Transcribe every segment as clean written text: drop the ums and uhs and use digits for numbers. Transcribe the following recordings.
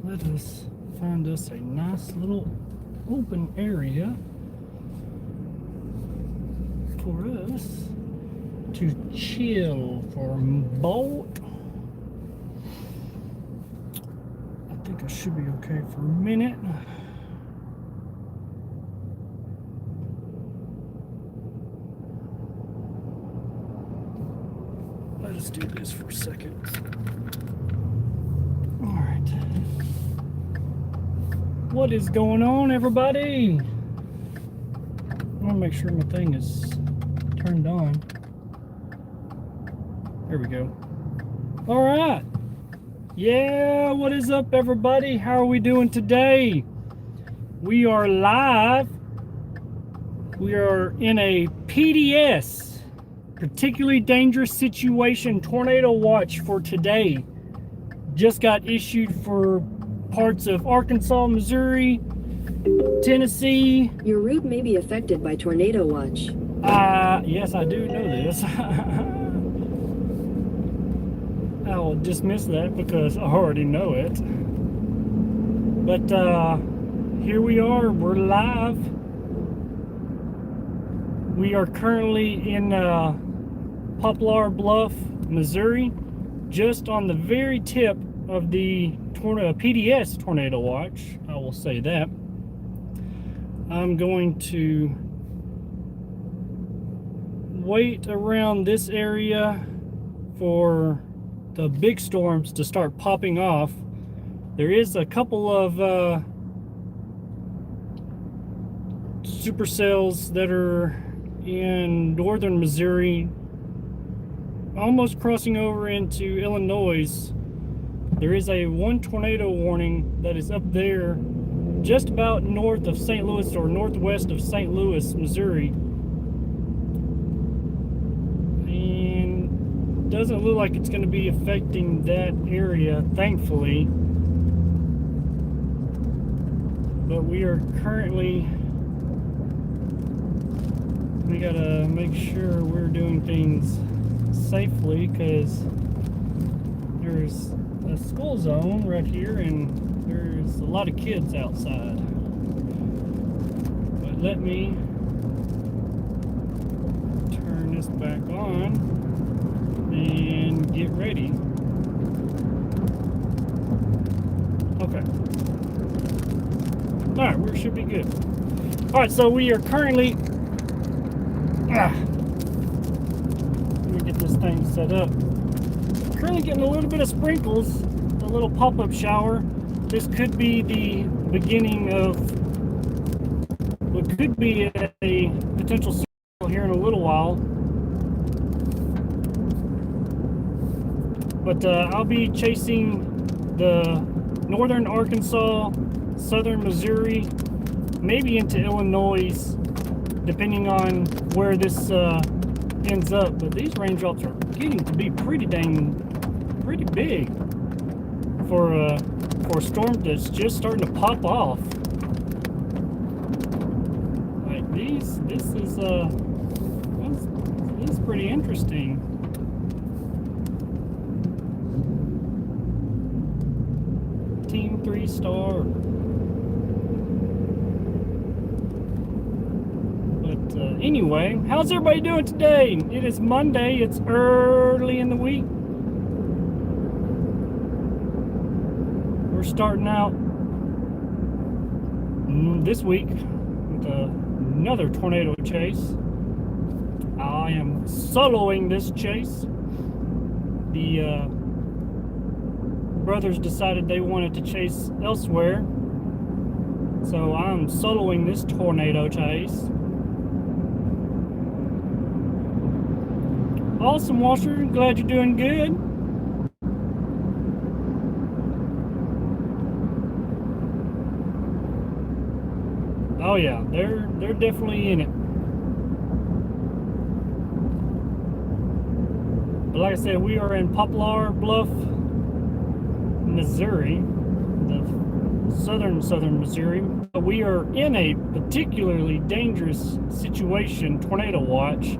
let us find us a nice little open area for us to chill for a boat. I think I should be okay for a minute. Let's do this for a second. All right. What is going on, everybody? I want to make sure my thing is turned on. There we go. All right. Yeah, what is up, everybody? How are we doing today? We are live. We are in a PDS, particularly dangerous situation, tornado watch for today. Just got issued for parts of Arkansas, Missouri, Tennessee. Your route may be affected by tornado watch. Yes, I do know this. I'll dismiss that because I already know it. But here we are, we're live. We are currently in Poplar Bluff, Missouri, just on the very tip of the PDS tornado watch. I will say that. I'm going to wait around this area for the big storms to start popping off. There is a couple of supercells that are in northern Missouri, almost crossing over into Illinois. There is a one tornado warning that is up there just about north of St. Louis, or northwest of St. Louis, Missouri. And doesn't look like it's going to be affecting that area, thankfully. But we are currently, we gotta make sure we're doing things safely, because there's a school zone right here and there's a lot of kids outside. But let me turn this back on and get ready. Okay. Alright, we should be good. Alright, so we are currently... let me get this thing set up. Currently getting a little bit of sprinkles, a little pop-up shower. This could be the beginning of what could be a potential storm here in a little while. But I'll be chasing the northern Arkansas, southern Missouri, maybe into Illinois, depending on where this ends up. But these raindrops are getting to be pretty big for a storm that's just starting to pop off. Like this is pretty interesting. Team 3-star. Anyway, how's everybody doing today? It is Monday. It's early in the week. We're starting out this week with another tornado chase. I am soloing this chase. The brothers decided they wanted to chase elsewhere, so I'm soloing this tornado chase. Awesome, Washer. Glad you're doing good. Oh yeah, they're definitely in it. But like I said, we are in Poplar Bluff, Missouri, the southern Missouri. We are in a particularly dangerous situation, tornado watch,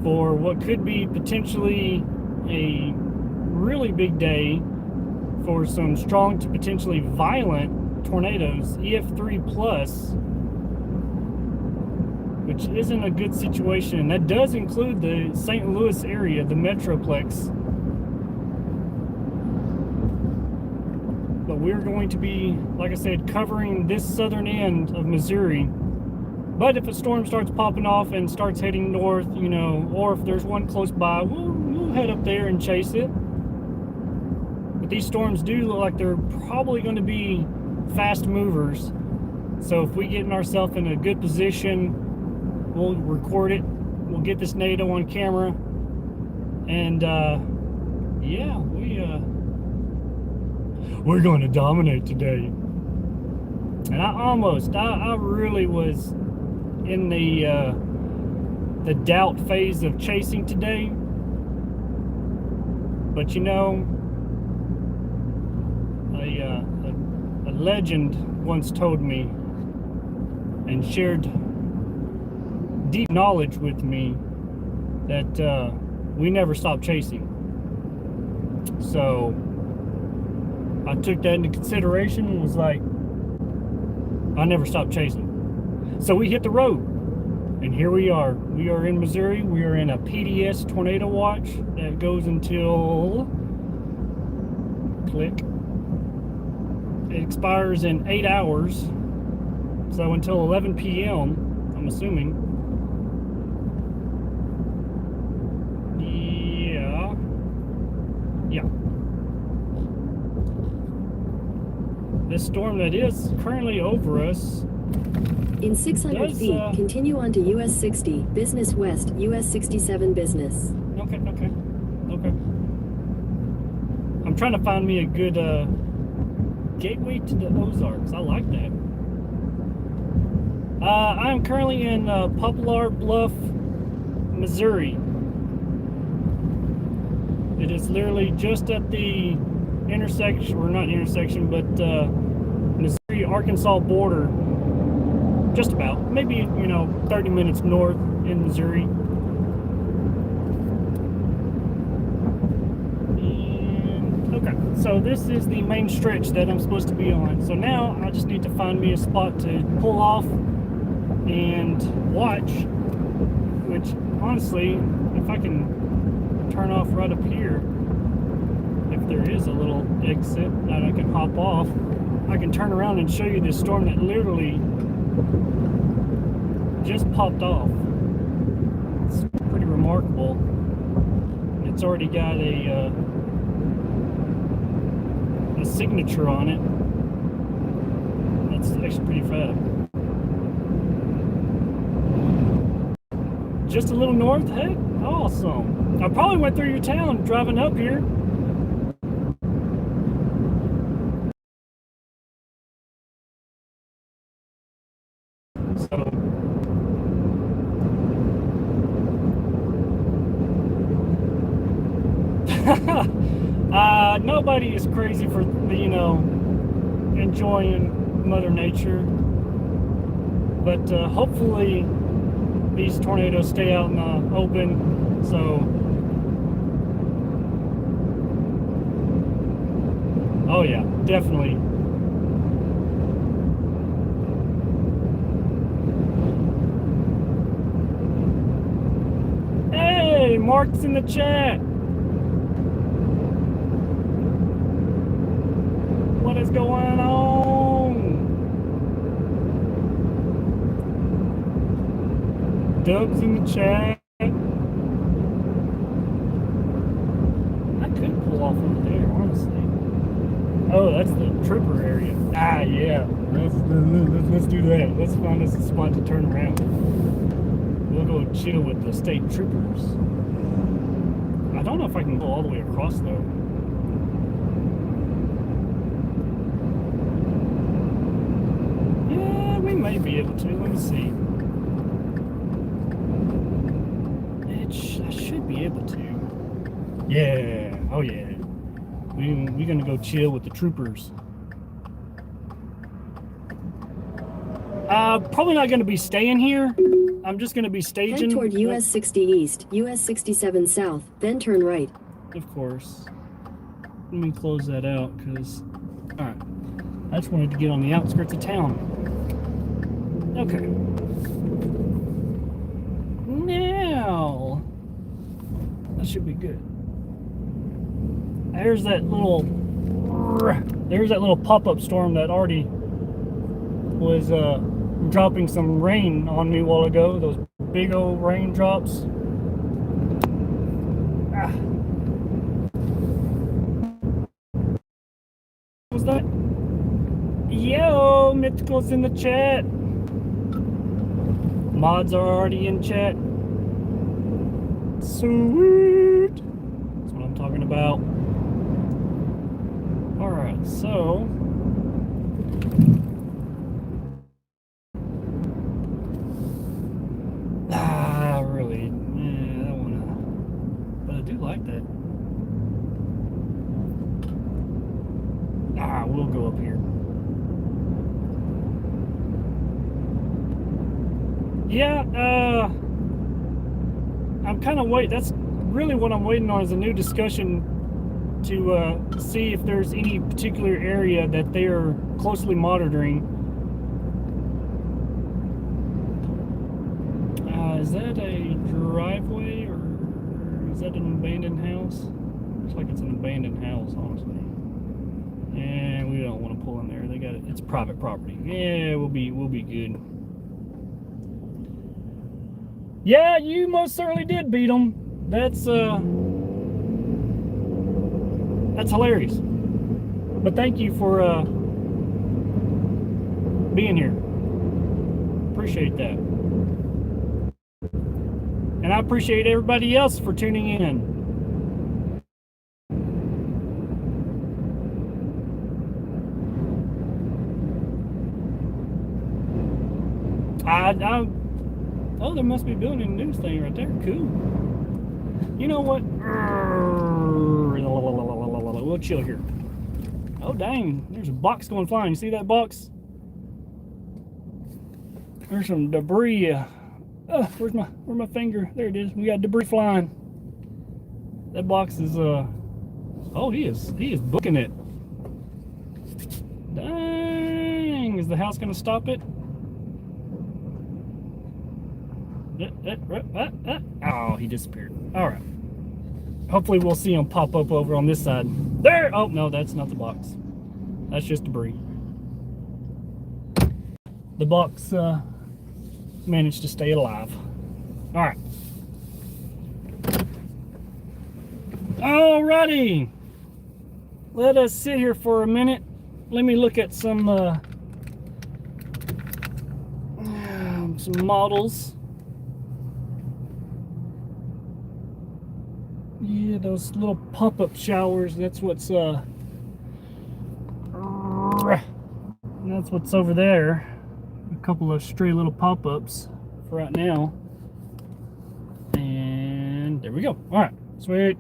for what could be potentially a really big day for some strong to potentially violent tornadoes, EF3 plus, which isn't a good situation. That does include the St. Louis area, the Metroplex. But we're going to be, like I said, covering this southern end of Missouri. But if a storm starts popping off and starts heading north, you know, or if there's one close by, we'll head up there and chase it. But these storms do look like they're probably going to be fast movers. So if we get ourselves in a good position, we'll record it. We'll get this NATO on camera. And yeah, we're going to dominate today. And I really was in the doubt phase of chasing today. But you know, a legend once told me and shared deep knowledge with me that we never stop chasing. So I took that into consideration and was like, I never stop chasing. So we hit the road, and here we are. We are in Missouri. We are in a PDS tornado watch that goes until, click, it expires in 8 hours. So until 11 p.m., I'm assuming. Yeah. This storm that is currently over us. In 600 feet, continue on to US 60, Business West, US 67 Business. Okay. I'm trying to find me a good gateway to the Ozarks. I like that. I'm currently in Poplar Bluff, Missouri. It is literally just at the intersection, or not intersection, but Missouri-Arkansas border. Just about, maybe, you know, 30 minutes north in Missouri. And, okay, so this is the main stretch that I'm supposed to be on. So now I just need to find me a spot to pull off and watch, which honestly, if I can turn off right up here, if there is a little exit that I can hop off, I can turn around and show you this storm that literally just popped off. It's pretty remarkable. It's already got a signature on it. That's actually pretty fast. Just a little north, hey? Awesome. I probably went through your town driving up here. So nobody is crazy for, you know, enjoying Mother Nature, but hopefully these tornadoes stay out in the open. So, oh yeah, definitely. Hey, Mark's in the chat. What is going on? Doug's in the chat. I could pull off over there, honestly. Oh, that's the trooper area. Ah, yeah. Let's do that. Let's find us a spot to turn around. We'll go chill with the state troopers. I don't know if I can go all the way across, though. Yeah, we may be able to. Let me see. I should be able to. Yeah. Oh, yeah. We're going to go chill with the troopers. Probably not going to be staying here. I'm just going to be staging. Head toward US 60 East, US 67 South, then turn right. Of course. let me close that out because, all right, I just wanted to get on the outskirts of town. Okay. Now, that should be good. There's that little pop-up storm that already was dropping some rain on me a while ago. Those big old raindrops. What was that? Yo, Mythical's in the chat. Mods are already in chat. Sweet. That's what I'm talking about. Alright, so really, I don't wanna, but I do like that. We'll go up here. Yeah, I'm kind of waiting. That's really what I'm waiting on, is a new discussion to see if there's any particular area that they are closely monitoring. Is that a driveway or is that an abandoned house? Looks like it's an abandoned house, honestly. And we don't want to pull in there. They got it. It's private property. Yeah, we'll be good. Yeah, you most certainly did beat them. That's hilarious. But thank you for being here. Appreciate that. And I appreciate everybody else for tuning in. Oh, there must be building a news thing right there. Cool. You know what? We'll chill here. Oh, dang. There's a box going flying. You see that box? There's some debris. Where's my finger? There it is. We got debris flying. That box is, oh, he is booking it. Dang. Is the house going to stop it? Oh, he disappeared. All right. Hopefully we'll see him pop up over on this side. There! Oh, no, that's not the box. That's just debris. The box managed to stay alive. All right. Alrighty. Let us sit here for a minute. Let me look at some models. Yeah, those little pop-up showers, that's what's over there. A couple of stray little pop-ups for right now. And there we go. All right, sweet.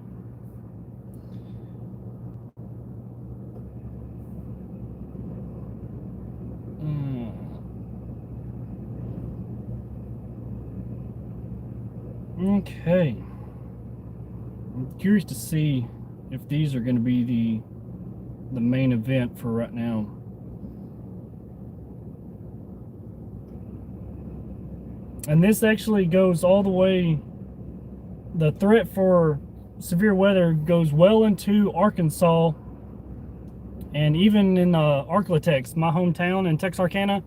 Okay. I'm curious to see if these are going to be the main event for right now. And this actually goes all the way, the threat for severe weather goes well into Arkansas and even in Arklatex, my hometown in Texarkana.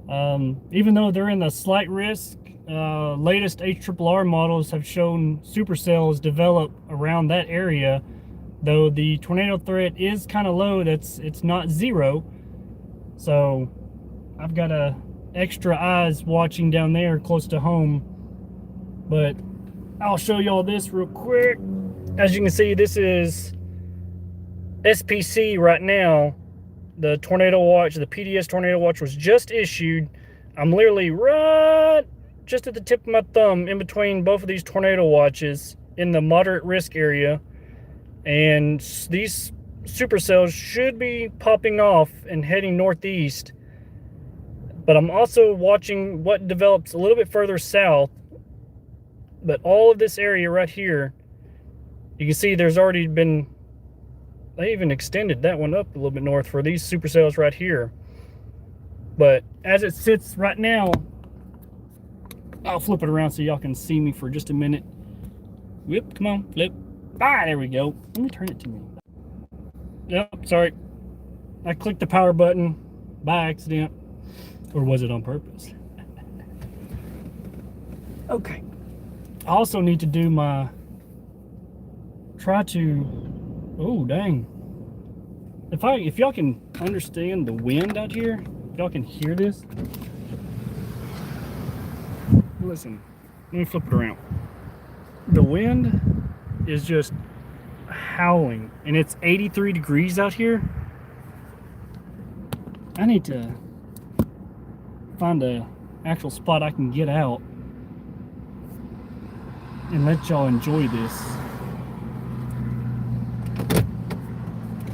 Even though they're in the slight risk, latest HRRR models have shown supercells develop around that area. Though the tornado threat is kind of low, it's not zero. So I've got extra eyes watching down there close to home. But I'll show y'all this real quick. As you can see, this is SPC right now. The tornado watch, the PDS tornado watch was just issued. I'm literally right just at the tip of my thumb in between both of these tornado watches in the moderate risk area. And these supercells should be popping off and heading northeast. But I'm also watching what develops a little bit further south. But all of this area right here, you can see there's already been They even extended that one up a little bit north for these supercells right here. But as it sits right now, I'll flip it around so y'all can see me for just a minute. Whip, come on, flip. Ah, there we go. Let me turn it to me. Yep, sorry. I clicked the power button by accident. Or was it on purpose? Okay. I also need to do my... Oh, dang. If y'all can understand the wind out here, if y'all can hear this. Listen, let me flip it around. The wind is just howling, and it's 83 degrees out here. I need to find a actual spot I can get out and let y'all enjoy this.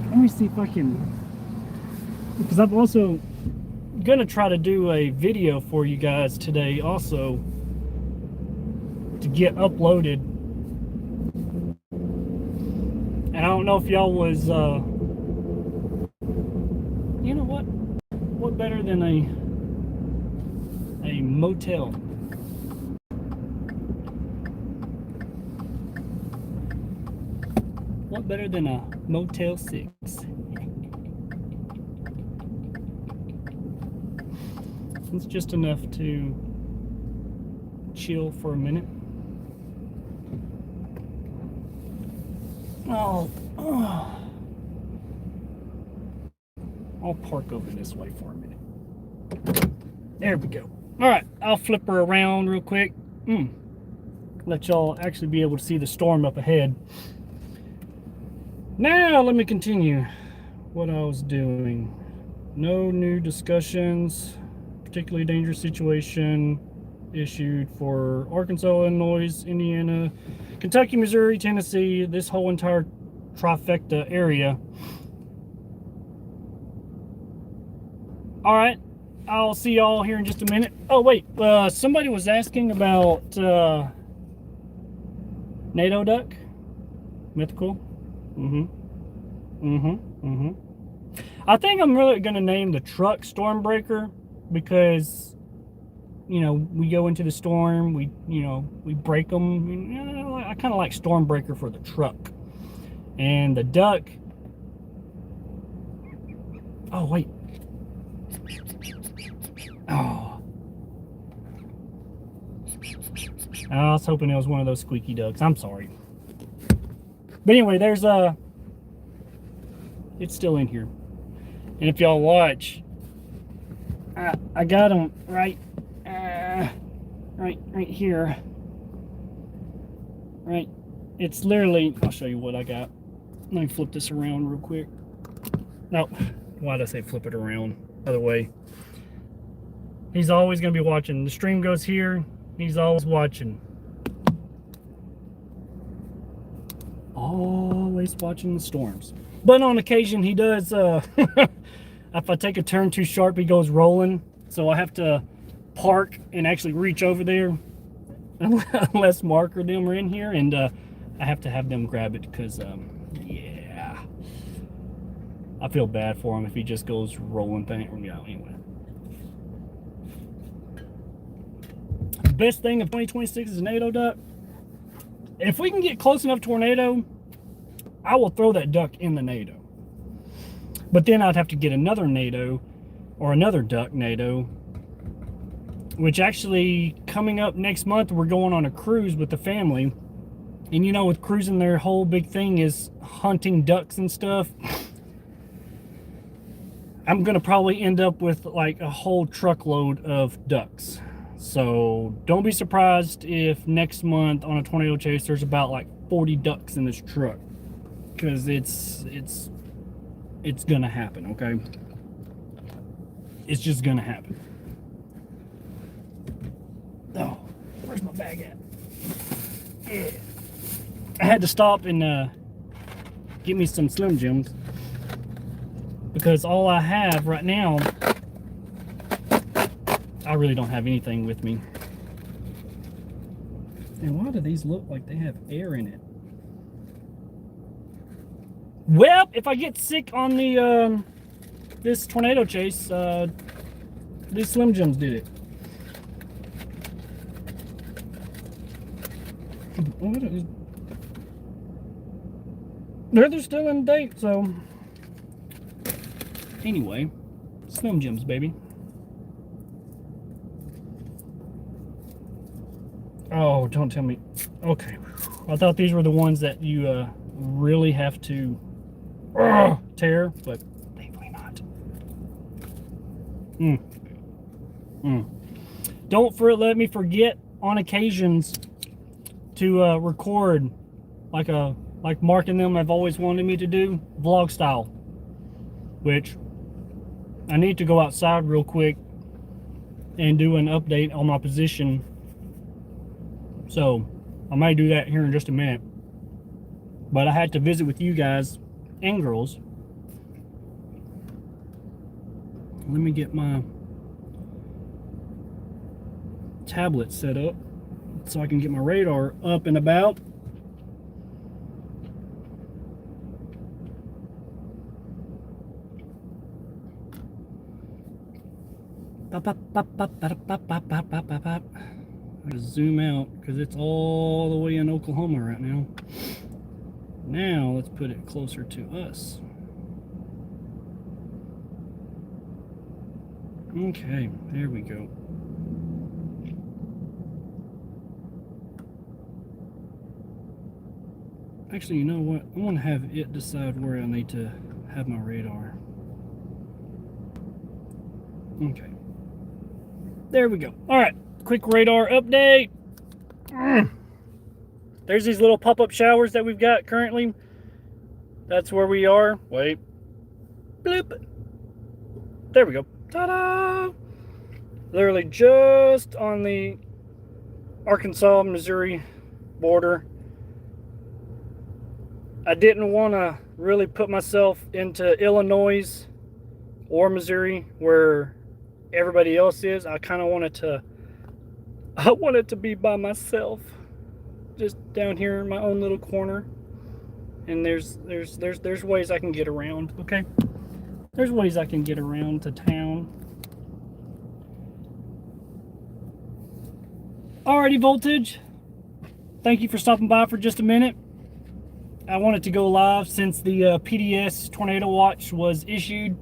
Let me see if I can, because I'm also gonna try to do a video for you guys today also to get uploaded. And I don't know if y'all was you know what better than a motel? What better than a Motel 6? It's just enough to chill for a minute. Oh, I'll park over this way for a minute. There we go. All right, I'll flip her around real quick. Let y'all actually be able to see the storm up ahead. Now let me continue what I was doing. No new discussions. Particularly dangerous situation issued for Arkansas, Illinois, Indiana, Kentucky, Missouri, Tennessee, this whole entire trifecta area. All right, I'll see y'all here in just a minute. Oh wait, somebody was asking about NATO duck, mythical. I think I'm really gonna name the truck Stormbreaker because, you know, we go into the storm, we break them. You know, I kind of like Stormbreaker for the truck, and the duck. Oh wait. Oh. I was hoping it was one of those squeaky ducks. I'm sorry. But anyway, there's it's still in here. And if y'all watch, I got them right here. Right. It's literally, I'll show you what I got. Let me flip this around real quick. No, why did I say flip it around? Other way. He's always going to be watching. The stream goes here. He's always watching. Always watching the storms. But on occasion he does, if I take a turn too sharp, he goes rolling. So I have to park and actually reach over there. Unless Mark or them are in here. And I have to have them grab it because, yeah. I feel bad for him if he just goes rolling. Yeah, anyway. Best thing of 2026 is a NATO duck. If we can get close enough to tornado, I will throw that duck in the NATO. But then I'd have to get another NATO or another duck NATO, which actually coming up next month, we're going on a cruise with the family. And you know, with cruising, their whole big thing is hunting ducks and stuff. I'm gonna probably end up with like a whole truckload of ducks. So don't be surprised if next month on a tornado chase there's about like 40 ducks in this truck, because it's gonna happen. Okay, it's just gonna happen. Oh, where's my bag at? Yeah. I had to stop and get me some Slim Jims because all I have right now, I really don't have anything with me. And why do these look like they have air in it? Well, if I get sick on the this tornado chase, these Slim Jims did it. They're still in date, so anyway, Slim Jims, baby. Oh, don't tell me. Okay, I thought these were the ones that you really have to tear, but thankfully not. Don't let me forget on occasions to record like Mark and them have always wanted me to do, vlog style, which I need to go outside real quick and do an update on my position. So I might do that here in just a minute. But I had to visit with you guys and girls. Let me get my tablet set up so I can get my radar up and about. I'm gonna zoom out because it's all the way in Oklahoma right now. Now let's put it closer to us. Okay, there we go. Actually, you know what? I want to have it decide where I need to have my radar. Okay. There we go. All right, quick radar update. There's these little pop-up showers that we've got currently. That's where we are. Wait. Bloop. There we go. Ta-da! Literally just on the Arkansas-Missouri border. I didn't want to really put myself into Illinois or Missouri where everybody else is. I kind of wanted to be by myself, just down here in my own little corner. And there's ways I can get around, okay? There's ways I can get around to town. Alrighty, Voltage. Thank you for stopping by for just a minute. I wanted to go live since the PDS Tornado Watch was issued,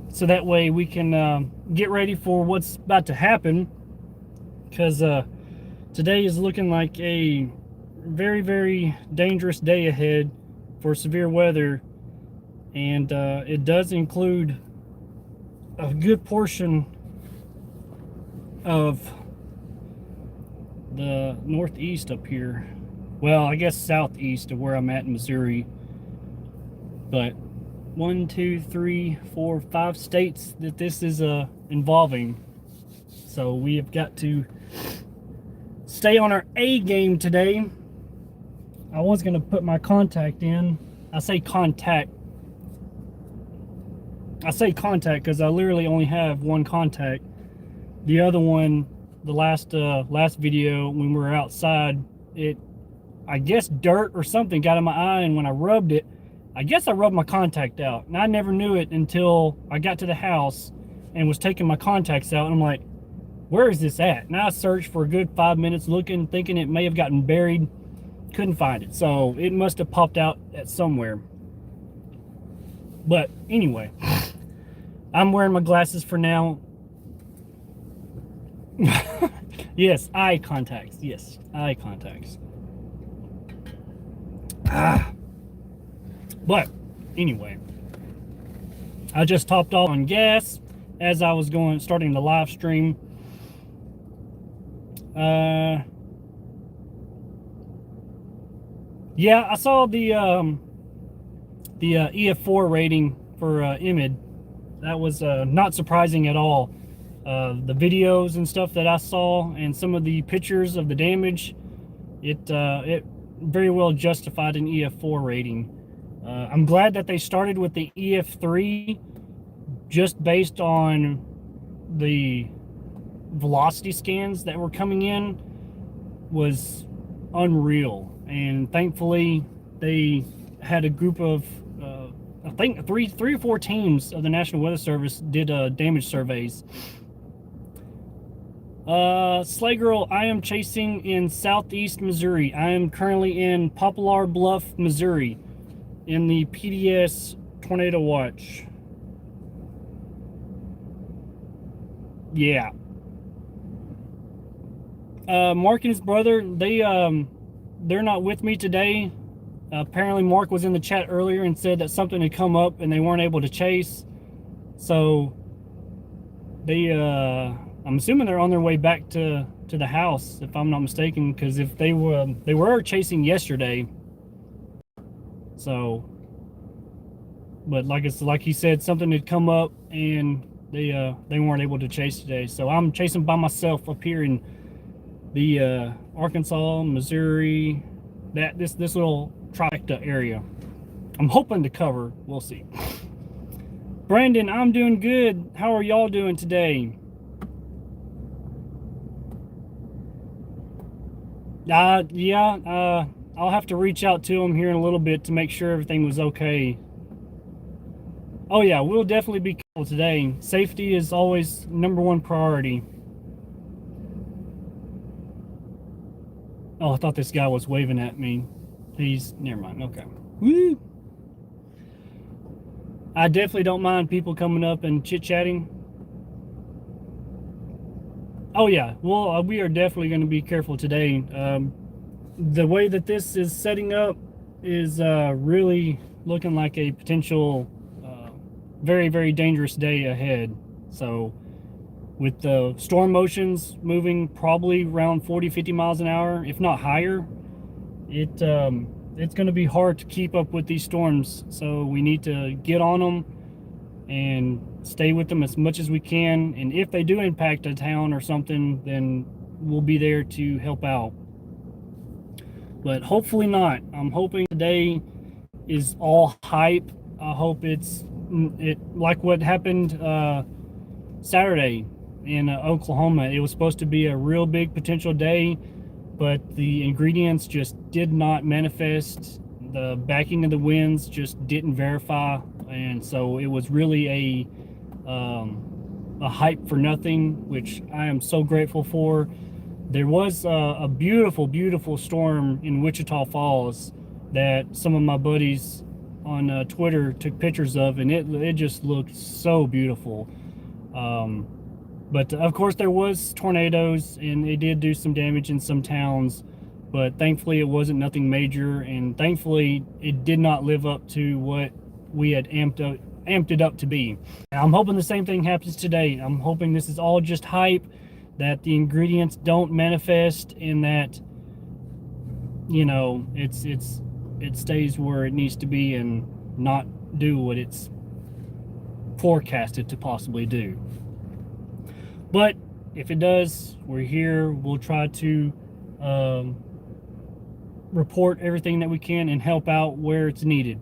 so that way we can get ready for what's about to happen, because today is looking like a very, very dangerous day ahead for severe weather, and it does include a good portion of the northeast up here. Well, I guess southeast of where I'm at in Missouri. But 1, 2, 3, 4, 5 states that this is involving. So we have got to stay on our A game today. I was going to put my contact in. I say contact because I literally only have one contact. The other one, the last video when we were outside, I guess dirt or something got in my eye, and when I rubbed it, I guess I rubbed my contact out. And I never knew it until I got to the house and was taking my contacts out, and I'm like, where is this at? And I searched for a good 5 minutes looking, thinking it may have gotten buried. Couldn't find it. So it must have popped out at somewhere. But anyway, I'm wearing my glasses for now. Yes, eye contacts. Yes, eye contacts. But anyway, I just topped off on gas as I was starting the live stream. Yeah, I saw the EF4 rating for IMID. That was not surprising at all. The videos and stuff that I saw and some of the pictures of the damage, it very well justified an EF4 rating. I'm glad that they started with the EF3 just based on the velocity scans that were coming in was unreal. And thankfully they had a group of, I think three or four teams of the National Weather Service did damage surveys. Slay Girl, I am chasing in southeast Missouri. I am currently in Poplar Bluff, Missouri, in the PDS tornado watch. Yeah. Mark and his brother, they're not with me today. Apparently Mark was in the chat earlier and said that something had come up and they weren't able to chase. So they, I'm assuming they're on their way back to the house, if I'm not mistaken, because if they were chasing yesterday. So, but like he said, something had come up and they weren't able to chase today. So I'm chasing by myself up here in the Arkansas, Missouri, this little trifecta area. I'm hoping to cover. We'll see. Brandon, I'm doing good. How are y'all doing today? Yeah, I'll have to reach out to him here in a little bit to make sure everything was okay. Oh yeah, we'll definitely be careful today. Safety is always #1 priority. Oh, I thought this guy was waving at me. Never mind, okay. Woo! I definitely don't mind people coming up and chit-chatting. Oh yeah, well, we are definitely going to be careful today. The way that this is setting up is really looking like a potential very, very dangerous day ahead. So with the storm motions moving probably around 40-50 miles an hour, if not higher, it's going to be hard to keep up with these storms. So we need to get on them and stay with them as much as we can. And if they do impact a town or something, then we'll be there to help out. But hopefully not. I'm hoping today is all hype. I hope it's like what happened Saturday in Oklahoma. It was supposed to be a real big potential day, but the ingredients just did not manifest. The backing of the winds just didn't verify, and so it was really a hype for nothing, which I am so grateful for. There was a beautiful, beautiful storm in Wichita Falls that some of my buddies on Twitter took pictures of, and it just looked so beautiful. But of course there was tornadoes, and it did do some damage in some towns, but thankfully it wasn't nothing major, and thankfully it did not live up to what we had amped it up to be. I'm hoping the same thing happens today. I'm hoping this is all just hype, that the ingredients don't manifest, and that, you know, it stays where it needs to be and not do what it's forecasted to possibly do. But if it does, we're here. We'll try to report everything that we can and help out where it's needed.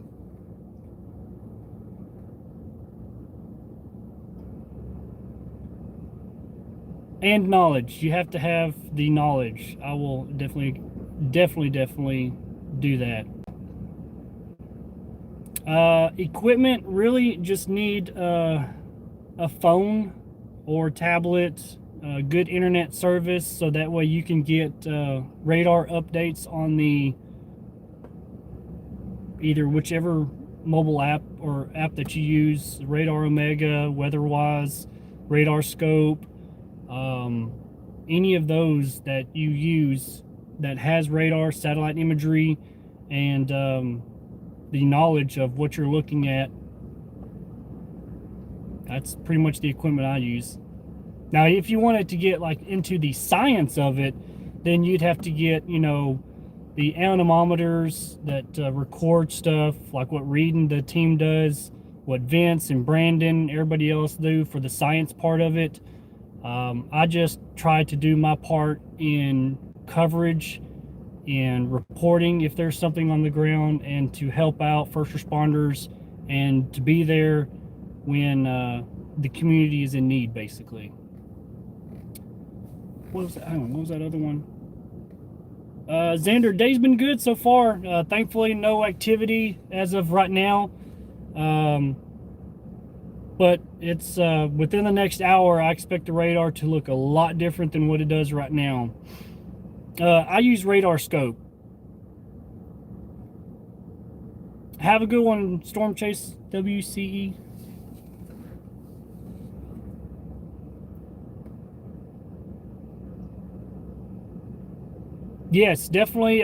And knowledge. You have to have the knowledge. I will definitely do that. Equipment, really just need a phone or tablet, good internet service, so that way you can get radar updates on the either whichever mobile app or app that you use, Radar Omega, WeatherWise, Radar Scope, any of those that you use that has radar, satellite imagery, and the knowledge of what you're looking at. That's pretty much the equipment I use. Now, if you wanted to get like into the science of it, then you'd have to get, you know, the anemometers that record stuff, like what Reed and the team does, what Vince and Brandon, everybody else do for the science part of it. I just try to do my part in coverage and reporting if there's something on the ground, and to help out first responders and to be there when the community is in need, basically. What was that? What was that other one? Xander, day's been good so far. Thankfully, no activity as of right now. Um, but it's within the next hour, I expect the radar to look a lot different than what it does right now. I use radar scope. Have a good one, Storm Chase WCE. Yes, definitely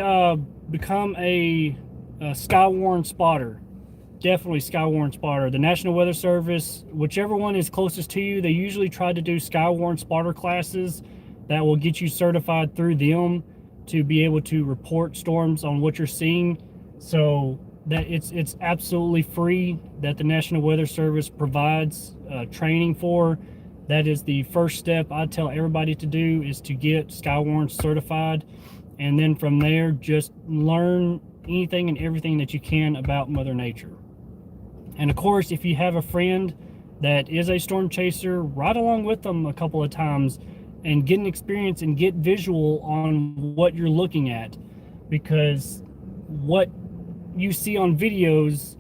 become a Skywarn spotter. Definitely Skywarn spotter. The National Weather Service, whichever one is closest to you, they usually try to do Skywarn spotter classes that will get you certified through them to be able to report storms on what you're seeing. So that it's absolutely free that the National Weather Service provides training for. That is the first step I tell everybody to do, is to get Skywarn certified, and then from there just learn anything and everything that you can about Mother Nature. And of course, if you have a friend that is a storm chaser, ride along with them a couple of times and get an experience and get visual on what you're looking at, because what you see on videos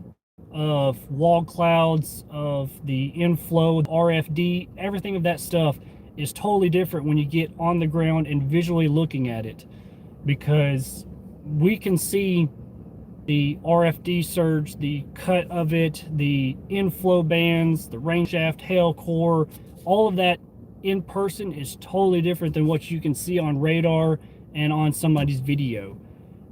of wall clouds, of the inflow, RFD, everything of that stuff is totally different when you get on the ground and visually looking at it, because we can see the RFD surge, the cut of it, the inflow bands, the rain shaft, hail core, all of that in person is totally different than what you can see on radar and on somebody's video.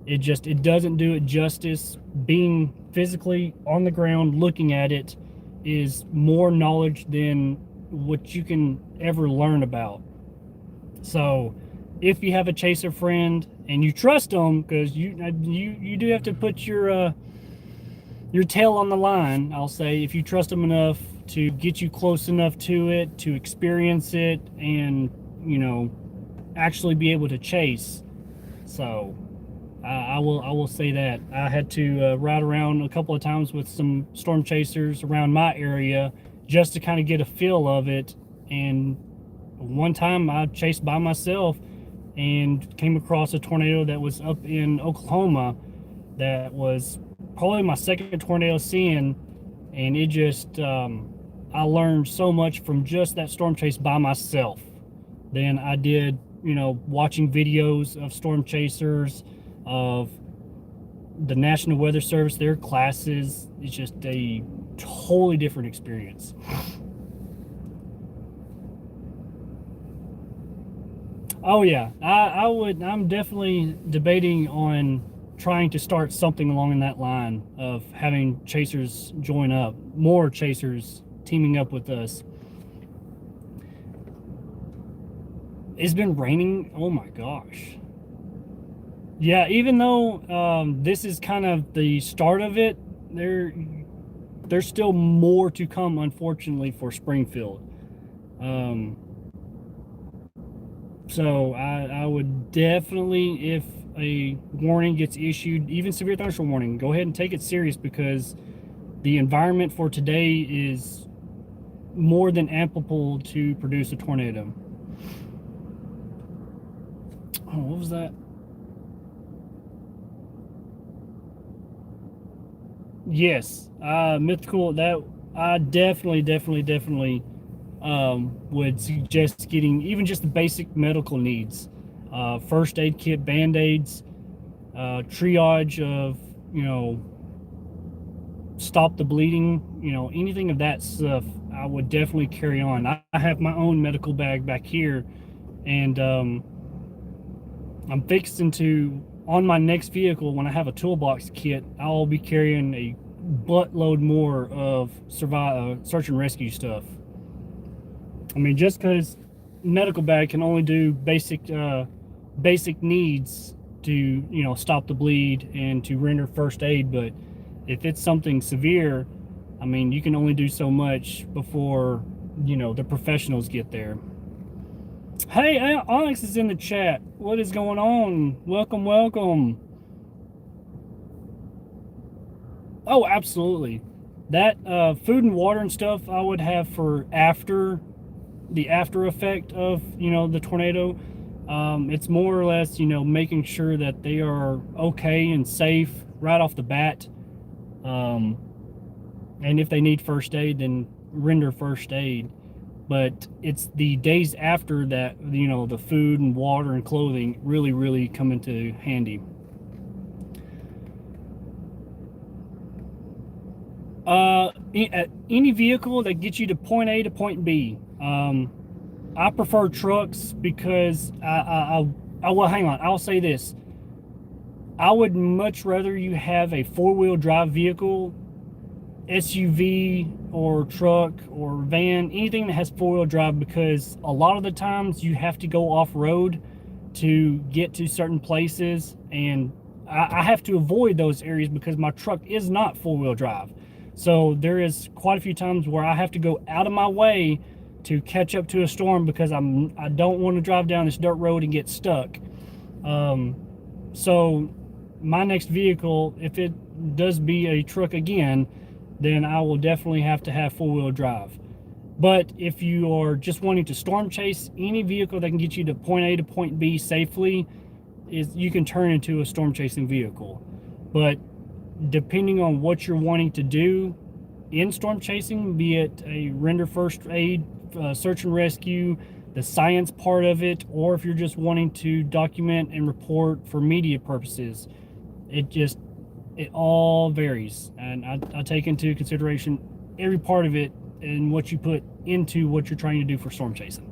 It doesn't do it justice. Being physically on the ground looking at it is more knowledge than what you can ever learn about. So if you have a chaser friend and you trust them, because you do have to put your tail on the line, I'll say, if you trust them enough to get you close enough to it, to experience it, and actually be able to chase. So I will say that I had to ride around a couple of times with some storm chasers around my area just to kind of get a feel of it. And one time I chased by myself and came across a tornado that was up in Oklahoma that was probably my second tornado seeing, and it just I learned so much from just that storm chase by myself than I did watching videos of storm chasers, of the National Weather Service, their classes. It's just a totally different experience. Oh yeah, I'm definitely debating on trying to start something along that line of having chasers join up, more chasers teaming up with us. It's been raining. Oh my gosh. Yeah, even though this is kind of the start of it, there's still more to come, unfortunately, for Springfield. So I would definitely, if a warning gets issued, even severe thunderstorm warning, go ahead and take it serious, because the environment for today is more than ample to produce a tornado. Oh, what was that? Yes, mythical. That I definitely would suggest getting even just the basic medical needs, first aid kit, band-aids, triage of stop the bleeding, anything of that stuff. I would definitely carry on. I have my own medical bag back here, and I'm fixing to, on my next vehicle, when I have a toolbox kit, I'll be carrying a buttload more of search and rescue stuff. I mean, just because medical bag can only do basic needs to stop the bleed and to render first aid, but if it's something severe, I mean, you can only do so much before the professionals get there. Hey, Onyx is in the chat. What is going on? Welcome. Oh, absolutely. That food and water and stuff I would have for after the after effect of the tornado. It's more or less, making sure that they are okay and safe right off the bat. And if they need first aid, then render first aid. But it's the days after that, the food and water and clothing really, really come into handy. Any vehicle that gets you to point A to point B. I prefer trucks because well, hang on. I'll say this. I would much rather you have a four-wheel drive vehicle, SUV or truck or van, anything that has four-wheel drive, because a lot of the times you have to go off-road to get to certain places, and I have to avoid those areas because my truck is not four-wheel drive. So there is quite a few times where I have to go out of my way to catch up to a storm because I don't want to drive down this dirt road and get stuck. So my next vehicle, if it does be a truck again, then I will definitely have to have four-wheel drive. But if you are just wanting to storm chase, any vehicle that can get you to point A to point B safely, you can turn into a storm chasing vehicle. But depending on what you're wanting to do in storm chasing, be it a render first aid, search and rescue, the science part of it, or if you're just wanting to document and report for media purposes, it all varies. And I take into consideration every part of it and what you put into what you're trying to do for storm chasing.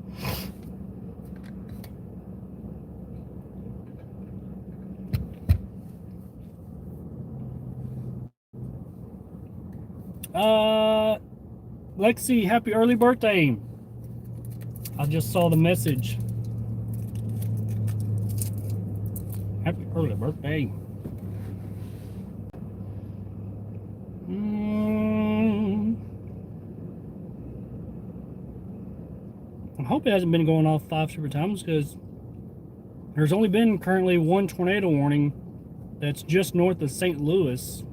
Lexi, happy early birthday. I just saw the message. Happy early birthday. I hope it hasn't been going off 5 separate times, because there's only been currently one tornado warning that's just north of St. Louis.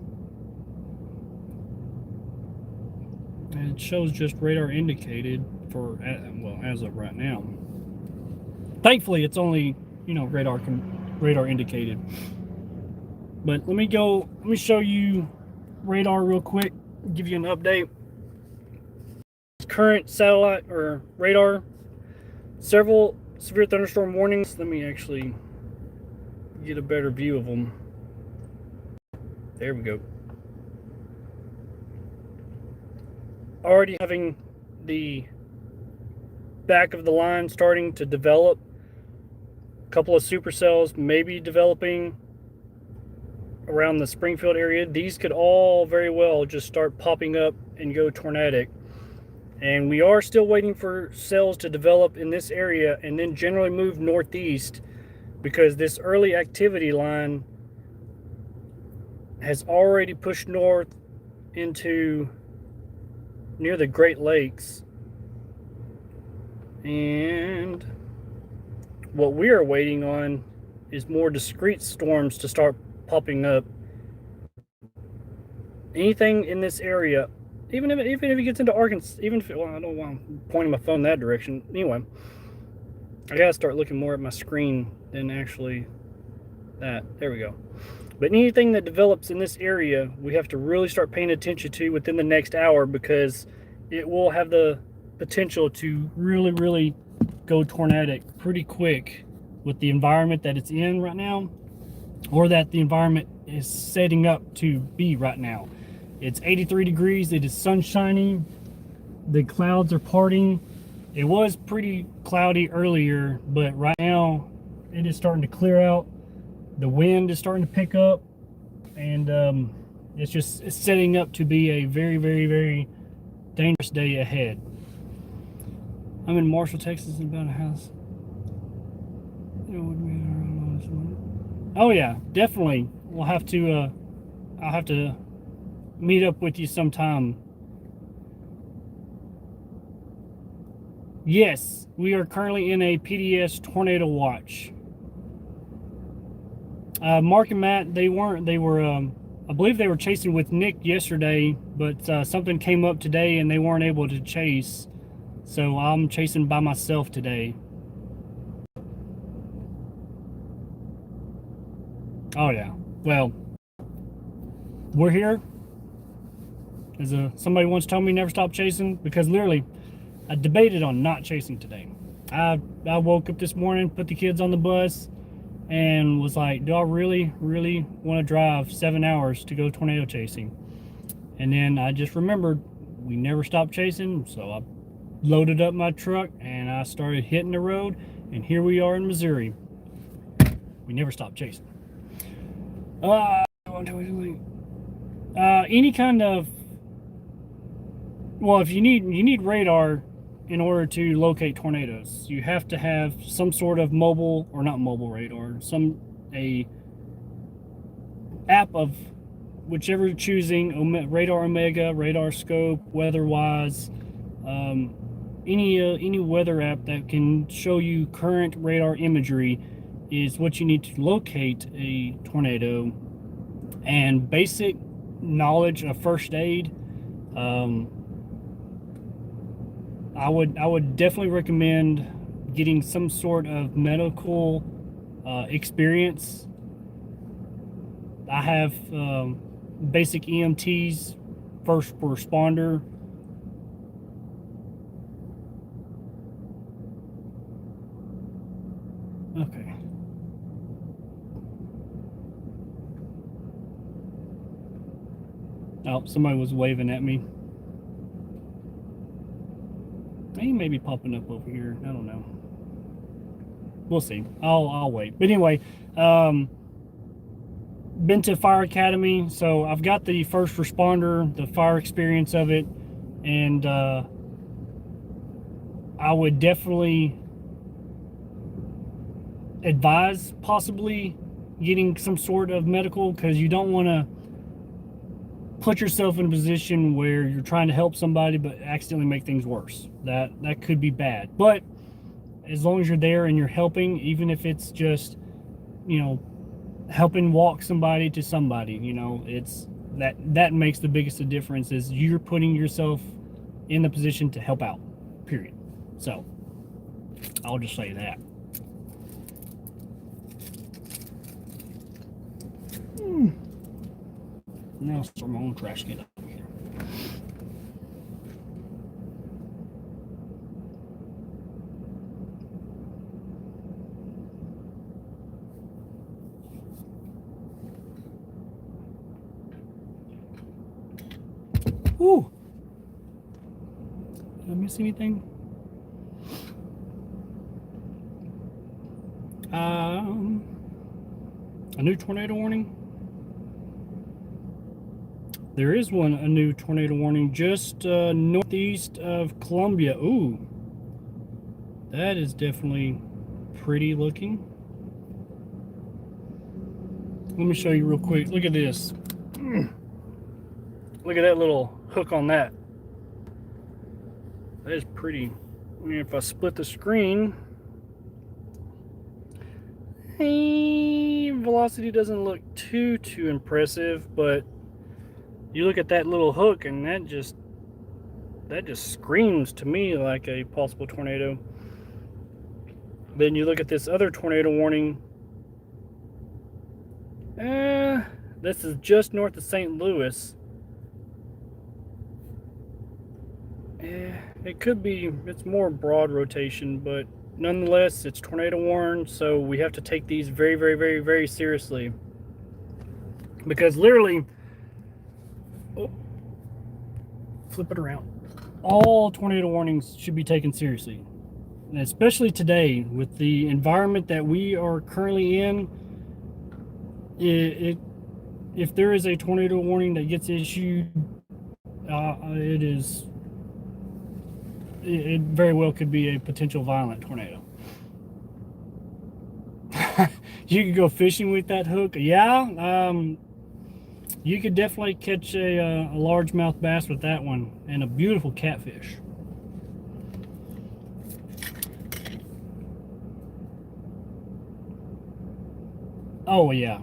And it shows just radar indicated for, well, as of right now. Thankfully, it's only, radar indicated. But let me show you radar real quick, give you an update. Current satellite or radar, several severe thunderstorm warnings. Let me actually get a better view of them. There we go. Already having the back of the line starting to develop. A couple of supercells maybe developing around the Springfield area. These could all very well just start popping up and go tornadic. And we are still waiting for cells to develop in this area and then generally move northeast, because this early activity line has already pushed north into near the Great Lakes. And what we are waiting on is more discrete storms to start popping up. Anything in this area, even if it gets into Arkansas, well, I don't want to pointing my phone that direction. Anyway, I gotta start looking more at my screen than actually that. There we go. But anything that develops in this area, we have to really start paying attention to within the next hour, because it will have the potential to really, really go tornadic pretty quick with the environment that it's in right now, or that the environment is setting up to be right now. It's 83 degrees, it is sunshiny, the clouds are parting. It was pretty cloudy earlier, but right now it is starting to clear out. The wind is starting to pick up, and it's setting up to be a very, very, very dangerous day ahead. I'm in Marshall, Texas, in about a house. Oh yeah, definitely. We'll have to. I'll have to meet up with you sometime. Yes, we are currently in a PDS tornado watch. Mark and Matt, they were, I believe they were chasing with Nick yesterday, but something came up today and they weren't able to chase. So I'm chasing by myself today. Oh yeah. Well, we're here. As somebody once told me, never stop chasing, because literally, I debated on not chasing today. I woke up this morning, put the kids on the bus, and was like, do I really want to drive 7 hours to go tornado chasing? And then I just remembered we never stopped chasing, so I loaded up my truck and I started hitting the road, and here we are in Missouri. We never stopped chasing. Any kind of, well, if you need radar in order to locate tornadoes. You have to have some sort of mobile, or not mobile radar, a app of whichever you're choosing, Radar Omega, Radar Scope, WeatherWise, any weather app that can show you current radar imagery is what you need to locate a tornado. And basic knowledge of first aid, I would definitely recommend getting some sort of medical experience. I have basic EMTs, first responder. Okay. Oh, somebody was waving at me. He may be popping up over here. I don't know. We'll see. I'll wait. But anyway, been to Fire Academy, so I've got the first responder, the fire experience of it, and I would definitely advise possibly getting some sort of medical, because you don't want to put yourself in a position where you're trying to help somebody but accidentally make things worse. That could be bad. But as long as you're there and you're helping, even if it's just, helping walk somebody to somebody, it's that makes the biggest difference, is you're putting yourself in the position to help out, period. So I'll just say that. Now start my own trash can up here. Ooh. Did I miss anything? A new tornado warning. There is a new tornado warning just northeast of Columbia. Ooh, that is definitely pretty looking. Let me show you real quick. Look at this. Look at that little hook on that. That is pretty. If I split the screen, velocity doesn't look too impressive, but you look at that little hook and that just screams to me like a possible tornado. Then you look at this other tornado warning. This is just north of St. Louis. It could be, it's more broad rotation, but nonetheless, it's tornado warned, so we have to take these very, very, very, very seriously. Because literally, flip it around, all tornado warnings should be taken seriously. And especially today, with the environment that we are currently in, if there is a tornado warning that gets issued, it very well could be a potential violent tornado. You could go fishing with that hook. Yeah, you could definitely catch a largemouth bass with that one, and a beautiful catfish. Oh yeah.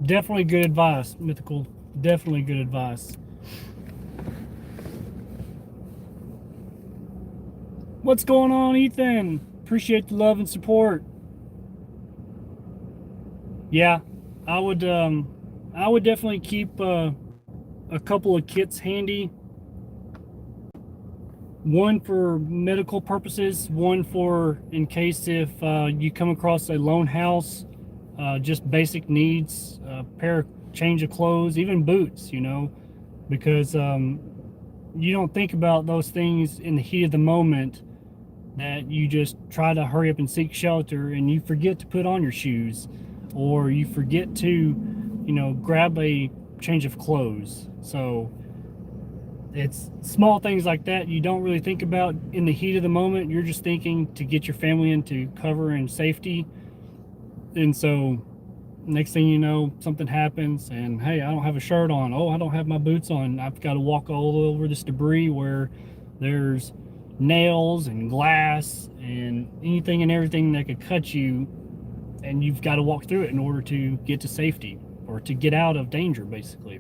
Definitely good advice, Mythical. Definitely good advice. What's going on, Ethan? appreciate the love and support. Yeah, I would definitely keep a couple of kits handy. One for medical purposes, one for in case if you come across a lone house, just basic needs, change of clothes, even boots, because you don't think about those things in the heat of the moment, that you just try to hurry up and seek shelter and you forget to put on your shoes, or you forget to, grab a change of clothes. So it's small things like that you don't really think about in the heat of the moment. You're just thinking to get your family into cover and safety. And so next thing you know, something happens and, hey, I don't have a shirt on. Oh, I don't have my boots on. I've got to walk all over this debris where there's nails and glass and anything and everything that could cut you. And you've got to walk through it in order to get to safety, or to get out of danger, basically.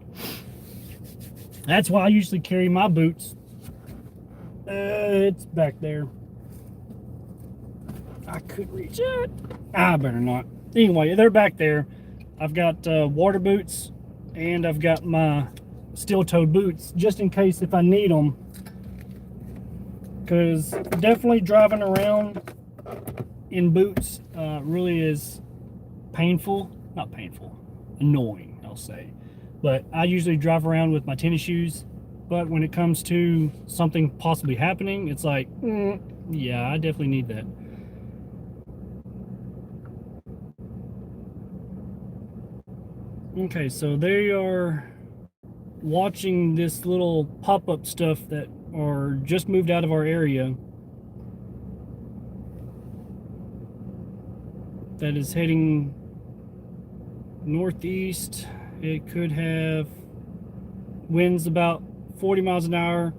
That's why I usually carry my boots. It's back there. I could reach it. I better not. Anyway, they're back there. I've got water boots, and I've got my steel-toed boots, just in case if I need them. Because definitely driving around in boots really is painful. Not painful. Annoying, I'll say. But I usually drive around with my tennis shoes. But when it comes to something possibly happening, it's like, yeah, I definitely need that. Okay, so they are watching this little pop-up stuff that are just moved out of our area. That is heading northeast. It could have winds about 40 miles an hour,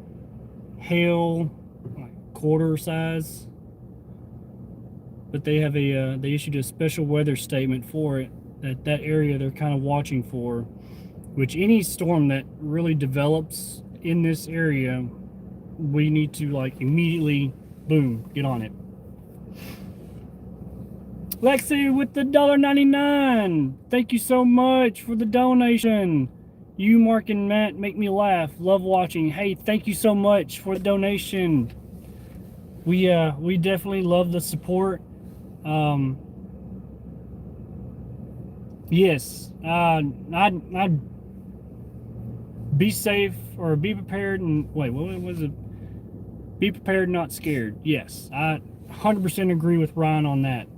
hail like quarter size. But they have they issued a special weather statement for it. That area they're kind of watching for, which any storm that really develops in this area, we need to like immediately, boom, get on it. Lexi with the $1.99. Thank you so much for the donation. You, Mark and Matt, make me laugh. Love watching. Hey, thank you so much for the donation. We definitely love the support. Yes, I'd be safe, or be prepared, and wait, what was it? Be prepared, not scared. Yes, I 100% agree with Ryan on that.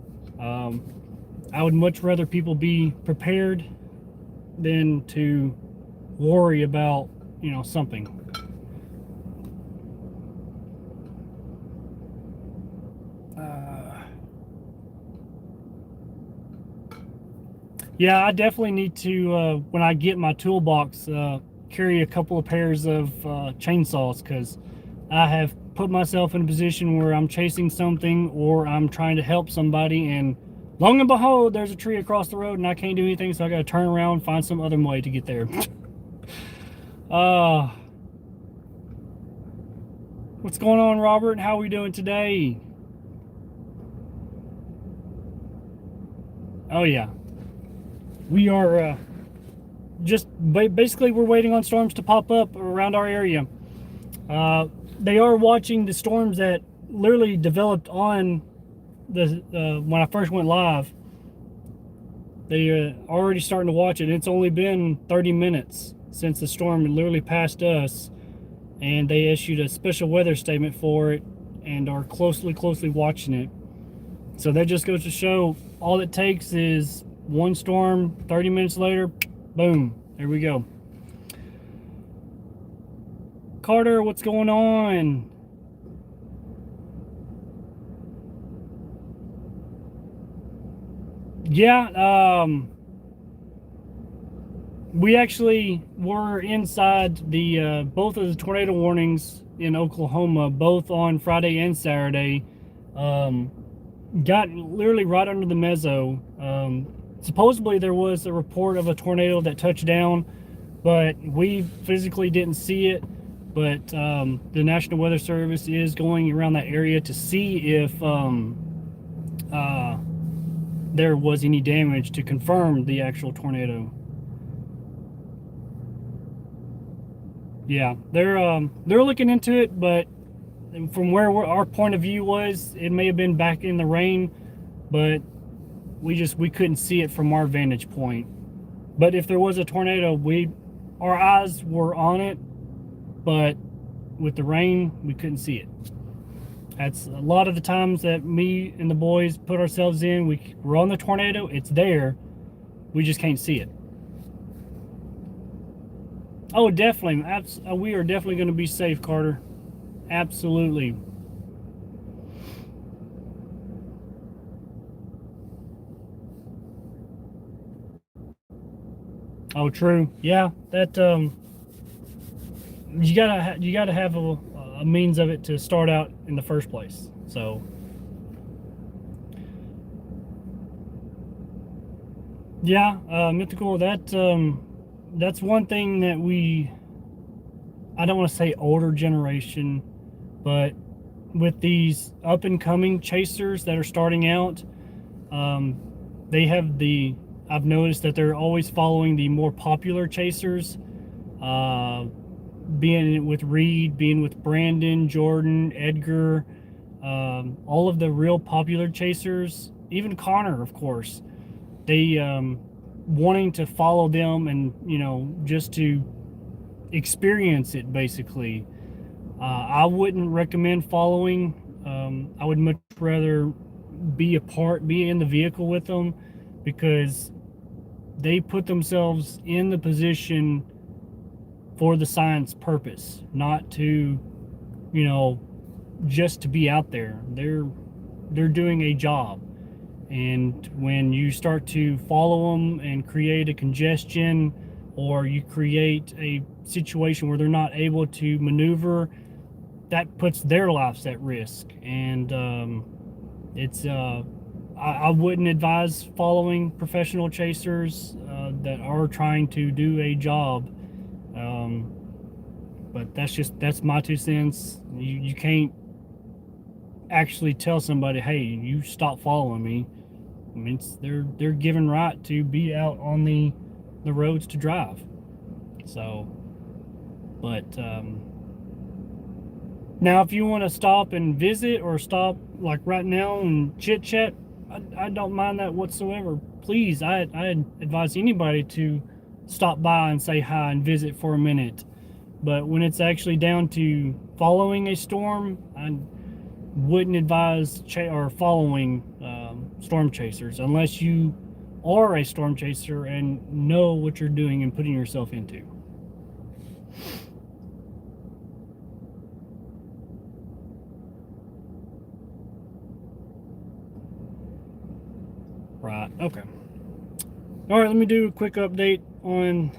I would much rather people be prepared than to worry about, something. Yeah, I definitely need to, when I get my toolbox, carry a couple of pairs of chainsaws, because I have put myself in a position where I'm chasing something or I'm trying to help somebody, and long and behold, there's a tree across the road and I can't do anything, so I got to turn around and find some other way to get there. What's going on, Robert? How are we doing today? Oh yeah, we are just basically we're waiting on storms to pop up around our area. They are watching the storms that literally developed on the when I first went live. They are already starting to watch it. It's only been 30 minutes since the storm literally passed us, and they issued a special weather statement for it and are closely watching it. So that just goes to show, all it takes is one storm, 30 minutes later, boom, there we go. Carter, what's going on? Yeah, we actually were inside the both of the tornado warnings in Oklahoma, both on Friday and Saturday. Got literally right under the mezzo. Supposedly there was a report of a tornado that touched down, but we physically didn't see it. But the National Weather Service is going around that area to see if there was any damage to confirm the actual tornado. Yeah, they're looking into it, but from where our point of view was, it may have been back in the rain, but we couldn't see it from our vantage point. But if there was a tornado, our eyes were on it, but with the rain, we couldn't see it. That's a lot of the times that me and the boys put ourselves in. We're on the tornado, it's there, we just can't see it. Oh, definitely. We are definitely going to be safe, Carter. Absolutely. Oh, true. Yeah, that you gotta have a means of it to start out in the first place. So, yeah, mythical. That's one thing that I don't want to say older generation, but with these up and coming chasers that are starting out, they have I've noticed that they're always following the more popular chasers, being with Reed, being with Brandon, Jordan, Edgar, all of the real popular chasers, even Connor, of course. They wanting to follow them and, just to experience it, basically. I wouldn't recommend following. I would much rather be in the vehicle with them, because they put themselves in the position for the science purpose, not to, just to be out there. They're doing a job. And when you start to follow them and create a congestion, or you create a situation where they're not able to maneuver, that puts their lives at risk. And I wouldn't advise following professional chasers that are trying to do a job. But that's my 2 cents. You can't actually tell somebody, hey, you stop following me. I mean, they're given right to be out on the roads to drive. So, but now if you want to stop and visit, or stop like right now and chit chat, I don't mind that whatsoever. Please, I advise anybody to stop by and say hi and visit for a minute. But when it's actually down to following a storm, I wouldn't advise following storm chasers, unless you are a storm chaser and know what you're doing and putting yourself into. Right, okay. All right, let me do a quick update on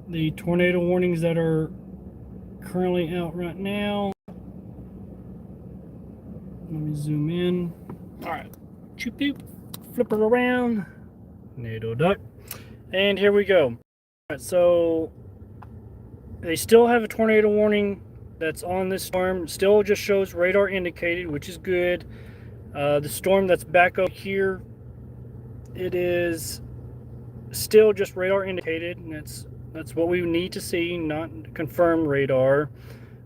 the tornado warnings that are currently out right now. Let me zoom in. All right, choop doop, flip it around, NATO duck, and here we go. All right, so they still have a tornado warning that's on this storm. Still just shows radar indicated, which is good. The storm that's back up here, it is still just radar indicated, and that's what we need to see, not confirmed radar.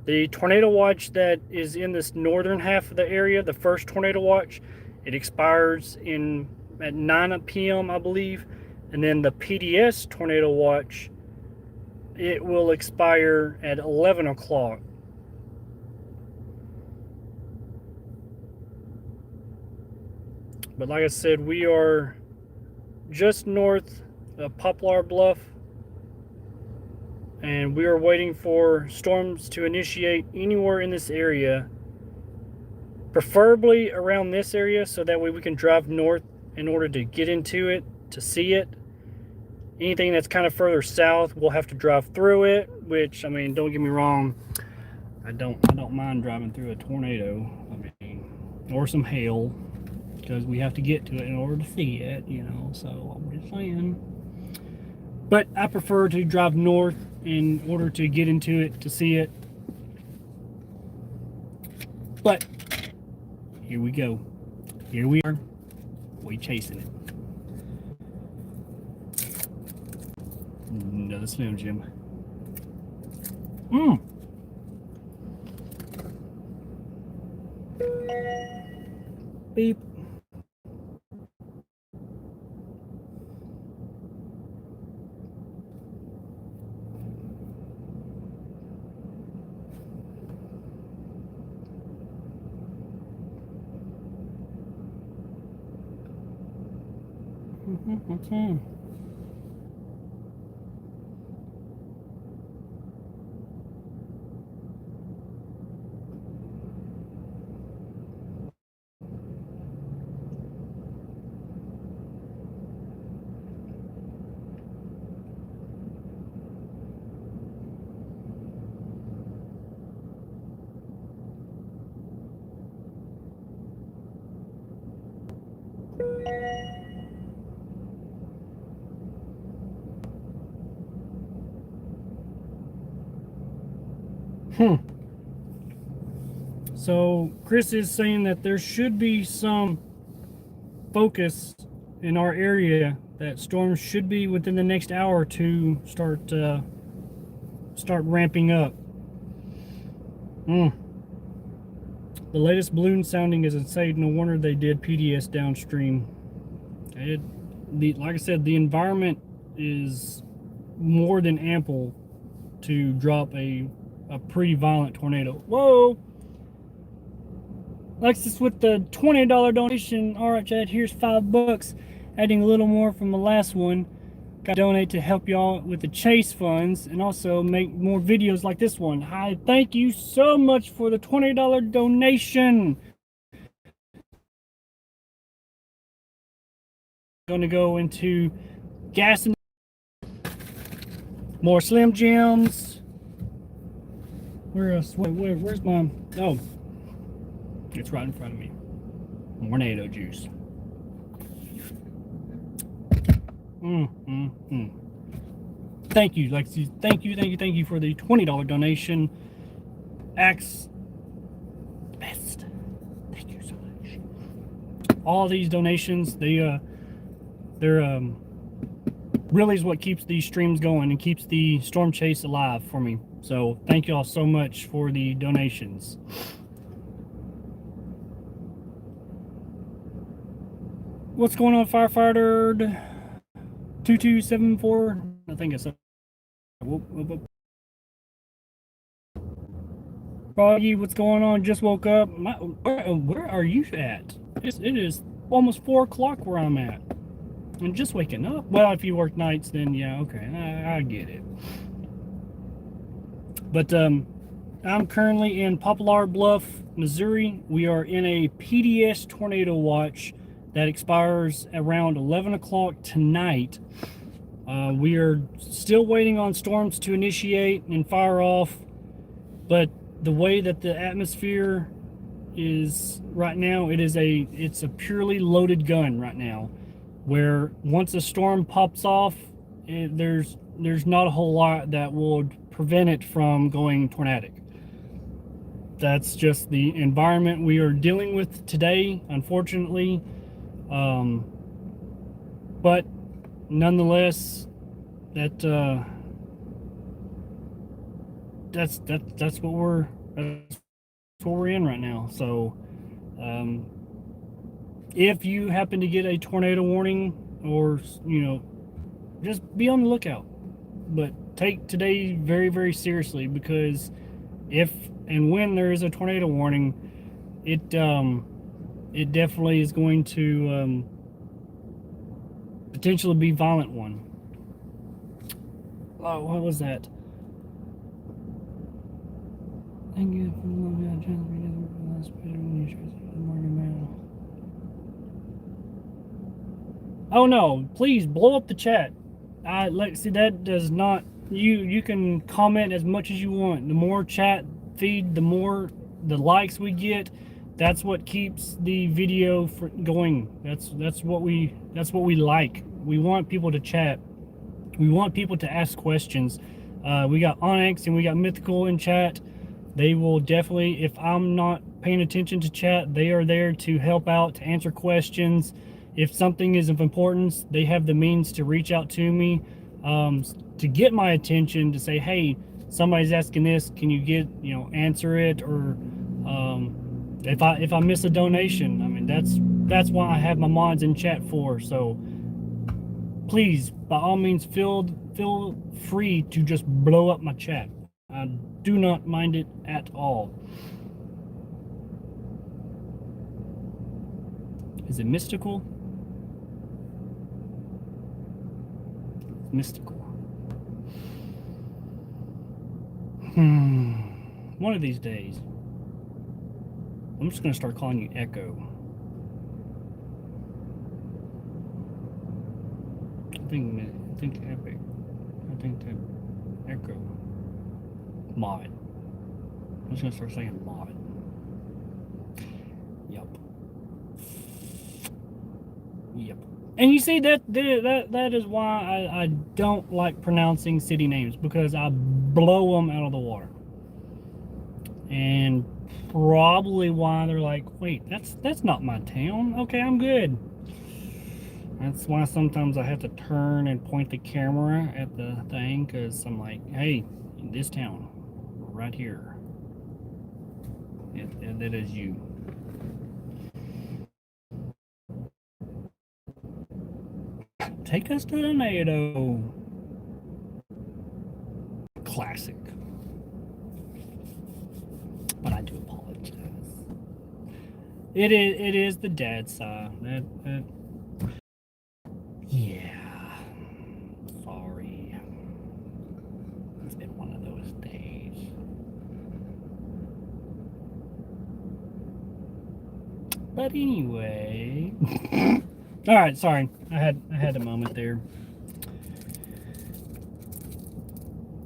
The tornado watch that is in this northern half of the area, the first tornado watch, it expires at 9 p.m. I believe, and then the PDS tornado watch, it will expire at 11 o'clock. But like I said, we are just north of Poplar Bluff, and we are waiting for storms to initiate anywhere in this area, preferably around this area, so that way we can drive north in order to get into it, to see it. Anything that's kind of further south, we'll have to drive through it, which, I mean, don't get me wrong, I don't mind driving through a tornado, or some hail, because we have to get to it in order to see it, so I'm just saying. But I prefer to drive north in order to get into it, to see it. But here we go. Here we are. We chasing it. Another Slim Jim. Beep. So Chris is saying that there should be some focus in our area that storms should be within the next hour to start ramping up. The latest balloon sounding is insane. No wonder they did PDS downstream. Like I said, the environment is more than ample to drop a pretty violent tornado. Whoa! Lexus with the $20 donation. All right, Chad, here's $5. Adding a little more from the last one. Got to donate to help y'all with the chase funds and also make more videos like this one. Hi, thank you so much for the $20 donation. Going to go into gas and more Slim Jims. Where's my? Oh, it's right in front of me. Tornado juice. Thank you, Lexi. Thank you for the $20 donation. Axe best. Thank you so much. All these donations, they're really is what keeps these streams going and keeps the storm chase alive for me. So thank you all so much for the donations. What's going on, firefighter 2274? I think it's Froggy, what's going on? Just woke up. Where are you at? It is almost 4 o'clock where I'm at. And just waking up. Well, if you work nights, then yeah, okay, I get it. But I'm currently in Poplar Bluff, Missouri. We are in a PDS tornado watch that expires around 11 o'clock tonight. We are still waiting on storms to initiate and fire off, but the way that the atmosphere is right now, it's a purely loaded gun right now, where once a storm pops off, there's not a whole lot that would prevent it from going tornadic. That's just the environment we are dealing with today, unfortunately. But nonetheless, that's what we're in right now. So if you happen to get a tornado warning, or just be on the lookout, but take today very, very seriously, because if and when there is a tornado warning, it definitely is going to potentially be a violent one. Oh, what was that? Thank you for Oh no, please blow up the chat. See, that does not, you can comment as much as you want. The more chat feed, the more the likes we get. That's what keeps the video going. That's what we like. We want people to chat. We want people to ask questions. We got Onyx and we got Mythical in chat. They will definitely, if I'm not paying attention to chat. They are there to help out, to answer questions. If something is of importance, they have the means to reach out to me, to get my attention, to say, hey, somebody's asking this, can you answer it? Or if I miss a donation, I mean, that's why I have my mods in chat for. So please, by all means, feel free to just blow up my chat. I do not mind it at all. Is it mystical? It's mystical. One of these days, I'm just going to start calling you Echo. I think Epic. I think that Echo. Mod. I'm just going to start saying mod. Yep. And you see, that is why I don't like pronouncing city names, because I blow them out of the water. And probably why they're like, wait, that's not my town. Okay, I'm good. That's why sometimes I have to turn and point the camera at the thing, because I'm like, hey, in this town, right here, that is you. Take us to the NATO. Classic. But I do apologize. It is the dad side. Yeah. Sorry. It's been one of those days. But anyway. Alright, sorry. I had a moment there.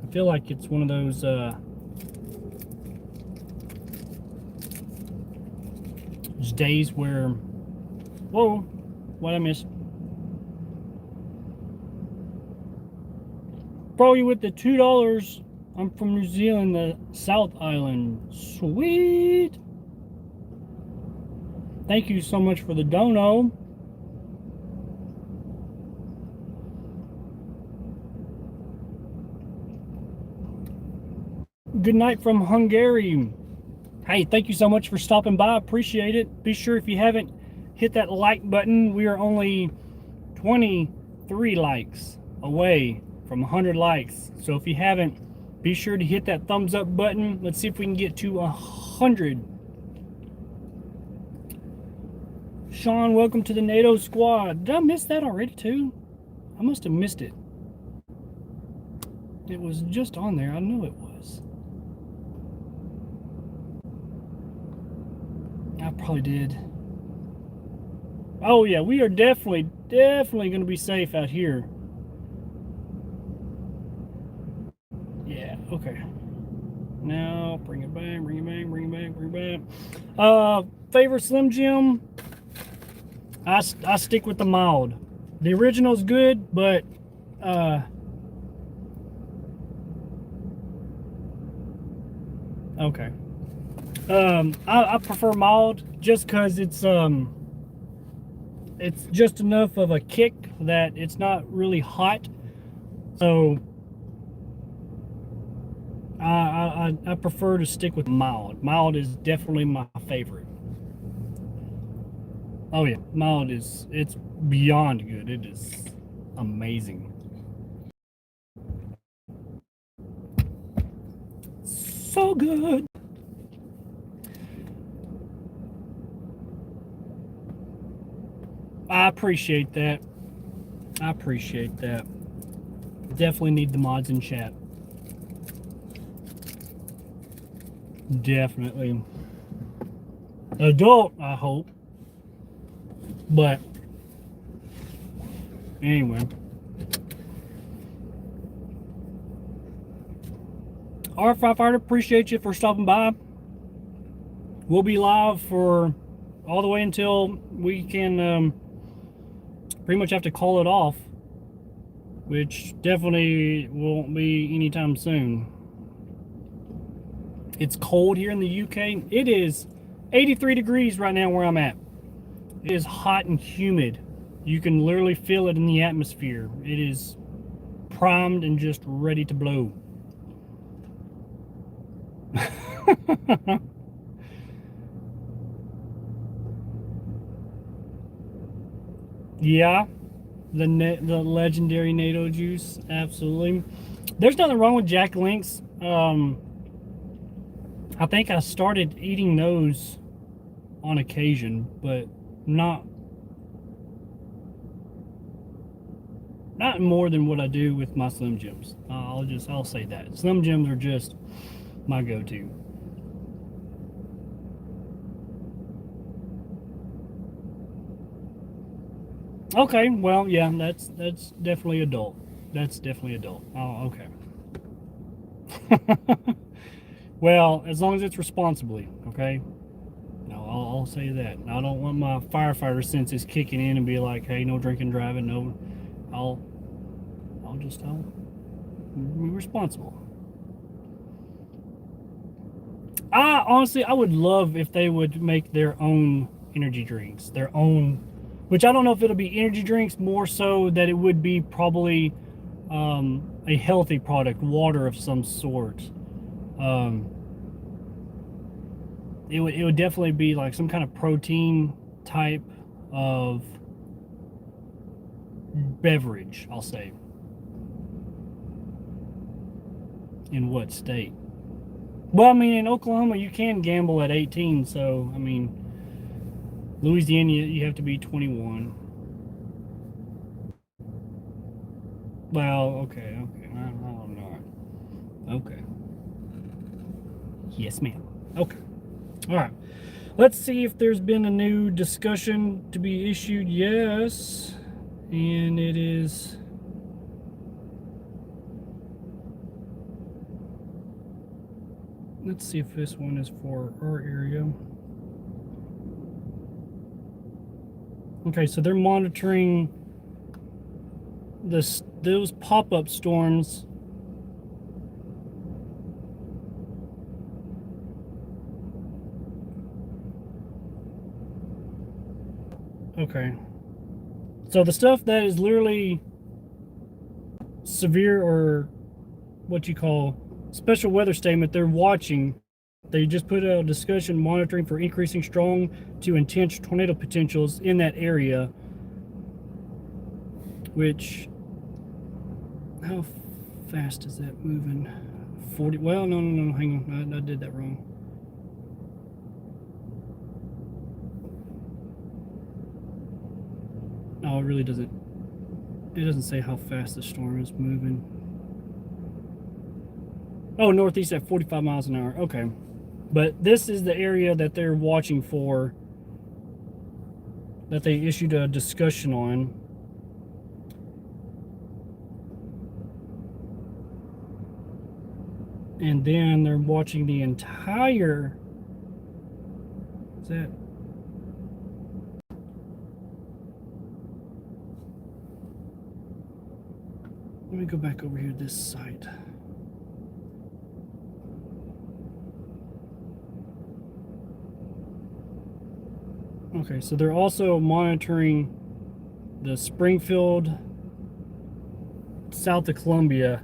I feel like it's one of those days where, whoa, what I missed? Probably with the $2. I'm from New Zealand, the South Island. Sweet. Thank you so much for the dono. Good night from Hungary. Hey, thank you so much for stopping by. Appreciate it. Be sure, if you haven't hit that like button, we are only 23 likes away from 100 likes. So if you haven't, be sure to hit that thumbs up button. Let's see if we can get to 100. Sean, welcome to the NATO squad. Did I miss that already too? I must have missed it. It was just on there. I knew it was. I probably did. Oh yeah, we are definitely going to be safe out here. Yeah, okay. Now, bring it back, bring it back, bring it back, bring it back. Favorite Slim Jim? I stick with the mild. The original's good, but okay. I prefer mild just because it's just enough of a kick that it's not really hot. So I prefer to stick with mild. Mild is definitely my favorite. Oh yeah, mild it's beyond good. It is amazing. So good. I appreciate that. I appreciate that. Definitely need the mods in chat. Definitely. Adult, I hope. But anyway. Our firefighter, appreciate you for stopping by. We'll be live for all the way until we can pretty much have to call it off, which definitely won't be anytime soon. It's cold here in the UK. It is 83 degrees right now where I'm at. It is hot and humid. You can literally feel it in the atmosphere. It is primed and just ready to blow. Yeah, the legendary NATO juice, absolutely. There's nothing wrong with Jack Links. I think I started eating those on occasion, but not more than what I do with my Slim Jims. I'll say that Slim Jims are just my go-to. Okay, well, yeah, that's definitely adult. That's definitely adult. Oh, okay. Well, as long as it's responsibly, okay. No, I'll say that. I don't want my firefighter senses kicking in and be like, "Hey, no drinking, driving, no." I'll be responsible. Honestly, I would love if they would make their own energy drinks, their own, which I don't know if it'll be energy drinks, more so that it would be probably a healthy product, water of some sort. It would definitely be like some kind of protein type of beverage, I'll say. In what state? Well, I mean, in Oklahoma, you can gamble at 18, so, I mean, Louisiana, you have to be 21. Well, okay, I don't know. Okay. Yes, ma'am. Okay. All right. Let's see if there's been a new discussion to be issued. Yes. And it is... Let's see if this one is for our area. Okay, so they're monitoring those pop-up storms. Okay. So the stuff that is literally severe, or what you call special weather statement, they're watching. They just put out a discussion monitoring for increasing strong to intense tornado potentials in that area. Which, how fast is that moving? 40, well, no, hang on, I did that wrong. No, it really doesn't. It doesn't say how fast the storm is moving. Oh, northeast at 45 miles an hour. Okay. But this is the area that they're watching for, that they issued a discussion on. And then they're watching the entire... Is that... Let me go back over here to this site. Okay, so they're also monitoring the Springfield, south of Columbia.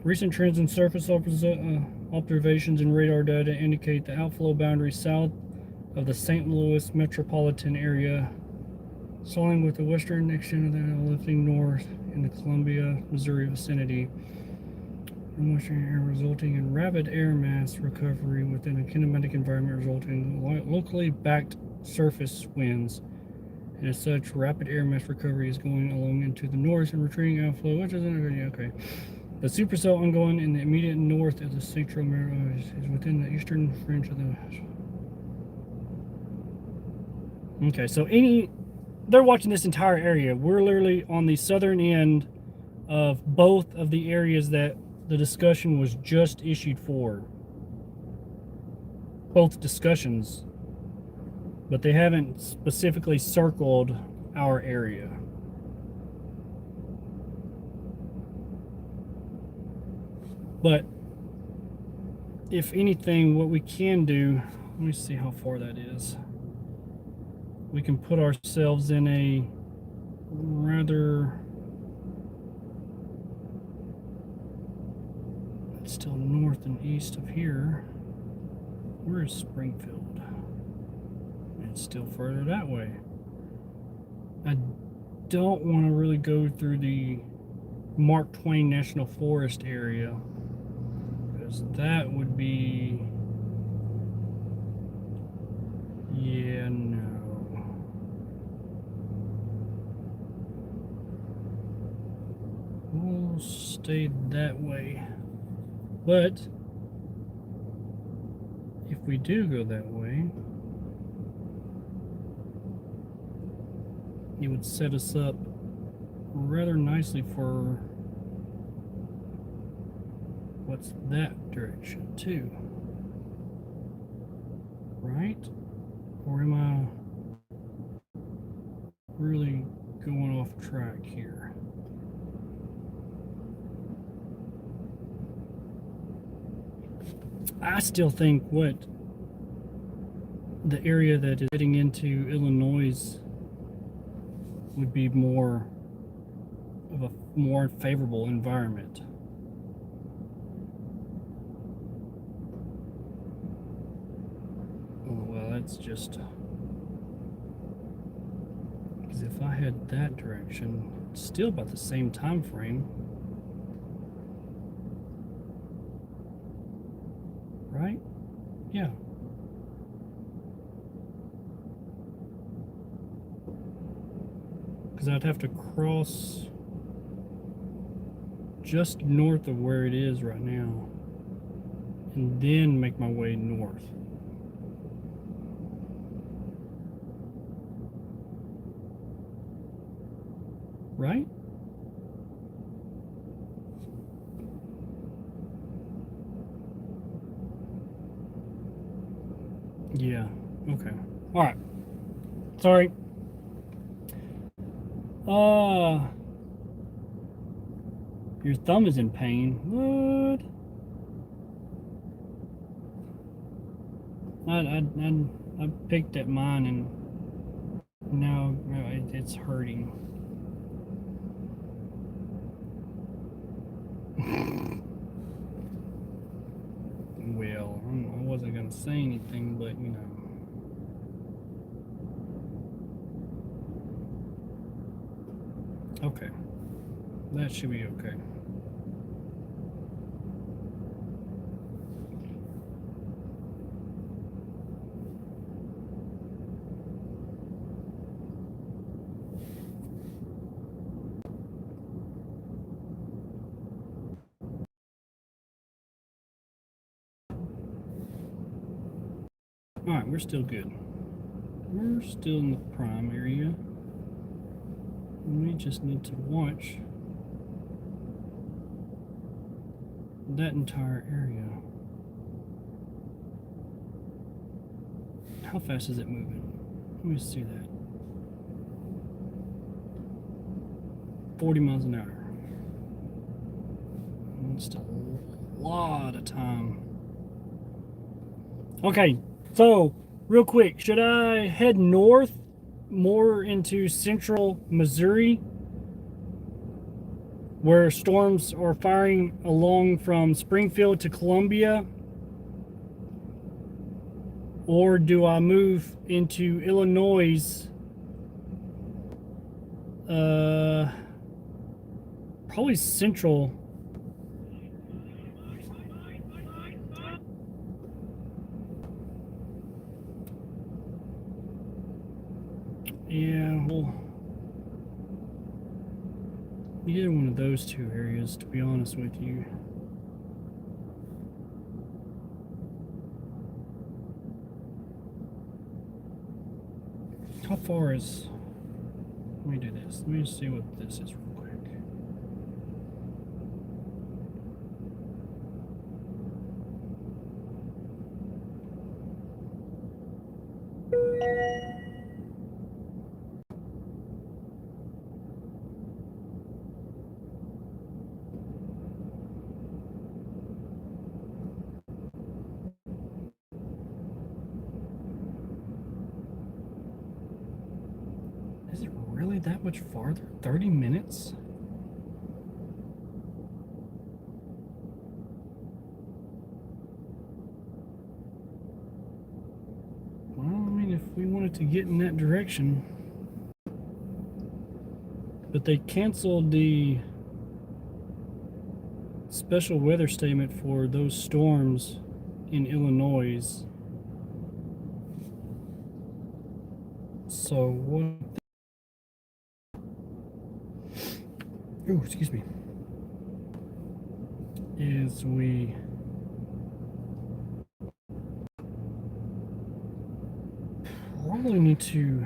Recent trends in surface observations and radar data indicate the outflow boundary south of the St. Louis metropolitan area, solid with the western extent of the lifting north in the Columbia, Missouri vicinity. Moisture air resulting in rapid air mass recovery within a kinematic environment, resulting in locally backed surface winds. And as such, rapid air mass recovery is going along into the north and retreating outflow, which is okay. The supercell ongoing in the immediate north of the central is within the eastern fringe of the... Okay, so they're watching this entire area. We're literally on the southern end of both of the areas that the discussion was just issued for. Both discussions. But they haven't specifically circled our area. But if anything, what we can do, let me see how far that is. We can put ourselves in a rather, it's still north and east of here. Where is Springfield? It's still further that way. I don't want to really go through the Mark Twain National Forest area, because that would be, yeah, no. We'll stay that way. But if we do go that way, it would set us up rather nicely for what's that direction too, right? Or am I really going off track here? I still think what the area that is heading into Illinois would be more of a more favorable environment. Oh, well, that's just because if I had that direction, it's still about the same time frame, right? Yeah. Because I'd have to cross just north of where it is right now and then make my way north. Right? Yeah. Okay. All right. Sorry. Your thumb is in pain. What? I picked at mine and now it's hurting. Well, I wasn't gonna say anything, but you know. Okay. That should be okay. Alright, we're still good. We're still in the prime area. We just need to watch that entire area. How fast is it moving? Let me see that. 40 miles an hour. That's still a lot of time. Okay, so real quick, should I head north more into central Missouri, where storms are firing along from Springfield to Columbia? Or do I move into Illinois? Probably central. Yeah, well, either one of those two areas, to be honest with you. How far is... Let me do this. Let me see what this is real quick. that much farther? 30 minutes? Well, I mean, if we wanted to get in that direction. But they canceled the special weather statement for those storms in Illinois. So what? Oh, excuse me. Is we probably need to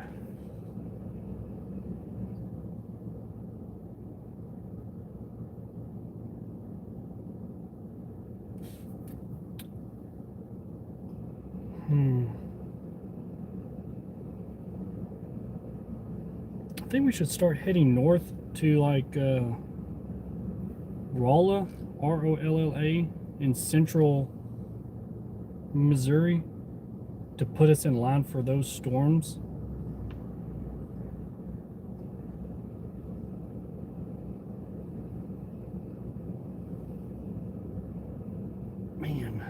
I think we should start heading north to like Rolla, Rolla, in central Missouri to put us in line for those storms. Man.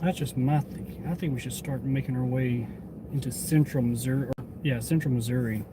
That's just my thinking. I think we should start making our way into central Missouri. Or, yeah, central Missouri.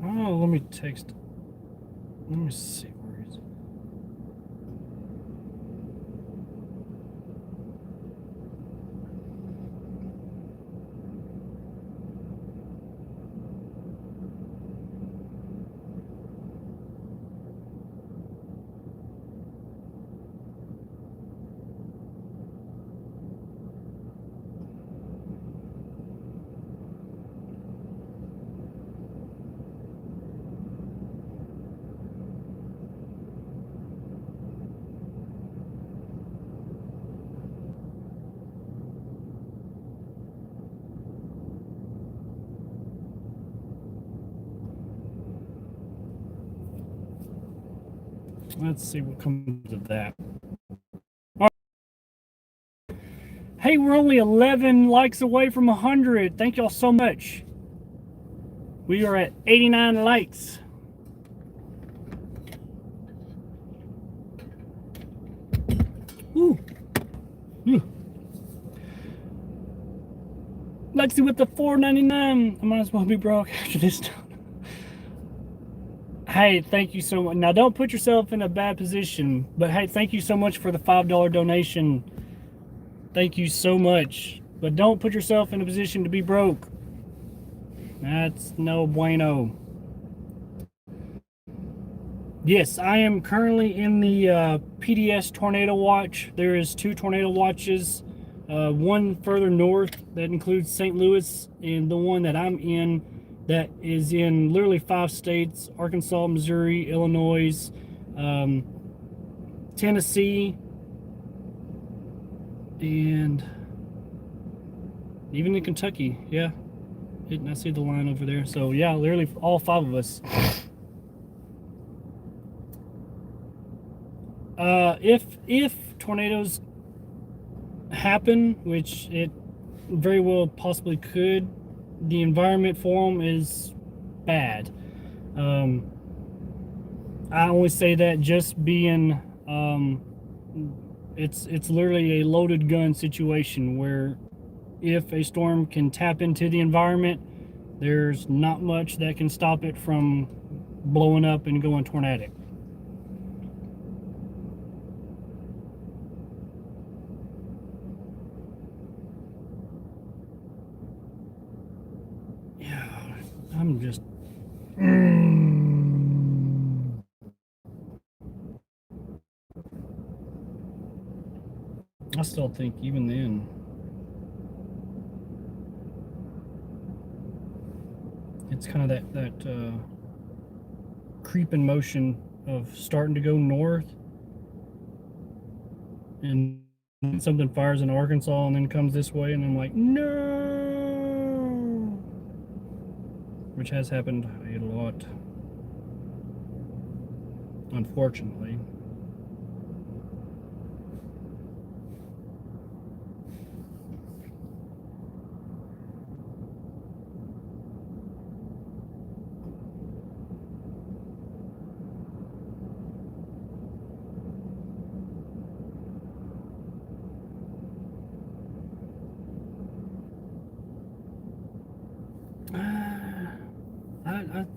Oh, let me text. Let me see where is it. Let's see what comes of that. Right. Hey, we're only 11 likes away from 100. Thank y'all so much. We are at 89 likes. Ooh. Lexi with the $4.99. I might as well be broke after this time. Hey, thank you so much. Now, don't put yourself in a bad position, but hey, thank you so much for the $5 donation. Thank you so much. But don't put yourself in a position to be broke. That's no bueno. Yes, I am currently in the PDS tornado watch. There is 2 tornado watches. One further north that includes St. Louis, and the one that I'm in that is in literally 5 states: Arkansas, Missouri, Illinois, Tennessee, and even in Kentucky. Yeah, I see the line over there. So yeah, literally all 5 of us. If tornadoes happen, which it very well possibly could, the environment for them is bad. Um, I only say that just being, it's literally a loaded gun situation where if a storm can tap into the environment, there's not much that can stop it from blowing up and going tornadic. Yeah, I'm just. I still think even then, it's kind of that creeping motion of starting to go north, and something fires in Arkansas and then comes this way, and I'm like, no, which has happened a lot, unfortunately.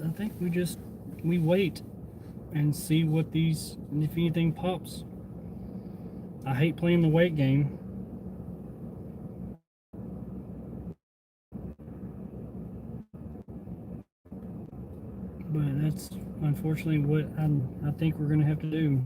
I think we wait and see what these, if anything pops. I hate playing the wait game. But that's unfortunately what I think we're going to have to do.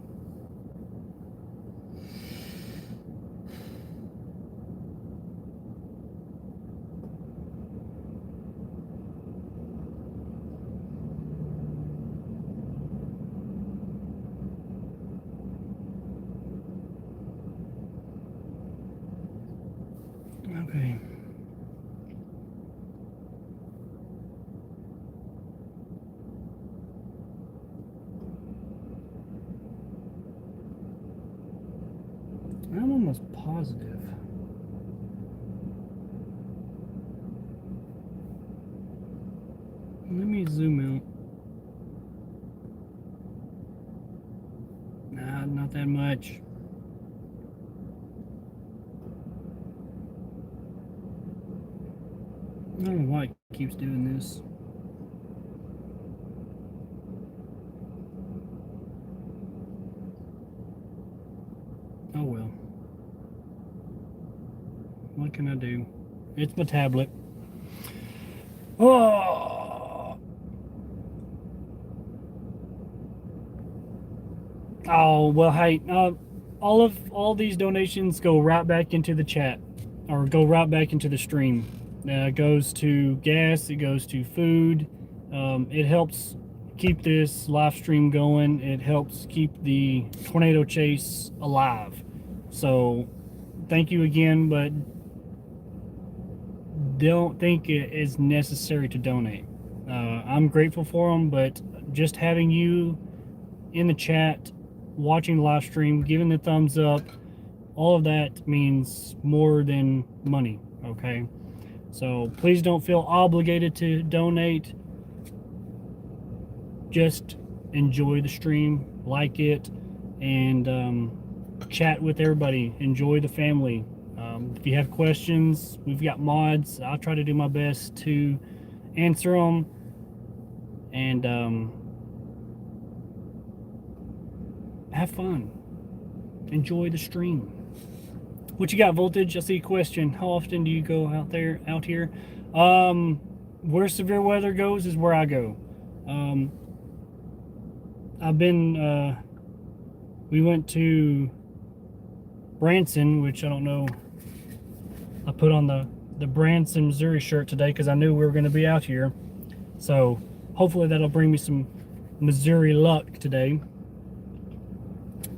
Okay. I'm almost positive. Let me zoom out. Nah, not that much. I don't know why it keeps doing this. Oh well. What can I do? It's my tablet. Oh, oh well. Hey, all these donations go right back into the chat, or go right back into the stream. It goes to gas. It goes to food. It helps keep this live stream going. It helps keep the tornado chase alive. So, thank you again, but don't think it is necessary to donate. I'm grateful for them, but just having you in the chat, watching the live stream, giving the thumbs up, all of that means more than money, okay? So please don't feel obligated to donate. Just enjoy the stream, like it, and chat with everybody. Enjoy the family. If you have questions, we've got mods. I'll try to do my best to answer them. And have fun. Enjoy the stream. What you got, Voltage? I see a question. How often do you go out here? Where severe weather goes is where I go. I've been, we went to Branson, which I don't know. I put on the Branson, Missouri shirt today because I knew we were going to be out here. So hopefully that'll bring me some Missouri luck today.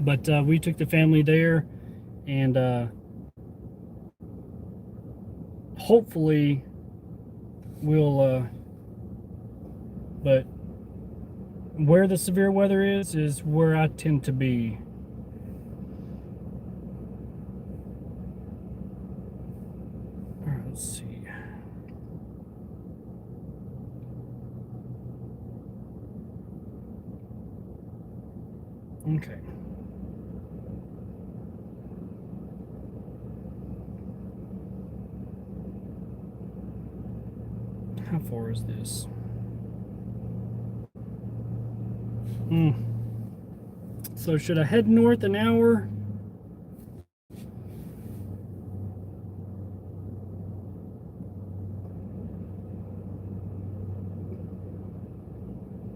But we took the family there, and hopefully we'll, but where the severe weather is where I tend to be. Okay. How far is this? So should I head north an hour?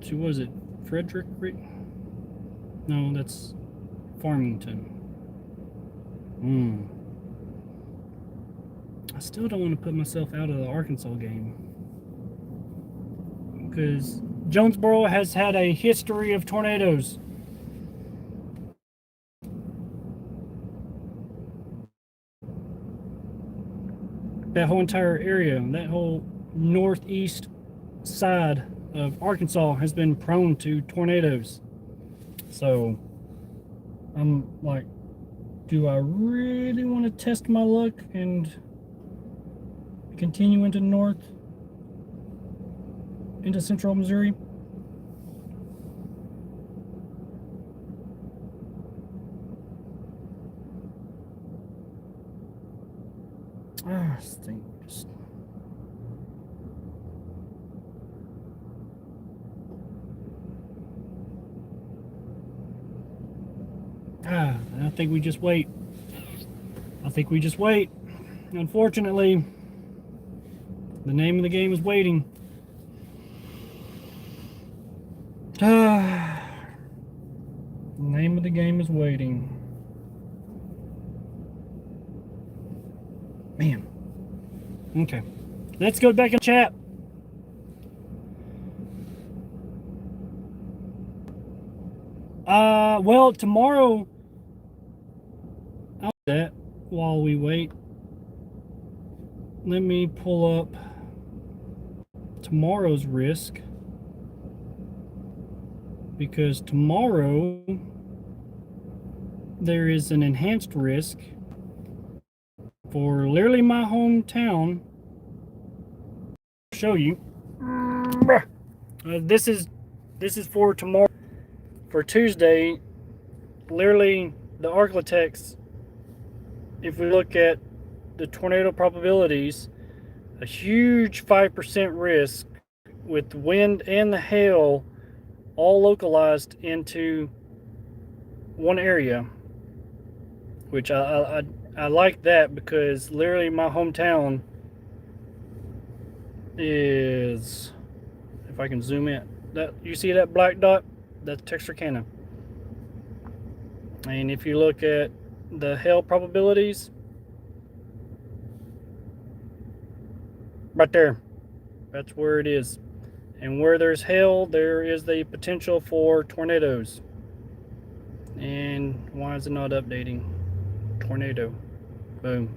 To, was it Frederick? No, that's Farmington. I still don't want to put myself out of the Arkansas game, because Jonesboro has had a history of tornadoes. That whole entire area, that whole northeast side of Arkansas has been prone to tornadoes. So I'm like, do I really want to test my luck and continue into north, into central Missouri? I think just I think we just wait. I think we just wait. Unfortunately, the name of the game is waiting. The name of the game is waiting. Man. Okay. Let's go back in chat. Well, tomorrow, I'll do that while we wait. Let me pull up tomorrow's risk, because tomorrow there is an enhanced risk for literally my hometown. I'll show you. This is for tomorrow. For Tuesday, literally the Arklatex, if we look at the tornado probabilities, a huge 5% risk with the wind and the hail all localized into one area, which I like that, because literally my hometown is, if I can zoom in, that you see that black dot, that's Texarkana. And if you look at the hail probabilities, right there, that's where it is. And where there's hail, there is the potential for tornadoes. And why is it not updating? Tornado. Boom.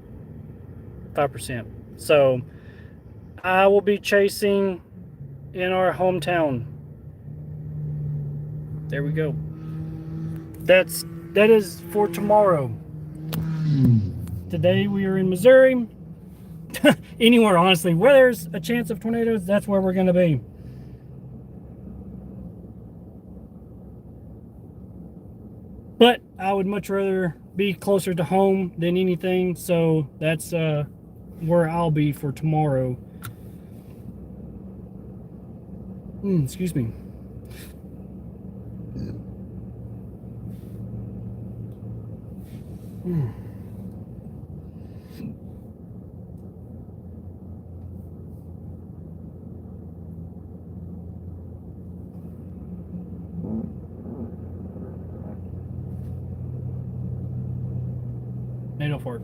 5%. So I will be chasing in our hometown. There we go. That is for tomorrow. Today we are in Missouri. Anywhere, honestly, where there's a chance of tornadoes, that's where we're going to be. But I would much rather be closer to home than anything, so that's where I'll be for tomorrow. Excuse me. Mm. 804.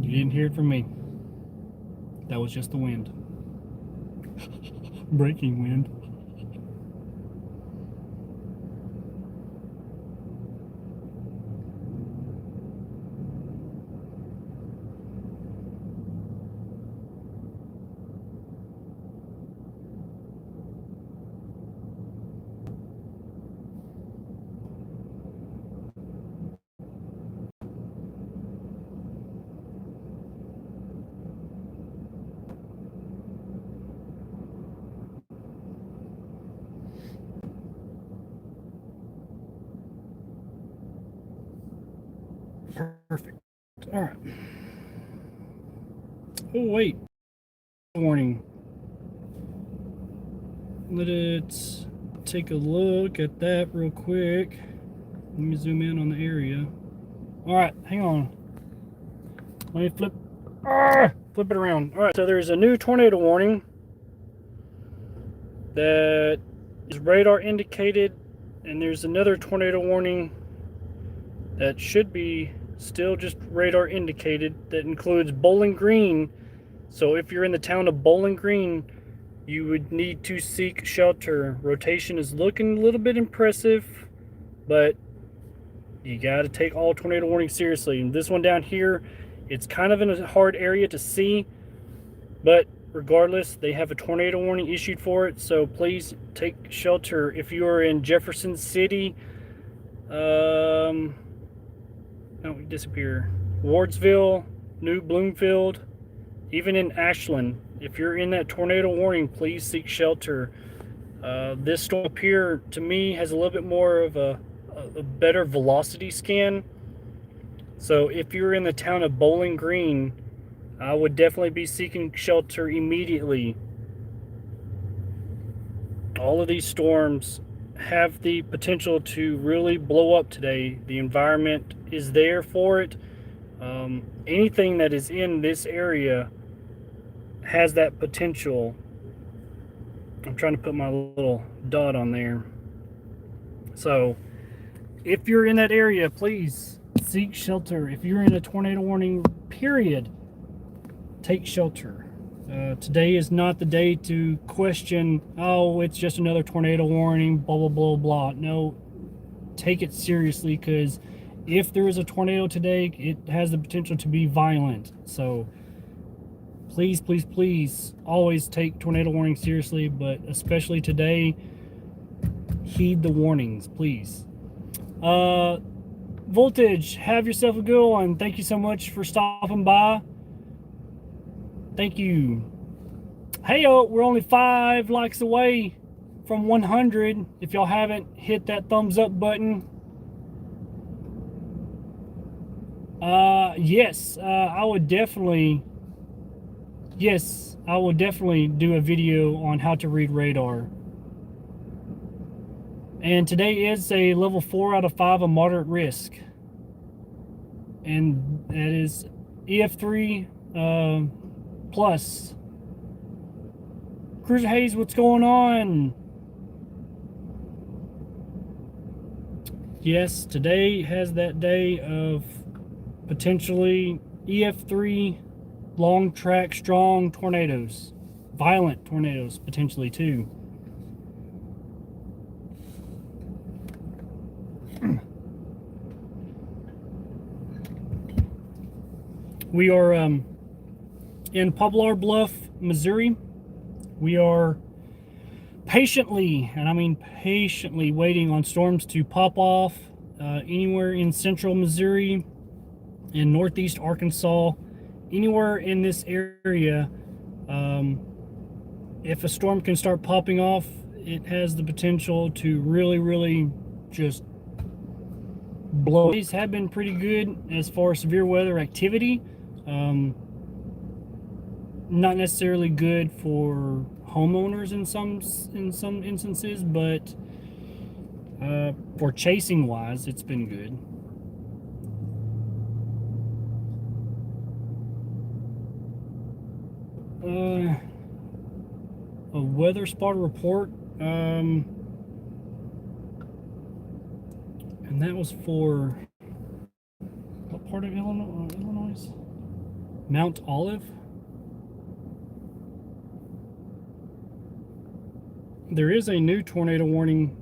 You didn't hear it from me. That was just the wind. Breaking wind. Perfect. All right. Oh, wait. Warning. Let's take a look at that real quick. Let me zoom in on the area. All right, hang on. Let me flip it around. All right, so there's a new tornado warning that is radar indicated, and there's another tornado warning that should be still just radar indicated that includes Bowling Green. So if you're in the town of Bowling Green, you would need to seek shelter. Rotation is looking a little bit impressive, but you got to take all tornado warnings seriously. And this one down here, it's kind of in a hard area to see, but regardless, they have a tornado warning issued for it. So please take shelter. If you are in Jefferson City, no, disappear. Wardsville, New Bloomfield, even in Ashland, if you're in that tornado warning, please seek shelter. This storm up here, to me, has a little bit more of a better velocity scan. So if you're in the town of Bowling Green, I would definitely be seeking shelter immediately. All of these storms have the potential to really blow up today. The environment is there for it. Anything that is in this area has that potential. I'm trying to put my little dot on there. So if you're in that area, please seek shelter. If you're in a tornado warning period, take shelter. Today is not the day to question, oh, it's just another tornado warning, blah, blah, blah, blah. No, take it seriously, because if there is a tornado today, it has the potential to be violent. So please, please, please always take tornado warnings seriously, but especially today, heed the warnings, please. Voltage, have yourself a good one. Thank you so much for stopping by. Thank you. Hey, we're only 5 likes away from 100. If y'all haven't hit that thumbs up button, yes, I would definitely do a video on how to read radar. And today is a level 4 out of 5, a moderate risk, and that is EF3 plus. Cruiser Hayes, what's going on? Yes, today has that day of potentially EF3 long track strong tornadoes, violent tornadoes potentially too. We are in Poplar Bluff, Missouri. We are patiently, and I mean patiently, waiting on storms to pop off anywhere in central Missouri, in northeast Arkansas, anywhere in this area. If a storm can start popping off, it has the potential to really, really just blow. These have been pretty good as far as severe weather activity. Not necessarily good for homeowners in some instances, but for chasing wise, it's been good. A weather spotter report, and that was for what part of Illinois? Mount Olive. There is a new tornado warning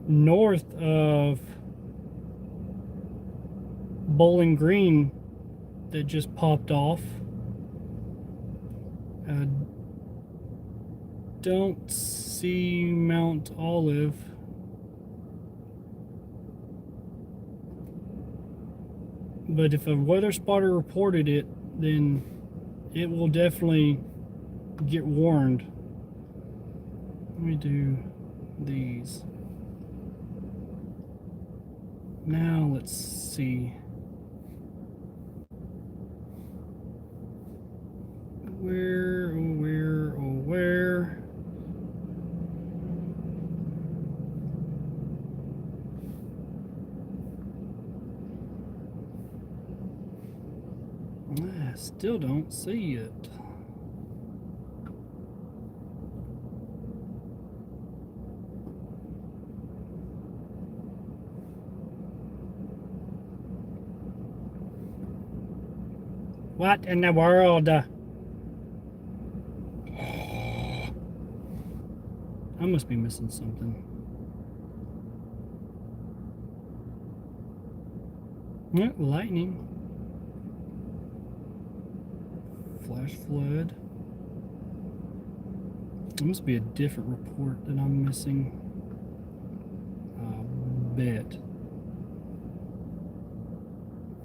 north of Bowling Green that just popped off. I don't see Mount Olive. But if a weather spotter reported it, then it will definitely get warned. Let me do these. Now let's see. Where, oh where, oh where? I still don't see it. What in the world? I must be missing something. Lightning. Flash flood. It must be a different report that I'm missing. I bet.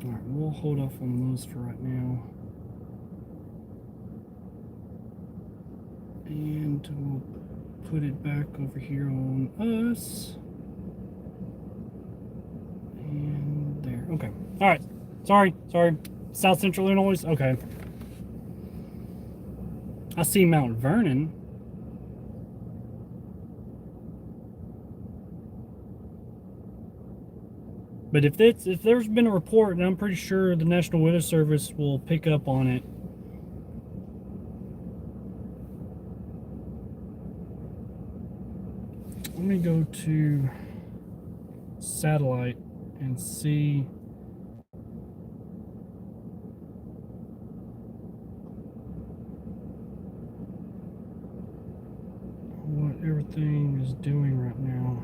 Alright, we'll hold off on those for right now. And we'll put it back over here on us. And there. Okay. Alright. Sorry. South Central Illinois? Okay. I see Mount Vernon. But if there's been a report, and I'm pretty sure the National Weather Service will pick up on it. Let me go to satellite and see what everything is doing right now.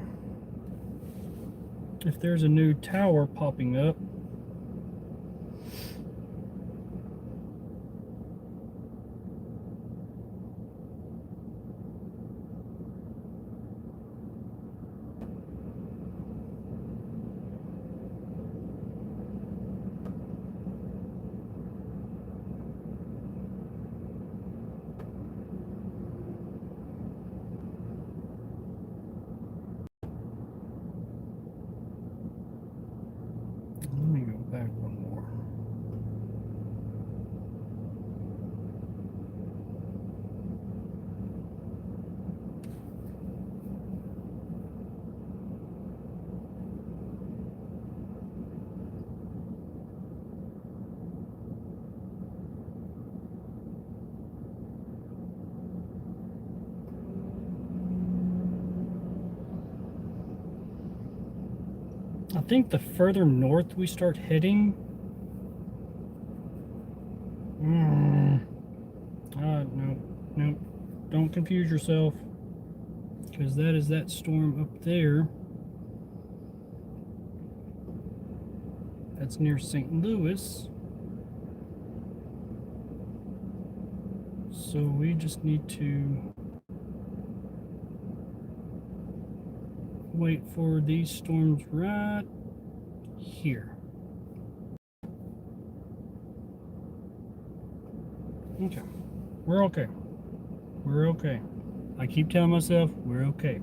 If there's a new tower popping up. Let me go back one more. I think the further north we start heading, no, don't confuse yourself, because that is that storm up there. That's near St. Louis. So we just need to wait for these storms right here. Okay. We're okay. We're okay. I keep telling myself we're okay.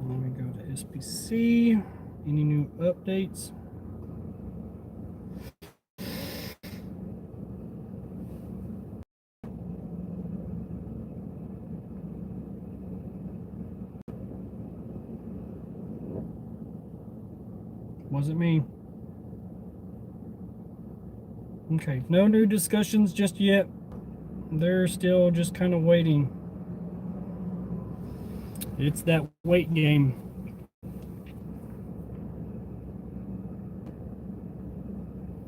Let me go to SPC. Any new updates? Wasn't me. Okay, no new discussions just yet. They're still just kind of waiting. It's that wait game.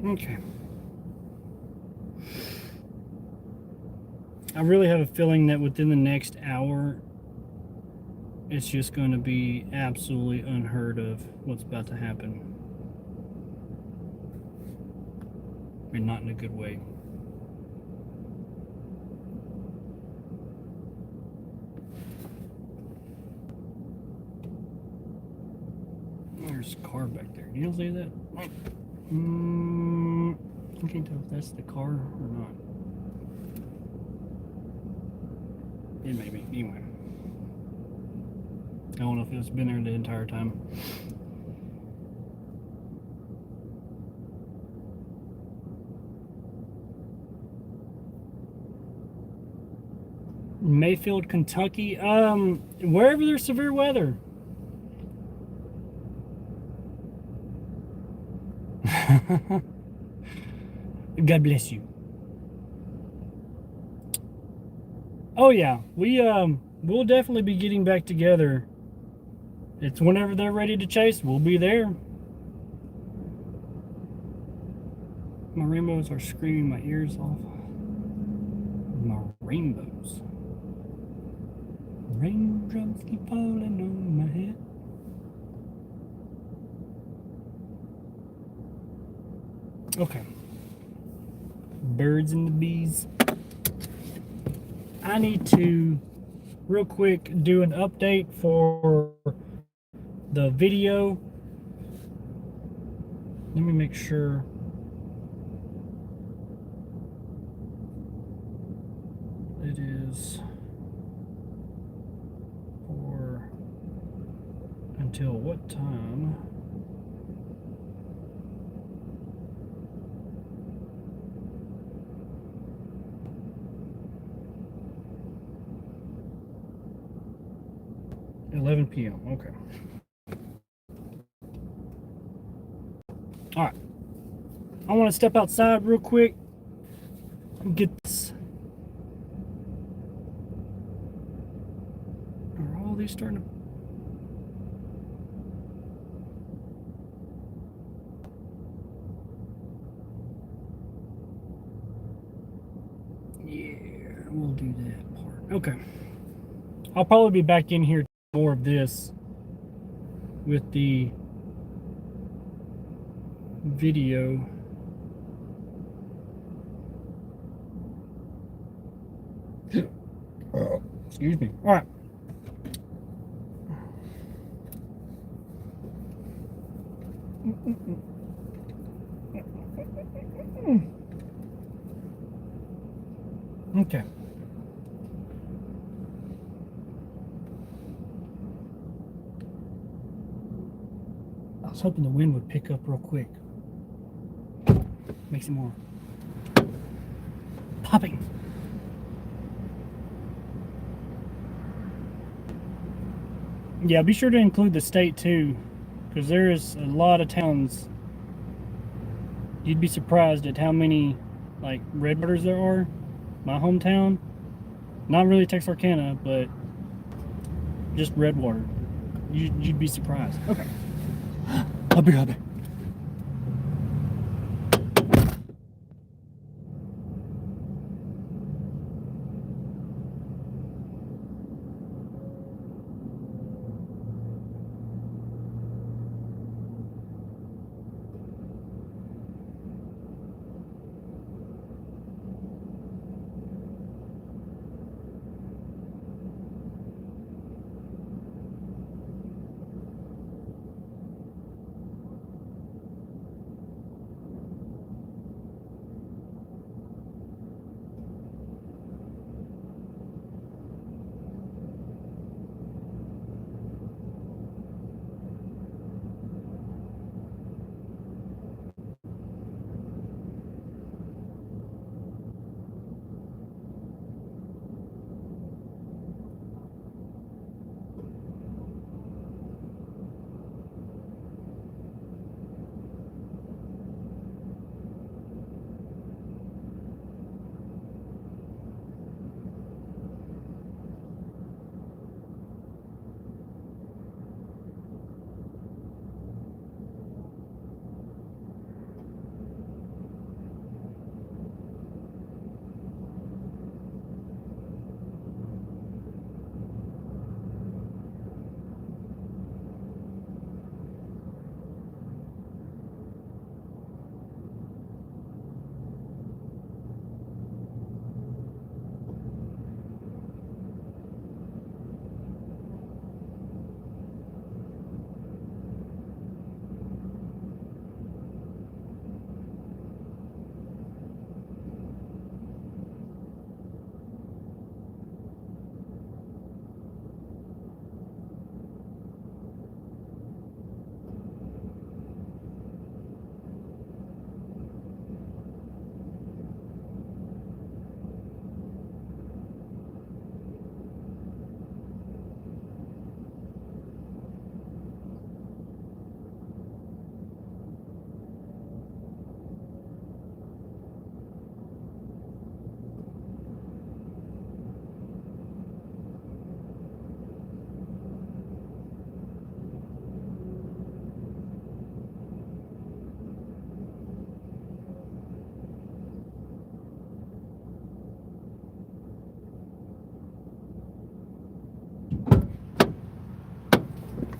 Okay. I really have a feeling that within the next hour, it's just going to be absolutely unheard of what's about to happen. And not in a good way. There's a car back there. Do you see that? I can't tell if that's the car or not. It may be. Anyway. I don't know if it's been there the entire time. Mayfield, Kentucky. Wherever there's severe weather. God bless you. Oh yeah, we'll definitely be getting back together. It's whenever they're ready to chase, we'll be there. My rainbows are screaming my ears off. My rainbows. Raindrops keep falling on my head. Okay. Birds and the bees. I need to real quick do an update for the video. Let me make sure. It is for until what time? $11 p.m. Okay. All right. I want to step outside real quick and get this. Are all these starting to? Yeah, we'll do that part. Okay. I'll probably be back in here more of this with the video. Excuse me. All right. Okay. I was hoping the wind would pick up real quick. Makes it more popping. Yeah, be sure to include the state too, because there is a lot of towns. You'd be surprised at how many like red waters there are. My hometown, not really Texarkana, but just Redwater. You'd be surprised. Okay. Hubby.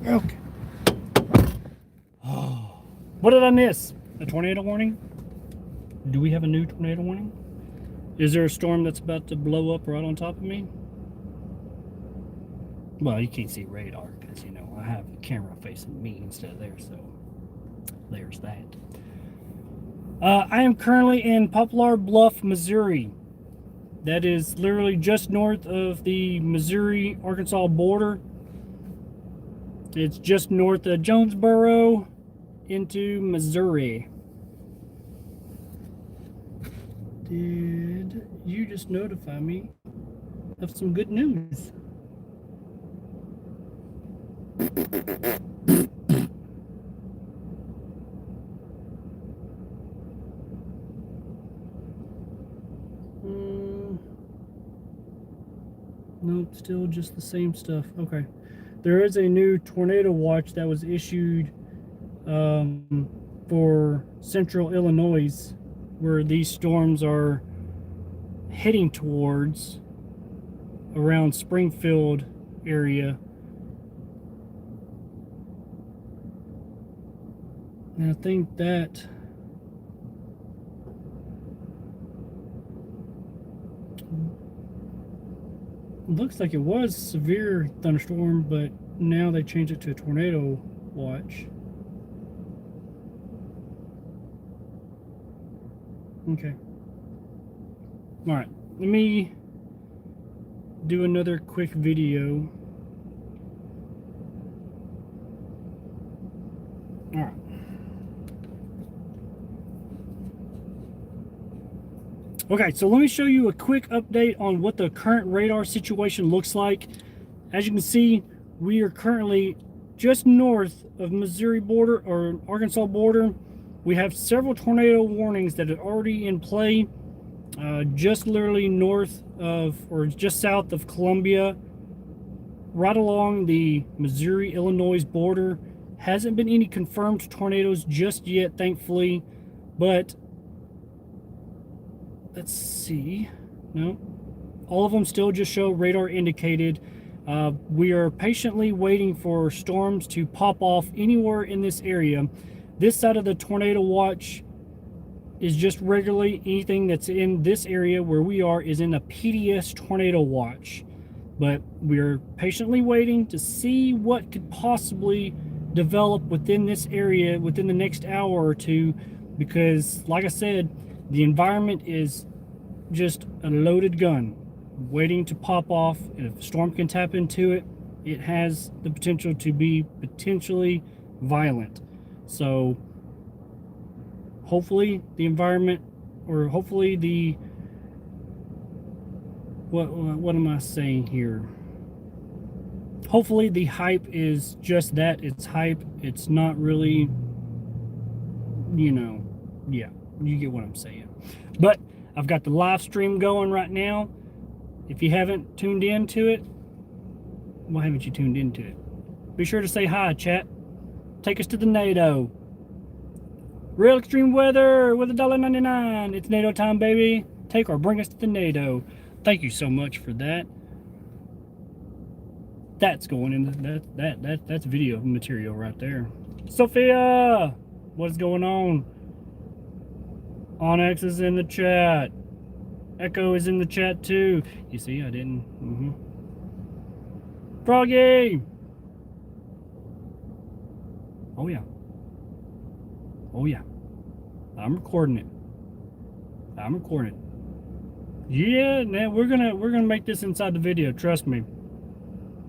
Okay. Oh. What did I miss? A tornado warning? Do we have a new tornado warning? Is there a storm that's about to blow up right on top of me? Well, you can't see radar because, you know, I have a camera facing me instead of there, so there's that. I am currently in Poplar Bluff, Missouri. That is literally just north of the Missouri-Arkansas border. It's just north of Jonesboro into Missouri. Did you just notify me of some good news? Nope, still just the same stuff. Okay. There is a new tornado watch that was issued for central Illinois, where these storms are heading towards around Springfield area. And I think that looks like it was severe thunderstorm, but now they changed it to a tornado watch. Okay. All right. Let me do another quick video. All right. Okay, so let me show you a quick update on what the current radar situation looks like. As you can see, we are currently just north of Missouri border or Arkansas border. We have several tornado warnings that are already in play, just literally north of or just south of Columbia, right along the Missouri-Illinois border. Hasn't been any confirmed tornadoes just yet, thankfully, but let's see. No, all of them still just show radar indicated. We are patiently waiting for storms to pop off anywhere in this area. This side of the tornado watch is just regularly anything that's in this area where we are is in a PDS tornado watch. But we're patiently waiting to see what could possibly develop within this area within the next hour or two, because like I said, the environment is just a loaded gun waiting to pop off, and if a storm can tap into it, it has the potential to be potentially violent. So hopefully the environment, or hopefully the what am I saying here? Hopefully the hype is just that, it's hype. It's not really, you know, yeah, you get what I'm saying. But I've got the live stream going right now. If you haven't tuned into it, why haven't you tuned into it? Be sure to say hi, chat. Take us to the NATO. Real extreme weather with $1.99. It's NATO time, baby. Take or bring us to the NATO. Thank you so much for that. That's going in that's video material right there. Sophia, what's going on? Onyx is in the chat. Echo is in the chat too. You see, I didn't. Froggy. Oh yeah. Oh yeah. I'm recording it. I'm recording it. Yeah, man, we're gonna make this inside the video. Trust me.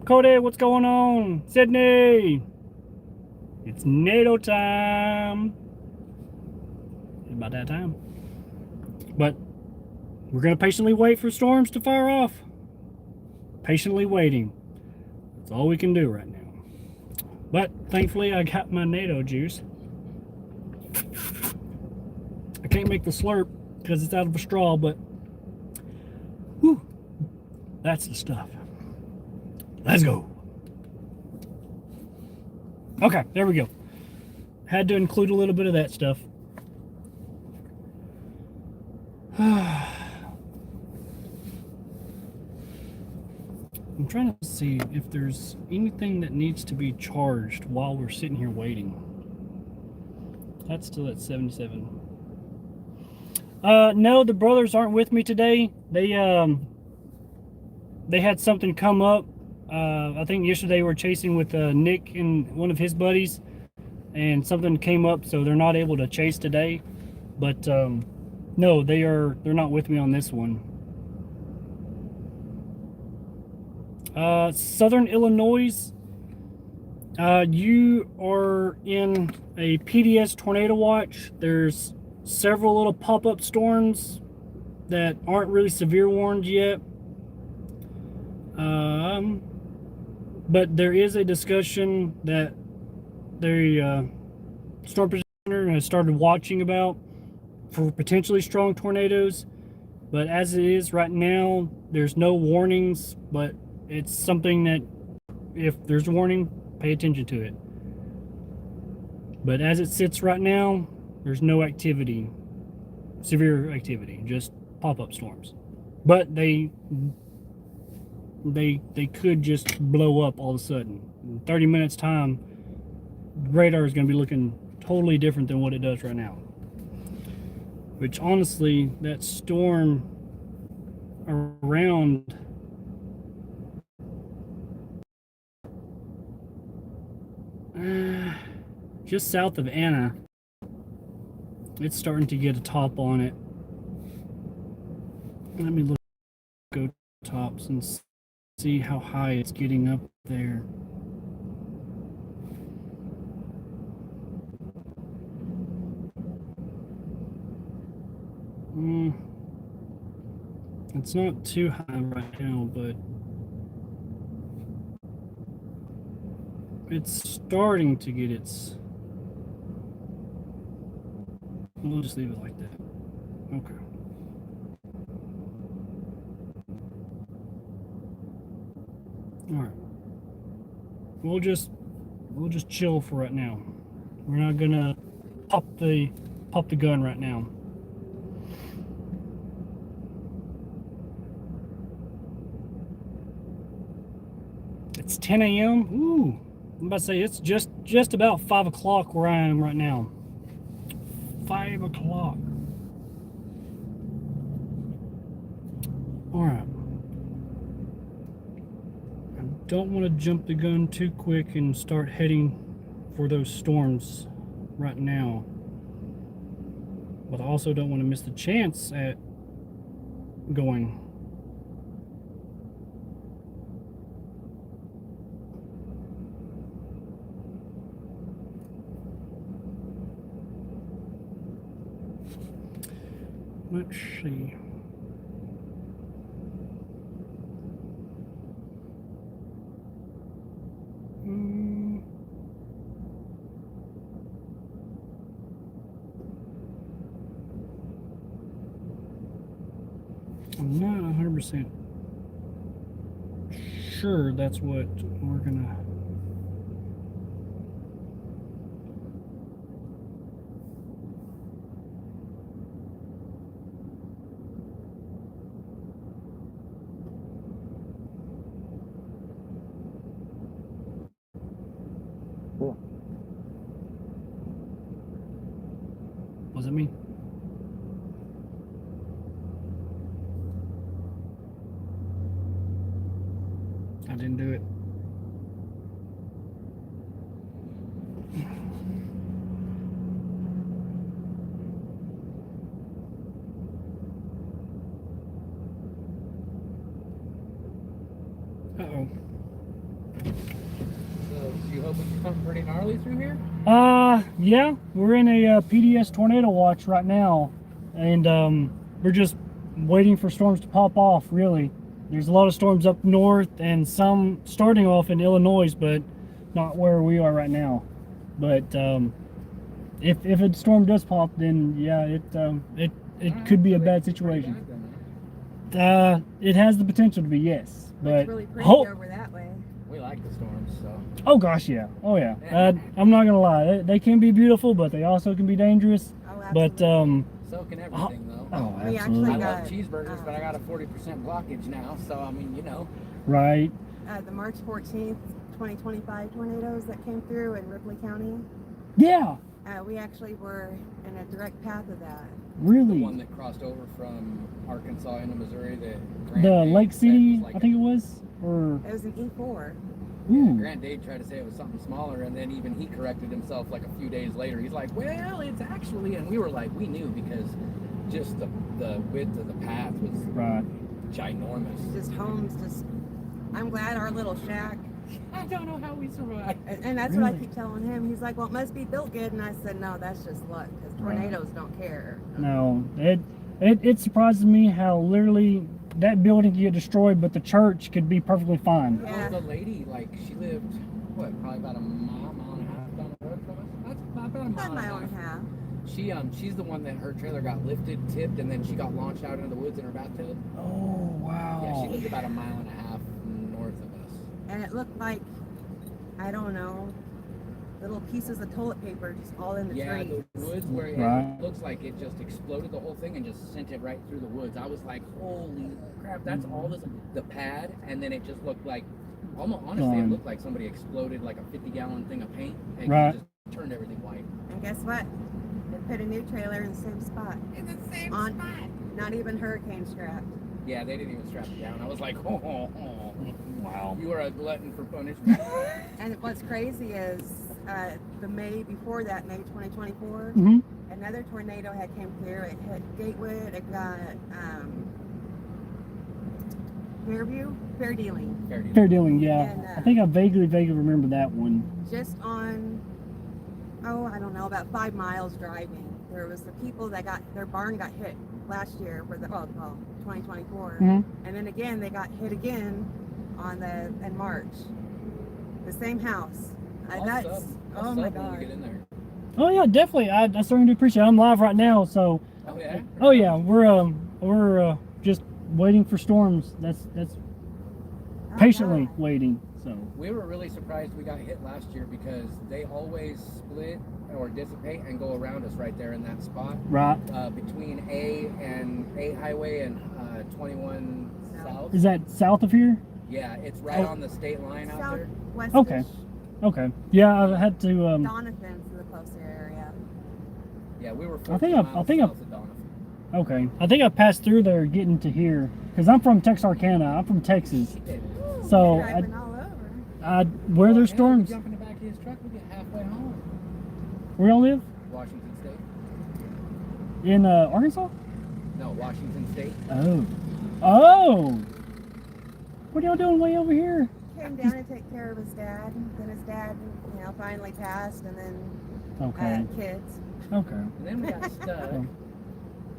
Cody, what's going on? Sydney. It's NATO time. It's about that time. But we're going to patiently wait for storms to fire off. Patiently waiting. That's all we can do right now. But thankfully I got my NATO juice. I can't make the slurp because it's out of a straw, but whew, that's the stuff. Let's go. Okay, there we go. Had to include a little bit of that stuff. trying to see if there's anything that needs to be charged while we're sitting here waiting. That's still at 77. No, the brothers aren't with me today. They had something come up. I think yesterday we were chasing with Nick and one of his buddies, and something came up, so they're not able to chase today. But no, they're not with me on this one. Southern Illinois, you are in a PDS tornado watch. There's several little pop-up storms that aren't really severe warned yet. But there is a discussion that the storm presenter has started watching about for potentially strong tornadoes. But as it is right now, there's no warnings, but it's something that if there's a warning, pay attention to it. But as it sits right now, there's no activity, severe activity, just pop-up storms. But they could just blow up all of a sudden. In 30 minutes time, radar is going to be looking totally different than what it does right now. Which honestly, that storm around just south of Anna, it's starting to get a top on it. Let me look go tops and see how high it's getting up there. It's not too high right now, but it's starting to get its... We'll just leave it like that. Okay. Alright. We'll just chill for right now. We're not gonna pop the gun right now. It's 10 a.m. Ooh, I'm about to say it's just about 5 o'clock where I am right now. 5 o'clock. All right. I don't want to jump the gun too quick and start heading for those storms right now. But I also don't want to miss the chance at going. Let's see. I'm not 100% sure that's what we're gonna... What does it mean? I didn't do it. Uh-oh. So, you hoping to come pretty gnarly through here? Yeah, we're in a PDS tornado watch right now, and we're just waiting for storms to pop off, really. There's a lot of storms up north and some starting off in Illinois, but not where we are right now. But if a storm does pop, then yeah, it could be a bad situation. It has the potential to be, yes. But it's really pretty over that way. We like the storms, so. Oh gosh, yeah. Oh yeah. I'm not gonna lie. They can be beautiful, but they also can be dangerous. Oh, absolutely. But So can everything, though. Oh, We absolutely. I actually love cheeseburgers, but I got a 40% blockage now, so I mean, you know. Right. the March 14th, 2025 tornadoes that came through in Ripley County. Yeah. We actually were in a direct path of that. The Really? one that crossed over from Arkansas into Missouri. The Lake City, I think it was? Or... It was an E4. Ooh. Grant Dave tried to say it was something smaller, and then even he corrected himself like a few days later. He's like, well, it's actually, and we were like, we knew because just the width of the path was Right. ginormous. Just homes, I'm glad our little shack. I don't know how we survived. And that's what I Really? keep telling him. He's like, well, it must be built good. And I said, no, that's just luck because tornadoes don't care. No, it surprises me how literally that building could get destroyed, but the church could be perfectly fine. Yeah. The lady, like, she lived, what, probably about a mile and a half down the road from us? That's about a About mile and a half. She's the one that her trailer got lifted, tipped, and then she got launched out into the woods in her bathtub. Oh, wow. Yeah, she lived about a mile and a half north of us. And it looked like, I don't know, little pieces of toilet paper just all in the Yeah, trees. the woods where Right. it looks like it just exploded the whole thing and just sent it right through the woods. I was like, holy crap, that's all this, the pad, and then it just looked like, almost honestly, it looked like somebody exploded like a 50-gallon thing of paint and Right. just turned everything white. And guess what? They put a new trailer in the same spot. In the same On- spot. Not even hurricane strapped. Yeah, they didn't even strap it down. I was like, oh. Wow. You are a glutton for punishment. And what's crazy is the May before that, May 2024, Mm-hmm. another tornado had came through. It hit Gatewood. It got Fair Dealing. Fair dealing, yeah. And, I think I vaguely remember that one. Just on, I don't know, about 5 miles driving. There was the people that their barn got hit last year for 2024. Mhm. And then again, they got hit again in March. The same house. I'll That's, sub oh when my you God. get in there. Oh yeah, definitely. I certainly do appreciate it. I'm live right now, so Oh yeah? oh yeah, we're just waiting for storms. That's Oh, patiently God. waiting. So We were really surprised we got hit last year because they always split or dissipate and go around us right there in that spot. right. Between A Highway and 21 South. Is that south of here? Yeah, it's right on the state line out there. Southwest. Okay. Okay. Yeah, I had to Doniphan's the closer area. Yeah, we were I 14 think miles I think south of Doniphan. okay. I think I passed through there getting to here because I'm from Texarkana. I'm from Texas. Shit. So You're driving all over. where there's Yeah, storms, we jump in the back of his truck, we get halfway home. where y'all live? Washington State? In Arkansas? No, Washington State. Oh. What are y'all doing way over here? Came down to take care of his dad. Then his dad, finally passed, and then Okay. kids. Okay. And then we got stuck.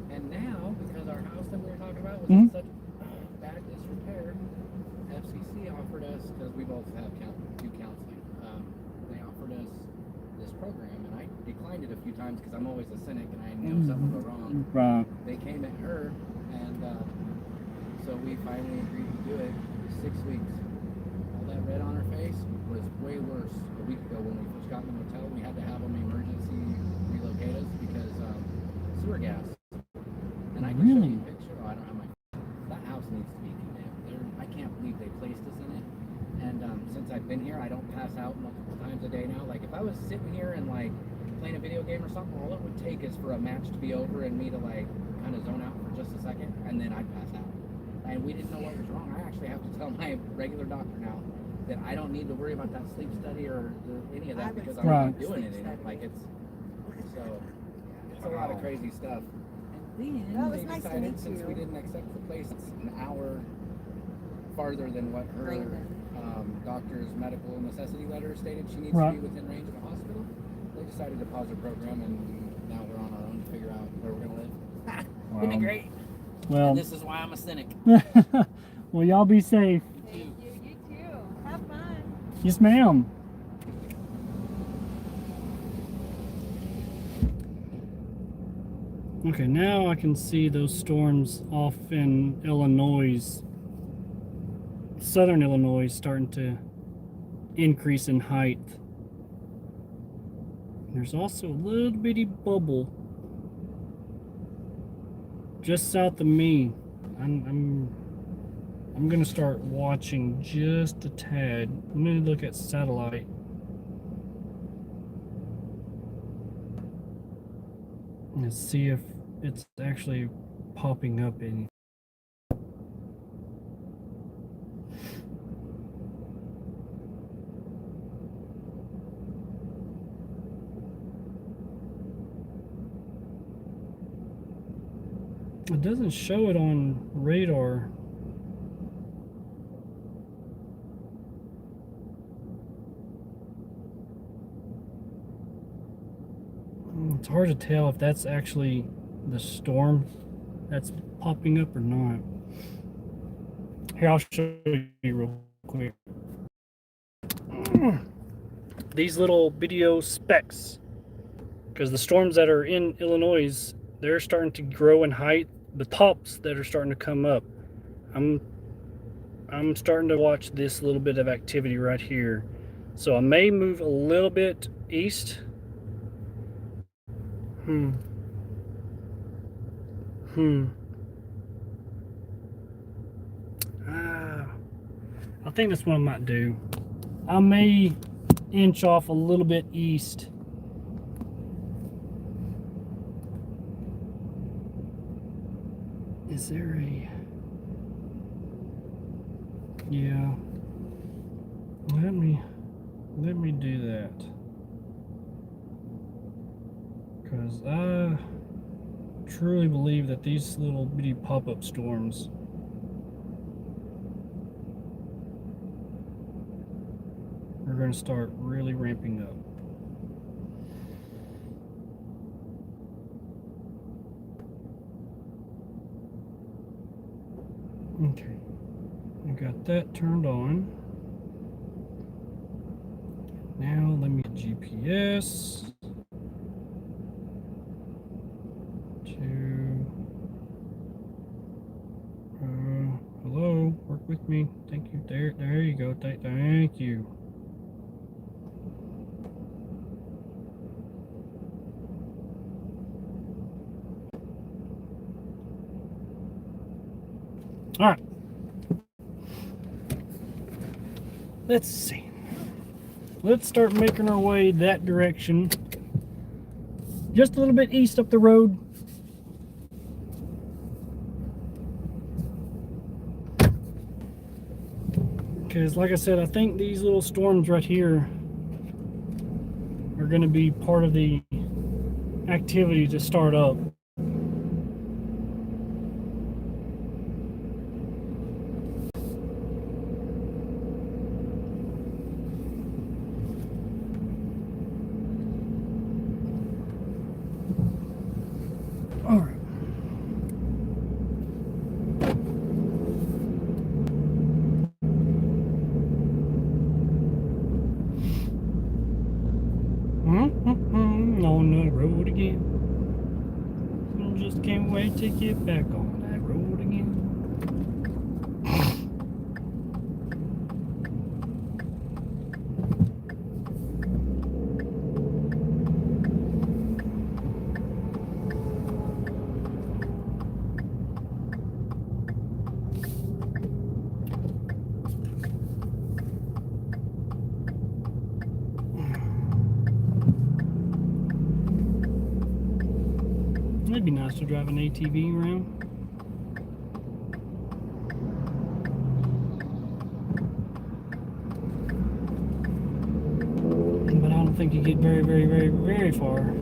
And now, because our house that we were talking about was Mhm. in such bad disrepair, FCC offered us, because we both have do counseling, they offered us this program, and I declined it a few times because I'm always a cynic and I know something will go wrong. Right. They came at her, and so we finally agreed to do it. 6 weeks. All that red on her face was way worse a week ago when we first got in the hotel. We had to have them emergency relocate us because sewer gas. And I can show you a picture. Oh, I don't have my. That house needs to be condemned. I can't believe they placed us in it. And since I've been here, I don't pass out multiple times a day now. Like if I was sitting here and like playing a video game or something, all it would take is for a match to be over and me to like kind of zone out for just a second, and then I'd pass out. And we didn't know what was wrong. I actually have to tell my regular doctor now that I don't need to worry about that sleep study or any of that because I'm not doing it anymore. Like it's a lot of crazy stuff. And then Well, it was they nice to decided meet since you. we didn't accept the place, it's an hour farther than what her Brandon. doctor's medical necessity letter stated she needs Right. to be within range of a hospital. They decided to pause her program, and now we're on our own to figure out where we're gonna live. Isn't it great? Well, And this is why I'm a cynic. well, y'all be safe. Thank you. You too. Have fun. Yes, ma'am. Okay, now I can see those storms off in Illinois, southern Illinois, starting to increase in height. There's also a little bitty bubble just south of me. I'm I'm gonna start watching just a tad. I'm gonna look at satellite. And see if it's actually popping up in. It doesn't show it on radar. It's hard to tell if that's actually the storm that's popping up or not. Here, I'll show you real quick. These little video specks, because the storms that are in Illinois, they're starting to grow in height. The tops that are starting to come up. I'm starting to watch this little bit of activity right here. So I may move a little bit east. I think that's what I might do. I may inch off a little bit east. Is there a... Yeah. Let me do that. Because I truly believe that these little bitty pop-up storms are going to start really ramping up. Okay, I got that turned on. Now let me get GPS to hello, work with me. Thank you. There you go. Thank you. All right. Let's see. Let's start making our way that direction. Just a little bit east up the road. Because like I said, I think these little storms right here are going to be part of the activity to start up. All right. On the road again. Just can't wait to get back on that road again. It'd be nice to drive an ATV around. But I don't think you get very far.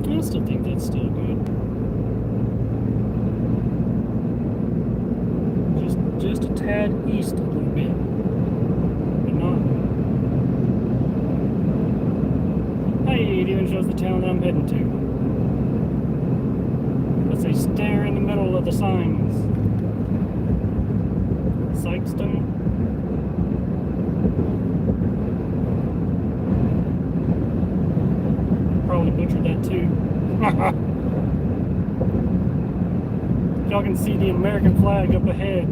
I still think that's still good. Just a tad east a little bit, but not. Hey, it even shows the town that I'm heading to. Let's say stare in the middle of the signs. Sykeston. Probably butchered that too. Y'all can see the American flag up ahead.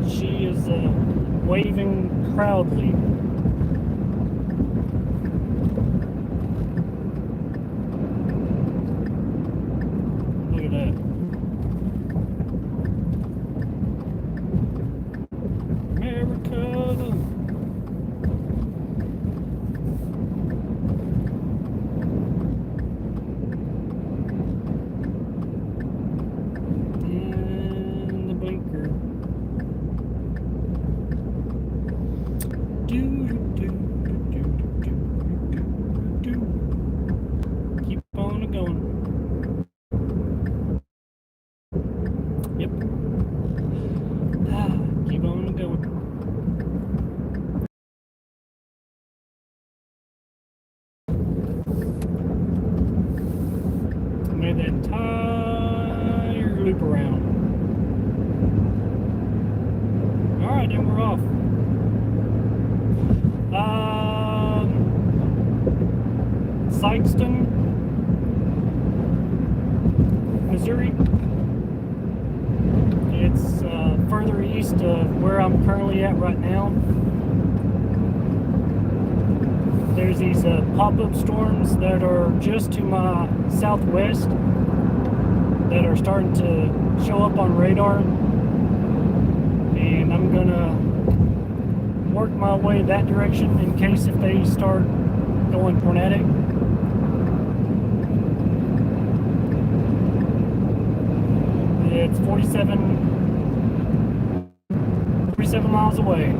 She is waving proudly. Look at that. America. And the blinker. Do, do, do, do, do, do, do. Keep on going. Yep. Keep on going. Made that entire loop around. Alright, then we're off. Sykeston, Missouri. It's further east of where I'm currently at right now. There's these pop-up storms that are just to my southwest that are starting to show up on radar, and I'm gonna work my way that direction in case if they start going tornadic. It's 47 miles away.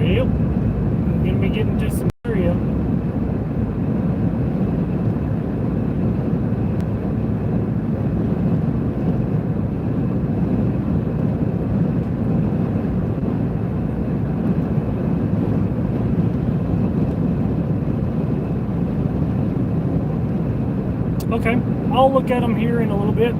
Yep, I'm gonna be getting to some area. Okay, I'll look at them here in a little bit.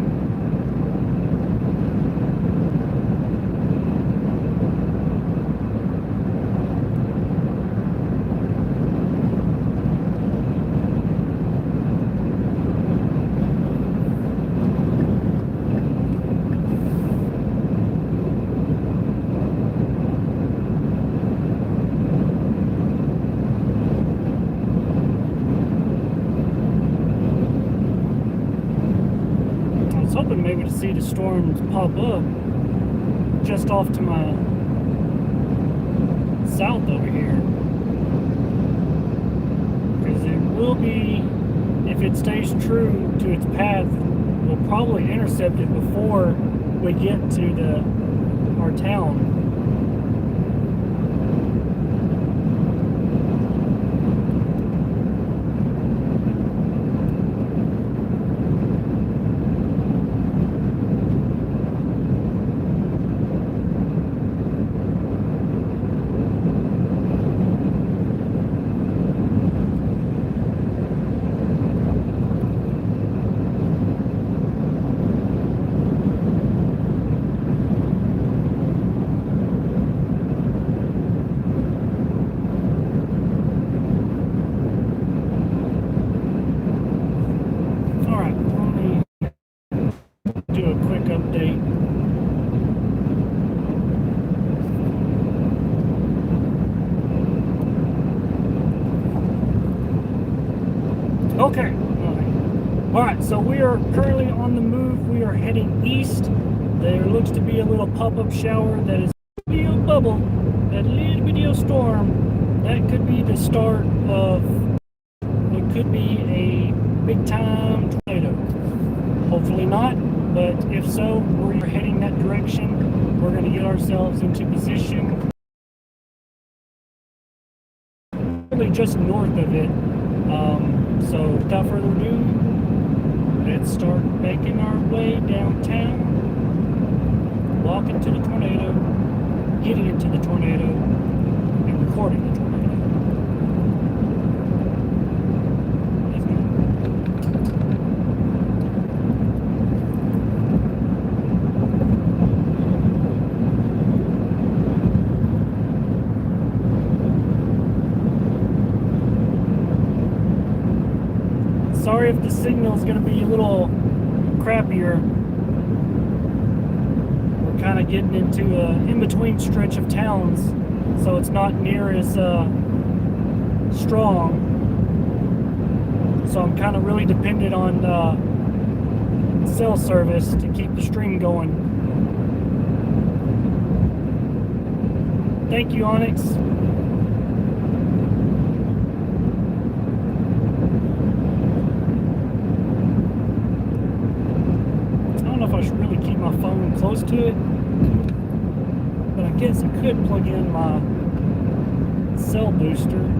I was hoping maybe to see the storms pop up just off to my south over here, because it will be, if it stays true to its path, we'll probably intercept it before we get to our town. Do a quick update. Okay. Alright, so we are currently on the move. We are heading east. There looks to be a little pop-up shower that is a little bubble, that little video storm. That could be the start of what could be a big-time tornado. Hopefully not. But if so, we're heading that direction. We're going to get ourselves into position, probably just north of it. So without further ado, let's start making our way downtown, walking to the tornado, getting into the tornado, and recording the tornado. if the signal is going to be a little crappier. We're kind of getting into a in-between stretch of towns, so it's not near as strong. So I'm kind of really dependent on cell service to keep the stream going. Thank you, Onyx. I don't know if I should really keep my phone close to it, but I guess I could plug in my cell booster.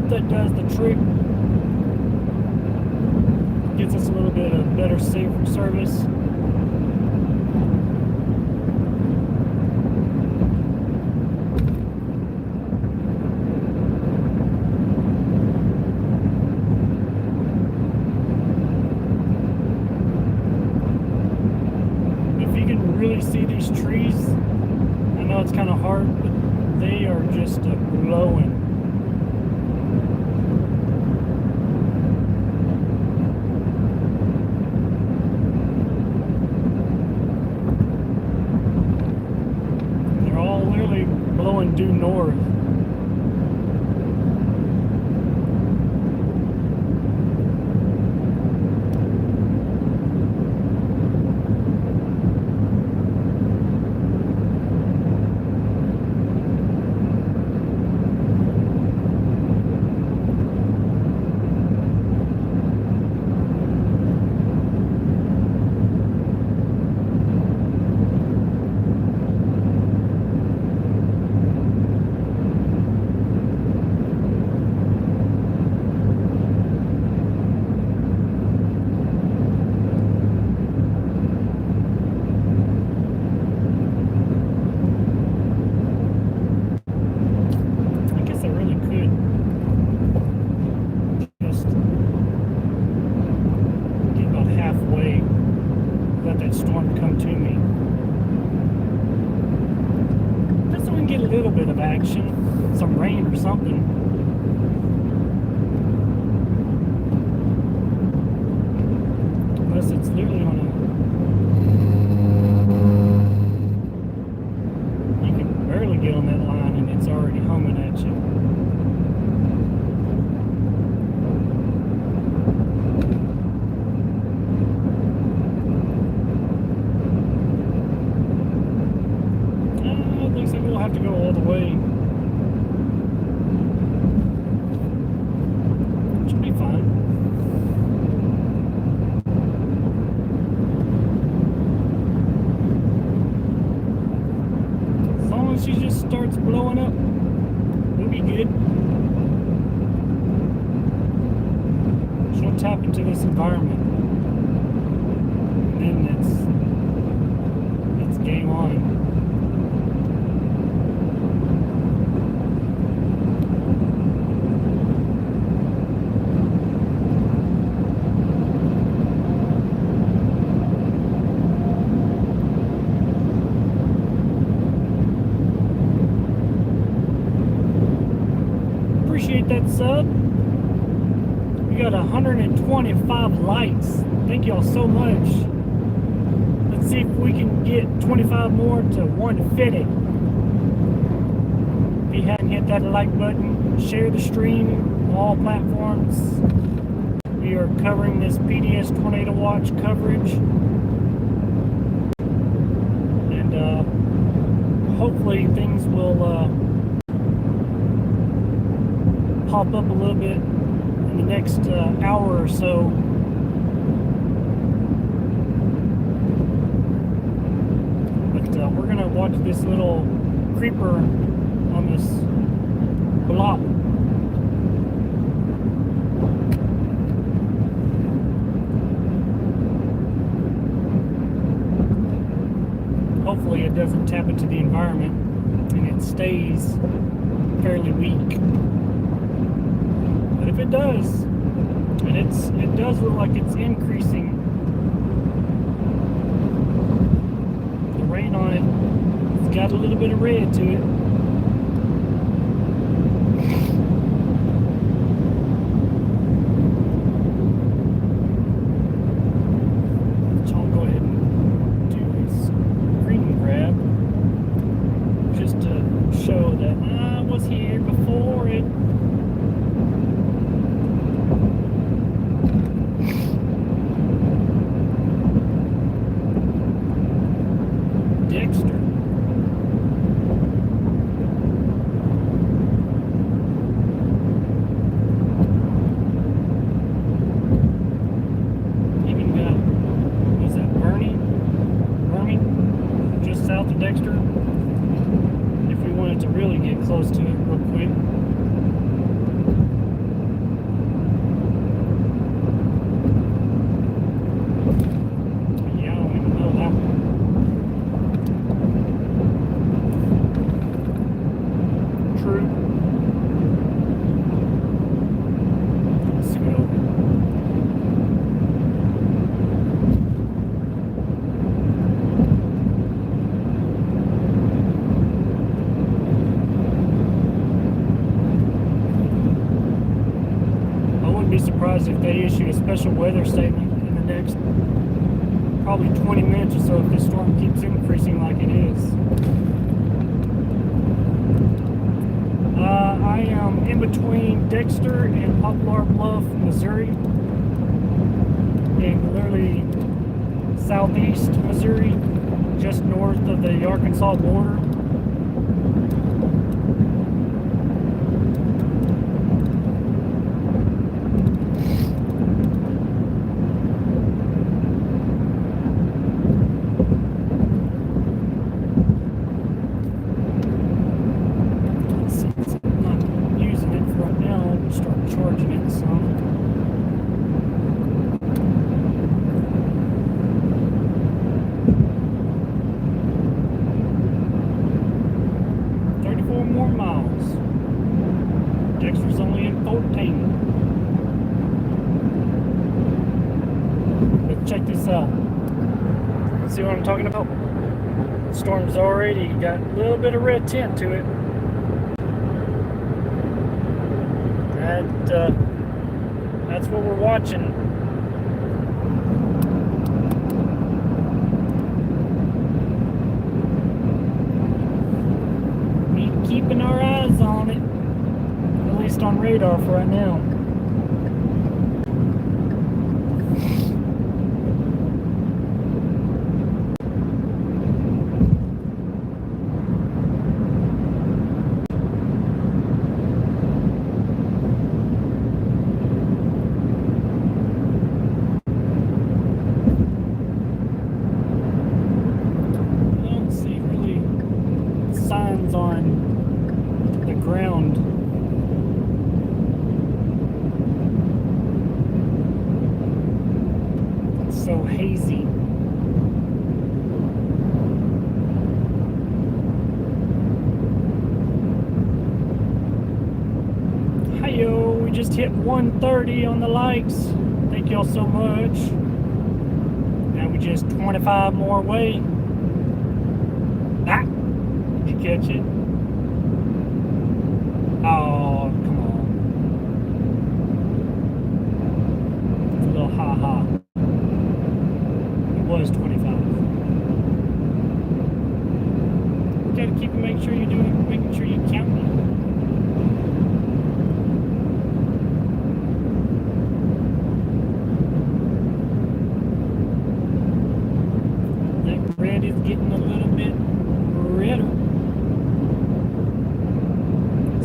That does the trick. Gets us a little bit of better, safer service. If you can really see these trees, I know it's kind of hard, but they are just glowing. Due north. Some rain or something. Unless it's literally on a... You can barely get on that line and it's already humming at you. It looks like we'll have to go all the way. She just starts blowing up, we'll be good. She'll tap into this environment, and then it's game on. Appreciate that sub. We got 125 likes. Thank y'all so much. Let's see if we can get 25 more to 150. If you hadn't hit that like button, share the stream on all platforms. We are covering this PDS tornado watch coverage, and hopefully things will pop up a little bit in the next hour or so. But we're gonna watch this little creeper on this block. doesn't tap into the environment and it stays fairly weak. But if it does, and it does look like it's increasing, the rain on it, it's got a little bit of red to it. So I'll go ahead and do this screen grab just to show that I was here before it. Dexter. Even got, what is that, Birmingham, just south of Dexter. If we wanted to really get close to it real quick. Yeah, I don't even know how. True. Let's scoot over. I wouldn't be surprised if they issue a special weather statement in the next probably 20 minutes or so if this storm keeps increasing like it is. I am in between Dexter and Poplar Bluff, Missouri, in literally southeast Missouri, just north of the Arkansas border. Since I'm not using it for right now, I'll start charging it some. More miles. Dexter's only in 14. But check this out. See what I'm talking about? The storm's already got a little bit of red tint to it. That's what we're watching. Keeping our eyes on it, at least on radar for right now. I don't see really signs on the ground. It's so hazy. Hi-yo, we just hit 130 on the likes. Thank y'all so much. Now we just 25 more away. Ah! Did you catch it? Oh, come on. It's a little ha-ha. It was 25. You gotta keep making sure you're doing, making sure you're counting. That red is getting a little bit redder.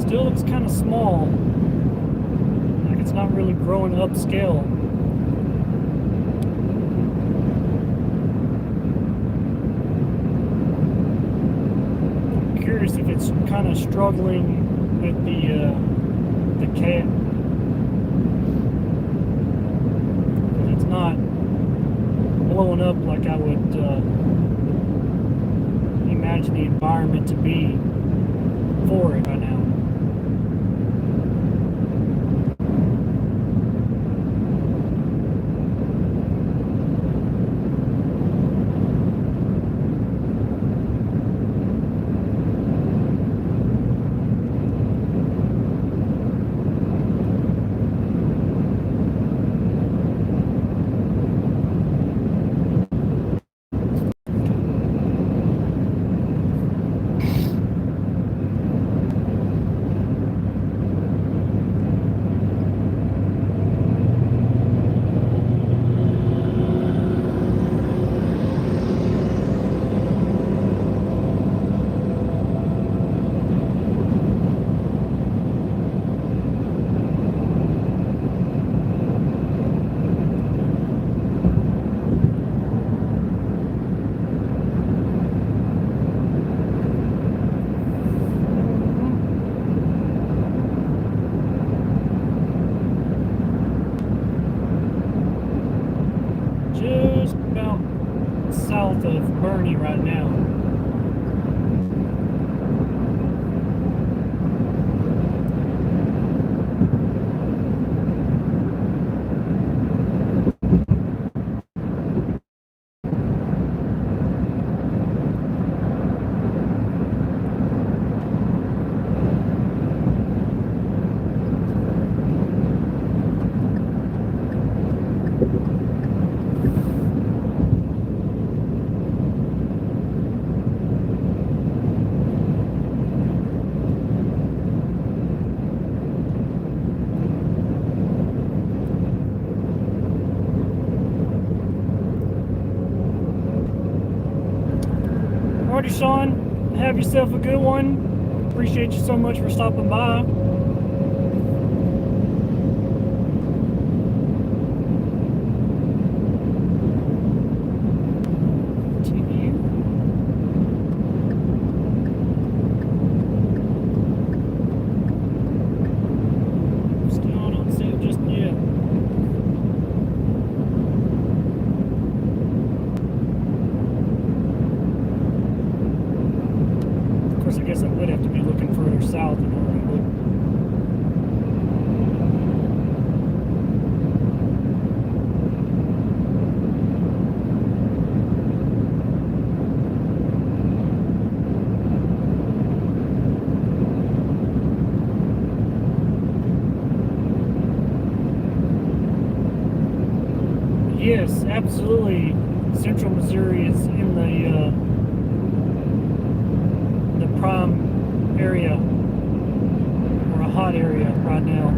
Still looks kind of small, like it's not really growing upscale. I'm curious if it's kind of struggling with the cat. It's not blowing up like I would imagine. imagine the environment to be for it right now. Just about south of Bernie right now. Alrighty, Sean, have yourself a good one. Appreciate you so much for stopping by. Still don't see it just yet. Of course, I guess I would have to be looking further south in order to look. Yes, absolutely. Central Missouri is in the prime area, or a hot area right now.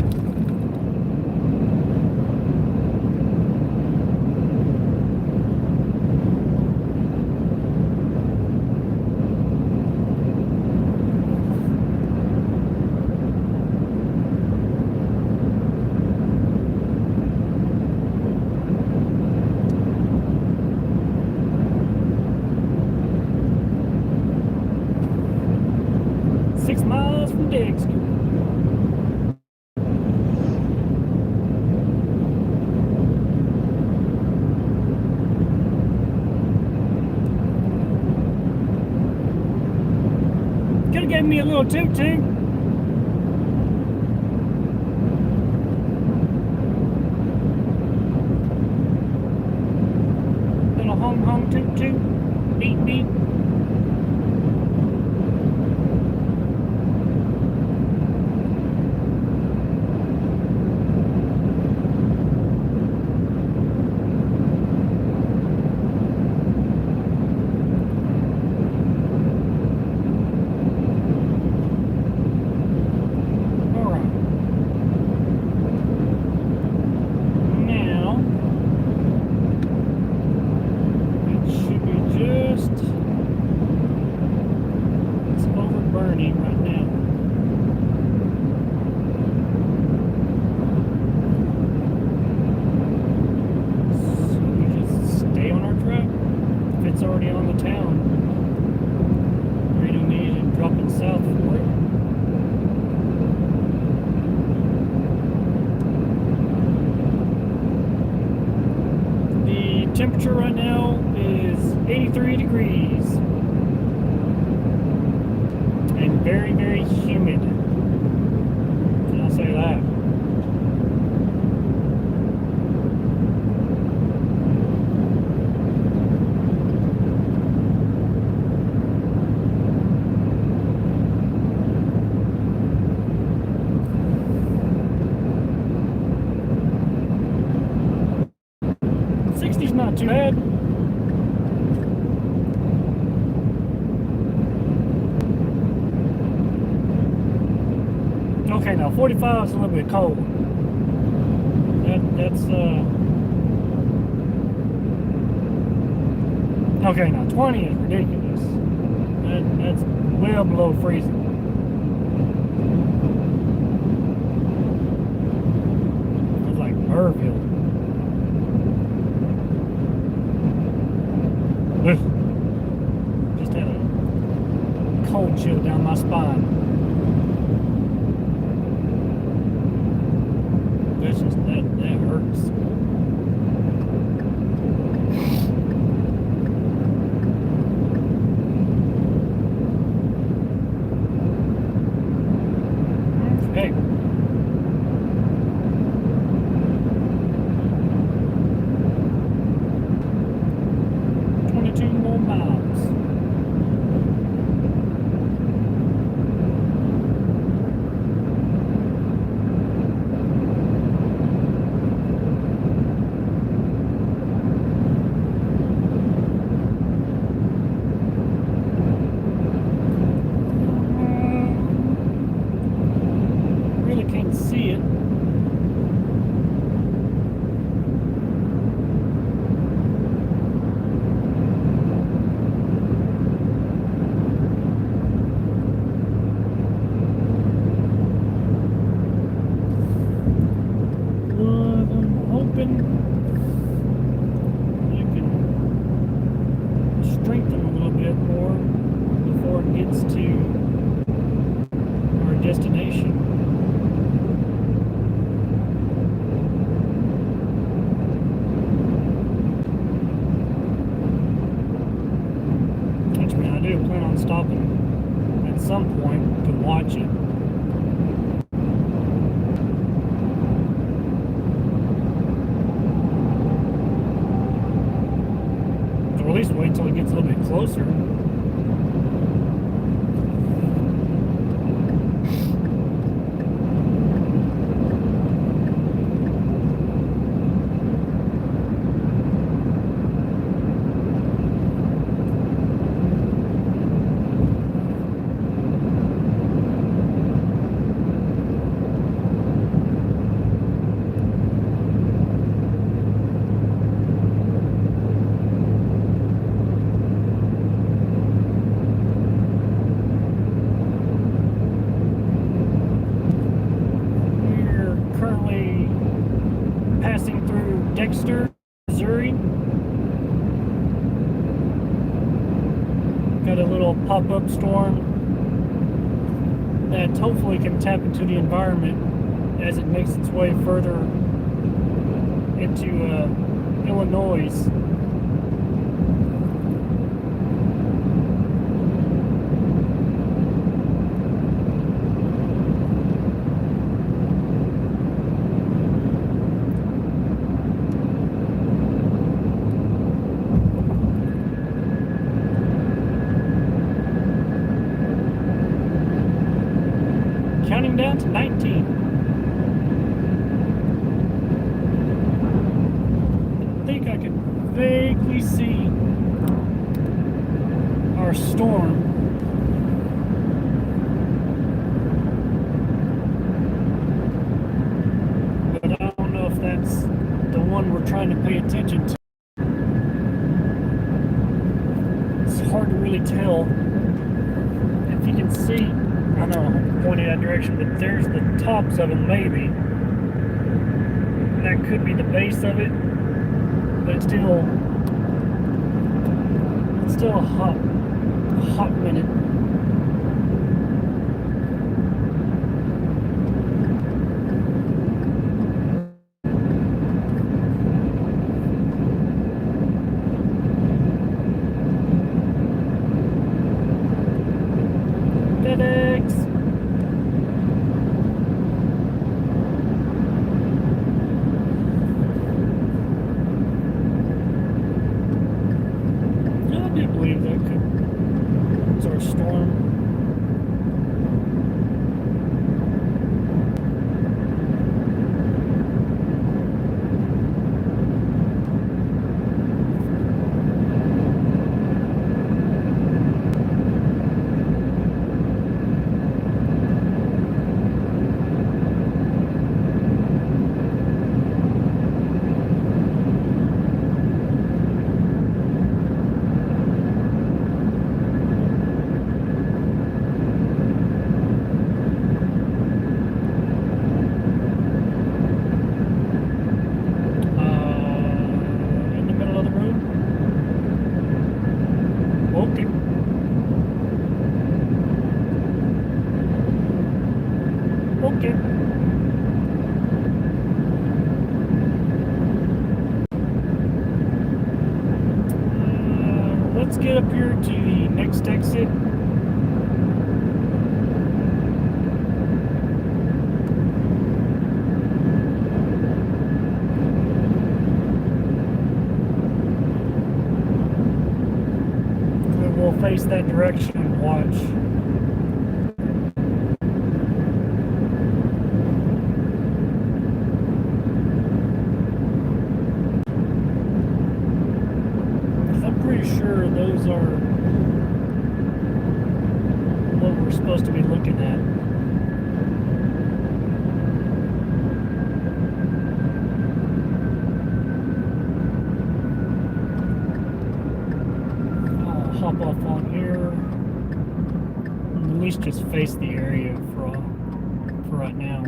From Dexter. Could have gave me a little toot toot. Little home home toot toot. Beep beep. Temperature right now is 83 degrees. very, very humid. I'll say that. Not too bad. Okay, now 45 is a little bit cold. That's okay, now 20 is ridiculous. That's well below freezing. It's like Burville. Just had a cold chill down my spine. That's just that hurts. Okay. More miles. Really can't see it. Destination. Which means I do plan on stopping at some point to watch it. Or at least wait till it gets a little bit closer. Missouri. Got a little pop-up storm that hopefully can tap into the environment as it makes its way further into Illinois. Counting down to 19. I think I can vaguely see our storm. But I don't know if that's the one we're trying to pay attention to. It's hard to really tell. If you can see, I know I'm pointing that direction, but there's the tops of them maybe. That could be the base of it, but it's still a hot minute. FedEx. let's get up here to the next exit. And we'll face that direction and watch. Pretty sure those are what we're supposed to be looking at. I'll hop off on here. At least just face the area for right now.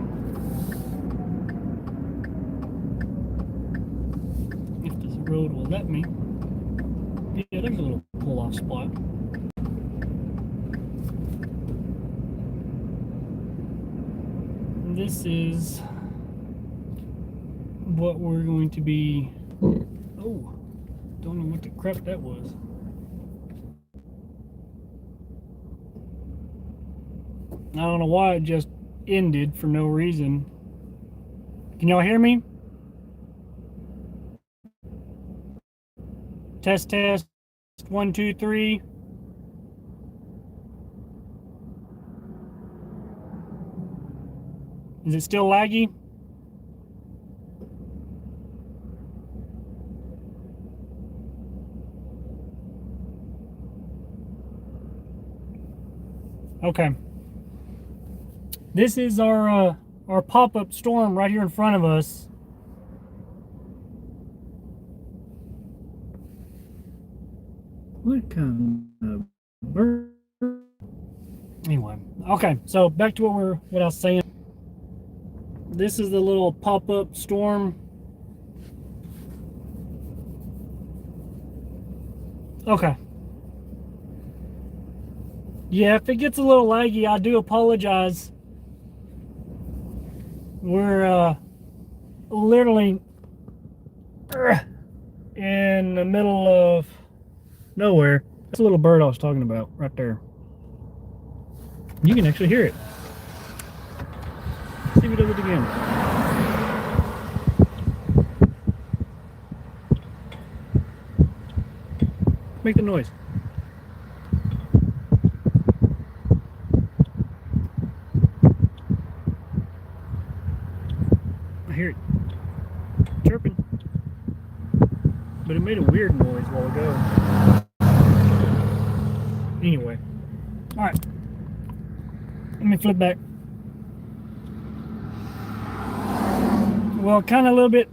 If this road will let me. Yeah, there's a little pull-off spot. And this is what we're going to be... Oh, don't know what the crap that was. I don't know why it just ended for no reason. Can y'all hear me? Test, test. 1, 2, 3. Is it still laggy? Okay. This is our pop-up storm right here in front of us. What kind of bird? Anyway, okay. So back to what I was saying. This is the little pop-up storm. Okay. Yeah, if it gets a little laggy, I do apologize. We're literally in the middle of nowhere. That's a little bird I was talking about right there. You can actually hear it. Let's see if it does it again. Make the noise. I hear it chirping, but it made a weird noise a while ago. Anyway, all right. Let me flip back. Well, kind of a little bit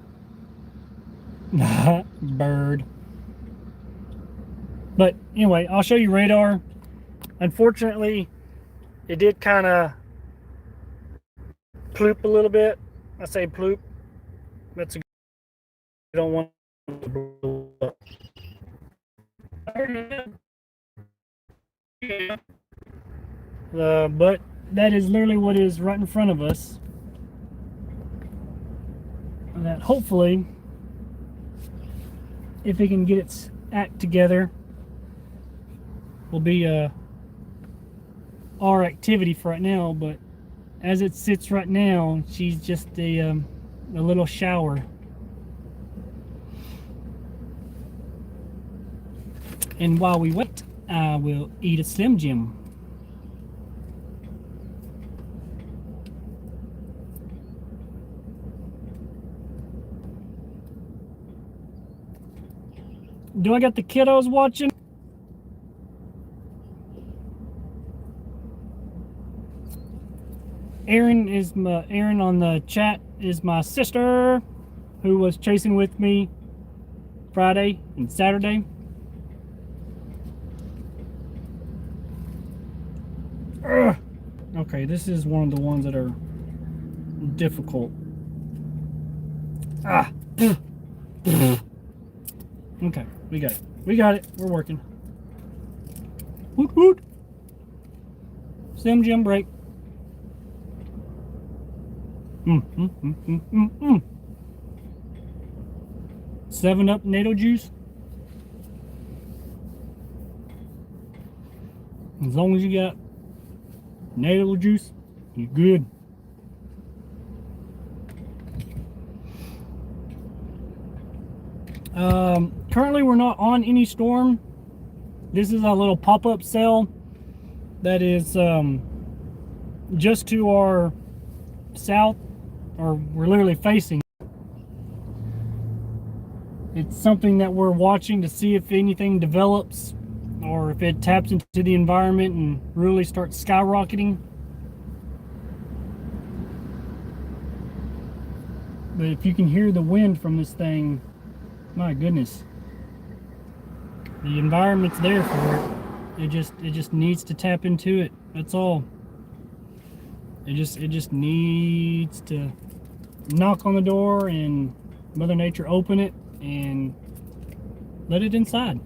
bird. But anyway, I'll show you radar. Unfortunately, it did kind of ploop a little bit. I say ploop. That's a good. You don't want to blow up. But that is literally what is right in front of us. And that hopefully, if it can get its act together, will be our activity for right now. But as it sits right now, she's just a little shower. And while we wait, I will eat a Slim Jim. Do I got the kiddos watching? Aaron on the chat is my sister who was chasing with me Friday and Saturday. Ugh. Okay, this is one of the ones that are difficult. Ah. Okay, we got it. We got it. We're working. Woot woot. Slim Jim break. 7-Up NATO juice. As long as you got natal juice, you're good. Currently we're not on any storm. This is a little pop-up cell that is just to our south, or we're literally facing. It's something that we're watching to see if anything develops or if it taps into the environment and really starts skyrocketing. But if you can hear the wind from this thing, my goodness, the environment's there for it. It just needs to tap into it. That's all. It just needs to knock on the door and Mother Nature open it and let it inside.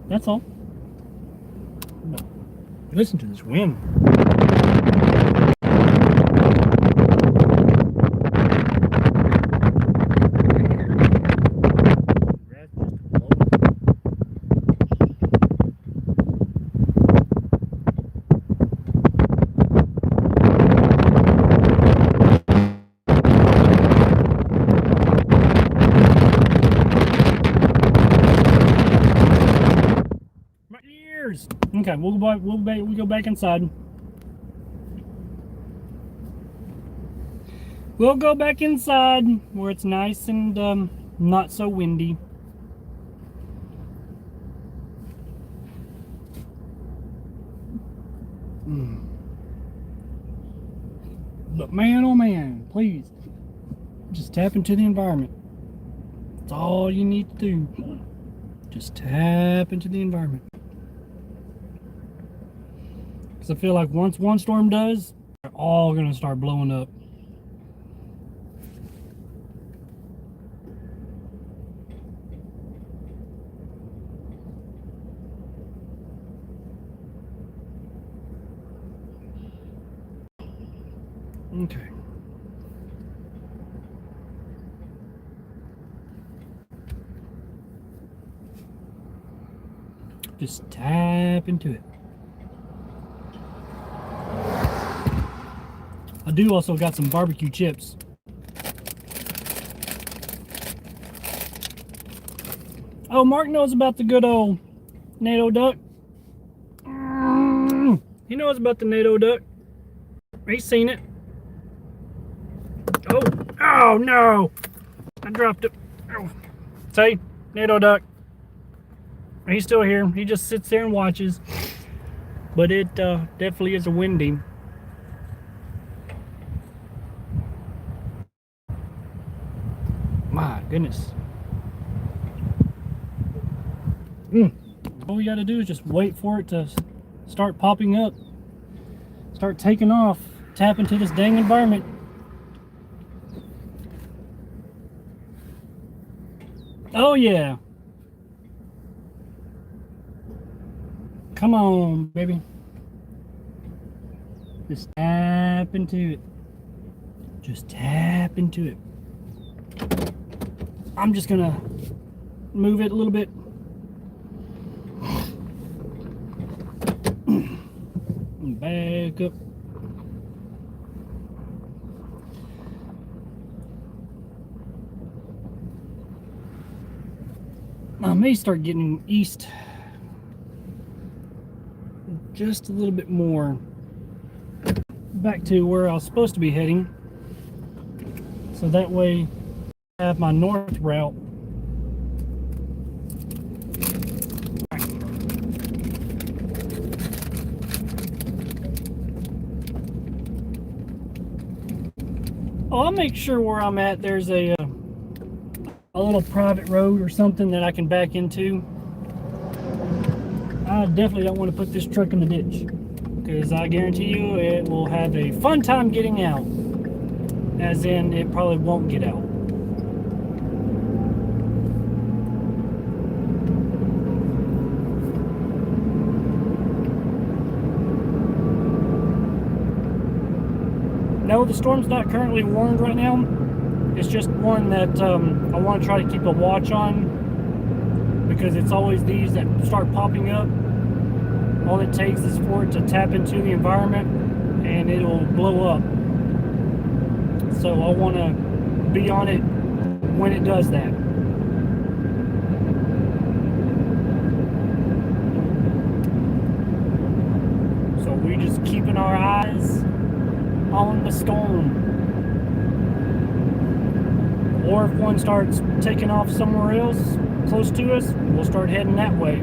That's all. But listen to this wind. Okay, we'll go back inside. We'll go back inside where it's nice and not so windy. But man, oh man, please, just tap into the environment. That's all you need to do. Just tap into the environment. Because I feel like once one storm does, they're all going to start blowing up. Okay. Just tap into it. I do also got some barbecue chips. Oh, Mark knows about the good old NATO duck. He knows about the NATO duck. He's seen it. Oh no! I dropped it. Oh. See? NATO duck. He's still here. He just sits there and watches. But it definitely is a windy. My goodness. All we got to do is just wait for it to start popping up. Start taking off. Tap into this dang environment. Oh yeah. Come on, baby. Just tap into it. Just tap into it. I'm just gonna move it a little bit. Back up. I may start getting east just a little bit more back to where I was supposed to be heading, so that way I have my north route. I'll make sure where I'm at there's a little private road or something that I can back into. I definitely don't want to put this truck in the ditch, because I guarantee you it will have a fun time getting out, as in it probably won't get out. No, the storm's not currently warned right now. It's just one that I want to try to keep a watch on. because it's always these that start popping up. All it takes is for it to tap into the environment and it'll blow up. So I want to be on it when it does that. So we're just keeping our eyes on the storm. Or if one starts taking off somewhere else close to us, we'll start heading that way.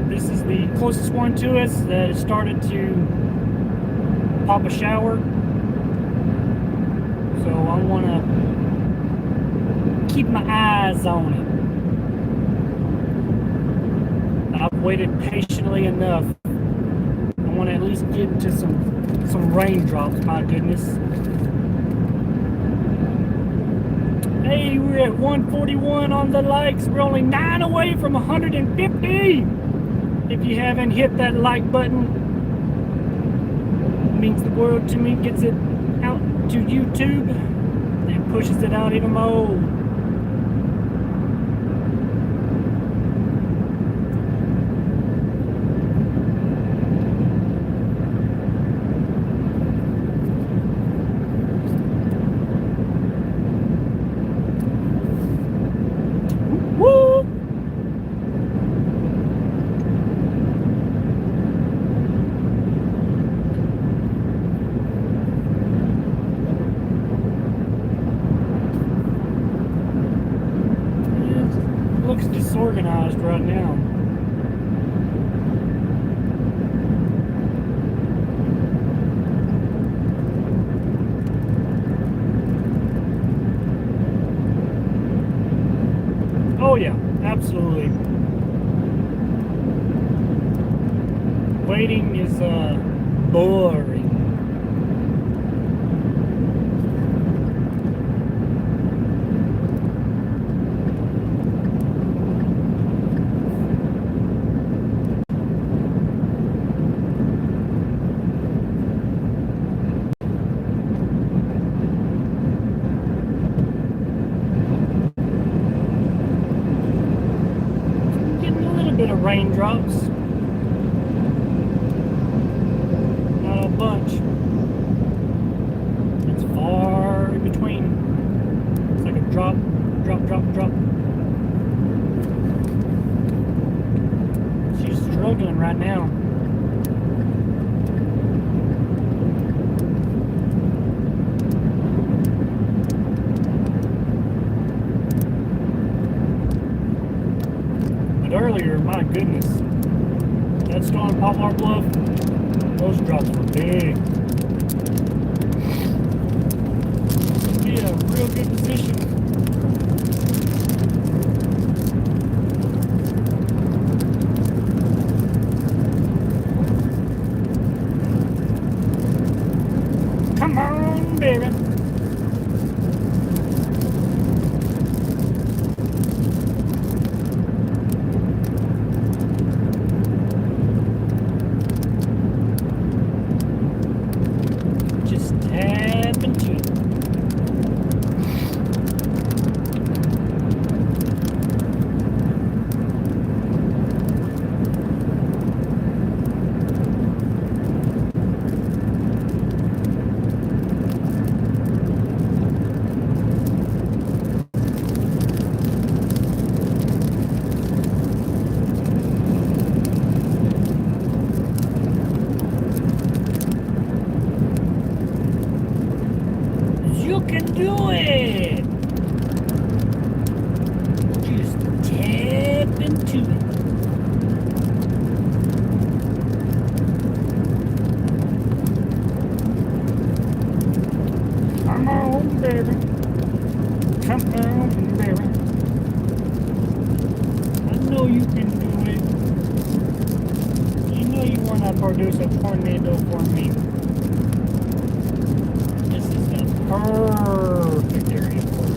This is the closest one to us that has started to pop a shower. So I want to keep my eyes on it. I've waited patiently enough. I want to at least get into some raindrops, my goodness. Hey, we're at 141 on the likes. We're only 9 away from 150. If you haven't hit that like button, it means the world to me. Gets it out to YouTube and pushes it out even more. Looks disorganized right now. Oh yeah, absolutely. Waiting is boring. Bit of raindrops, not a bunch. It's far in between. It's like a drop, drop, drop, drop. She's struggling right now. Earlier, my goodness, that storm in Poplar Bluff, those drops were big. Be a real good position. Come on, baby. You can do it! Just tap into it. Come on, baby. Come on, baby. I know you can do it. You know you want to produce a tornado for me. Perfect area for it.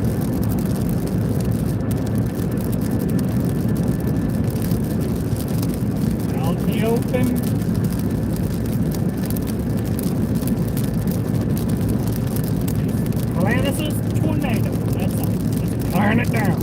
Out in the open. Burn it down.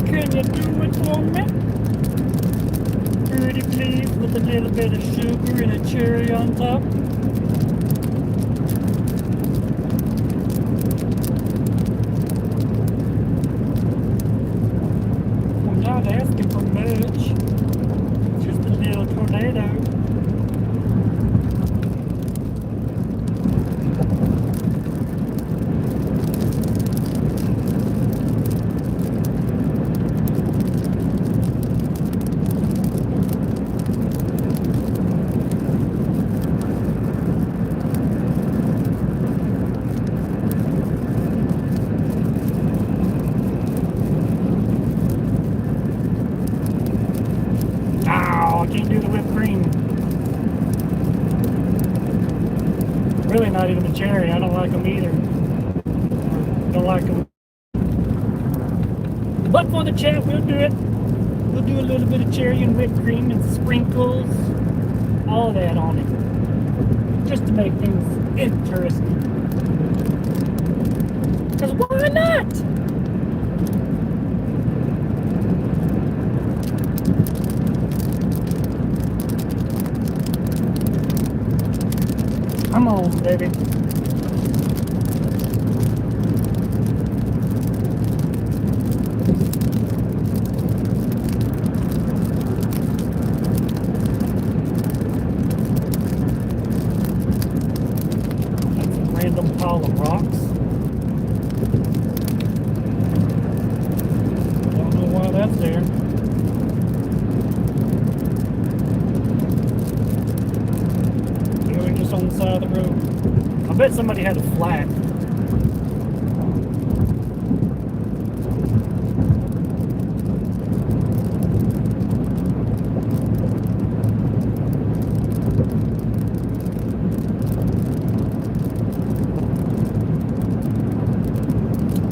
Can you do it for me? Pretty please, with a little bit of sugar and a cherry on top. I'm not asking for much. Just a little tornado. I can't do the whipped cream. Really not even the cherry. I don't like them either. Don't like them. But for the chat, we'll do it. We'll do a little bit of cherry and whipped cream and sprinkles. All that on it. Just to make things interesting. Because why not? Come on, baby. That's a random pile of rocks. Don't know why that's there. Just on the side of the road. I bet somebody had a flat.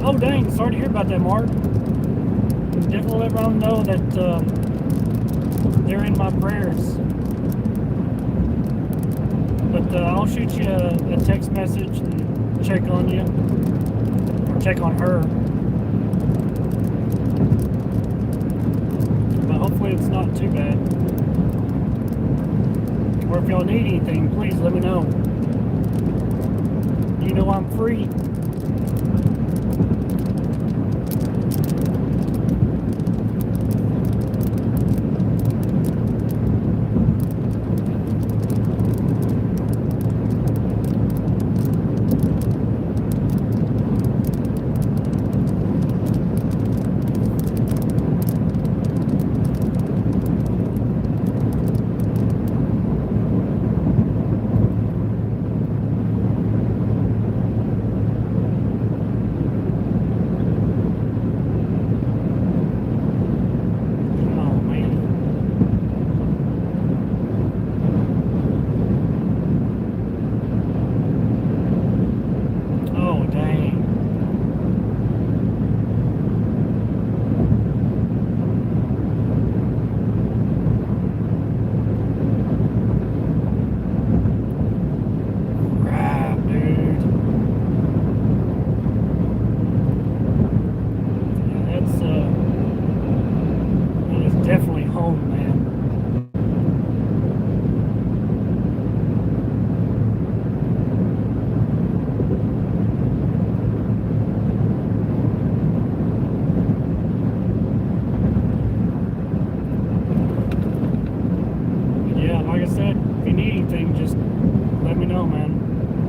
Oh dang, sorry to hear about that, Mark. Definitely let everyone know that they're in my prayers. But I'll shoot you a text message and check on you. Or check on her. But hopefully it's not too bad. Or if y'all need anything, please let me know. You know I'm free.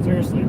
Seriously.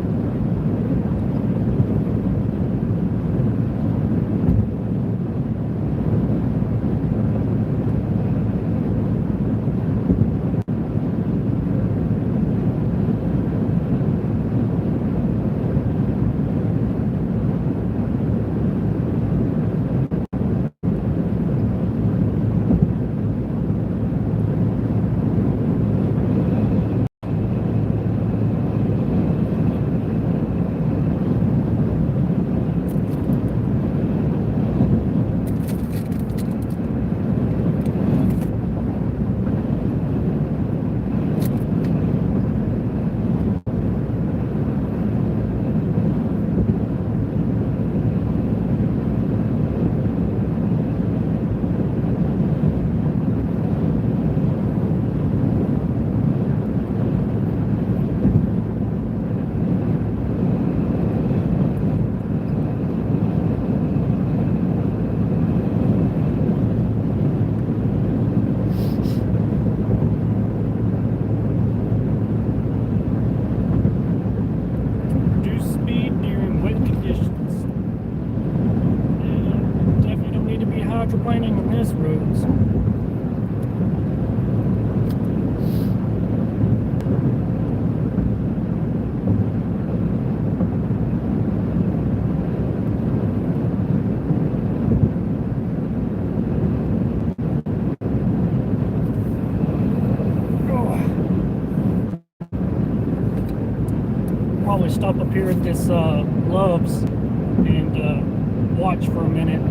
probably stop up here at this Love's and watch for a minute.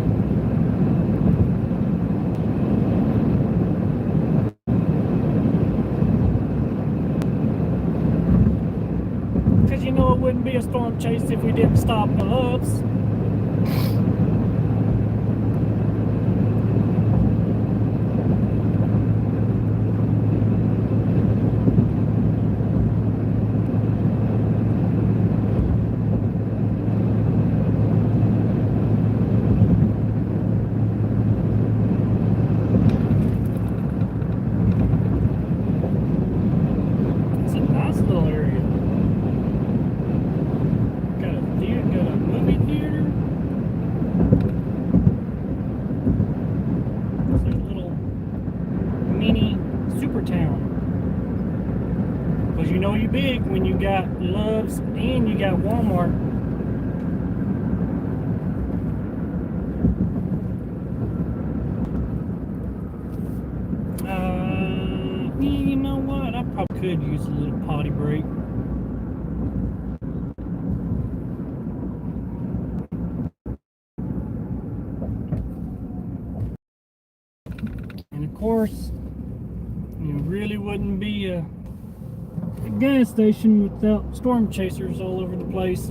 Because you know it wouldn't be a storm chase if we didn't stop at Love's. It's a nice little area. Got a theater, got a movie theater. It's a little mini super town. Because you know you're big when you got Love's and you got Walmart. You know what? I probably could use a little potty break. And of course, it really wouldn't be a gas station without storm chasers all over the place.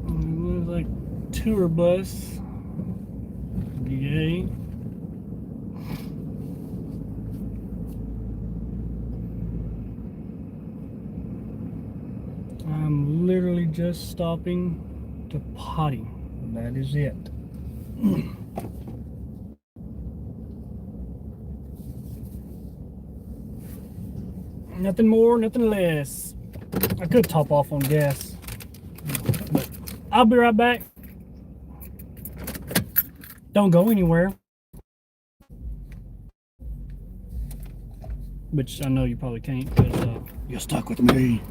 It looks like tour bus. Yay. I'm literally just stopping to potty. That is it. Nothing more, nothing less. I could top off on gas, but I'll be right back. Don't go anywhere. Which I know you probably can't, because you're stuck with me.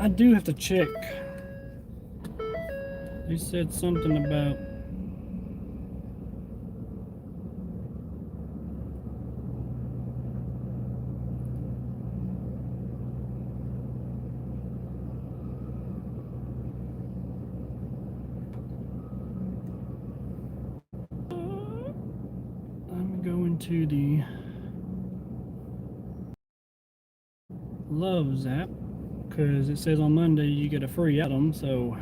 I do have to check. They said something about I'm going to the Loves app because it says on Monday you get a free item, so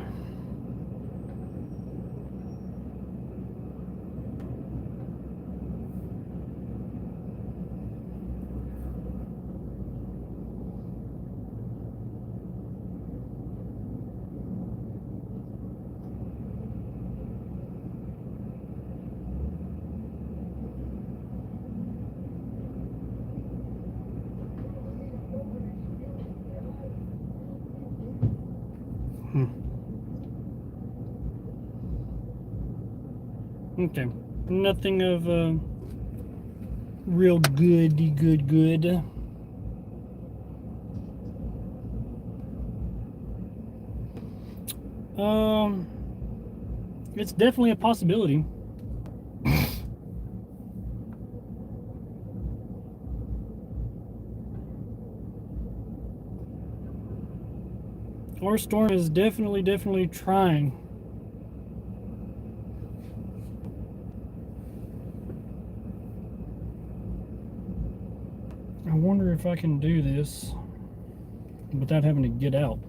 okay. Nothing of real good. It's definitely a possibility. Our storm is definitely trying. I wonder if I can do this without having to get out.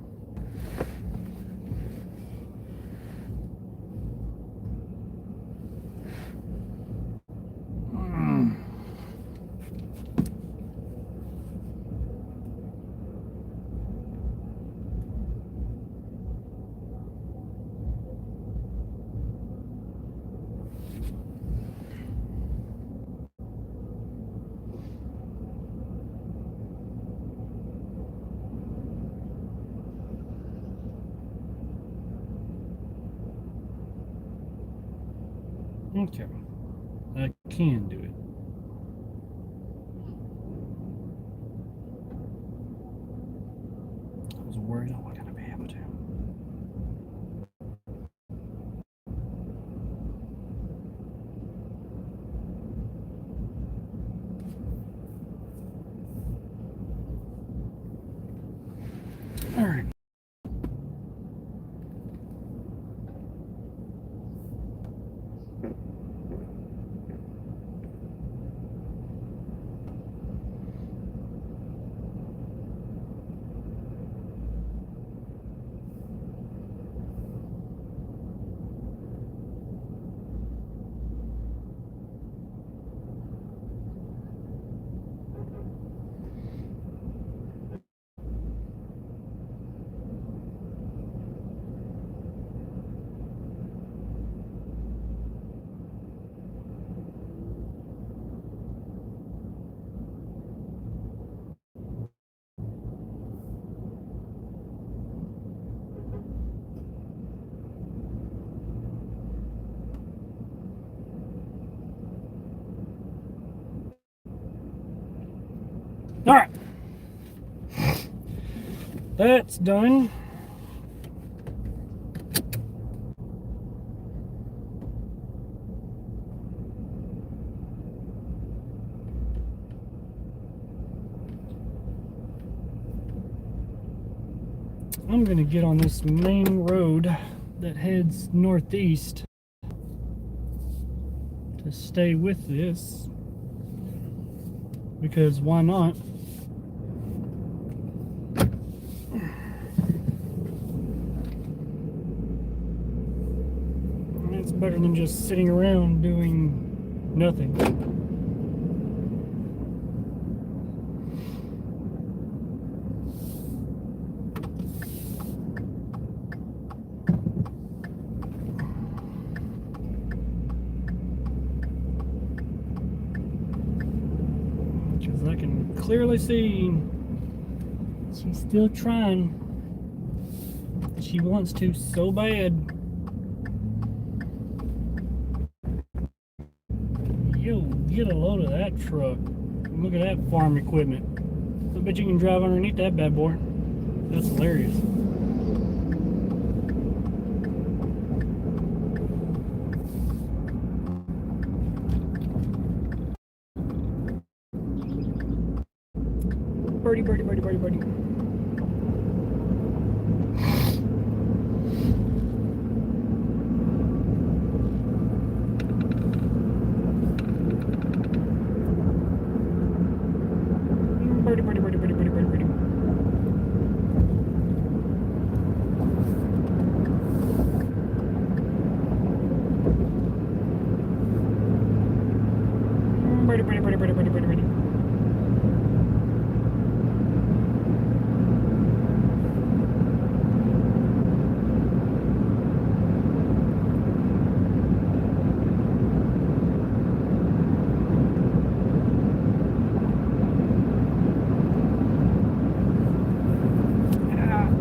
Okay, I can do it. I was worried I wasn't going to be able to. All right. All right. That's done. I'm going to get on this main road that heads northeast to stay with this, because why not? It's better than just sitting around doing nothing. Because I can clearly see she's still trying. She wants to so bad. Yo, get a load of that truck. Look at that farm equipment. I bet you can drive underneath that bad boy. That's hilarious. Birdie, birdie, birdie, birdie, birdie. Birdie, birdie, birdie, birdie, birdie, birdie, birdie. Birdie, birdie, birdie, birdie, birdie, birdie, birdie.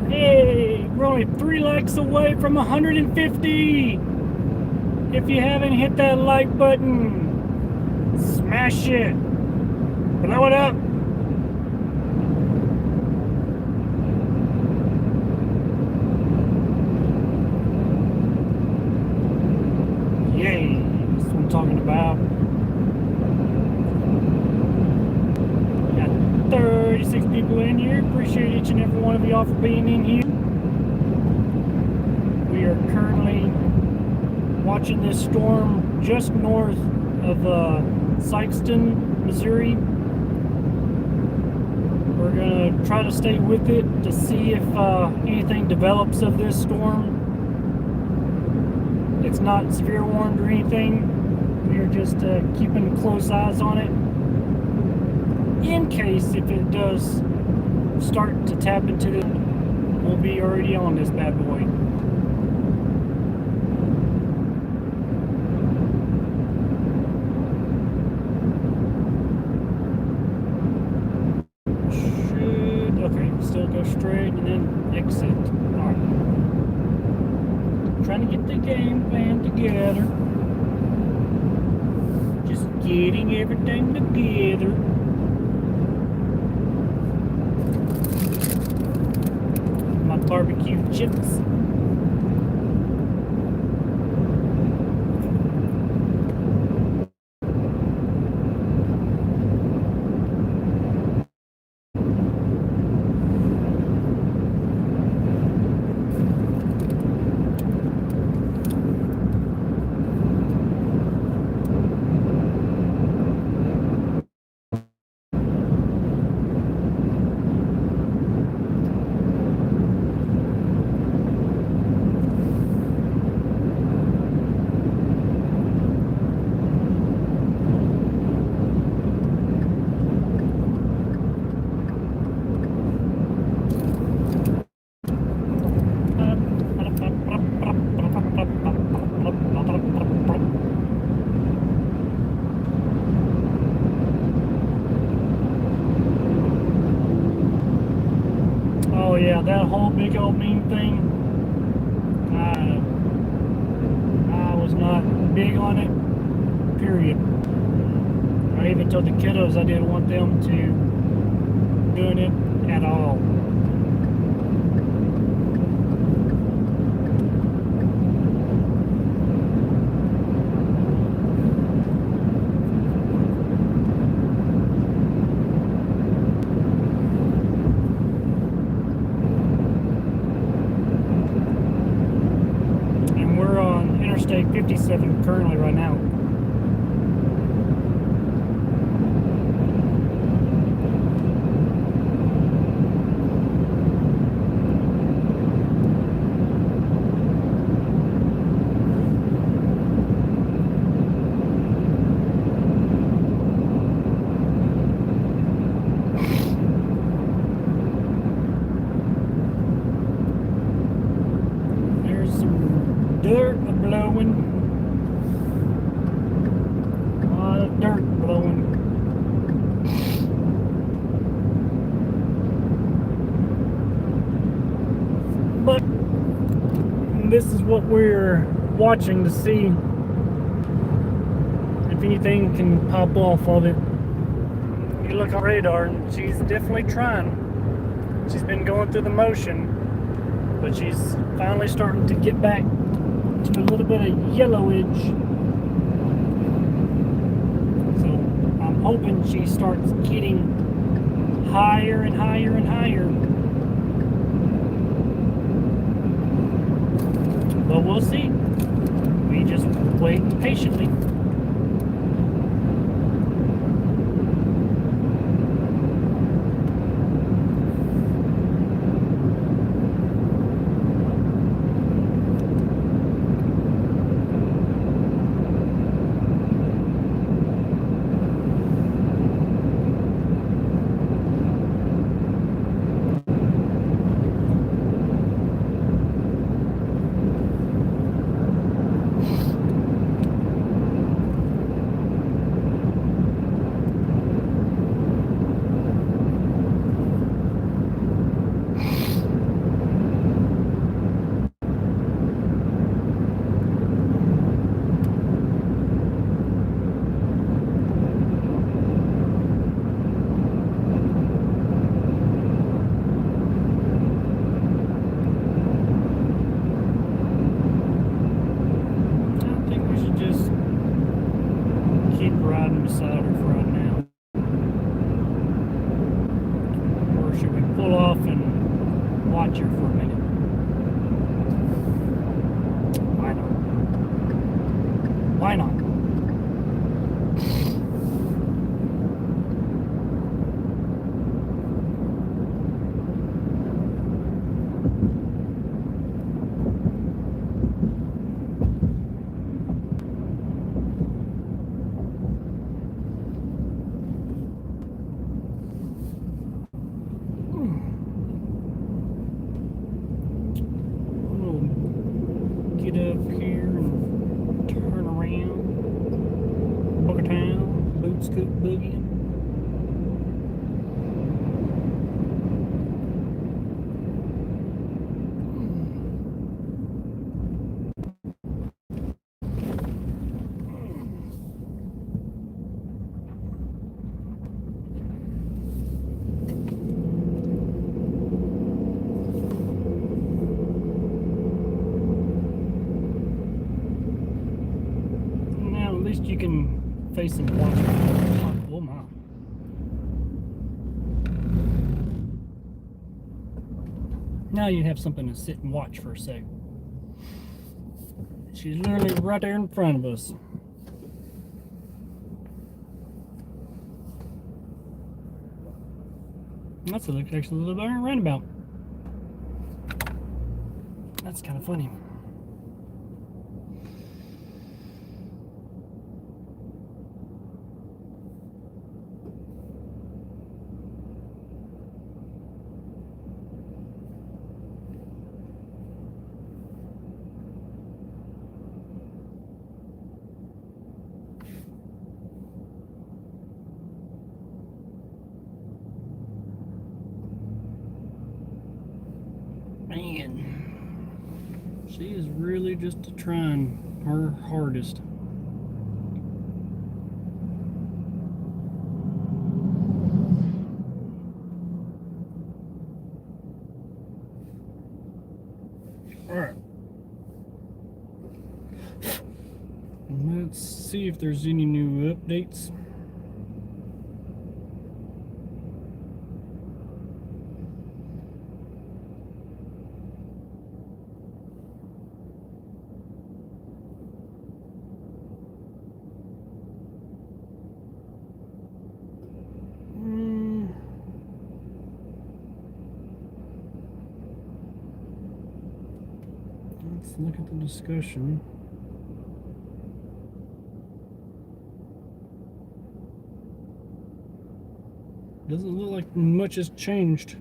Hey, we're only 3 likes away from 150. If you haven't hit that like button, smash it. Blow it up. Yay, that's what I'm talking about. Got 36 people in here. Appreciate each and every one of y'all for being in here. We are currently watching this storm just north of Sikeston, Missouri. We're gonna try to stay with it to see if anything develops of this storm. It's not severe warned or anything. We are just keeping close eyes on it. In case if it does start to tap into it, we'll be already on this bad boy. Still go straight and then exit. Alright. Trying to get the game plan together. Just getting everything together. My barbecue chips. Oh yeah, that whole big old mean thing. I was not big on it. Period. I even told the kiddos I didn't want them to doing it at all. Interstate 57 currently right now. There's some dirt blowing. A lot of dirt blowing. But this is what we're watching to see if anything can pop off of it. You look on radar and she's definitely trying. She's been going through the motion, but she's finally starting to get back to a little bit of yellowage. So I'm hoping she starts getting higher and higher and higher. But we'll see. We just wait patiently. Beside her for right now. Or should we pull off and watch her for a minute? Why not? Why not? Get up here and turn around. Booger Town, boot scoot boogie. Now at least you can face and watch. Oh my. Now you have something to sit and watch for a sec. She's literally right there in front of us. That's actually a little bit roundabout. That's kind of funny. Man, she is really just trying her hardest. Alright. Let's see if there's any new updates. Let's look at the discussion. Doesn't look like much has changed.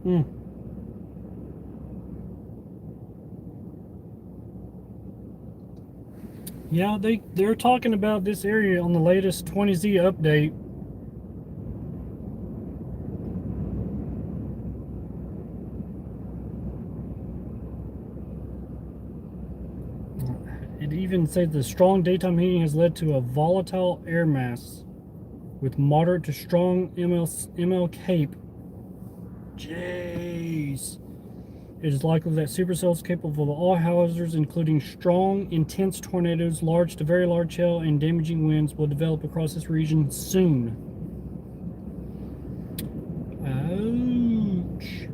Mm. Yeah, they're talking about this area on the latest 20Z update. It even said the strong daytime heating has led to a volatile air mass with moderate to strong ML CAPE. Jeez. It is likely that supercells capable of all hazards, including strong, intense tornadoes, large to very large hail, and damaging winds, will develop across this region soon. Ouch.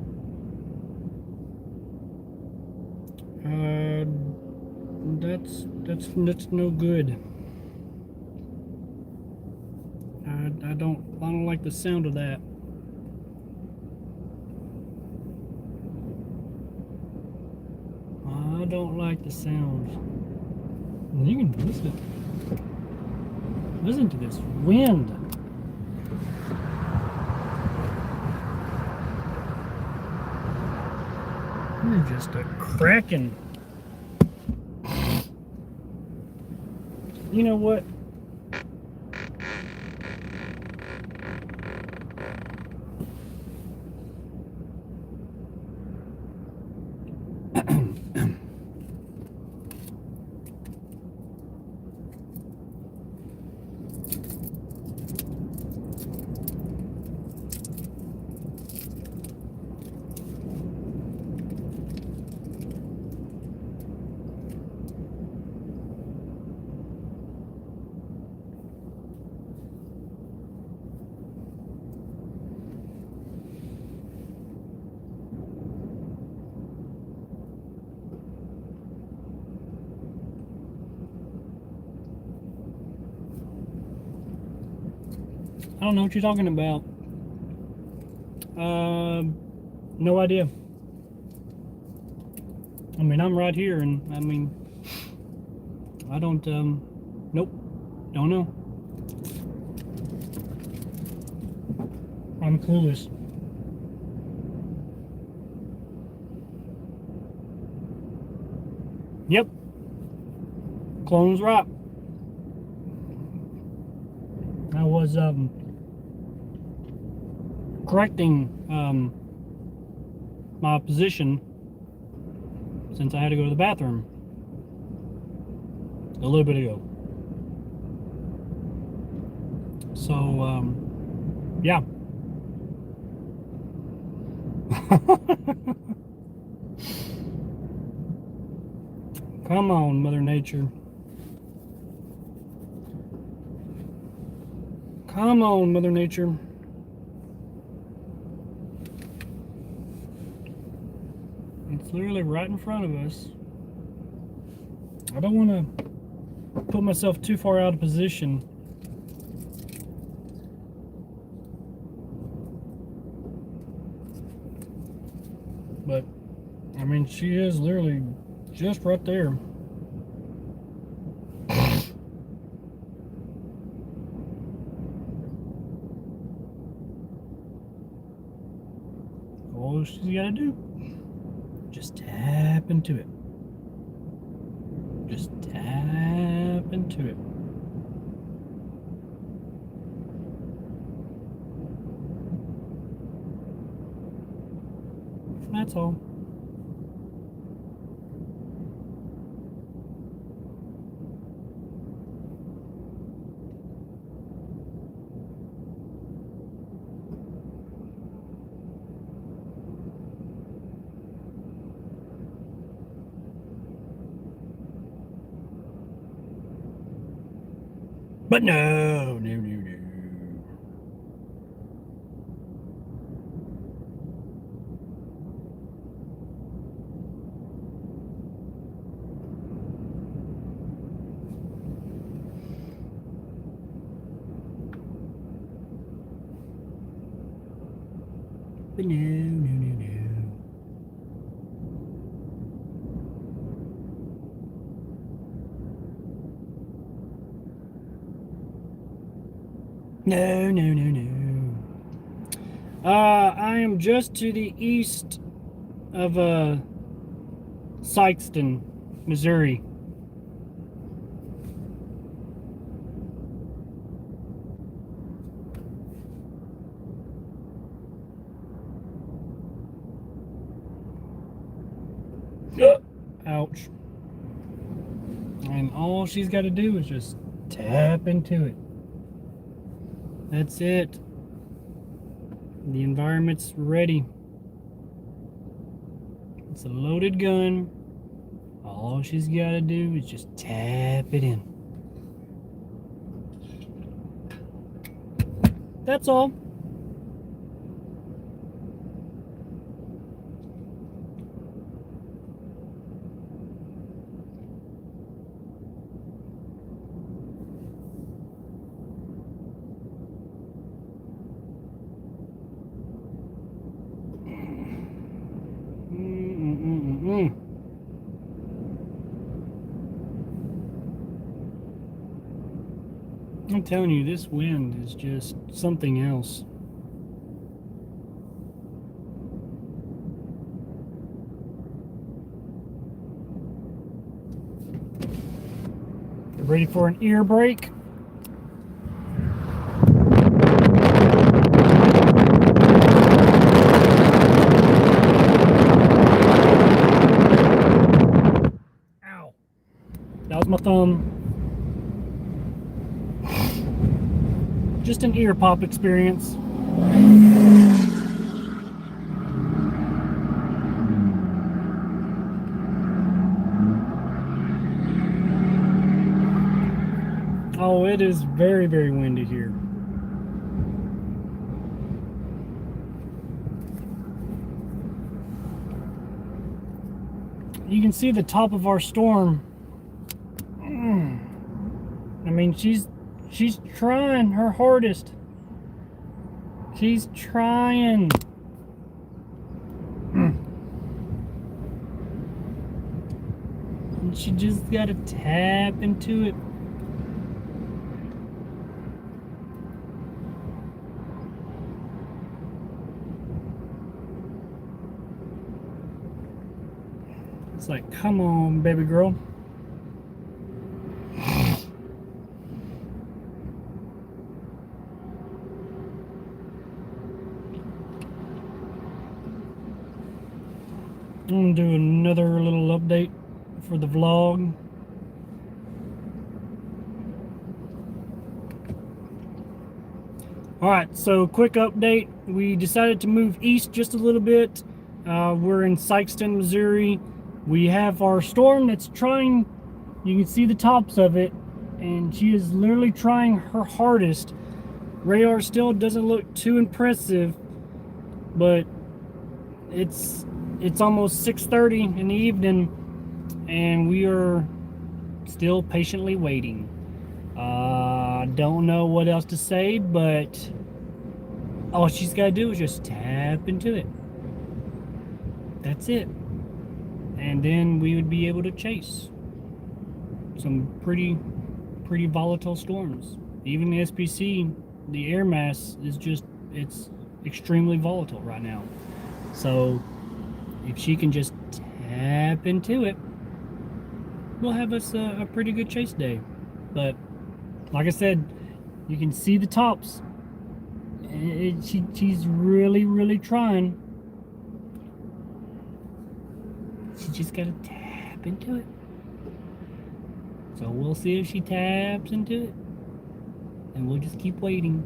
That's no good. I don't like the sound of that. I don't like the sound. You can listen to this wind. You're just a cracking. You know what? I don't know what you're talking about. No idea. I mean, I'm right here, and I mean, I don't, nope, don't know. I'm clueless. Yep. Clone's right. I was, correcting, my position since I had to go to the bathroom a little bit ago. So, yeah. Come on, Mother Nature. Come on, Mother Nature. It's literally right in front of us. I don't want to put myself too far out of position. But, I mean, she is literally just right there. All she's got to do, just tap into it. Just tap into it. That's all. But no. But no. No. I am just to the east of Sikeston, Missouri. Ouch. And all she's got to do is just tap into it. That's it. The environment's ready. It's a loaded gun. All she's got to do is just tap it in. That's all. I'm telling you, this wind is just something else. Ready for an ear break? Ow. That was my thumb. Just an ear pop experience. Oh, it is very, very windy here. You can see the top of our storm. I mean, she's trying her hardest. She's trying. And she just got to tap into it. It's like, come on, baby girl. I'm gonna do another little update for the vlog. Alright, so quick update. We decided to move east just a little bit. We're in Sikeston, Missouri. We have our storm that's trying, you can see the tops of it, and she is literally trying her hardest. Radar still doesn't look too impressive, but it's almost 6:30 in the evening, and we are still patiently waiting. Don't know what else to say, but all she's got to do is just tap into it. That's it. And then we would be able to chase some pretty volatile storms. Even the SPC, the air mass is just, it's extremely volatile right now. So if she can just tap into it, we'll have us a pretty good chase day. But like I said, you can see the tops. She's really trying. She just gotta tap into it. So we'll see if she taps into it, and we'll just keep waiting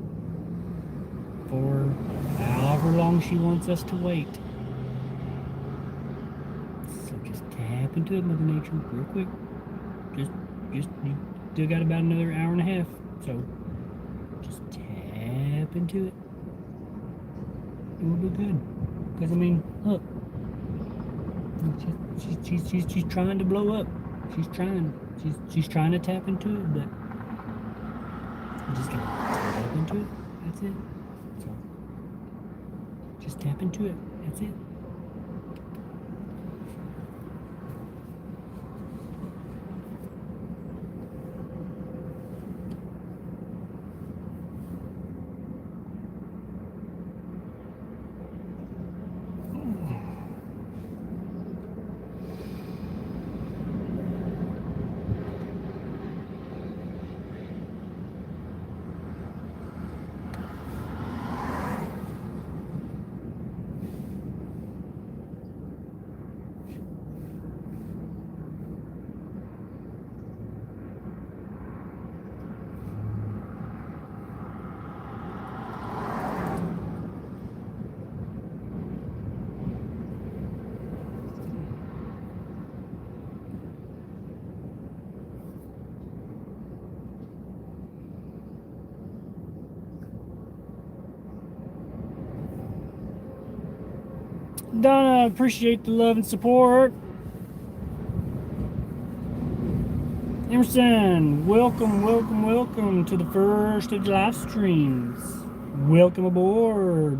for however long she wants us to wait. So just tap into it, Mother Nature, real quick. Just you still got about another hour and a half, so just tap into it. It will be good. Because I mean, look, she's trying to blow up. She's trying to tap into it, but you just gotta tap into it. That's it. So just tap into it. That's it. Donna, appreciate the love and support. Emerson, welcome to the first of the live streams. Welcome aboard.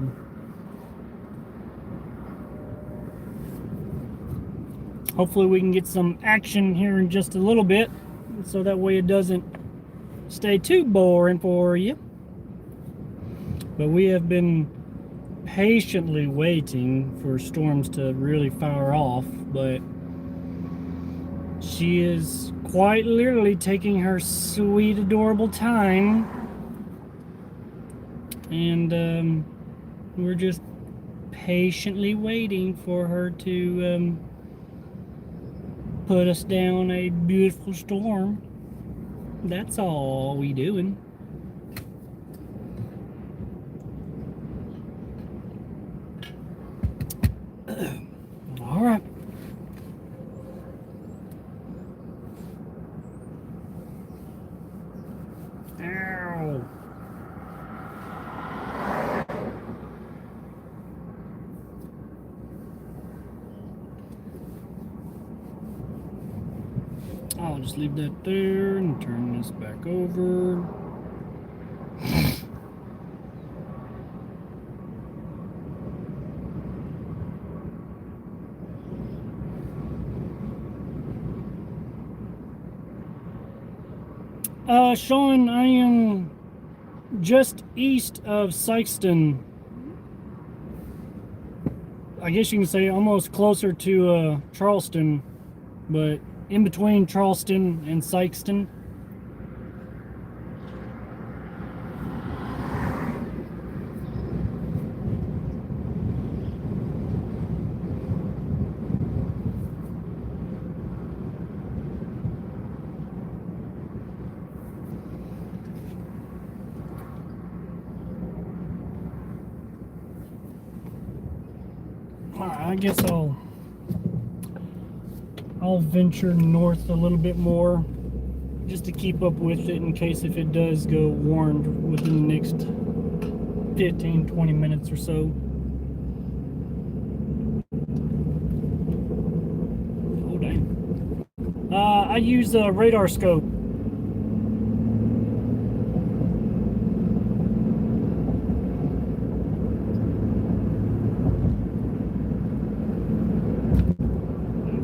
Hopefully we can get some action here in just a little bit, so that way it doesn't stay too boring for you. But we have been patiently waiting for storms to really fire off, but she is quite literally taking her sweet, adorable time. And we're just patiently waiting for her to put us down a beautiful storm. That's all we doing. All right. Ow. I'll just leave that there and turn this back over. Sean, I am just east of Sykeston. I guess you can say almost closer to Charleston, but in between Charleston and Sykeston. I guess I'll venture north a little bit more just to keep up with it in case if it does go warned within the next 15-20 minutes or so. Oh dang. I use a radar scope.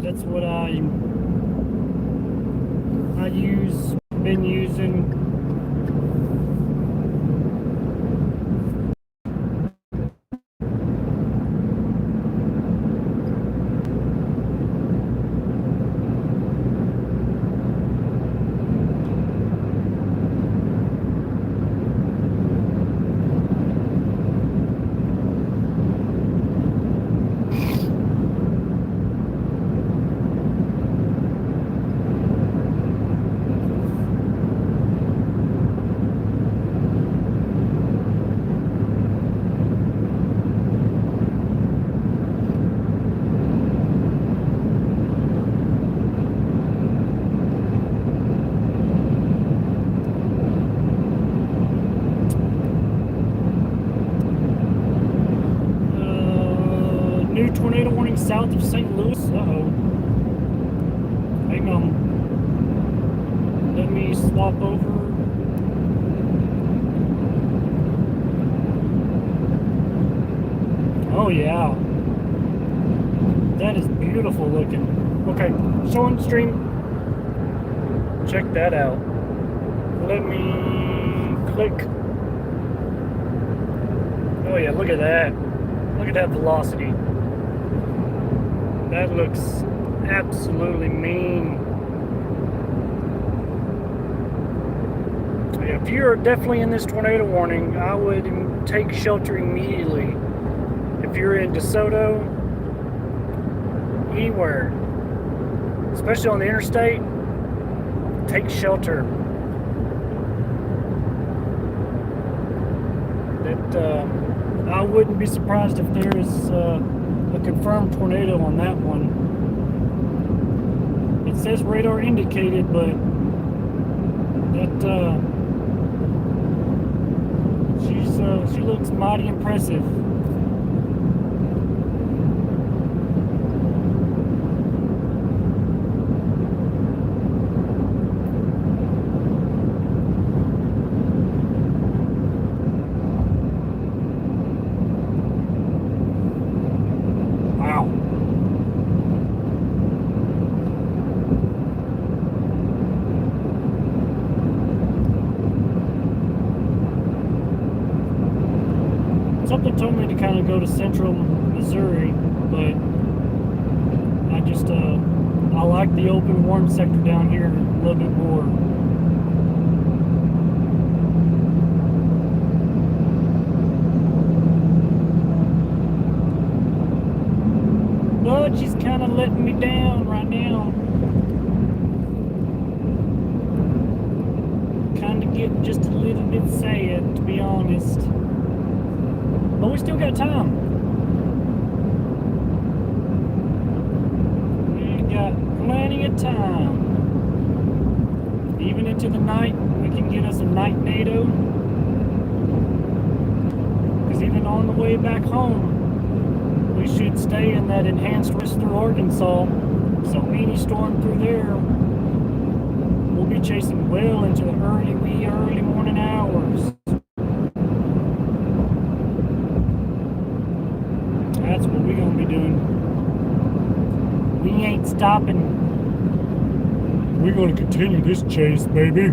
That's what been using. New tornado warning south of St. Louis. Uh-oh. Hang on. Let me swap over. Oh yeah. That is beautiful looking. Okay, showing stream. Check that out. Let me click. Oh yeah, look at that. Look at that velocity. That looks absolutely mean. If you're definitely in this tornado warning, I would take shelter immediately. If you're in DeSoto, anywhere, especially on the interstate, take shelter. I wouldn't be surprised if there is a confirmed tornado on that one. It says radar indicated, but that she looks mighty impressive. central Missouri, but I like the open, warm sector down here a little bit more. But she's kind of letting me down right now. Kind of getting just a little bit sad, to be honest. But we still got time. We got plenty of time. Even into the night, we can get us a night NATO. Because even on the way back home, we should stay in that enhanced risk through Arkansas. So any storm through there, we'll be chasing well into the early morning hours. That's what we're gonna be doing. We ain't stopping. We're gonna continue this chase, baby.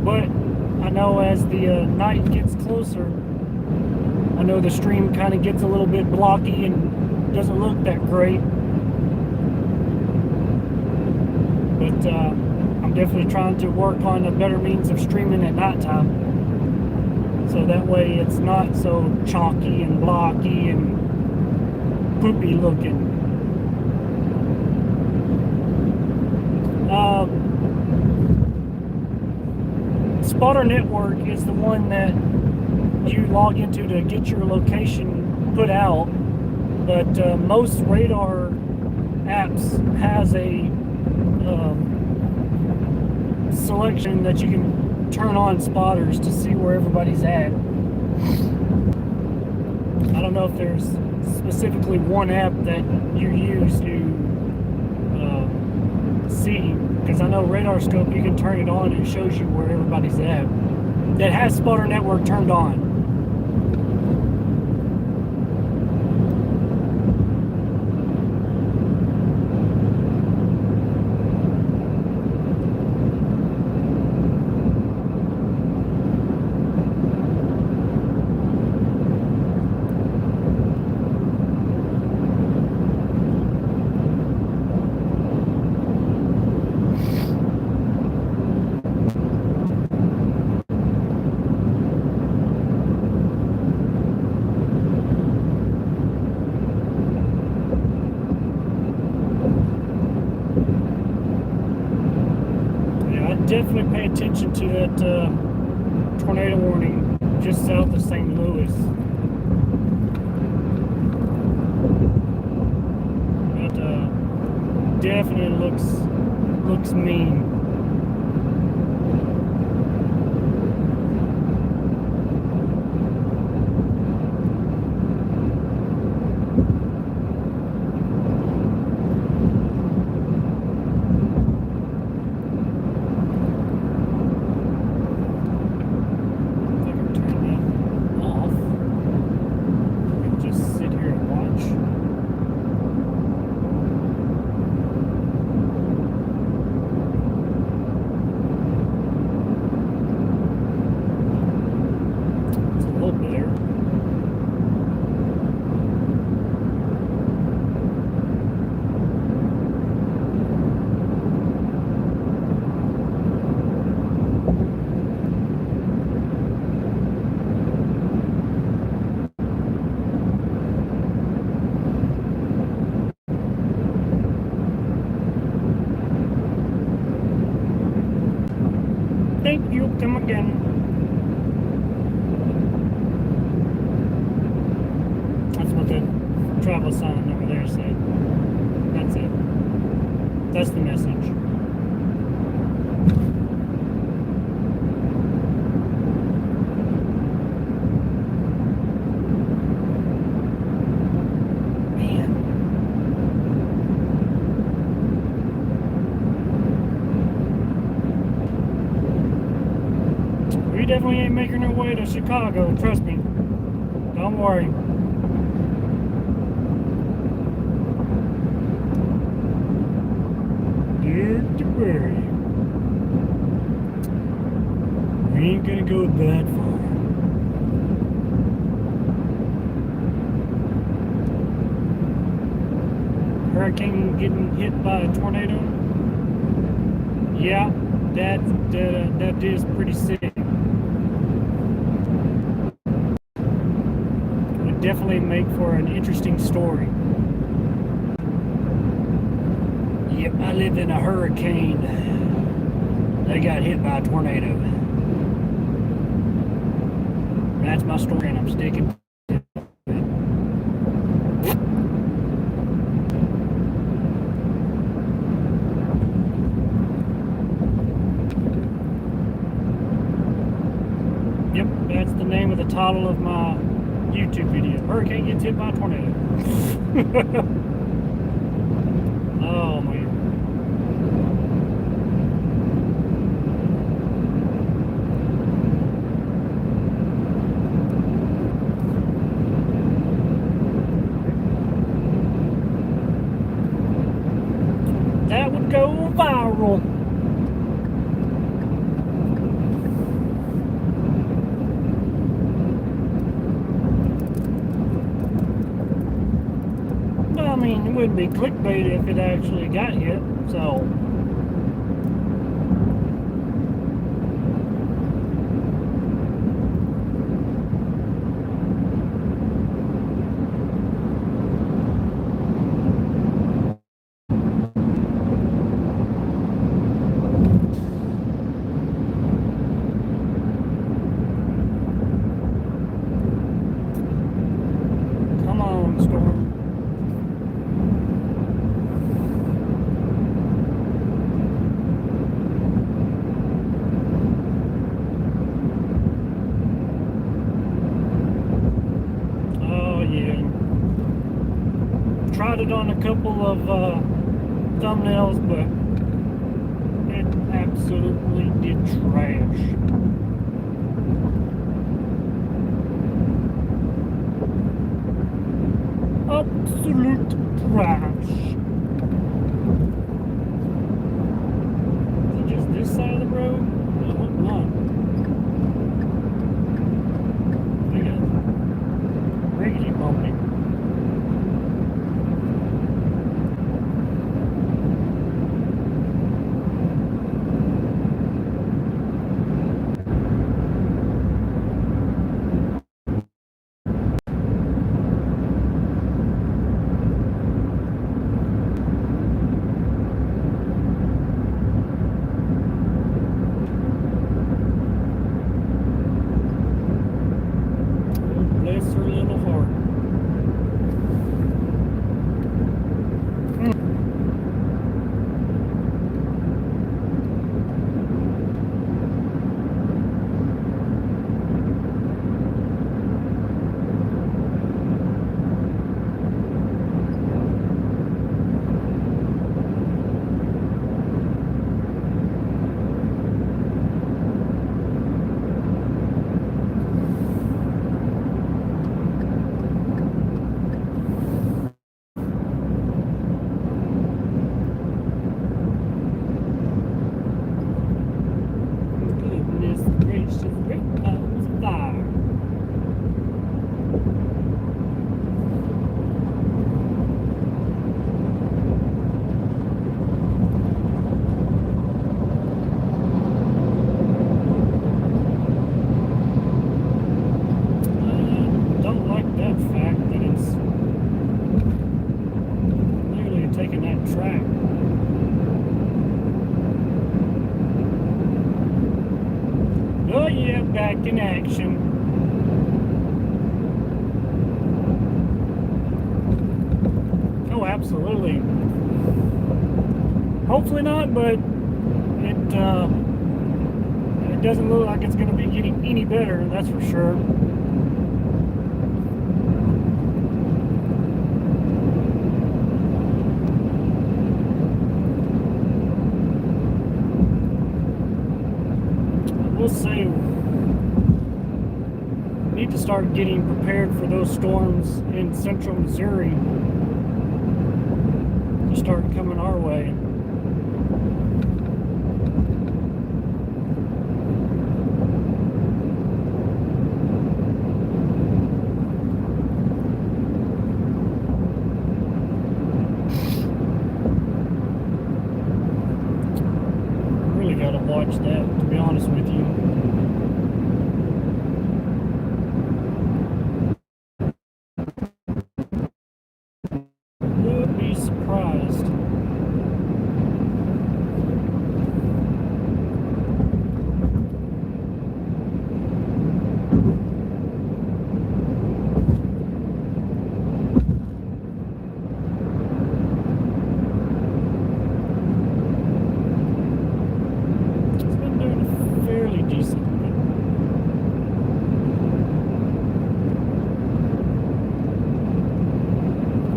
But I know as the night gets closer, I know the stream kind of gets a little bit blocky and doesn't look that great. But I'm definitely trying to work on a better means of streaming at nighttime. So that way it's not so chalky and blocky and poopy looking. Spotter Network is the one that you log into to get your location put out, but most radar apps has a selection that you can turn on spotters to see where everybody's at. I don't know if there's specifically one app that you use to see, because I know Radar Scope, you can turn it on and it shows you where everybody's at. That has Spotter Network turned on. Definitely pay attention to that tornado warning just south of St. Louis. That definitely looks mean. Thank you, come again. That's what the travel sign over there said. That's it. That's the message. We definitely ain't making our way to Chicago, trust me. Don't worry. Yeah. February. We ain't gonna go that far. Hurricane getting hit by a tornado. Yeah, that is pretty sick. Would definitely make for an interesting story. Yep, I lived in a hurricane. They got hit by a tornado. That's my story, and I'm sticking to it. Yep, that's the name of the title of my YouTube video. Hurricane gets hit by a tornado. Oh man. That would go viral. I mean, it wouldn't be clickbait if it actually got hit, so. Come on, Storm. Tried it on a couple of thumbnails, but it absolutely did trash. Absolute trash. Is it just this side of the road? I hope not. Look at it. Riggedy bumpy. Bless her little heart. Goodness gracious, great balls of fire. I don't like that fact that it's literally taking that track. Oh yeah, back in action. Oh, absolutely. Hopefully not, but it doesn't look like it's going to be getting any better, that's for sure. We'll see. We need to start getting prepared for those storms in central Missouri to start coming our way. gotta watch that, to be honest with you. Would be surprised. It's been doing fairly decent.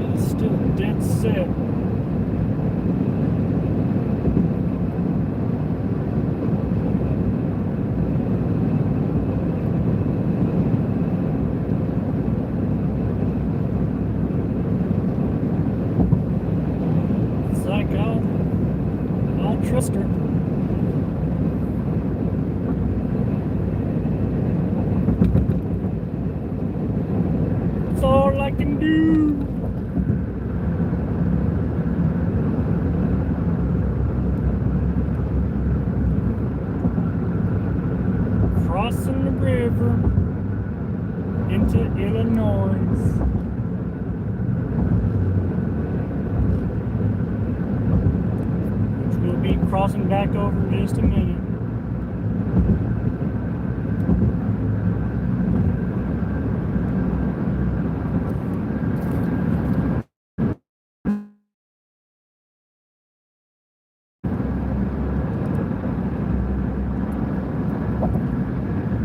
It is still dead set. It's like I'll trust her. That's all I can do. Crossing the river into Illinois. Which we'll be crossing back over in just a minute.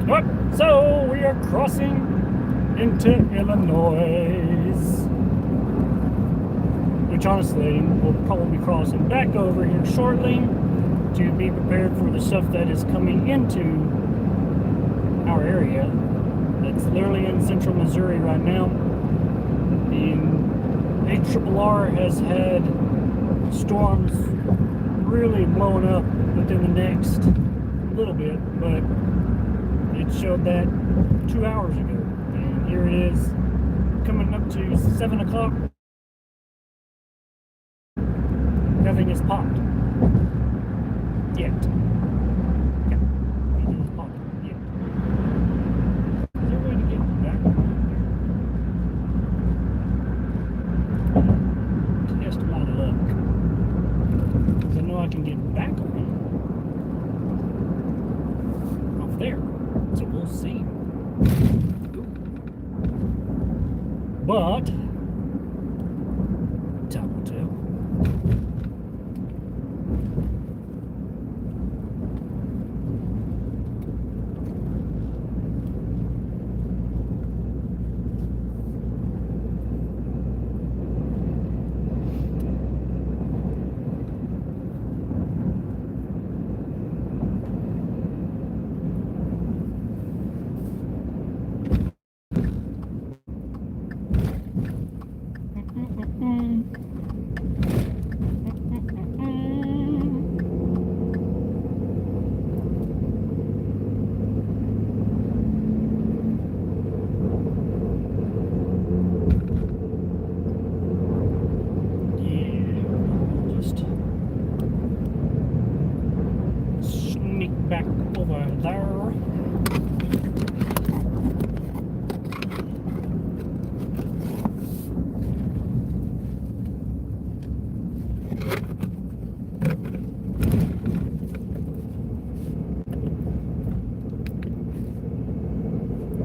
Yep, so we are crossing into Illinois. Which honestly, we'll probably be crossing back over here shortly to be prepared for the stuff that is coming into our area. That's literally in central Missouri right now. And ARRR has had storms really blowing up within the next little bit, but it showed that 2 hours ago. And here it is coming up to 7 o'clock. Nothing has popped yet. Yeah, nothing has popped yet. Is there a way to get back on here? Test my luck. Because I know I can get back on off there. So we'll see. But time will tell. Back over there.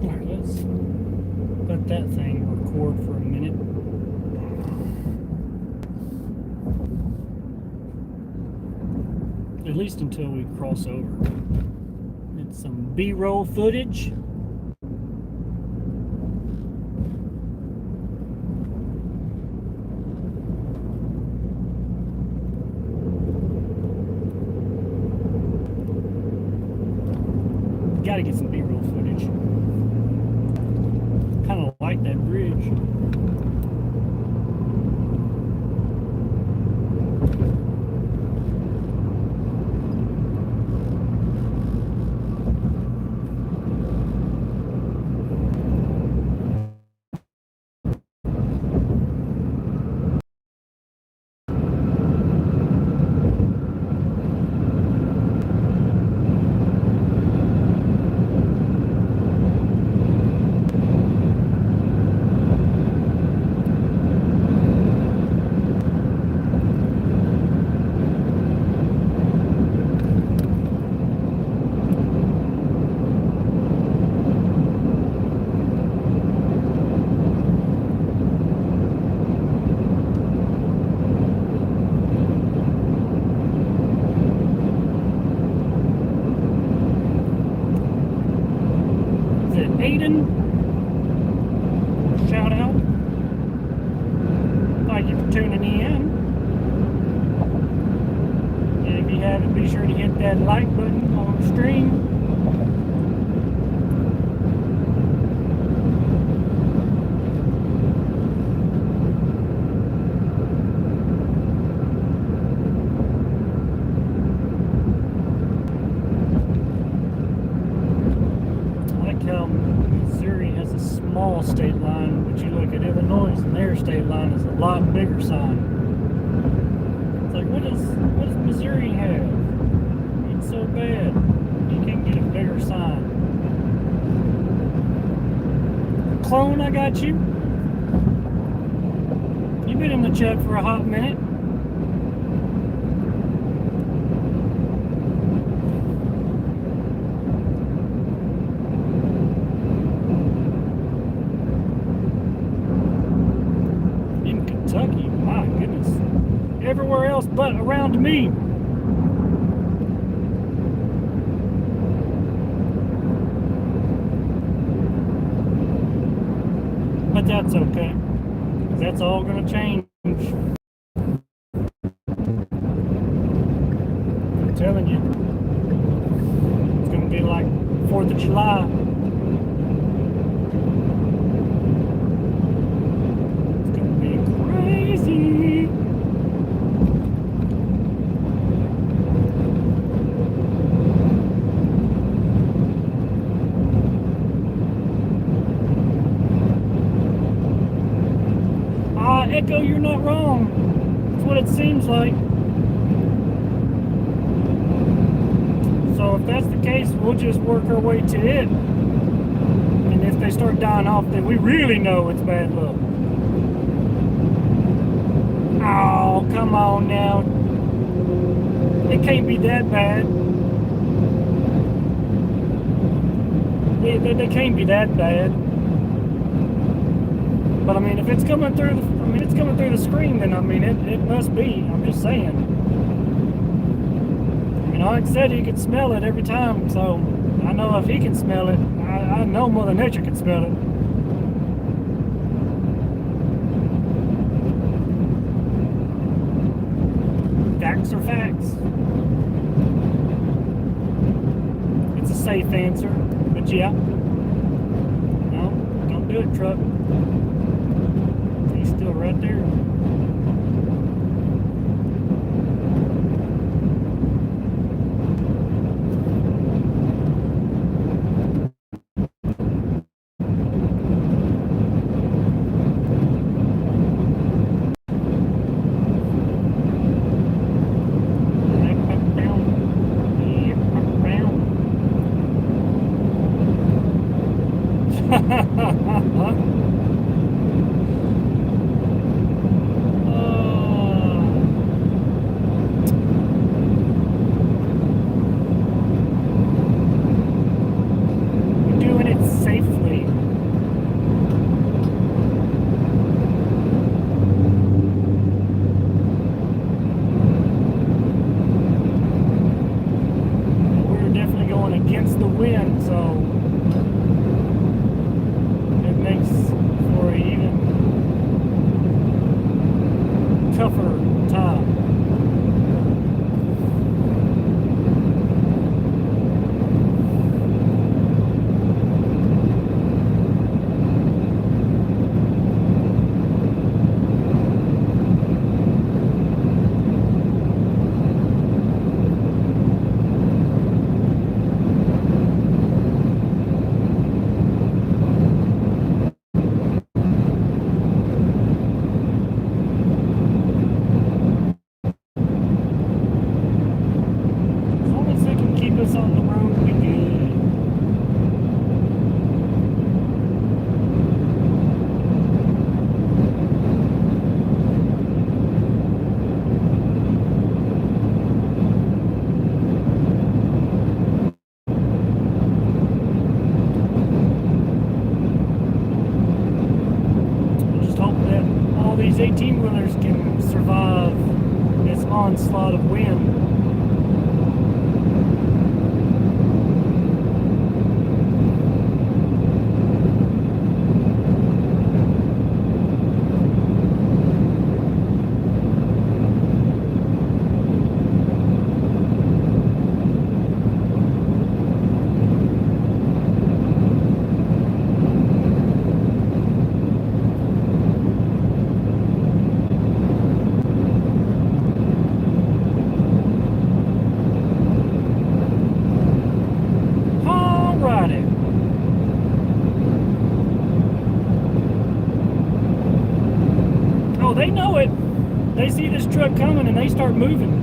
Alright, let's let that thing record for a minute. At least until we cross over. It's some B-roll footage. Gotta get some B-roll footage. Kind of like that bridge. Aiden, shout out. Thank you for tuning in. And if you haven't, be sure to hit that like button on the stream. Missouri has a small state line, but you look at Illinois and their state line is a lot bigger sign. It's like, what does Missouri have? It's so bad. You can't get a bigger sign. Clone, I got you. You've been in the chat for a hot minute. Kentucky, my goodness. Everywhere else but around me. But that's okay. 'Cause that's all gonna change. I'm telling you. It's gonna be like 4th of July. Crazy. Echo, you're not wrong. That's what it seems like. So if that's the case, we'll just work our way to it. And if they start dying off, then we really know it's bad luck. Oh, come on now. It can't be that bad. They can't be that bad. But I mean, if it's coming through the screen, then I mean, it must be. I'm just saying. I mean, Alex said he could smell it every time, so I know if he can smell it, I know Mother Nature can smell it. Facts are facts. It's a safe answer, but yeah. No, don't do it, truck. He's still right there. Against the wind, so it makes for an even tougher time. Keep us on the road, we good. I just hope that all these 18-wheelers can survive this onslaught of wind. know it, they see this truck coming and they start moving.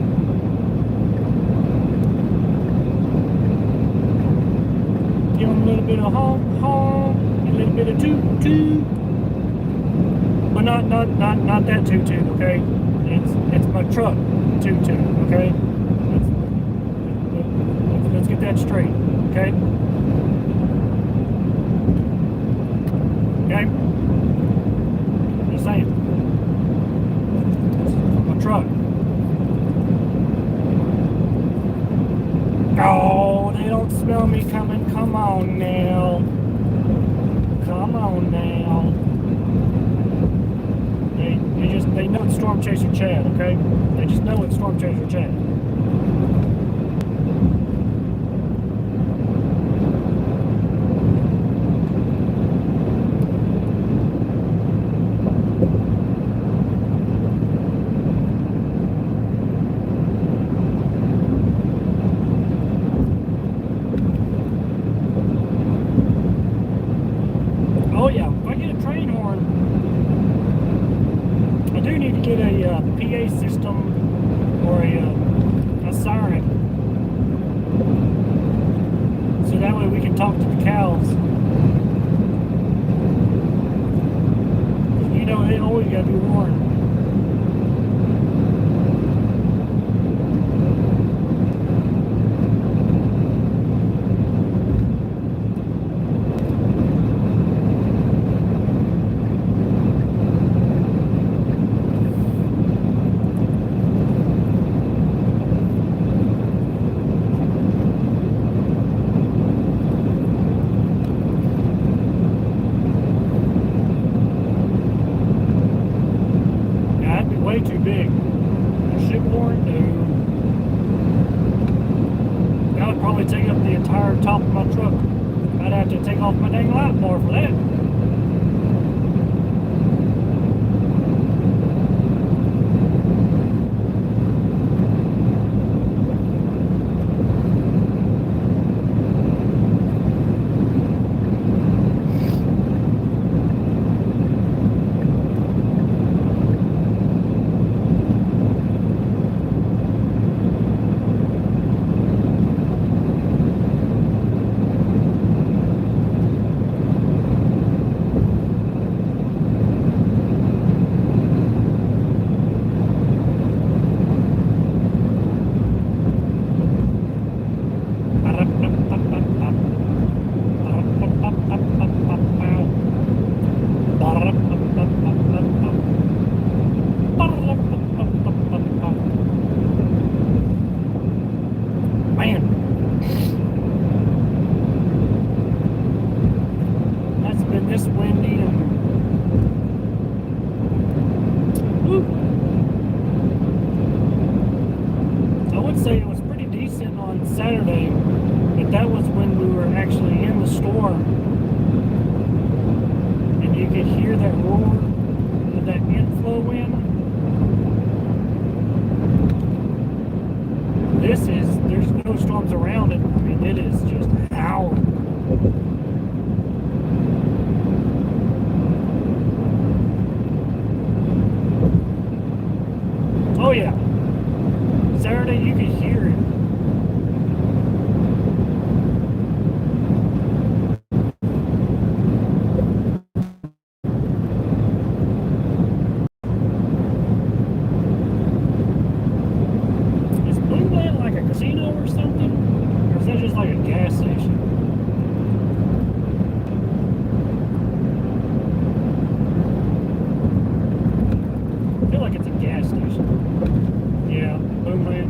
Give them a little bit of honk, honk, a little bit of toot, toot. But not that toot, toot, okay? It's my truck toot, toot, okay? Let's get that straight, okay? Okay? Just saying. My truck. Oh, they don't smell me coming. Come on now. Come on now. They know it's Storm Chaser Chad, okay? They just know it's Storm Chaser Chad. Oh yeah, if I get a train horn, I do need to get a PA system or a siren, so that way we can talk to the cows. You know, they always gotta be warned. Way too big. A shipboard? No. That would probably take up the entire top of my truck. I'd have to take off my dang light bar for that. Man, that's been this windy and woo. I would say it was pretty decent on Saturday, but that was when we were actually in the storm and you could hear that roar of that inflow wind. There's no storms around it. I mean, it is just howling. Oh yeah. Saturday you could hear it. Casino or something? Or is that just like a gas station? I feel like it's a gas station. Yeah, Boomland.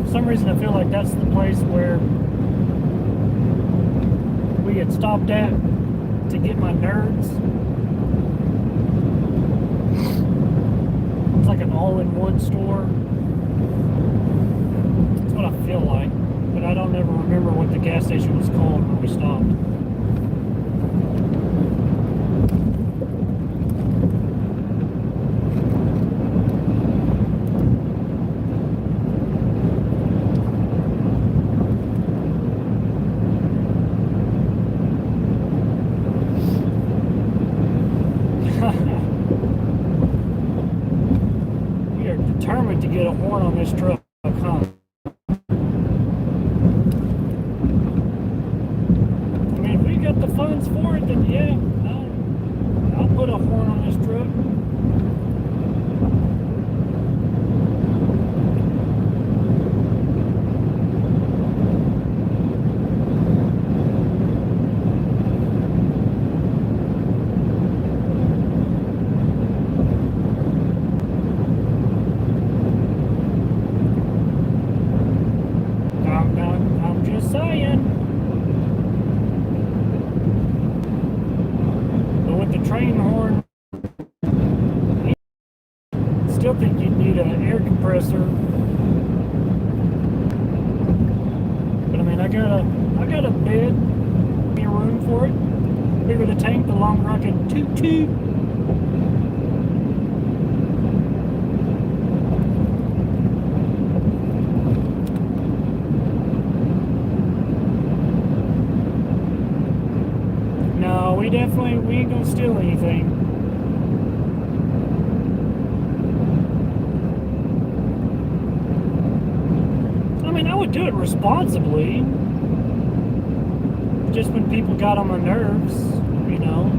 For some reason I feel like that's the place where we had stopped at to get my nerds. It's like an all-in-one store. That's what I feel like. But I don't ever remember what the gas station was called when we stopped. We are determined to get a horn on this truck, huh? I mean, if we got the funds for it, then yeah, I'll put a horn on this truck. I'm just saying. But with the train horn, I still think you'd need an air compressor. But I mean, I got a bed, be room for it. The bigger the tank, the longer I can toot toot. No, we ain't gonna steal anything. I mean, I would do it responsibly. Just when people got on my nerves, you know.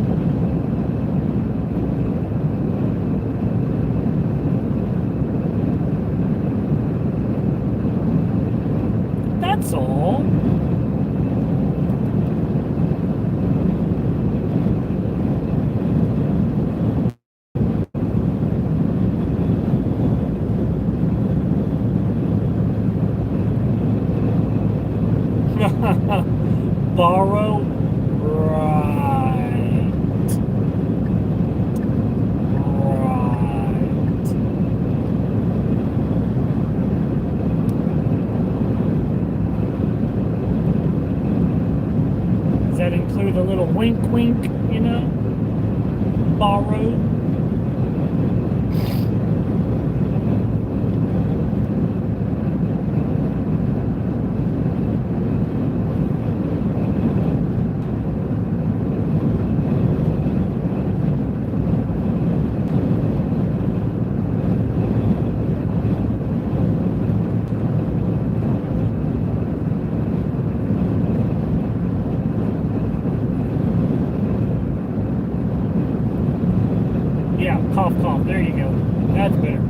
That's all. Borrow, right. Does that include a little wink wink, you know? Borrow. Yeah, cough, cough. There you go. That's better.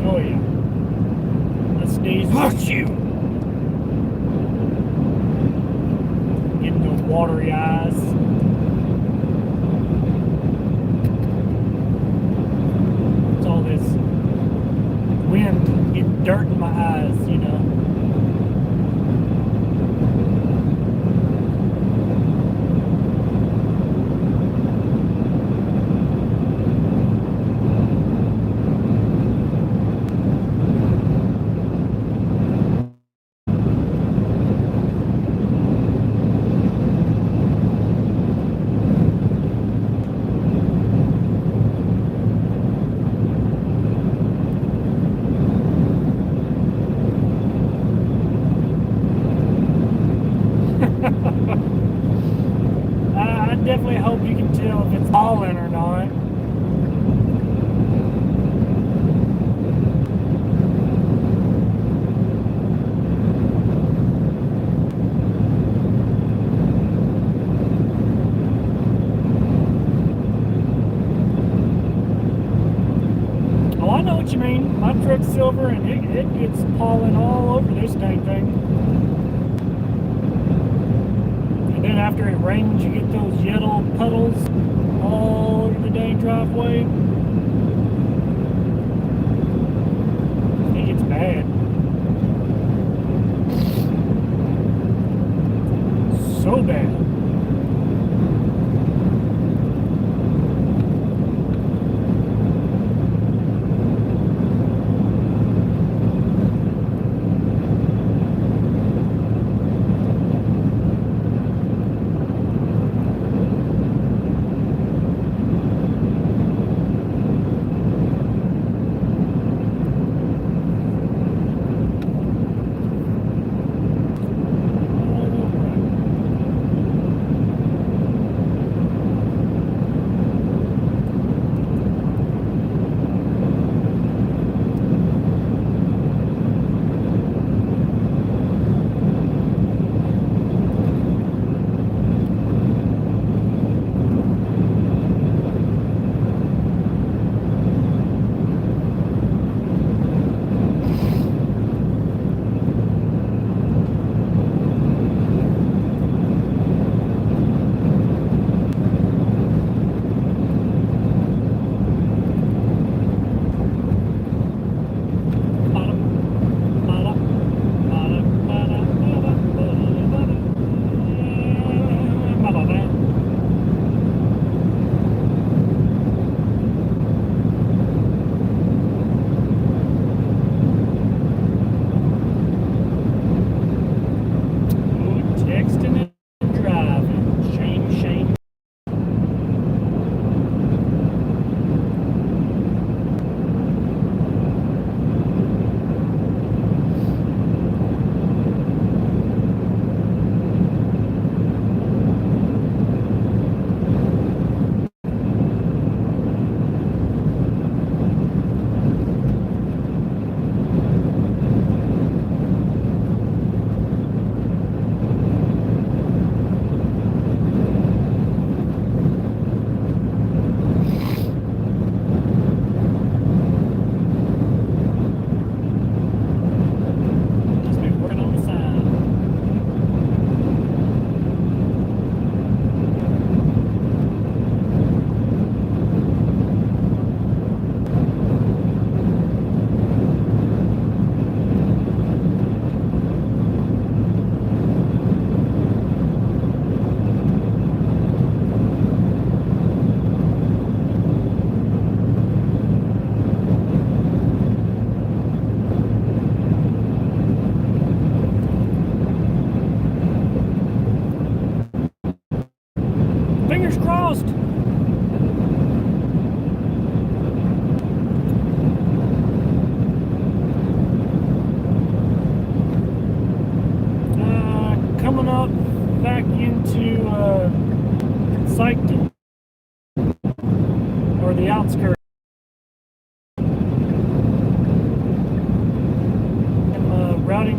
Oh, yeah. Let's sneeze. Fuck you! Getting those watery eyes. It's all this wind getting dirt in my eyes, you know. I definitely hope you can tell if it's falling or not. Oh, I know what you mean. My truck's silver and it gets falling all over this dang thing. And then after it rains, you get those yellow puddles all over the dang driveway. It gets bad. So bad.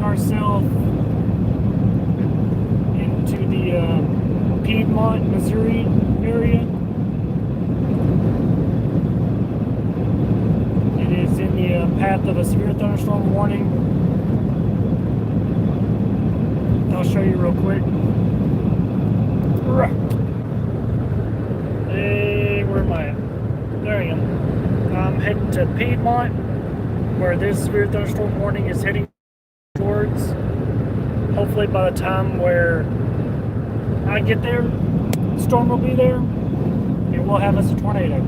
ourselves into the Piedmont, Missouri area. It is in the path of a severe thunderstorm warning. I'll show you real quick. Hey, where am I at? There I am. I'm heading to Piedmont, where this severe thunderstorm warning is heading towards. Hopefully by the time where I get there, the storm will be there, and we'll have us a tornado.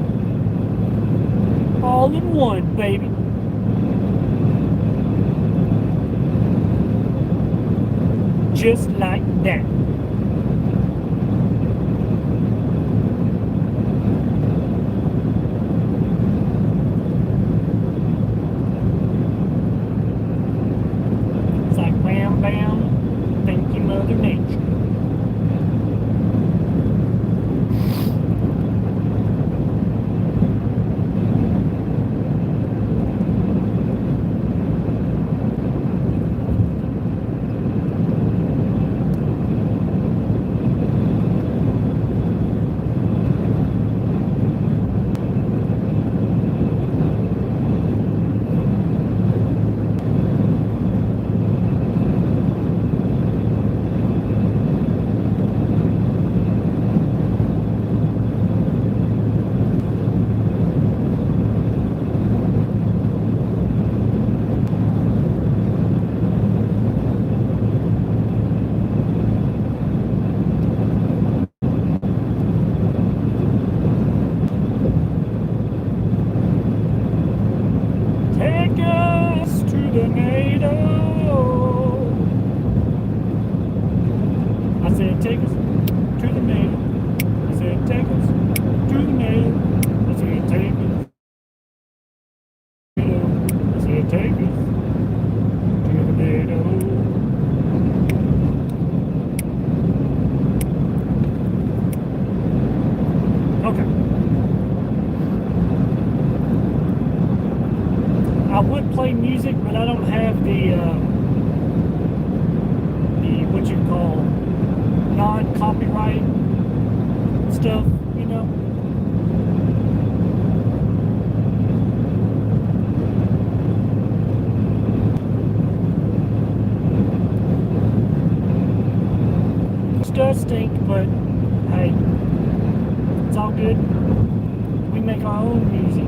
All in one, baby. Just like that. It's like wham bam, thank you, Mother Nature. Take us to the NATO. I said, take us to the NATO. I said, take us to the NATO. I said, take us. I said, take us to the NATO. Okay. I would play music, but I don't have the what you call non-copyright stuff, you know. It does stink, but hey, it's all good. We make our own music.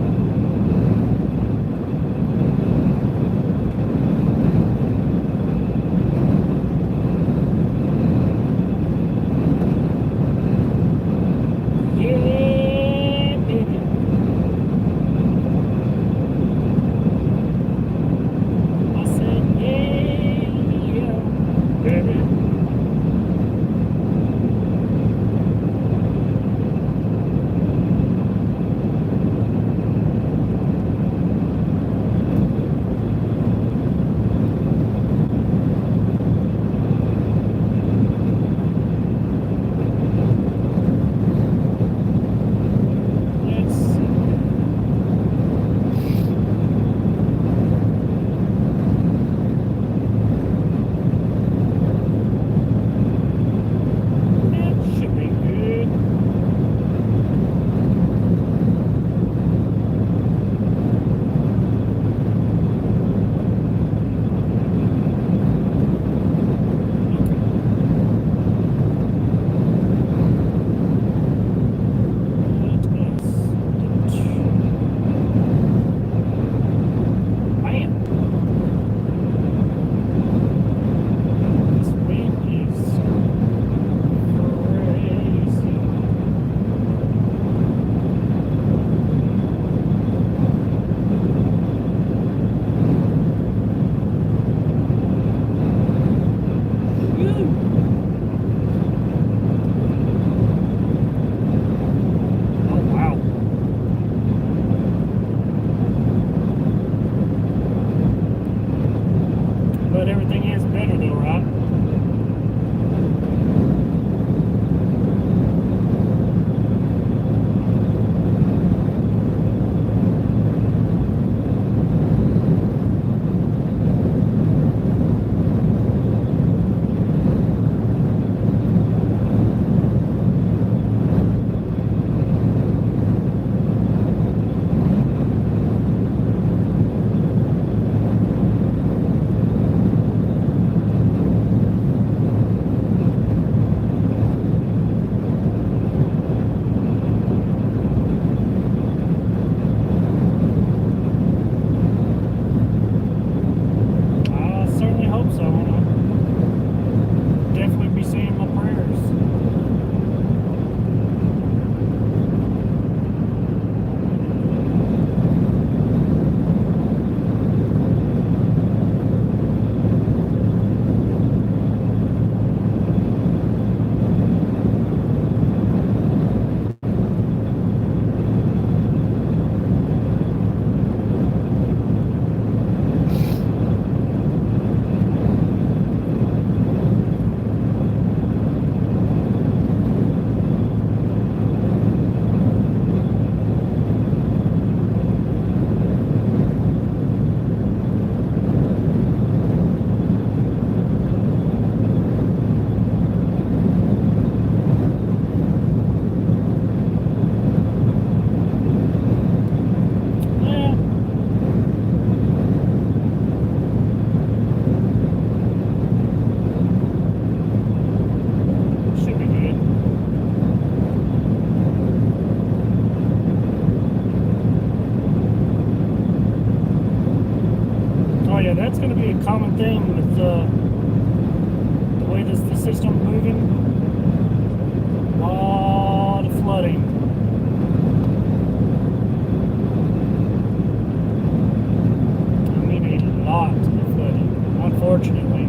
Yeah, that's going to be a common thing with the way the system's moving. A lot of flooding. I mean, a lot of flooding, unfortunately.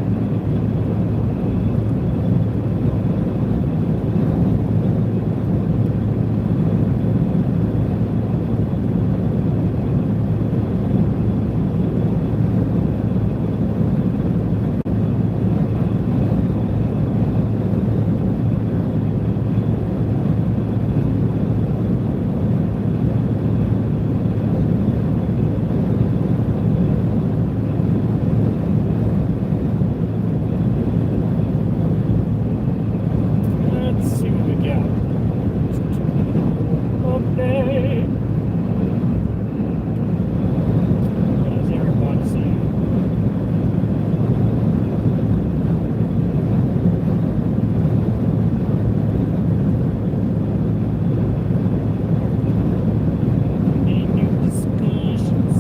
Let's see what we got. Okay. What is everybody saying? Any new discussions?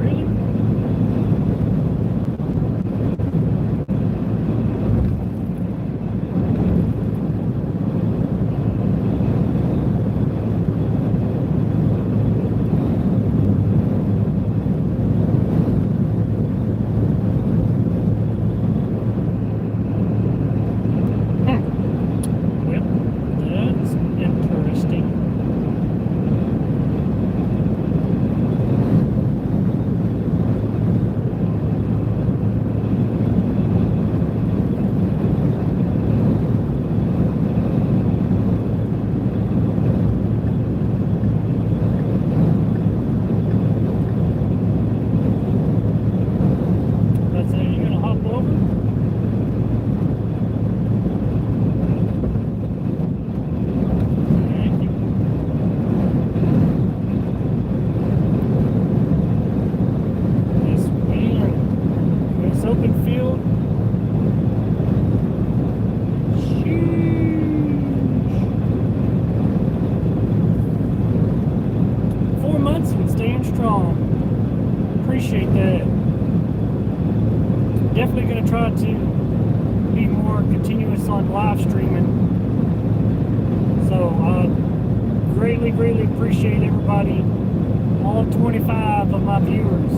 Really? Well, that's interesting. That's it. You gonna hop over? Thank you. This wind, this open field, huge. 4 months and staying strong. Appreciate that. Definitely gonna try to be more continuous on live streaming. So I greatly, greatly appreciate everybody, all 25 of my viewers.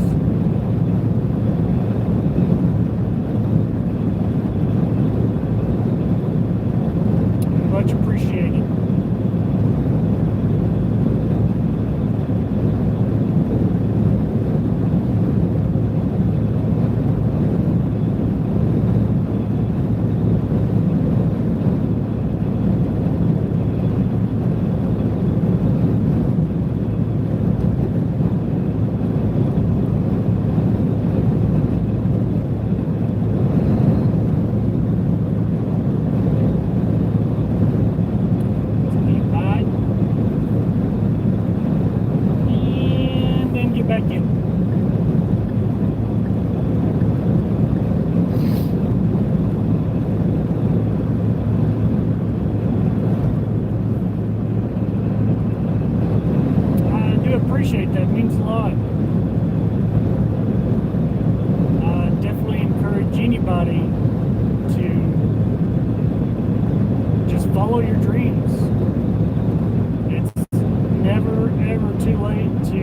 Much appreciated. Bye. And then get back in. I do appreciate that. It means a lot. I definitely encourage anybody to just follow your dreams. It's never ever too late to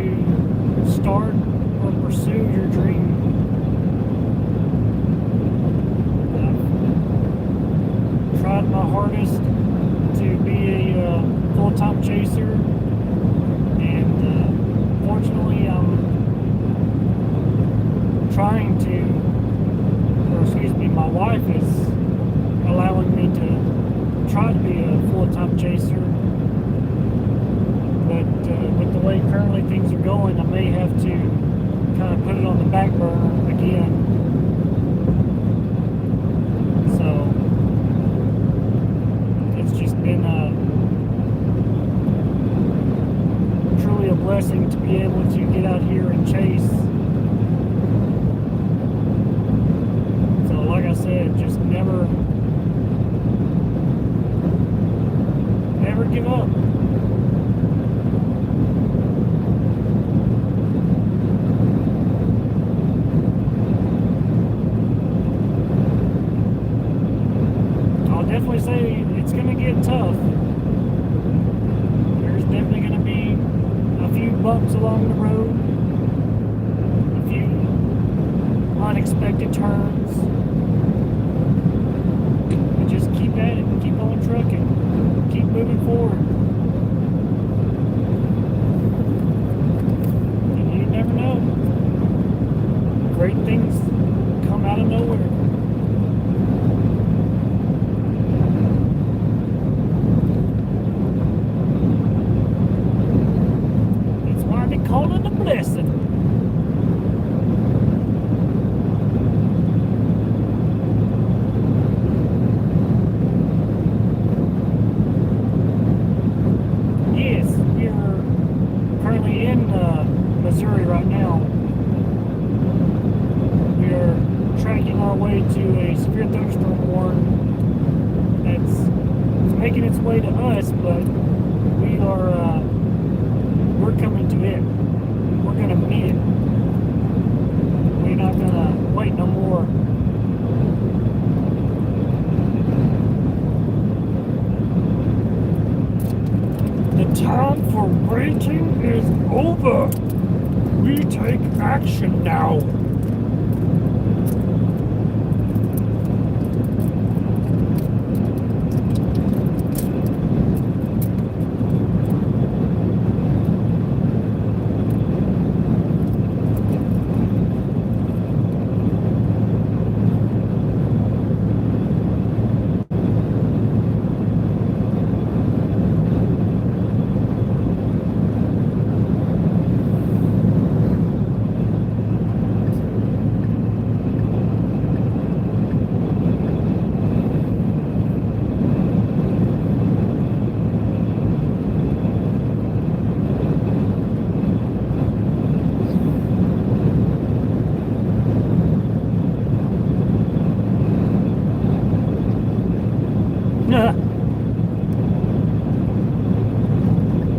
start or pursue your dream. I've tried my hardest to be a full-time chaser, and fortunately I'm trying to, or excuse me, my wife is allowing me to try to be a full-time chaser, but with the way currently things are going, I may have to kind of put it on the back burner again. So it's just been truly a blessing to be able to get out here and chase. So like I said, just never definitely say it's going to get tough. There's definitely going to be a few bumps along the road, a few unexpected turns. But just keep at it, keep on trucking, keep moving forward. And you never know. Great things come out of nowhere. That's why they call it a blessing. Yes, we are currently in Missouri right now. We are tracking our way to a severe thunderstorm warning that's making its way to us, but we're coming to it. We're gonna meet it. We're not gonna wait no more. The time for waiting is over. We take action now.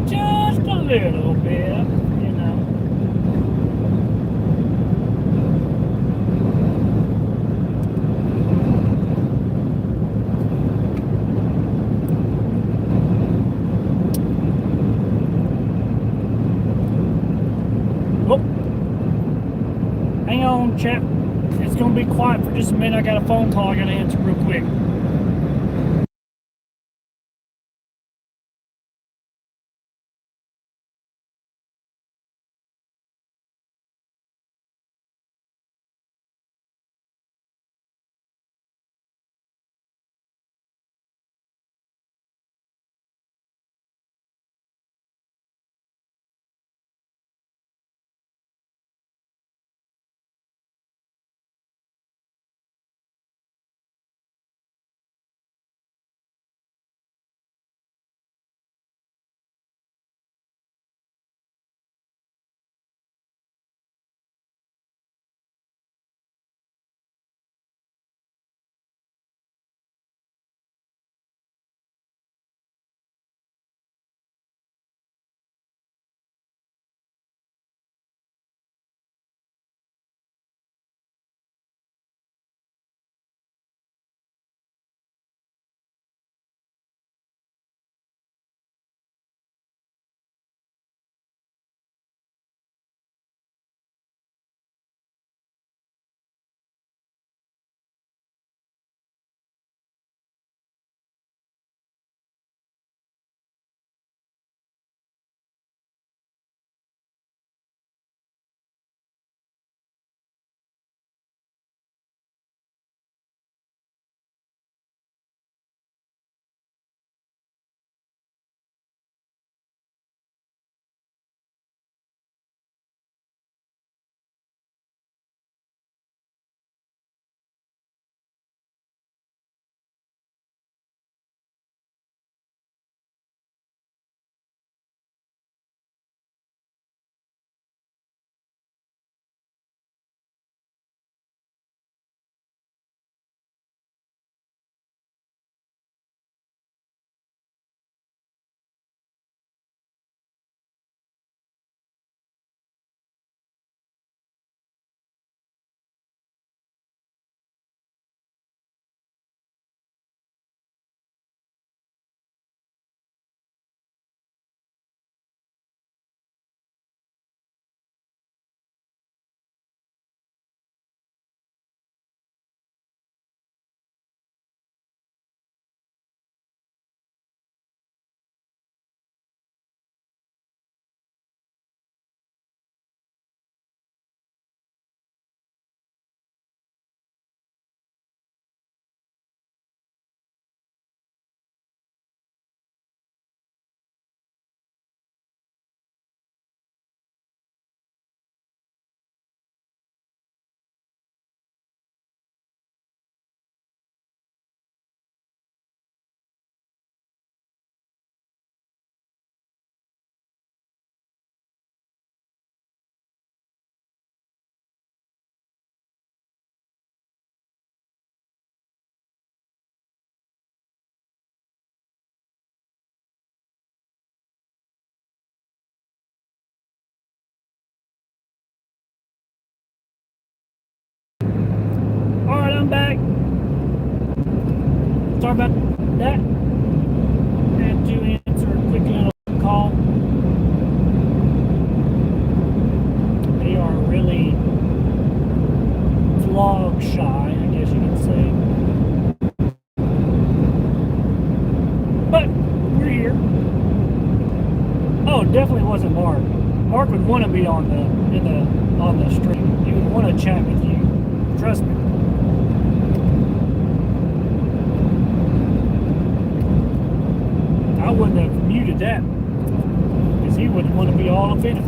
Just a little bit, you know. Oh, hang on, chap. It's gonna be quiet for just a minute. I got a phone call I gotta answer real quick. Sorry about that. Had to answer a quick little call. They are really vlog shy, I guess you could say. But we're here. Oh, it definitely wasn't Mark. Mark would want to be on the stream. He would want to chat with you. Trust me. I wouldn't have muted that because he wouldn't want to be all up in it.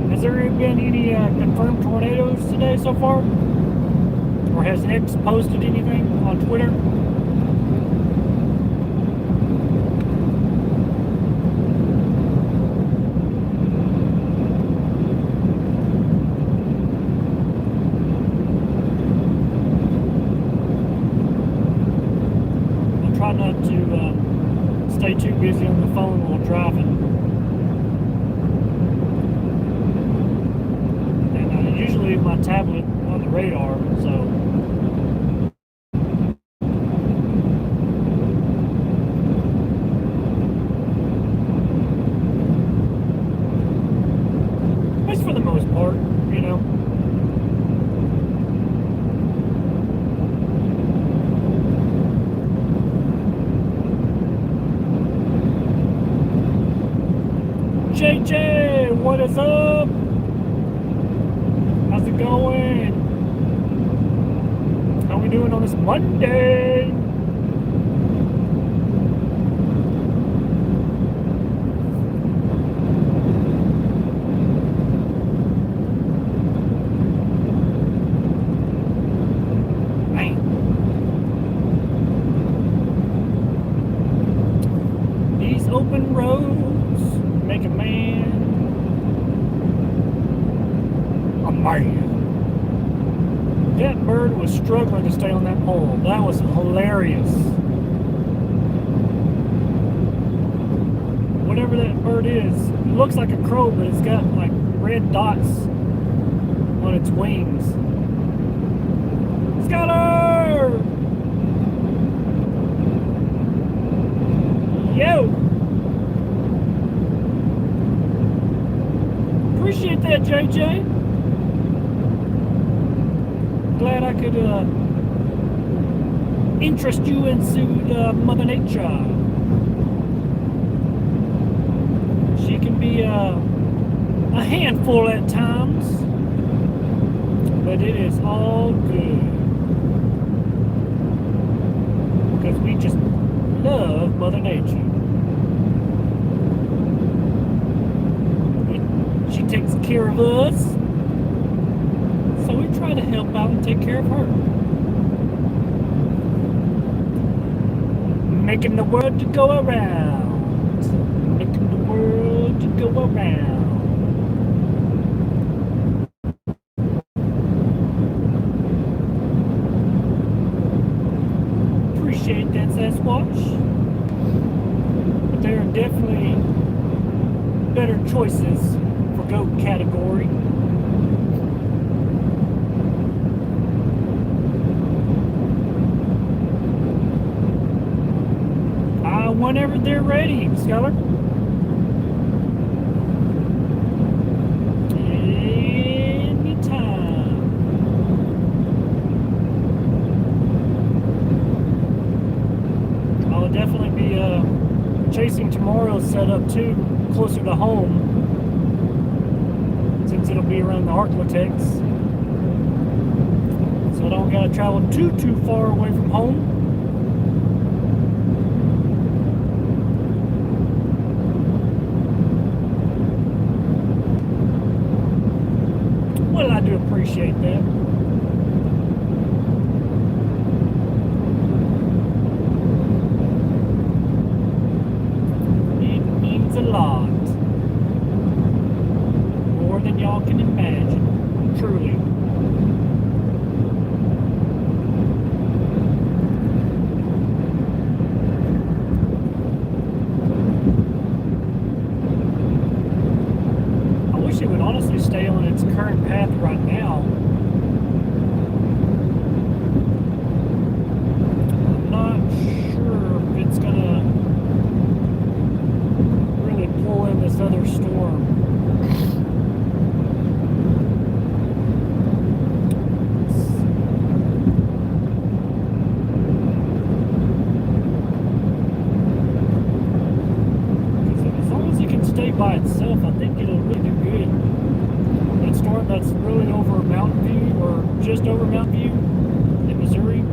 Has there been any confirmed tornadoes today so far? Or has X posted anything on Twitter? I try not to stay too busy on the phone while driving. Usually my tablet on the radar, so it's for the most part, you know. JJ, what is up? How's it going? How we doing on this Monday? Man. These open roads make a man a man. That bird was struggling to stay on that pole. That was hilarious. Whatever that bird is, it looks like a crow, but it's got like red dots on its wings. Skylar! Yo! Appreciate that, JJ. Glad I could interest you into Mother Nature. She can be a handful at times, but it is all good because we just love Mother Nature. She takes care of us, so we try to help out and take care of her. Making the world to go around. Making the world to go around. Appreciate that, Sasquatch. But there are definitely better choices for GOAT category. Whenever they're ready, Skylar. Anytime. I'll definitely be chasing tomorrow's setup too, closer to home, since it'll be around the Arclitex. So I don't gotta travel too far away from home. Well, I do appreciate that. It means a lot. More than y'all can imagine. Truly. I wish it would honestly stay on its current path right now. I'm not sure if it's gonna really pull in this other storm. As long as it can stay by itself, I think it'll really do good. That storm that's really over Mountain View, or just over Mountain View in Missouri.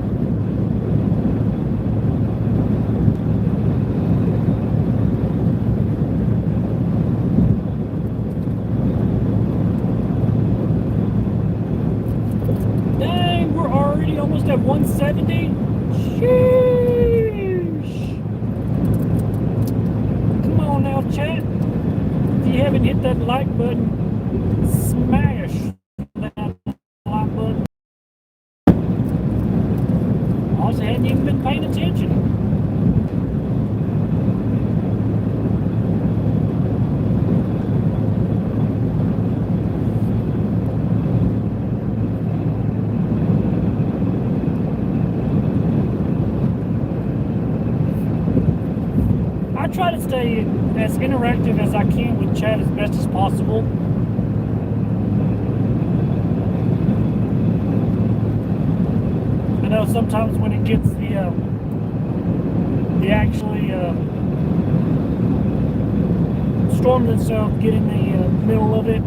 Dang, we're already almost at 170. Sheesh. Come on now, chat. If you haven't hit that like button, smash that like button. Also, hadn't even been paying attention. I try to stay as interactive as I can with chat as best as possible. I know sometimes when it gets the actually storm itself, get in the middle of it,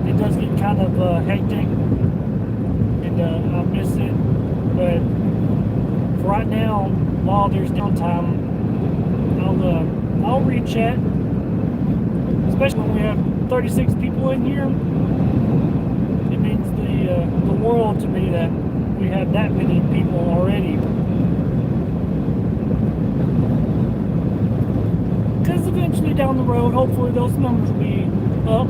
it does get kind of hectic, and I miss it. But for right now, while there's downtime, I'll read chat, especially when we have 36 people in here. It means the world to me that we have that many people already. Because eventually down the road, hopefully those numbers will be up.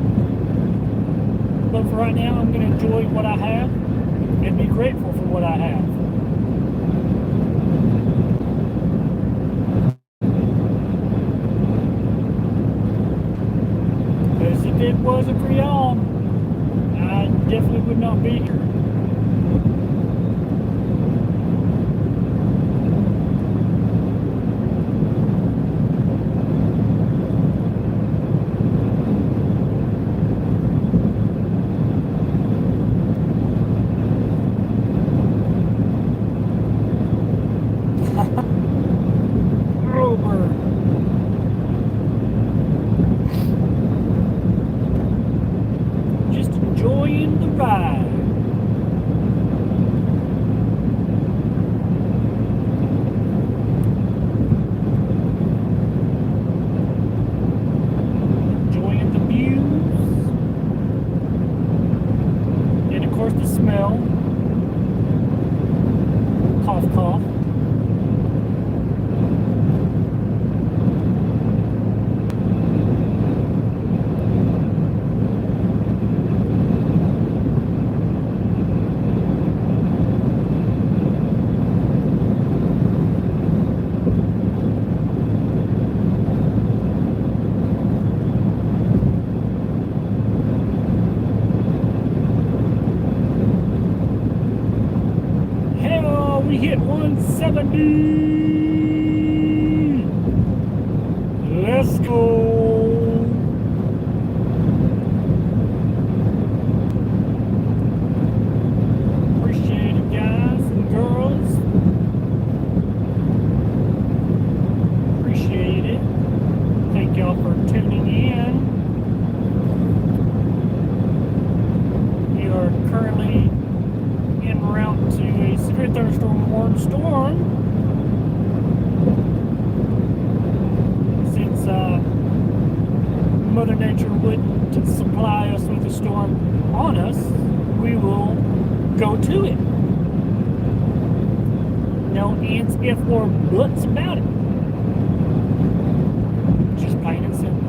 But for right now, I'm going to enjoy what I have and be grateful for what I have. Because if it wasn't for y'all, I definitely would not be here. Just enjoying the ride. Enjoying the views. And of course the smell. Cough, cough. We hit 170. Let's go. Appreciate it, guys and girls. Appreciate it. Thank y'all for tuning in. We are currently en route storm. Since Mother Nature would supply us with a storm on us, we will go to it. No ands, if, or buts about it. Just plain and simple.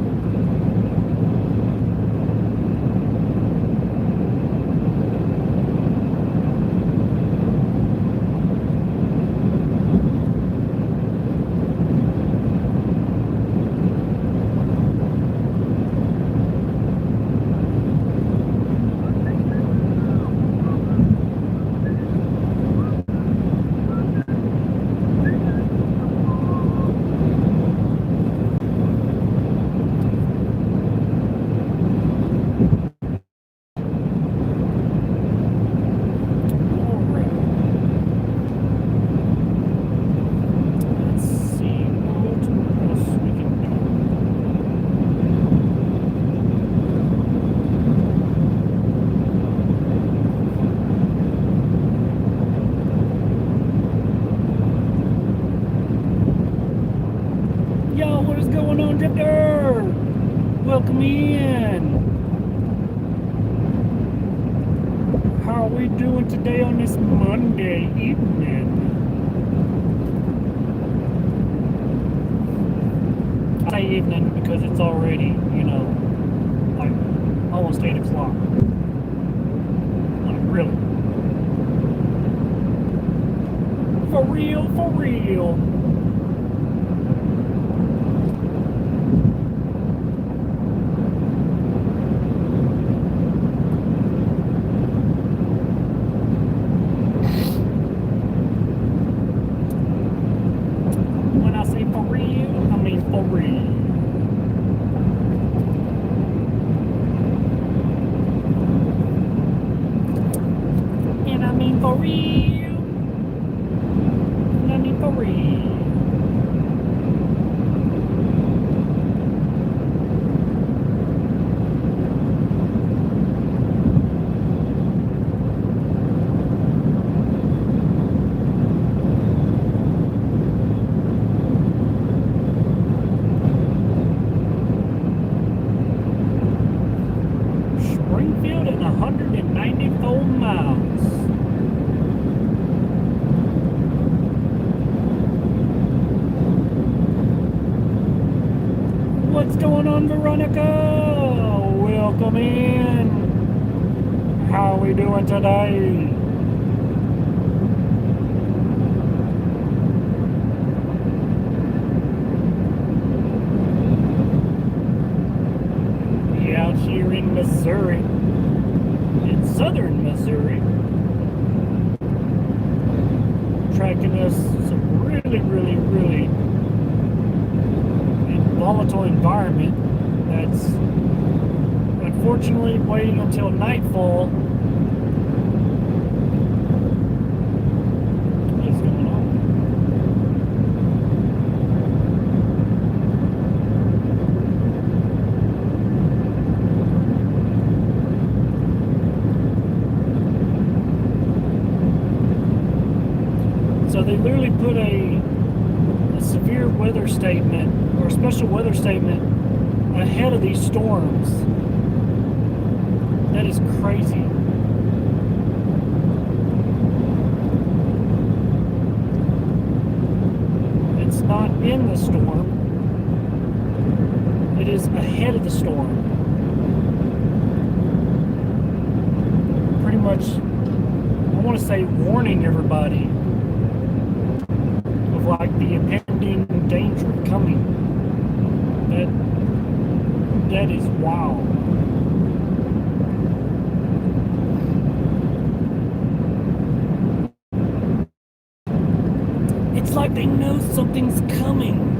Welcome in. How are we doing today on this Monday evening? I say evening because it's already, like almost 8 o'clock. Like really. For real, for real. Springfield at 194 miles. What's going on, Veronica? Welcome in. How are we doing today? Out here in Missouri, in southern Missouri, tracking us some really volatile environment that's unfortunately waiting until nightfall. What is going on? So they literally put a severe weather statement or a special weather statement ahead of these storms. That is crazy. It's not in the storm. It is ahead of the storm. Pretty much, I want to say warning everybody like the impending danger coming. That is wild. It's like they know something's coming.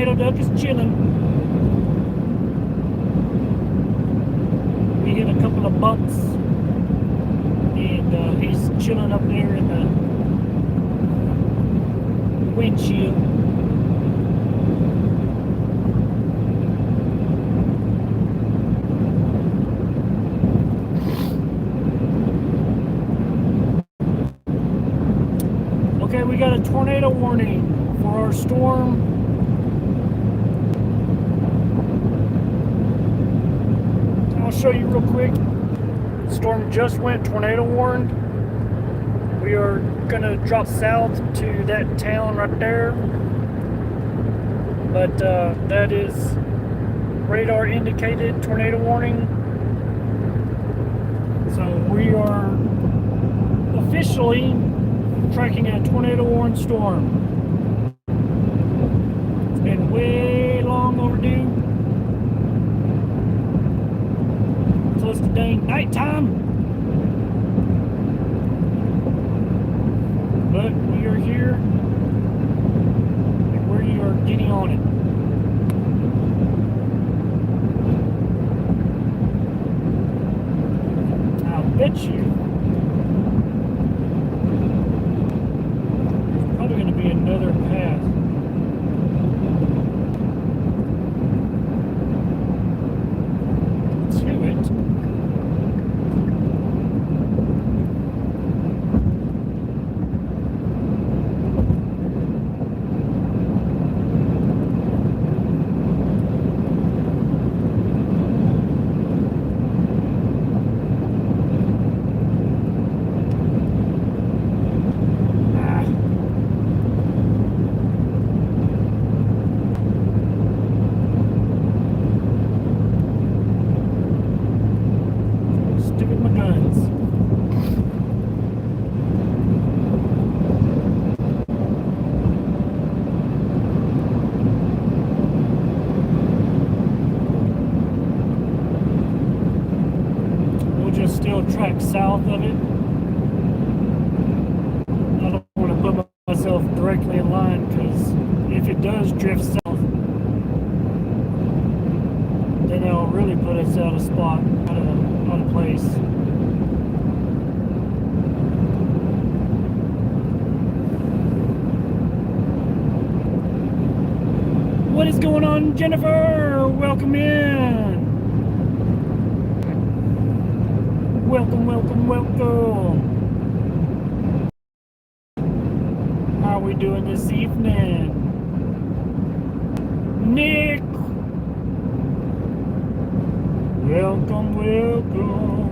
tornado duck is chilling. We hit a couple of bumps, and he's chilling up there in the windshield. Okay, we got a tornado warning for our storm. I'll show you real quick. The storm just went tornado warned. We are gonna drop south to that town right there. But that is radar indicated tornado warning. So we are officially tracking a tornado warned storm. It's been way long overdue. Close to dang nighttime. But we are here and we are getting on it. I'll bet you there's probably going to be another path. To it. Stick with my guns. We'll just still track south of it. I don't want to put myself directly in line because if it does drift south, then it'll really put us out of spot, out of place. What is going on, Jennifer? Welcome in. Welcome, welcome, welcome. How are we doing this evening? Nick. Welcome, welcome.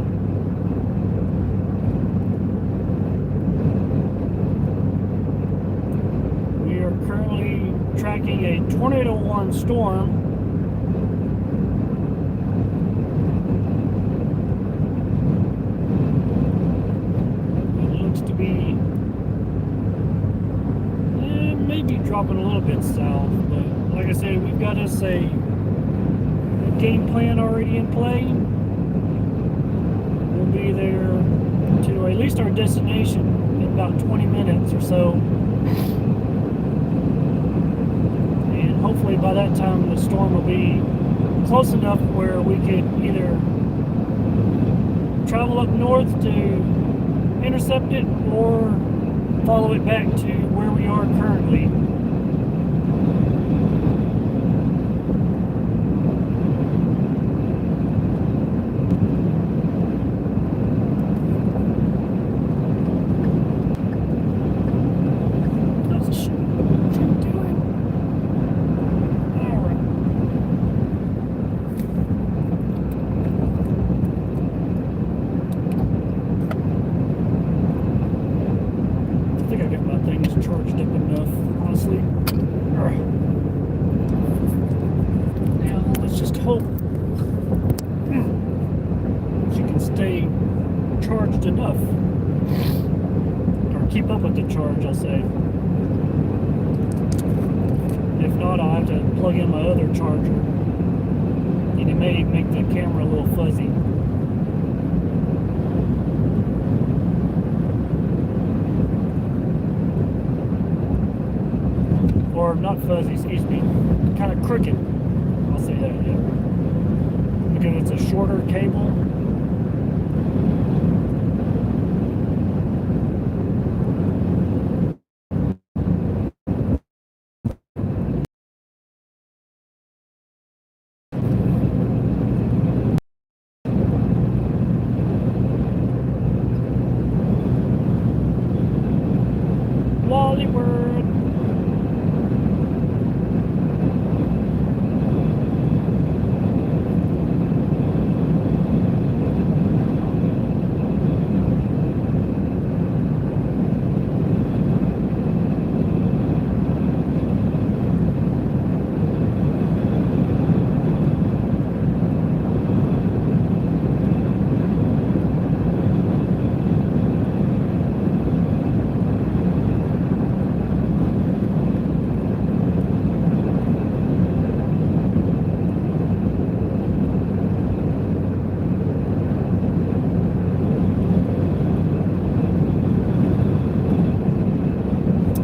We are currently tracking a tornado warned storm. It looks to be maybe dropping a little bit south, but like I said, we've got us a game plan already in play. We'll be there to at least our destination in about 20 minutes or so. And hopefully by that time the storm will be close enough where we could either travel up north to intercept it or follow it back to where we are currently. Charged up enough, honestly. Now let's just hope she can stay charged enough, or keep up with the charge, I'll say. If not, I'll have to plug in my other charger, and it may make the camera a little fuzzy. Or or not fuzzy, excuse me, kind of crooked. I'll say that, yeah. Because it's a shorter cable. Wally World.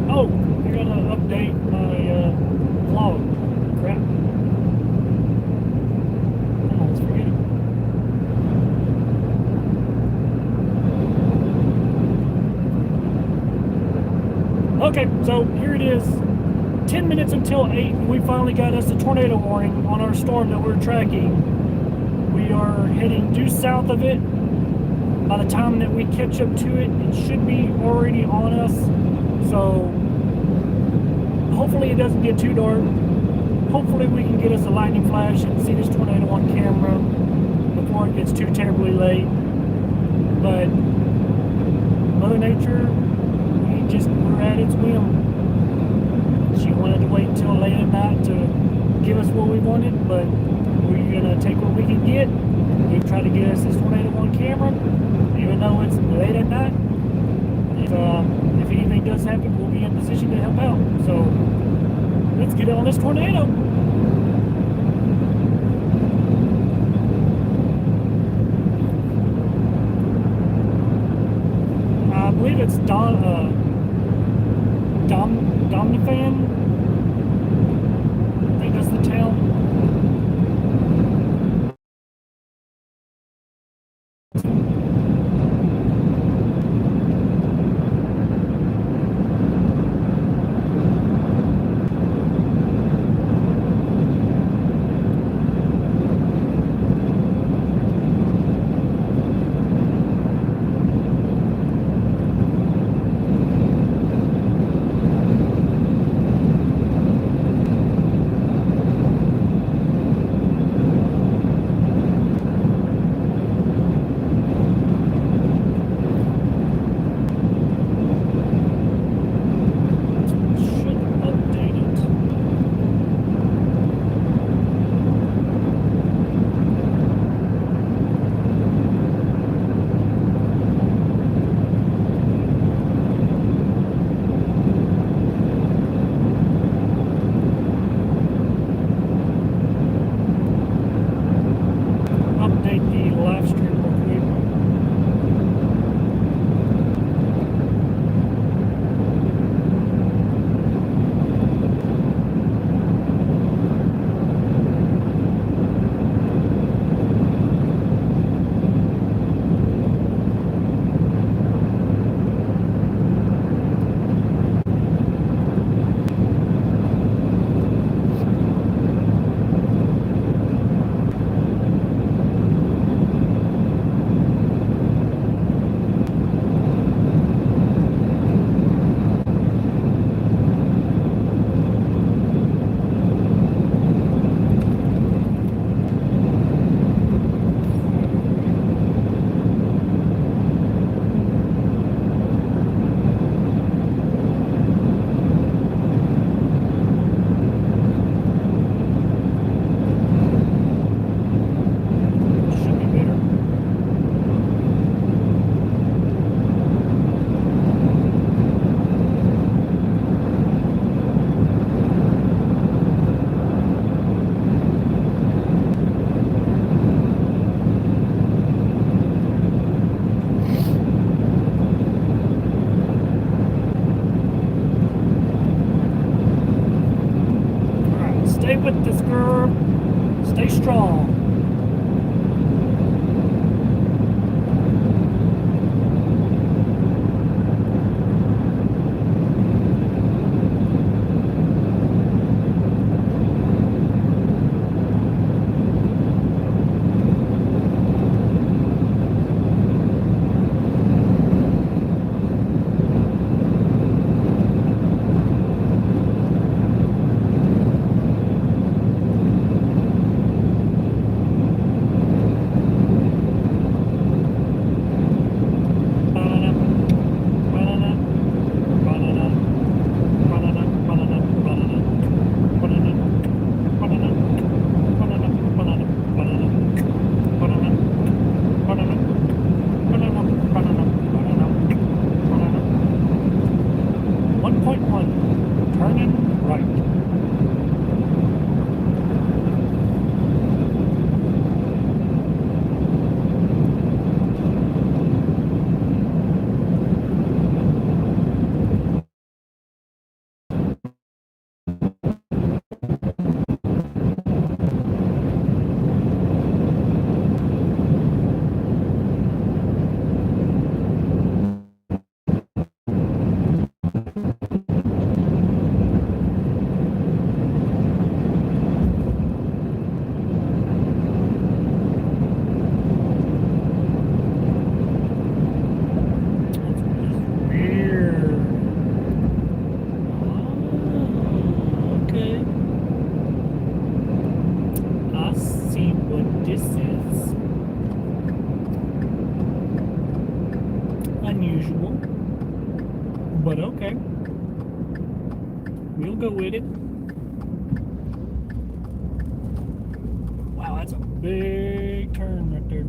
Oh, I gotta update my vlog. Crap. I almost forget it. Okay, so here it is. 10 minutes until 8, and we finally got us a tornado warning on our storm that we're tracking. We are heading due south of it. By the time that we catch up to it, it should be already on us. So hopefully it doesn't get too dark. Hopefully we can get us a lightning flash and see this tornado on camera before it gets too terribly late. But Mother Nature, we're at its whim. She wanted to wait until late at night to give us what we wanted, but we're gonna take what we can get. We try to get us this tornado on camera, even though it's late at night. If anything does happen, we'll be in position to help out. So let's get on this tornado. I believe it's Domnifan. I think that's the town. unusual, but okay. We'll go with it. Wow, that's a big turn right there.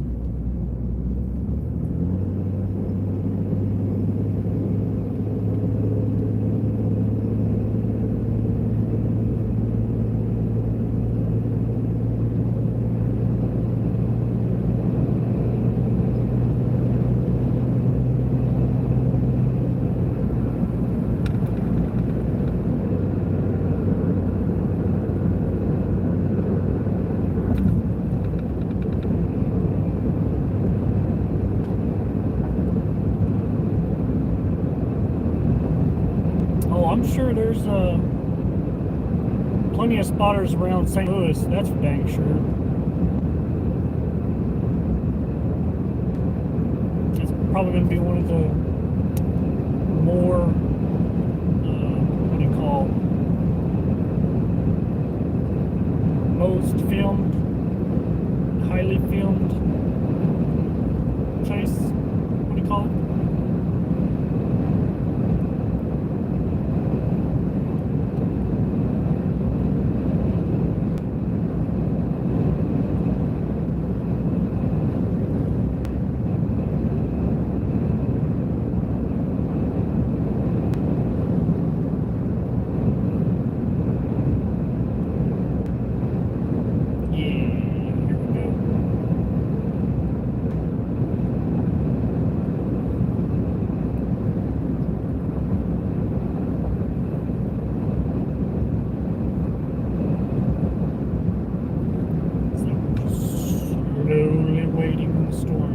I'm sure there's plenty of spotters around St. Louis, that's for dang sure. It's probably going to be one of the more, what do you call, most filmed, highly filmed chase, what do you call it? Slowly waiting in the storm.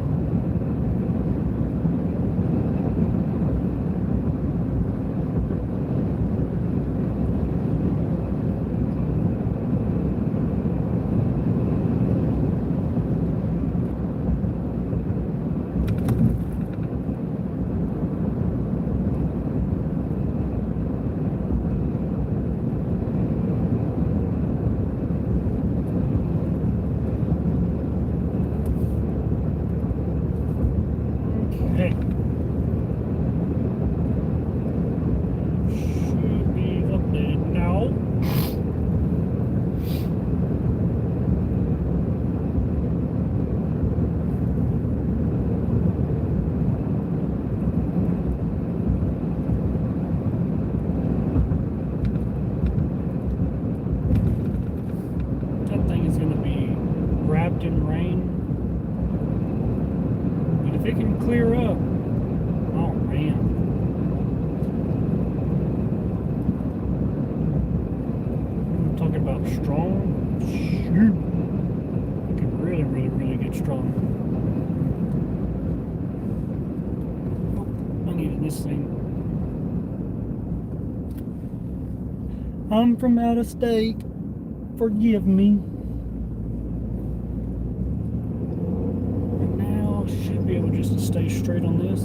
Okay. Should be updated now. That thing is going to be wrapped in rain. But if it can clear up, oh man. We're talking about strong. Shoot. It can really, really, really get strong. Oh, I needed this thing. I'm from out of state. Forgive me. Should be able just to stay straight on this.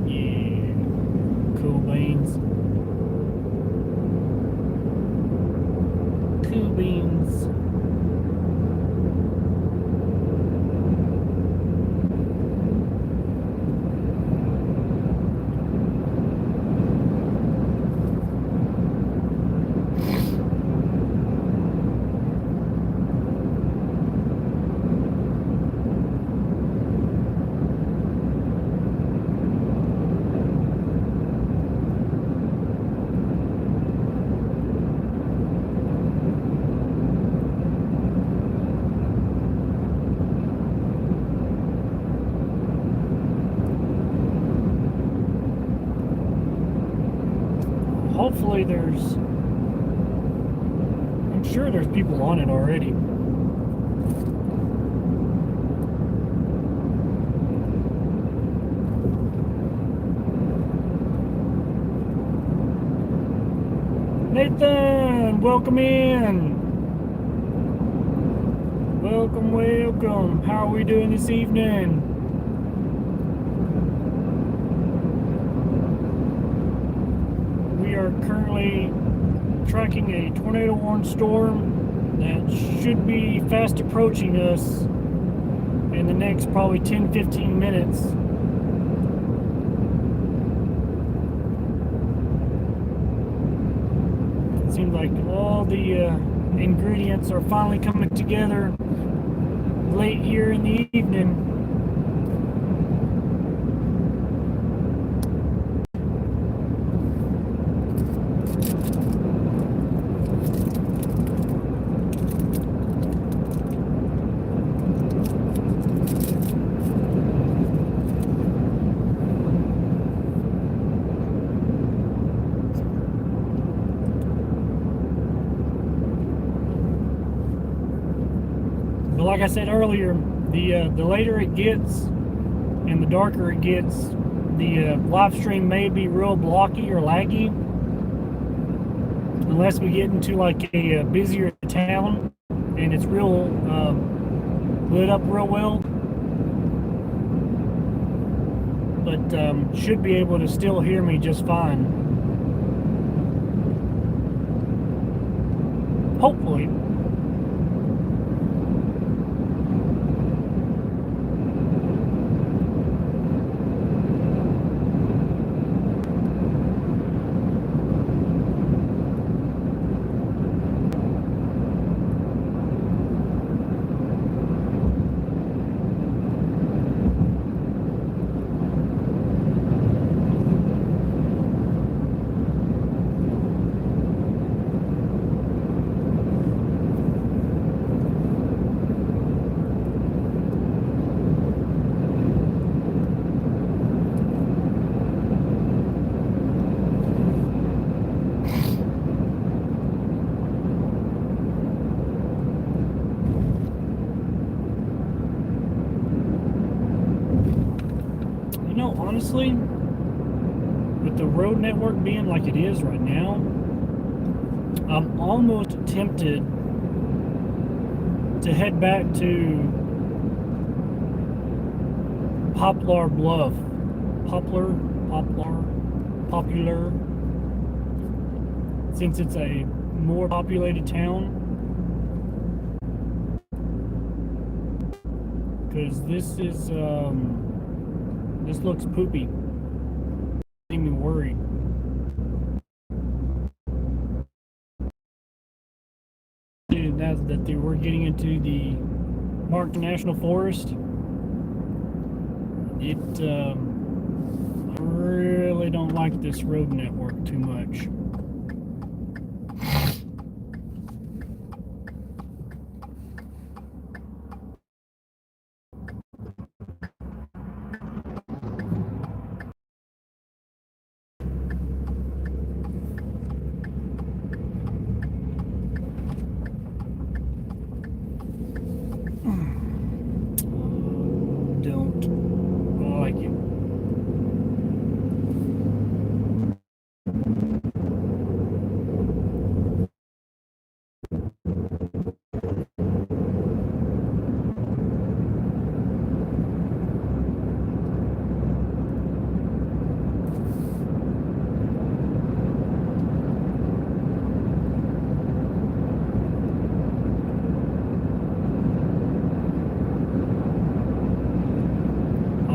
Yeah. Cool beans. Cool beans. Hopefully I'm sure there's people on it already. Nathan, welcome in. Welcome, welcome. How are we doing this evening? We are currently tracking a tornado warning storm that should be fast approaching us in the next probably 10-15 minutes. like all the ingredients are finally coming together late here in the evening. But like I said earlier, the later it gets and the darker it gets, the live stream may be real blocky or laggy unless we get into like a busier town and it's real lit up real well. But should be able to still hear me just fine. Hopefully. You know, honestly, with the road network being like it is right now, I'm almost tempted to head back to Poplar Bluff. Popular, since it's a more populated town. Because this is, this looks poopy. Getting me worried. Now that we're getting into the Mark National Forest, I really don't like this road network too much. Don't like it.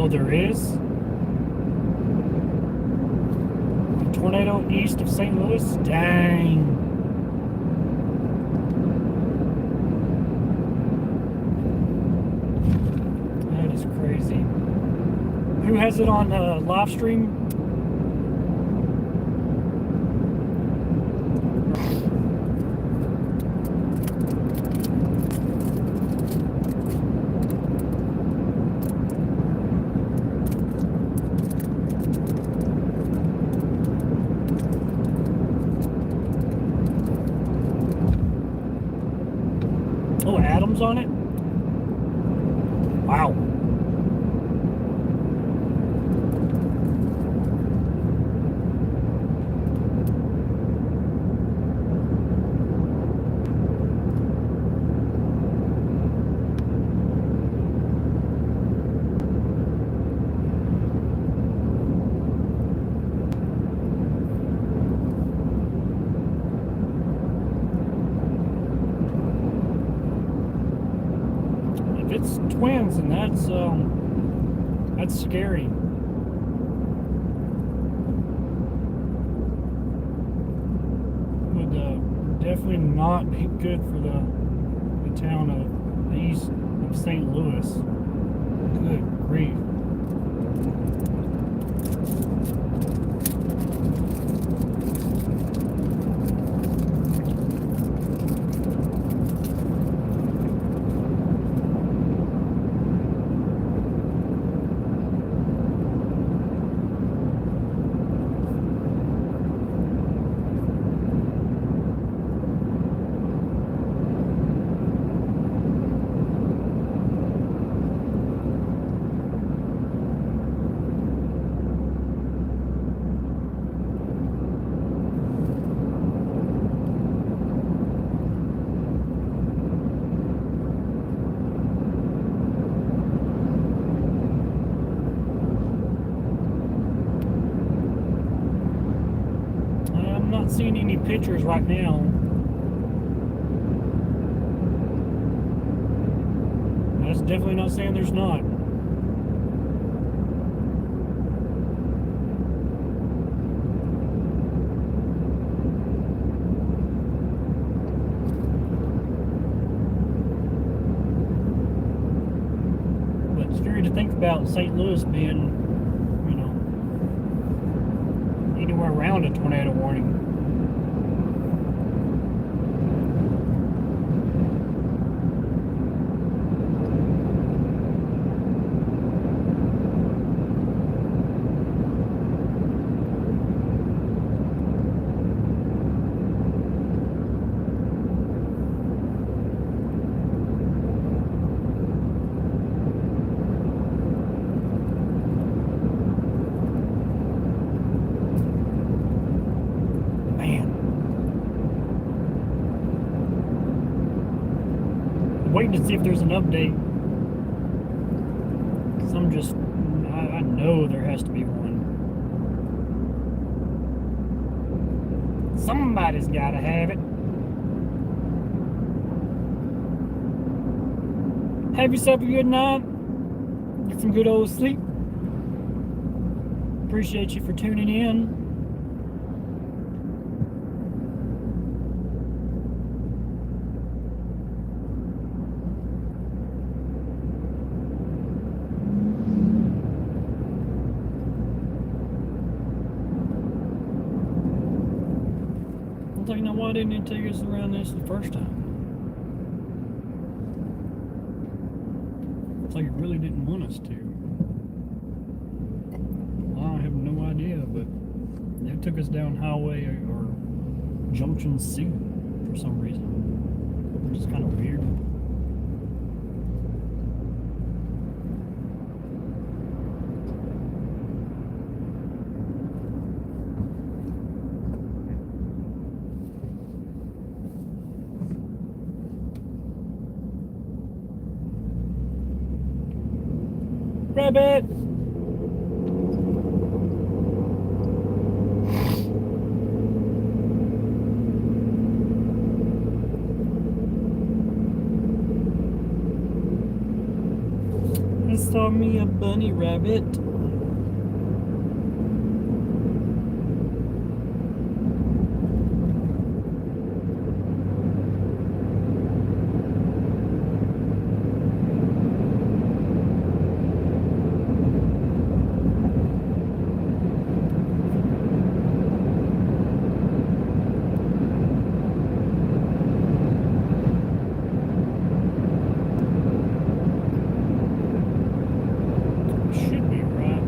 Oh, there is? A tornado east of St. Louis? Dang. That is crazy. Who has it on live stream? Oh, Adam's on it? Wow. If it's twins, and that's scary. Would definitely not good for the town of east of St. Louis. Good grief. I'm not seeing any pictures right now. That's definitely not saying there's not. But it's scary to think about St. Louis being, you know, anywhere around a tornado warning. Waiting to see if there's an update. Because I know there has to be one. Somebody's got to have it. Have yourself a good night. Get some good old sleep. Appreciate you for tuning in. You know, why didn't it take us around this the first time? It's like it really didn't want us to. Well, I have no idea, but it took us down Highway or Junction C for some reason, which is kind of weird. Rabbit! I saw me a bunny rabbit. Should be right.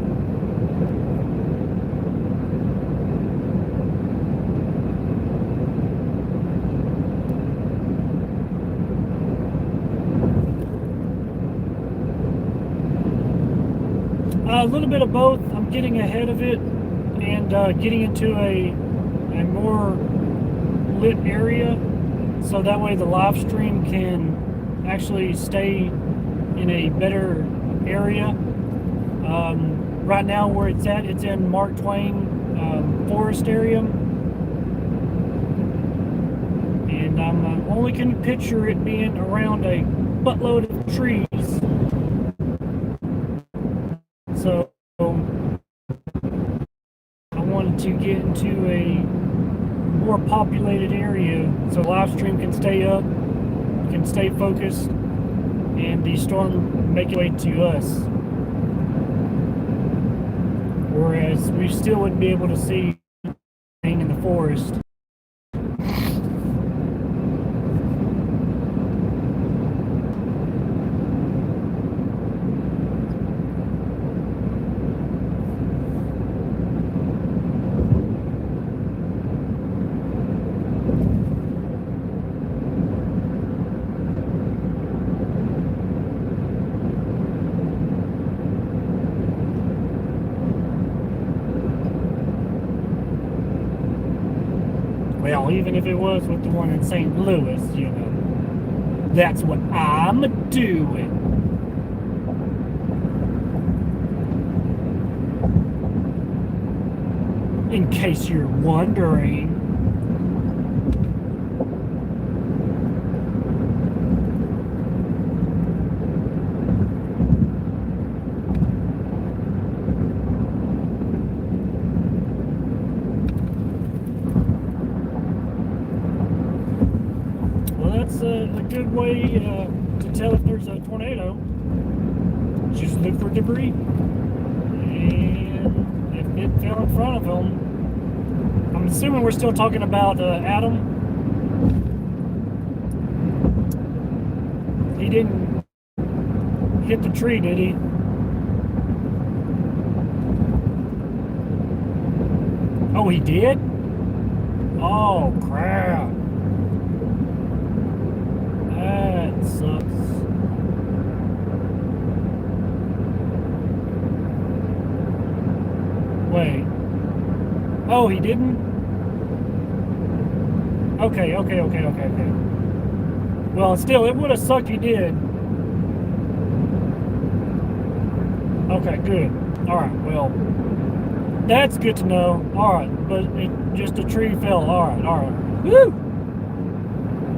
A little bit of both. I'm getting ahead of it and getting into a more lit area, so that way the live stream can actually stay in a better area. Right now where it's at, it's in Mark Twain forest area, and I'm only can picture it being around a buttload of trees. So I wanted to get into a more populated area so live stream can stay up, can stay focused, and the storm make its way to us. Whereas we still wouldn't be able to see anything in the forest. Well, even if it was with the one in St. Louis, you know, that's what I'm doing. In case you're wondering. That's a good way to tell if there's a tornado. Just look for debris. And if it fell in front of them, I'm assuming we're still talking about Adam. He didn't hit the tree, did he? Oh, he did? Oh, crap. That sucks. Wait. Oh, he didn't? Okay. Well, still, it would have sucked if he did. Okay, good. Alright, well, that's good to know. Alright, but just a tree fell. Alright. Woo!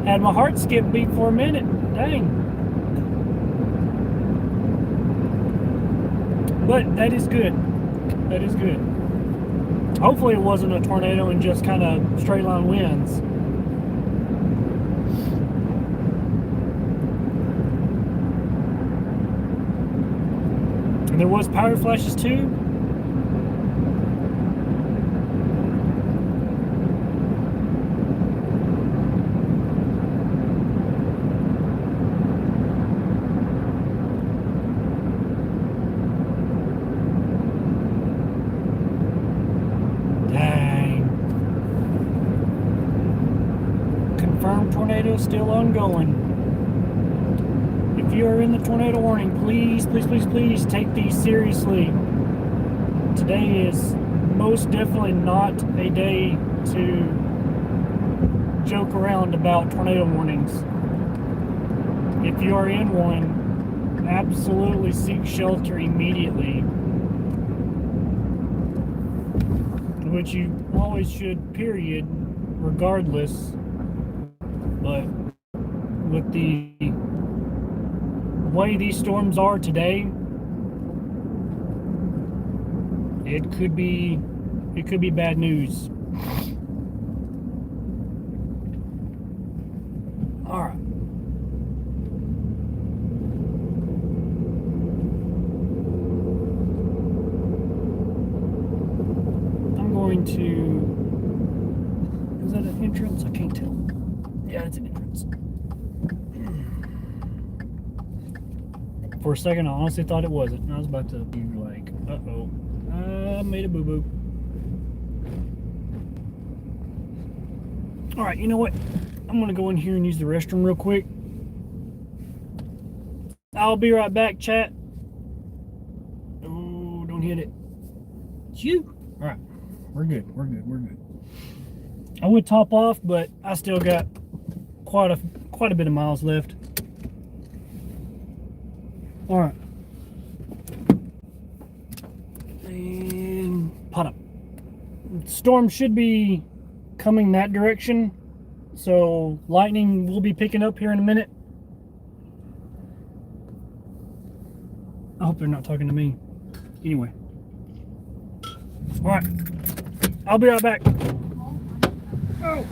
Had my heart skip beat for a minute. Dang. But that is good. That is good. Hopefully it wasn't a tornado and just kind of straight line winds. And there was power flashes too. Tornado still ongoing. If you are in the tornado warning, please take these seriously. Today is most definitely not a day to joke around about tornado warnings. If you are in one, absolutely seek shelter immediately. Which you always should, period, regardless. But with the way these storms are today, it could be bad news. All right. I'm going to. Is that an entrance? I can't tell. Yeah, it's an entrance. For a second, I honestly thought it wasn't. I was about to be like, uh-oh, I made a boo-boo. All right, you know what? I'm going to go in here and use the restroom real quick. I'll be right back, chat. Oh, don't hit it. Phew. All right, we're good. I would top off, but I still got quite a bit of miles left. All right, and pot up. Storm should be coming that direction, so lightning will be picking up here in a minute. I hope they're not talking to me. Anyway, all right, I'll be right back. Oh.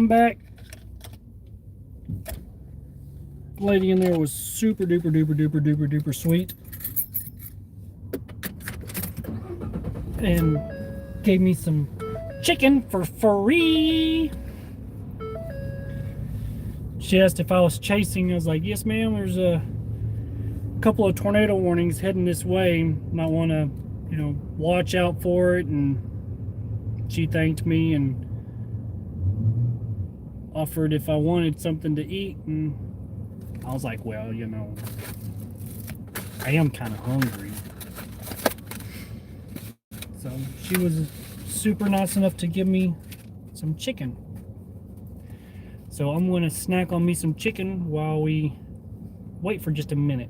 come back. The lady in there was super duper duper duper duper duper sweet. And gave me some chicken for free. She asked if I was chasing. I was like, yes ma'am, there's a couple of tornado warnings heading this way. Might want to, you know, watch out for it. And she thanked me and offered if I wanted something to eat, and I was like, well, you know, I am kind of hungry. So she was super nice enough to give me some chicken. So I'm going to snack on me some chicken while we wait for just a minute.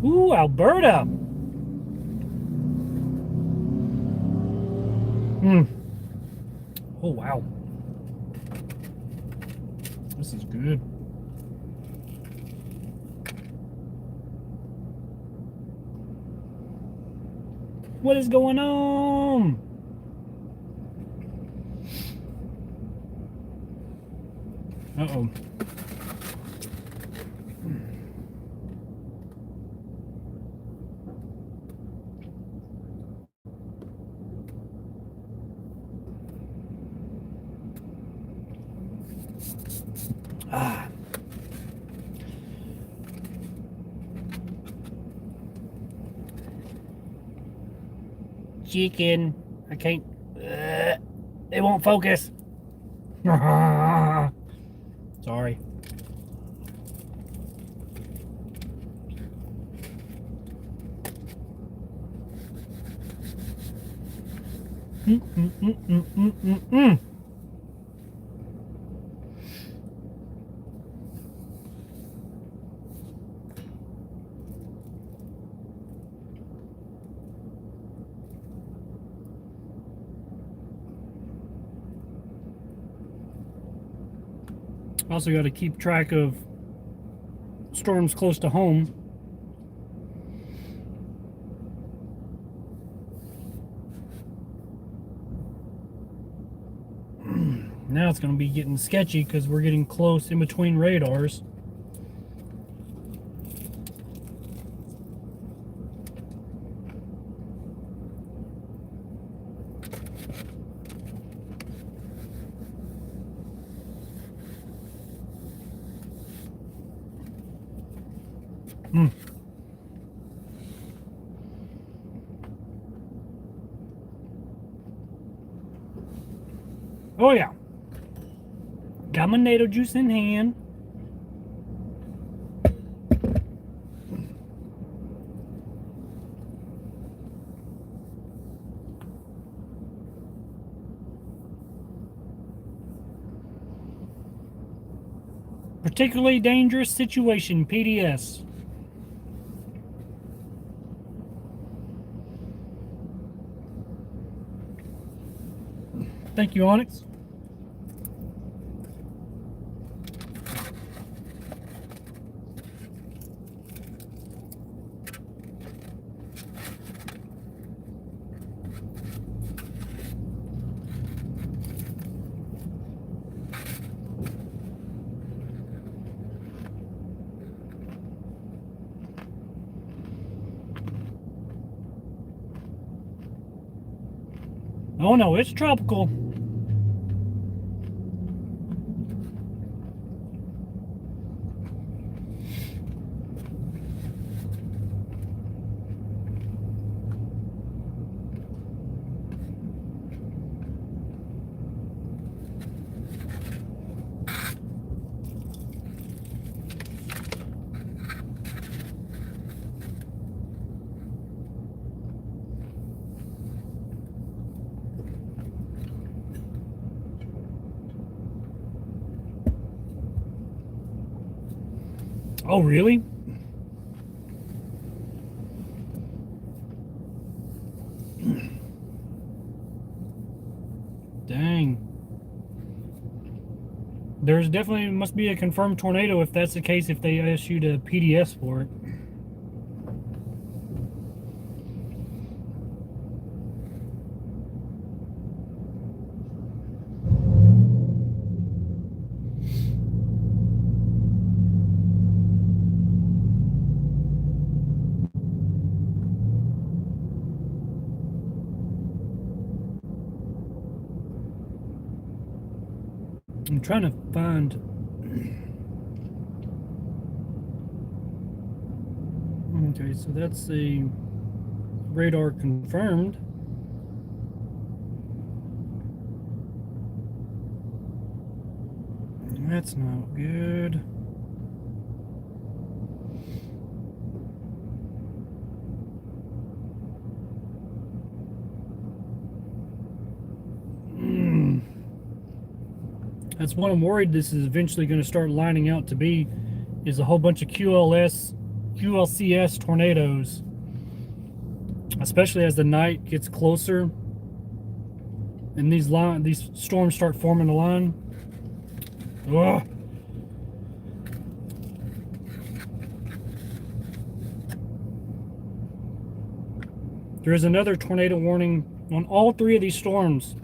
Ooh, Alberta! Oh, wow. This is good. What is going on? Uh-oh. Ah. Chicken. I can't. It won't focus. Sorry. Also got to keep track of storms close to home. Now it's going to be getting sketchy because we're getting close in between radars. Oh yeah. Got my NATO juice in hand. Particularly dangerous situation, PDS. Thank you, Onyx. Oh no, it's tropical. Oh, really? Dang. There's definitely must be a confirmed tornado if that's the case, if they issued a PDS for it. I'm trying to find. Okay, so that's the radar confirmed. That's not good. That's what I'm worried this is eventually going to start lining out to be, is a whole bunch of QLCS tornadoes, especially as the night gets closer and these storms start forming a line. Ugh. There is another tornado warning on all three of these storms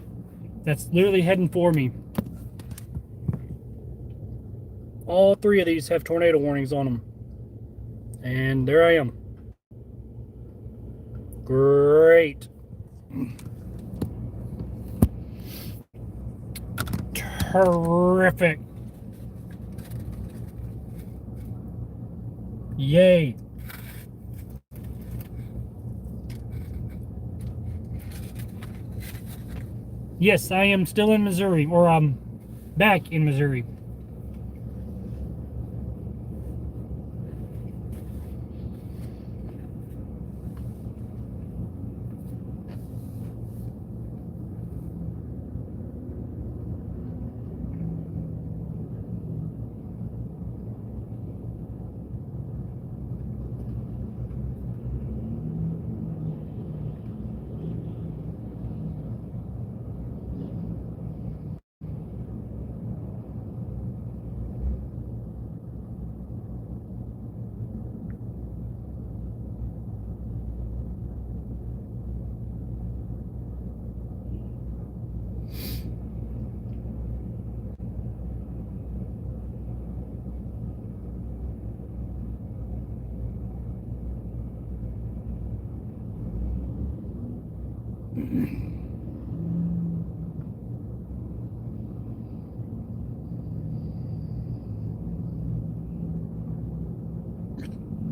that's literally heading for me. All three of these have tornado warnings on them. And there I am. Great. Terrific. Yay. Yes, I am still in Missouri, or I'm back in Missouri.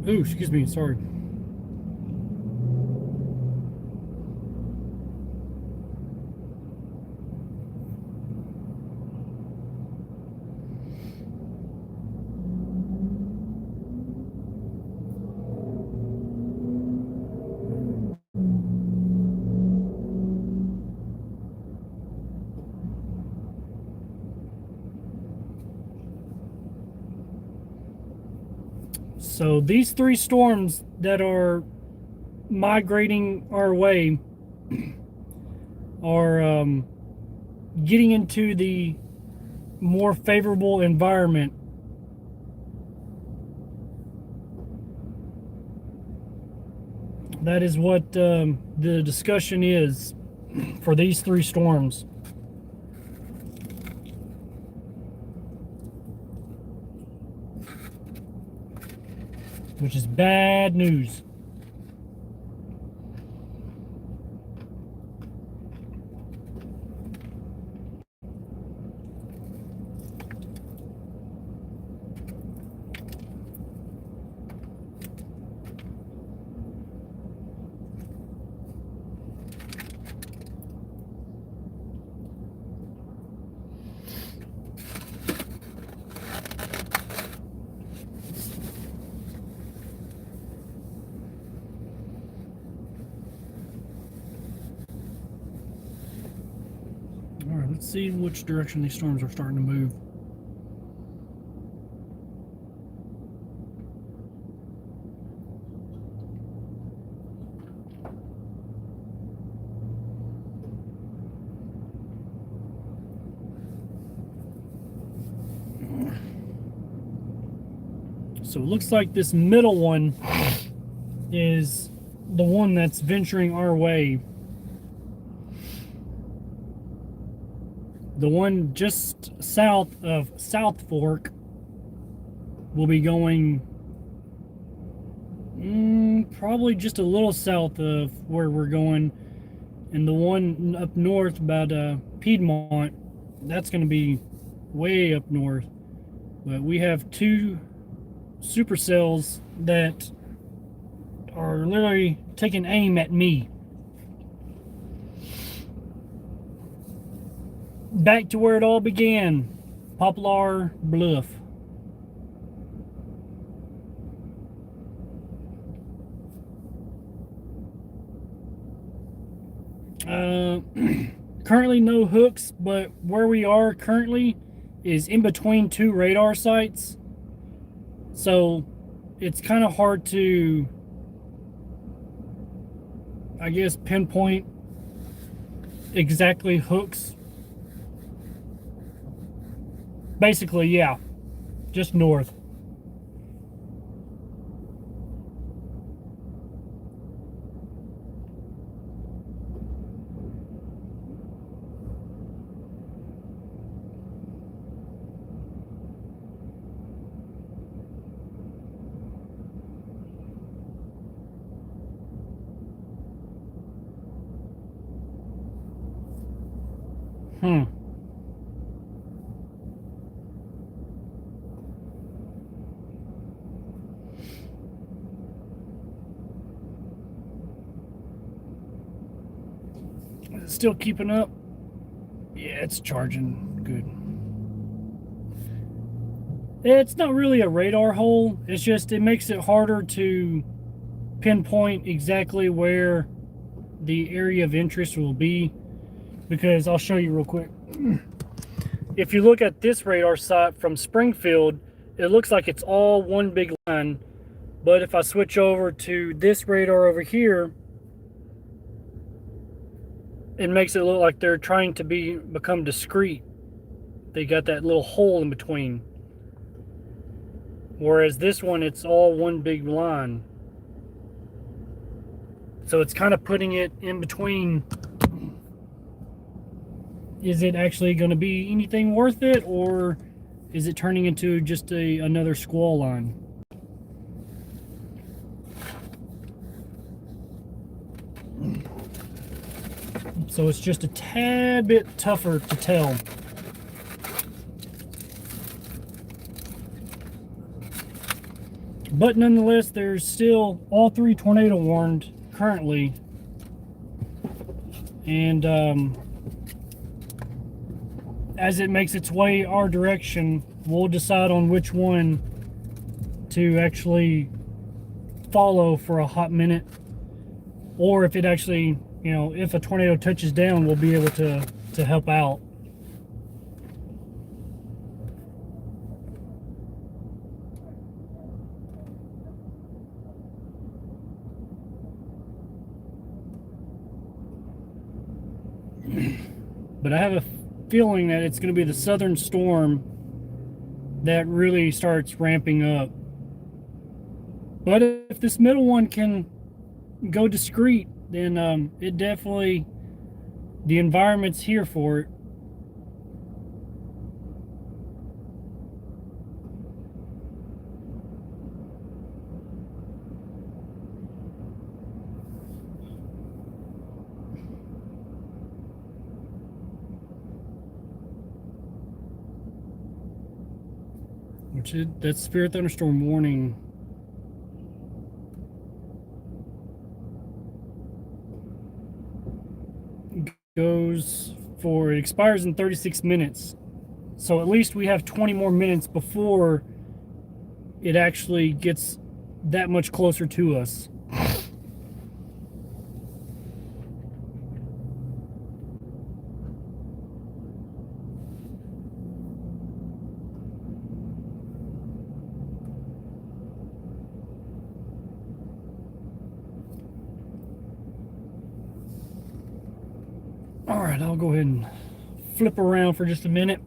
Ooh, excuse me, sorry. So these three storms that are migrating our way are getting into the more favorable environment. That is what the discussion is for these three storms. Which is bad news. All right, let's see which direction these storms are starting to move. So it looks like this middle one is the one that's venturing our way. The one just south of South Fork will be going probably just a little south of where we're going. And the one up north about Piedmont, that's going to be way up north. But we have two supercells that are literally taking aim at me. Back to where it all began, Poplar Bluff. Currently no hooks, but where we are currently is in between two radar sites. So it's kind of hard to, I guess, pinpoint exactly hooks. Basically, yeah, just north. Is it still keeping up? Yeah, it's charging good. It's not really a radar hole. It's just, it makes it harder to pinpoint exactly where the area of interest will be, because I'll show you real quick. If you look at this radar site from Springfield, it looks like it's all one big line. But if I switch over to this radar over here, it makes it look like they're trying to become discrete. They got that little hole in between. Whereas this one, it's all one big line. So it's kind of putting it in between. Is it actually going to be anything worth it, or is it turning into just another squall line? So it's just a tad bit tougher to tell. But nonetheless, there's still all three tornado warned currently. And as it makes its way our direction, we'll decide on which one to actually follow for a hot minute. Or if it actually, you know, if a tornado touches down, we'll be able to help out. But I have a feeling that it's going to be the southern storm that really starts ramping up. But if this middle one can go discreet, then it definitely, the environment's here for it. That's Spirit Thunderstorm warning. It expires in 36 minutes. So at least we have 20 more minutes before it actually gets that much closer to us. Alright, I'll go ahead and flip around for just a minute.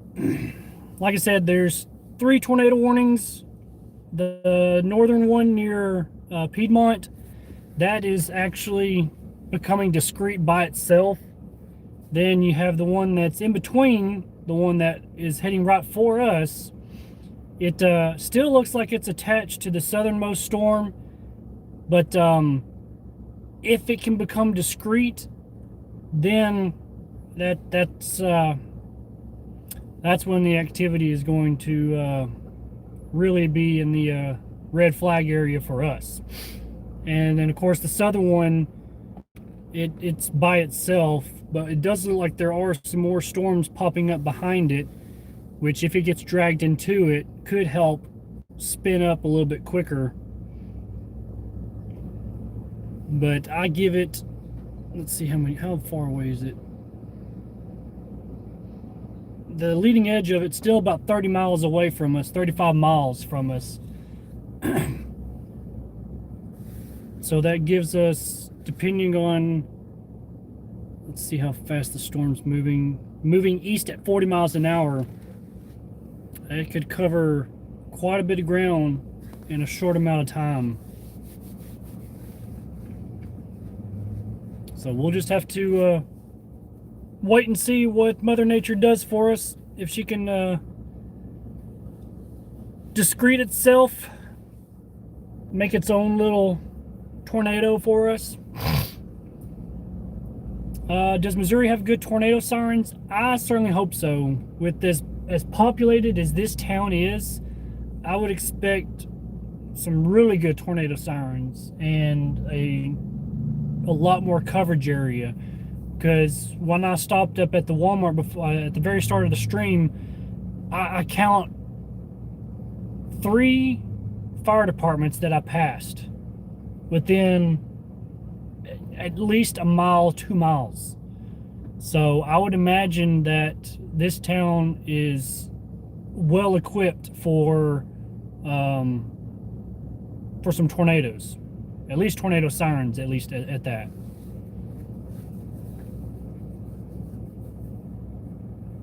Like I said, there's 3 tornado warnings. The northern one near Piedmont, that is actually becoming discrete by itself. Then you have the one that's in between, the one that is heading right for us. It still looks like it's attached to the southernmost storm, but if it can become discrete, then that's that's when the activity is going to really be in the red flag area for us. And then, of course, the southern one, it's by itself, but it does look like there are some more storms popping up behind it, which, if it gets dragged into it, could help spin up a little bit quicker. But I give it, let's see how far away is it? The leading edge of it's still about 30 miles away from us, 35 miles from us. So that gives us, depending on, let's see how fast the storm's moving east at 40 miles an hour. It could cover quite a bit of ground in a short amount of time. So we'll just have to wait and see what Mother Nature does for us. If she can discreet itself, make its own little tornado for us. Does Missouri have good tornado sirens? I certainly hope so. With this, as populated as this town is, I would expect some really good tornado sirens and a lot more coverage area. Because when I stopped up at the Walmart before, at the very start of the stream, I count 3 fire departments that I passed within at least a mile, 2 miles. So I would imagine that this town is well equipped for some tornadoes, at least tornado sirens, at least at that.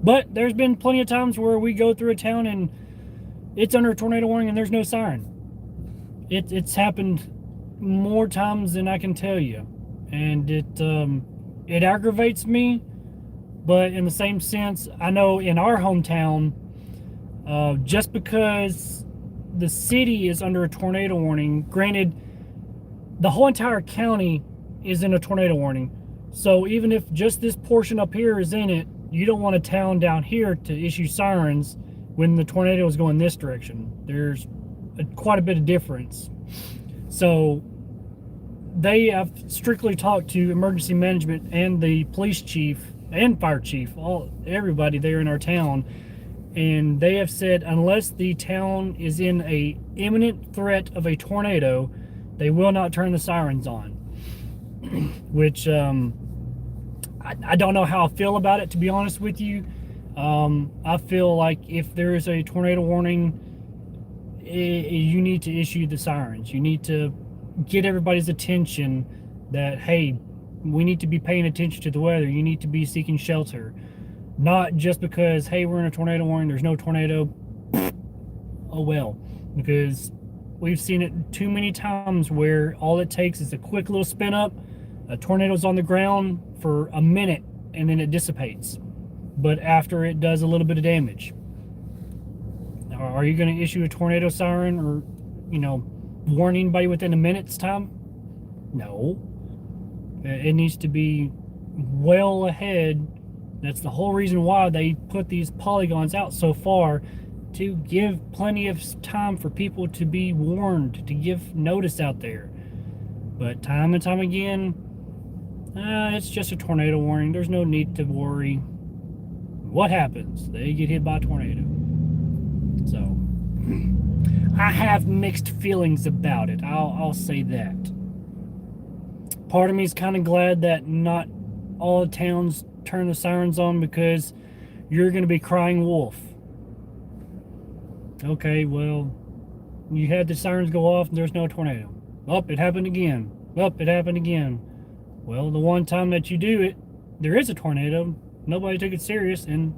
But there's been plenty of times where we go through a town and it's under a tornado warning and there's no siren. It's happened more times than I can tell you, and it aggravates me. But in the same sense, I know in our hometown, just because the city is under a tornado warning, granted, the whole entire county is in a tornado warning. So even if just this portion up here is in it, you don't want a town down here to issue sirens when the tornado is going this direction. There's quite a bit of difference. So they have strictly talked to emergency management and the police chief and fire chief, everybody there in our town, and they have said unless the town is in a imminent threat of a tornado, they will not turn the sirens on. Which I don't know how I feel about it, to be honest with you. I feel like if there is a tornado warning, you need to issue the sirens. You need to get everybody's attention that, hey, we need to be paying attention to the weather. You need to be seeking shelter. Not just because, hey, we're in a tornado warning, there's no tornado. Oh well. Because we've seen it too many times where all it takes is a quick little spin up, a tornado's on the ground for a minute, and then it dissipates. But after it does a little bit of damage. Are you going to issue a tornado siren or, warn anybody within a minute's time? No. It needs to be well ahead. That's the whole reason why they put these polygons out so far, to give plenty of time for people to be warned, to give notice out there. But time and time again, it's just a tornado warning. There's no need to worry. What happens? They get hit by a tornado. So, I have mixed feelings about it. I'll say that. Part of me is kind of glad that not all towns turn the sirens on, because you're going to be crying wolf. Okay, well, you had the sirens go off and there's no tornado. Oh, it happened again. Oh, it happened again. Well, the one time that you do it, there is a tornado. Nobody took it serious and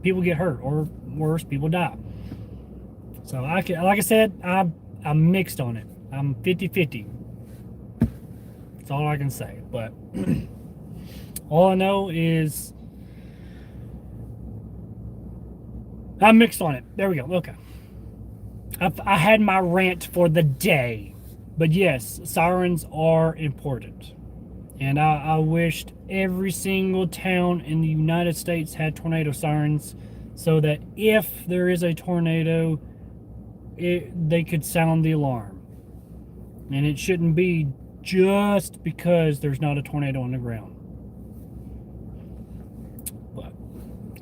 people get hurt, or worse, people die. So, like I said, I'm mixed on it. I'm 50-50. That's all I can say. But all I know is I'm mixed on it. There we go. Okay. I had my rant for the day. But yes, sirens are important. And I wished every single town in the United States had tornado sirens. so that if there is a tornado, they could sound the alarm. And it shouldn't be just because there's not a tornado on the ground. But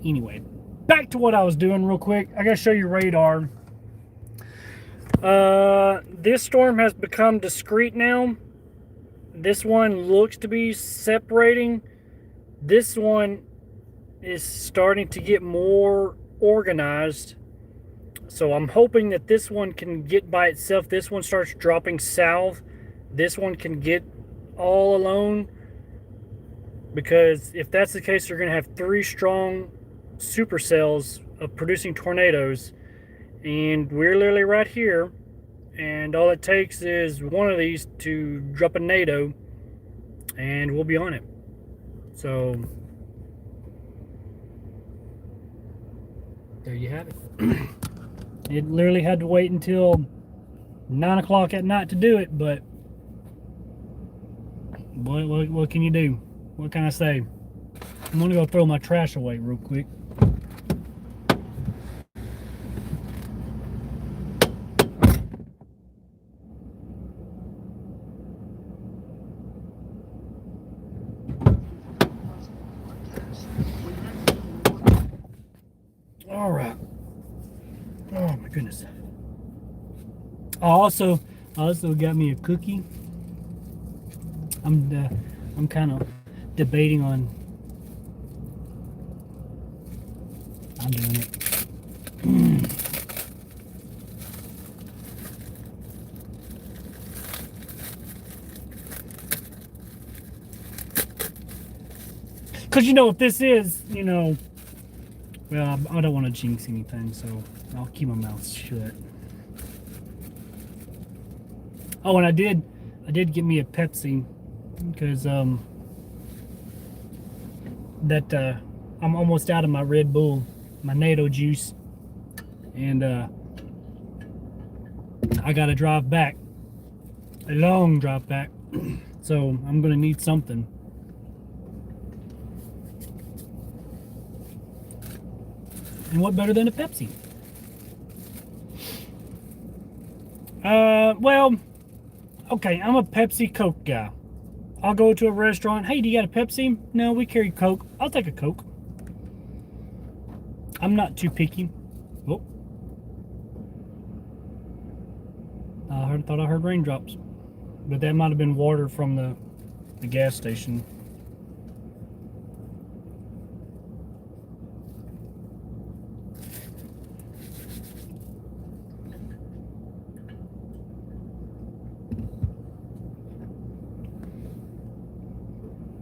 anyway, back to what I was doing real quick. I gotta show you radar. This storm has become discrete now. This one looks to be separating. This one is starting to get more organized. So I'm hoping that this one can get by itself. This one starts dropping south. This one can get all alone. Because if that's the case, you're going to have 3 strong supercells of producing tornadoes. And we're literally right here. And all it takes is one of these to drop a NATO. And we'll be on it. So there you have it. It literally had to wait until 9 o'clock at night to do it, but what can you do? What can I say? I'm gonna go throw my trash away real quick. All right. Oh my goodness. I also got me a cookie. I'm kind of debating on. I'm doing it. Because you know what this is, you know. Well, I don't want to jinx anything, so I'll keep my mouth shut. Oh, and I did get me a Pepsi because I'm almost out of my Red Bull, my NATO juice, and I got to drive back, a long drive back, so I'm gonna need something. And what better than a Pepsi? Well, okay, I'm a Pepsi Coke guy. I'll go to a restaurant. Hey, do you got a Pepsi? No, we carry Coke. I'll take a Coke. I'm not too picky. Oh. Thought I heard raindrops. But that might have been water from the gas station.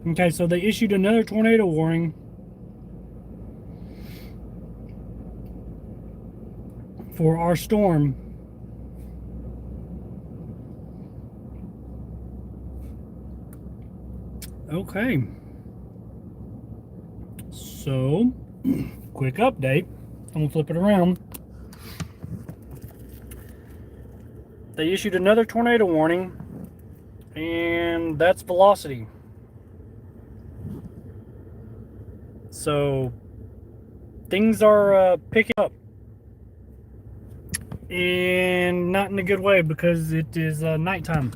Okay, so they issued another tornado warning for our storm. Okay. So, quick update. I'm going to flip it around. They issued another tornado warning, and that's velocity. So things are picking up, and not in a good way because it is nighttime.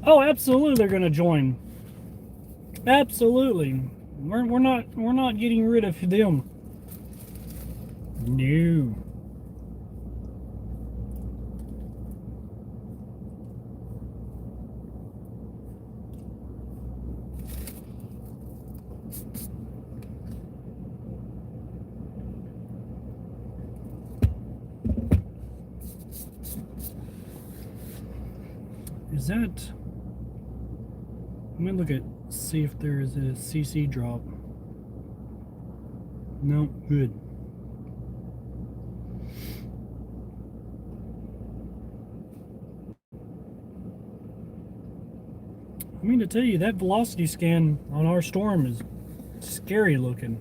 Oh, absolutely, they're going to join. Absolutely, we're not getting rid of them. No. Is that? Let me look at, see if there is a CC drop. No, good. I mean to tell you, that velocity scan on our storm is scary looking.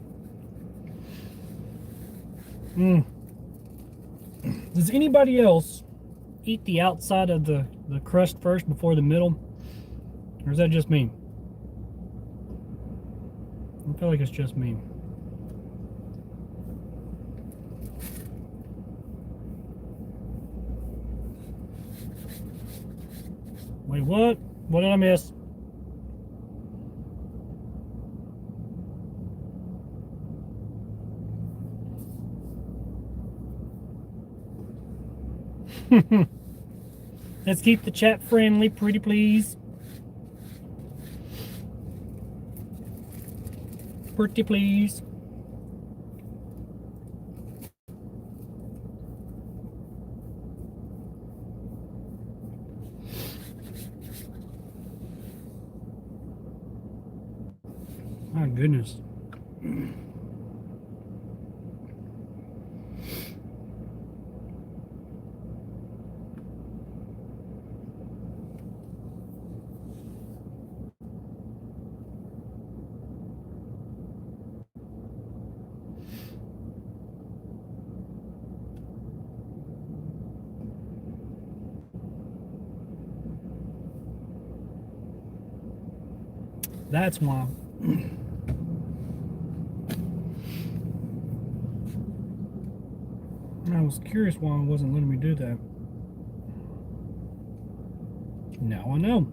Does anybody else eat the outside of the crust first before the middle? Or is that just me? I feel like it's just me. Wait, what? What did I miss? Let's keep the chat friendly, pretty please. Pretty please. My goodness. That's why. I was curious why it wasn't letting me do that. Now I know.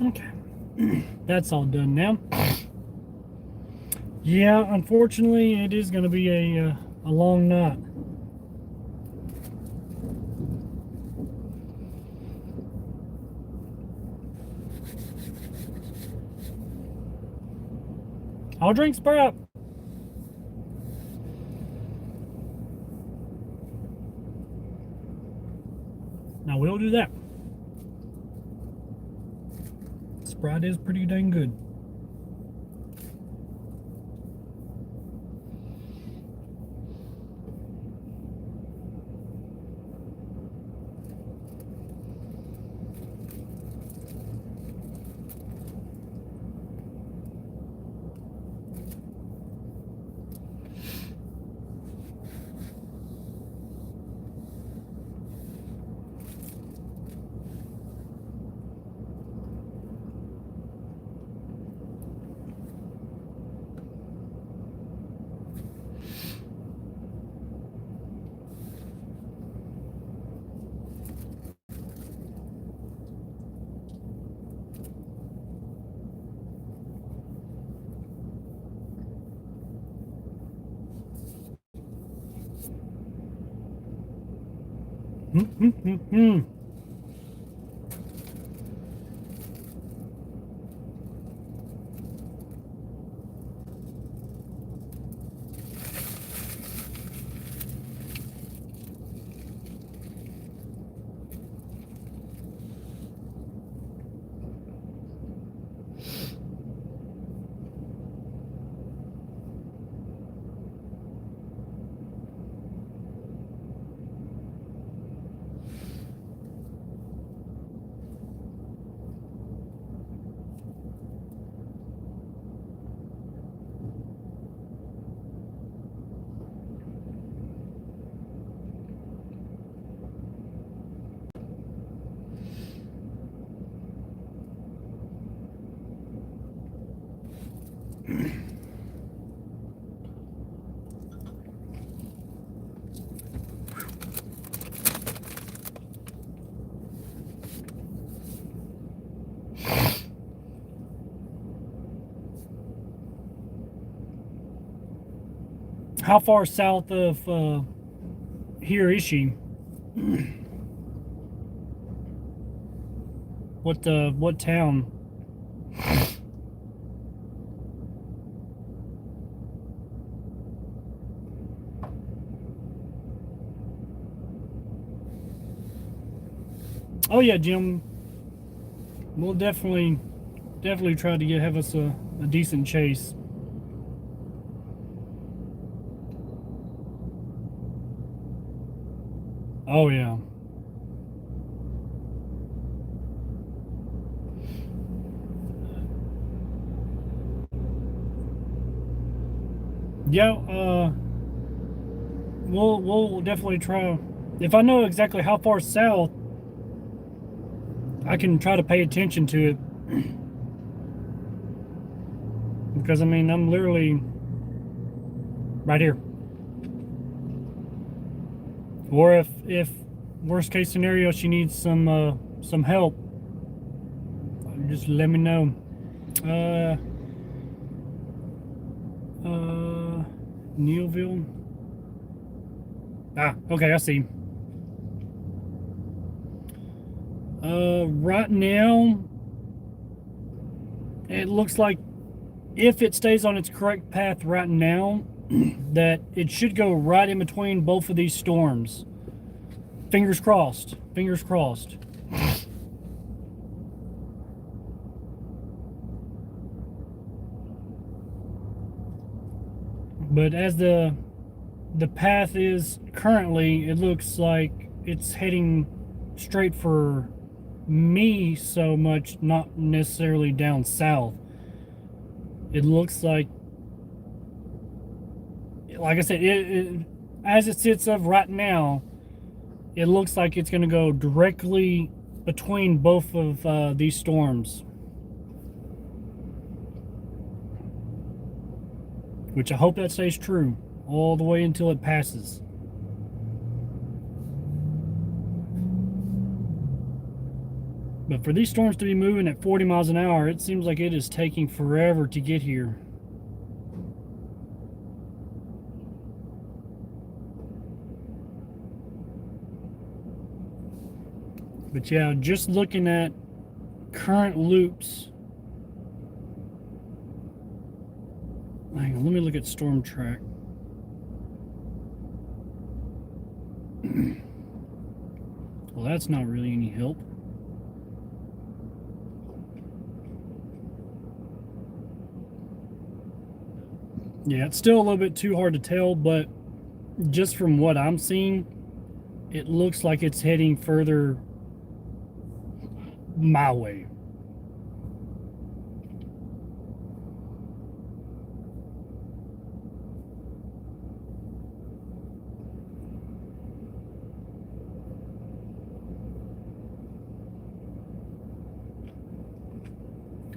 Okay. That's all done now. Yeah, unfortunately, it is going to be a long night. I'll drink Sprite. Now we'll do that. Sprite is pretty dang good. How far south of here is she? What town? Oh yeah, Jim. We'll definitely try to have us a decent chase. Oh yeah. Yeah, we'll definitely try. If I know exactly how far south, I can try to pay attention to it. Because I mean, I'm literally right here. Or if worst case scenario, she needs some help, just let me know. Neilville. Ah, okay, I see. Right now, it looks like if it stays on its correct path right now, that it should go right in between both of these storms. Fingers crossed. Fingers crossed. But as the path is currently, it looks like it's heading straight for me so much, not necessarily down south. It looks like I said, as it sits up right now, it looks like it's going to go directly between both of these storms. Which I hope that stays true all the way until it passes. But for these storms to be moving at 40 miles an hour, it seems like it is taking forever to get here. But yeah, just looking at current loops. Hang on, let me look at storm track. Well, that's not really any help. Yeah, it's still a little bit too hard to tell, but just from what I'm seeing, it looks like it's heading further my way.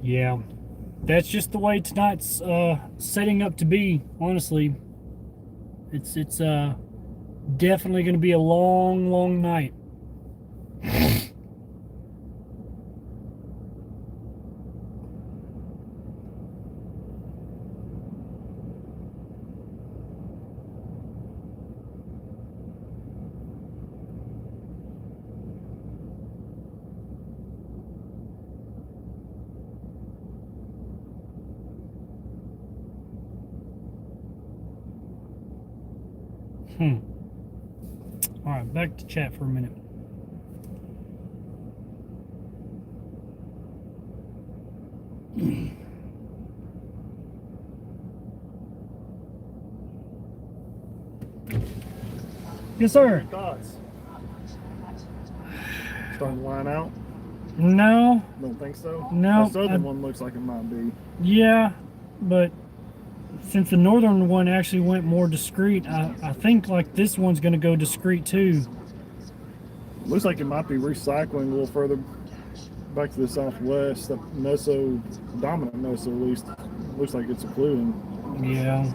Yeah, that's just the way tonight's setting up to be, honestly. It's definitely going to be a long night. All right, back to chat for a minute. Yes, sir. Any thoughts? Starting to line out? No. Don't think so? No. The southern one looks like it might be. Yeah, but since the northern one actually went more discreet, I think like this one's going to go discreet too. Looks like it might be recycling a little further back to the southwest. That meso, dominant meso at least, Looks like it's occluding. Yeah.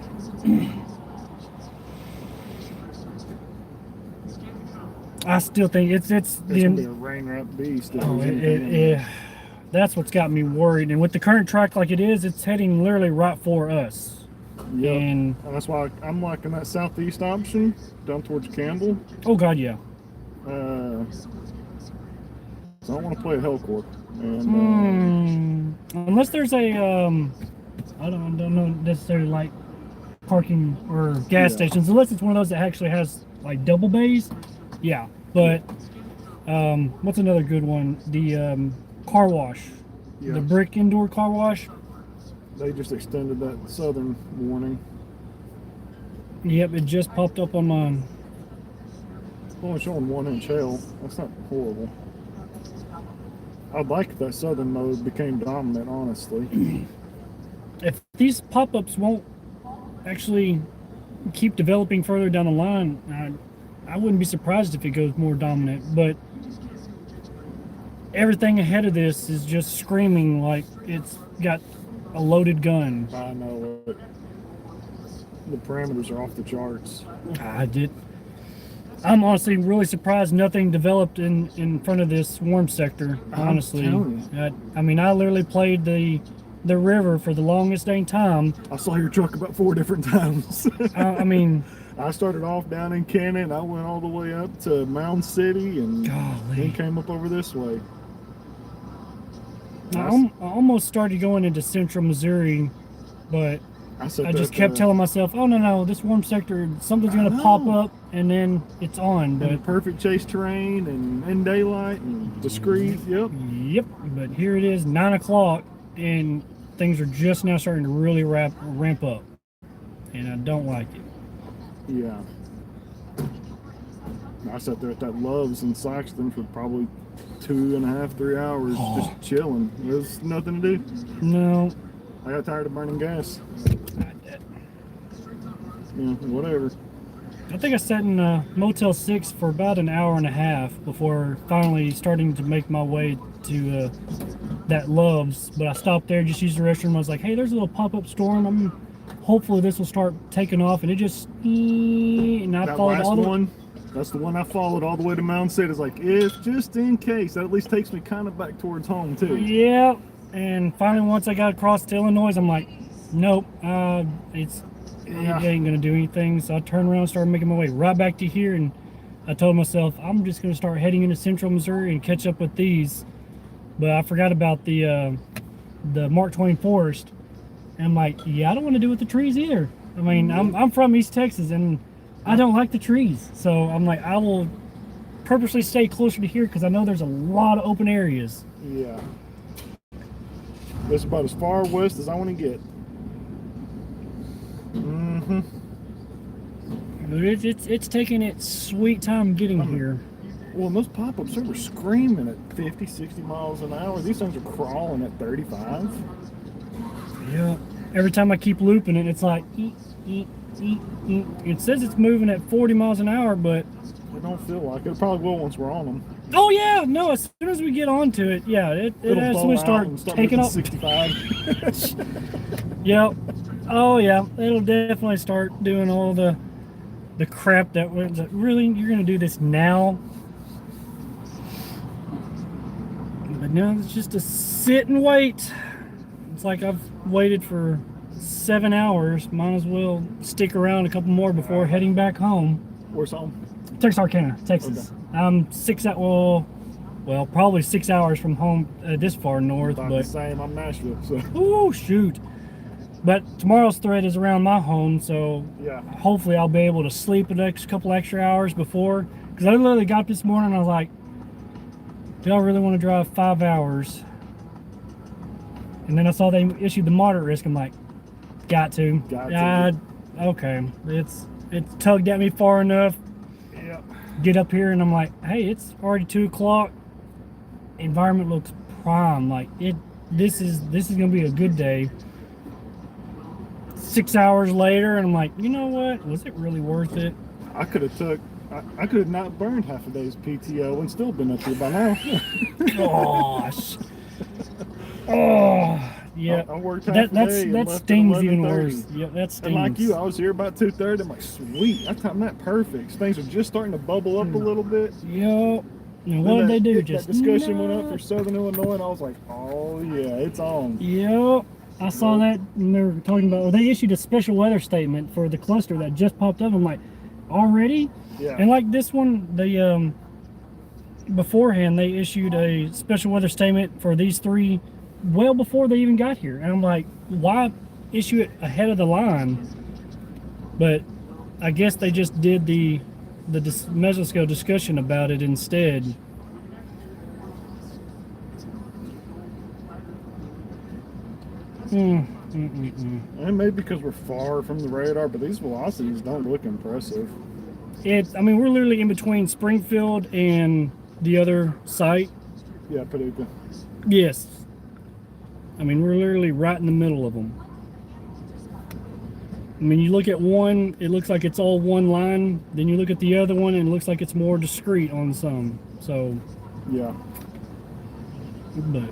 I still think it's gonna be a rain wrapped beast. If oh, there's anything in there. that's what's got me worried. And with the current track like it is, it's heading literally right for us. Yep. And that's why I'm liking that southeast option down towards Campbell. oh god, yeah. So I don't want to play a Hellcorp. And Unless there's a I don't know necessarily like parking or gas stations. Unless it's one of those that actually has like double bays. Yeah. But what's another good one? The car wash. yeah, The brick indoor car wash. they just extended that southern warning. Yep, it just popped up on mine. It's only showing 1-inch hail. That's not horrible. I'd like if that southern mode became dominant, honestly. If these pop-ups won't actually keep developing further down the line, I wouldn't be surprised if it goes more dominant. But everything ahead of this is just screaming like it's got a loaded gun. I know it. The parameters are off the charts. I'm honestly really surprised nothing developed in front of this warm sector. Honestly, I mean, I literally played the river for the longest dang time. I saw your truck about 4 different times. I mean, I started off down in Cannon. I went all the way up to Mound City and then came up over this way. I almost started going into central Missouri, but I just kept telling myself, oh no, this warm sector, something's going to pop up and then it's on. But perfect chase terrain and in daylight and discreet. Yep. But here it is, 9 o'clock, and things are just now starting to really ramp up, and I don't like it. Yeah. I sat there at that Love's in Saxton for probably 2.5, 3 hours, just chilling. There's nothing to do. No. I got tired of burning gas. Yeah, whatever. I think I sat in Motel 6 for about an hour and a half before finally starting to make my way to that Love's. But I stopped there, just used the restroom. I was like, hey, there's a little pop-up storm. Hopefully this will start taking off. And it just, and I followed all the one. That's the one I followed all the way to Mound City. It's like, if just in case, that at least takes me kind of back towards home too. Yeah. And finally, once I got across to Illinois, I'm like, nope, it ain't gonna do anything. So I turned around and started making my way right back to here, and I told myself I'm just gonna start heading into central Missouri and catch up with these. But I forgot about the Mark Twain Forest, and I'm like, yeah, I don't want to do with the trees either. I mean, I'm from East Texas, and I don't like the trees, so I'm like, I will purposely stay closer to here because I know there's a lot of open areas. Yeah. That's about as far west as I want to get. It's taking its sweet time getting here. Well, and those pop-ups, they were screaming at 50, 60 miles an hour. These things are crawling at 35. Yeah. Every time I keep looping it, it's like, it says it's moving at 40 miles an hour, but I don't feel like it. It probably will once we're on them. Oh yeah, no, as soon as we get onto it, yeah, it'll actually start taking off. 65. Yep. Oh yeah, it'll definitely start doing all the crap that was really, you're gonna do this now. But no, it's just to sit and wait. It's like I've waited for 7 hours. Might as well stick around a couple more before heading back home. Where's home? Texarkana, Texas. Okay. I'm probably 6 hours from home, this far north. About but the same. I'm Nashville, so. Oh shoot! But tomorrow's thread is around my home, so yeah, hopefully I'll be able to sleep a couple extra hours before. Because I literally got up this morning and I was like, do I really want to drive 5 hours? And then I saw they issued the moderate risk. I'm like, got to. Okay, it's tugged at me far enough. Yep. Get up here and I'm like, hey, it's already 2 o'clock. Environment looks prime. Like this is gonna be a good day. 6 hours later, and I'm like, you know what? Was it really worth it? I could have not burned half a day's PTO and still been up here by now. Gosh. Oh, Yeah. I worked half the day and that left at stings even 11:30. worse. Yeah, that stings. And like you, I was here about 2:30. I'm like, sweet, I timed that perfect. Things are just starting to bubble up a little bit. Yep. And Then what did they do? that Just discussion went up for Southern Illinois, and I was like, oh yeah, it's on. Yep. I saw that, and they were talking about, well, they issued a special weather statement for the cluster that just popped up. I'm like, already? Yeah. And like this one, they beforehand they issued a special weather statement for these three well before they even got here. And I'm like, why issue it ahead of the line? But I guess they just did the mesoscale discussion about it instead. And maybe because we're far from the radar, but these velocities don't look impressive. I mean, we're literally in between Springfield and the other site. Yeah, Paducah. Yes. I mean, we're literally right in the middle of them. I mean, you look at one, it looks like it's all one line. Then you look at the other one, and it looks like it's more discrete on some. So, yeah. But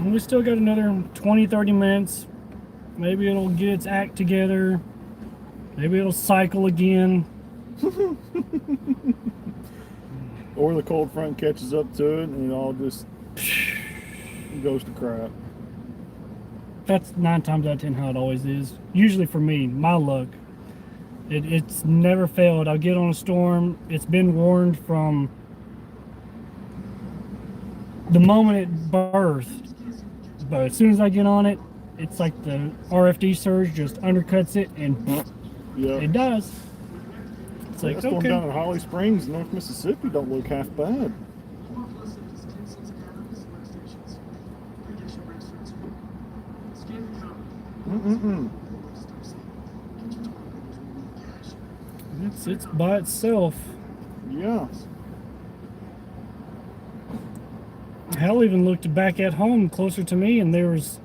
we still got another 20, 30 minutes. Maybe it'll get its act together. Maybe it'll cycle again. Or the cold front catches up to it, and it all just goes to crap. That's 9 times out of 10 how it always is. Usually for me, my luck. It's never failed. I'll get on a storm. It's been warned from the moment it birthed. But as soon as I get on it, it's like the RFD surge just undercuts it, and Yeah. it does. It's like, This one okay. down in Holly Springs, North Mississippi, don't look half bad. It's by itself. Yeah. Hell, even looked back at home closer to me, and there was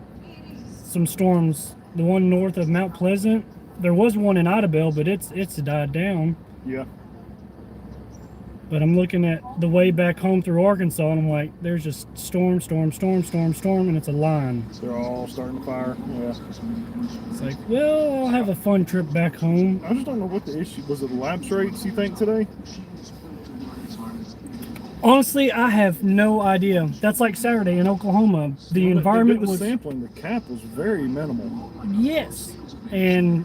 some storms. The one north of Mount Pleasant. There was one in Idabel, but it's died down. Yeah. But I'm looking at the way back home through Arkansas, and I'm like, there's just storm, and it's a line. They're all starting to fire. Yeah. It's like, well, I'll have a fun trip back home. I just don't know what the issue was. It the lapse rates, you think, today? Honestly, I have no idea. That's like Saturday in Oklahoma. The environment the was sampling. The cap was very minimal. yes, and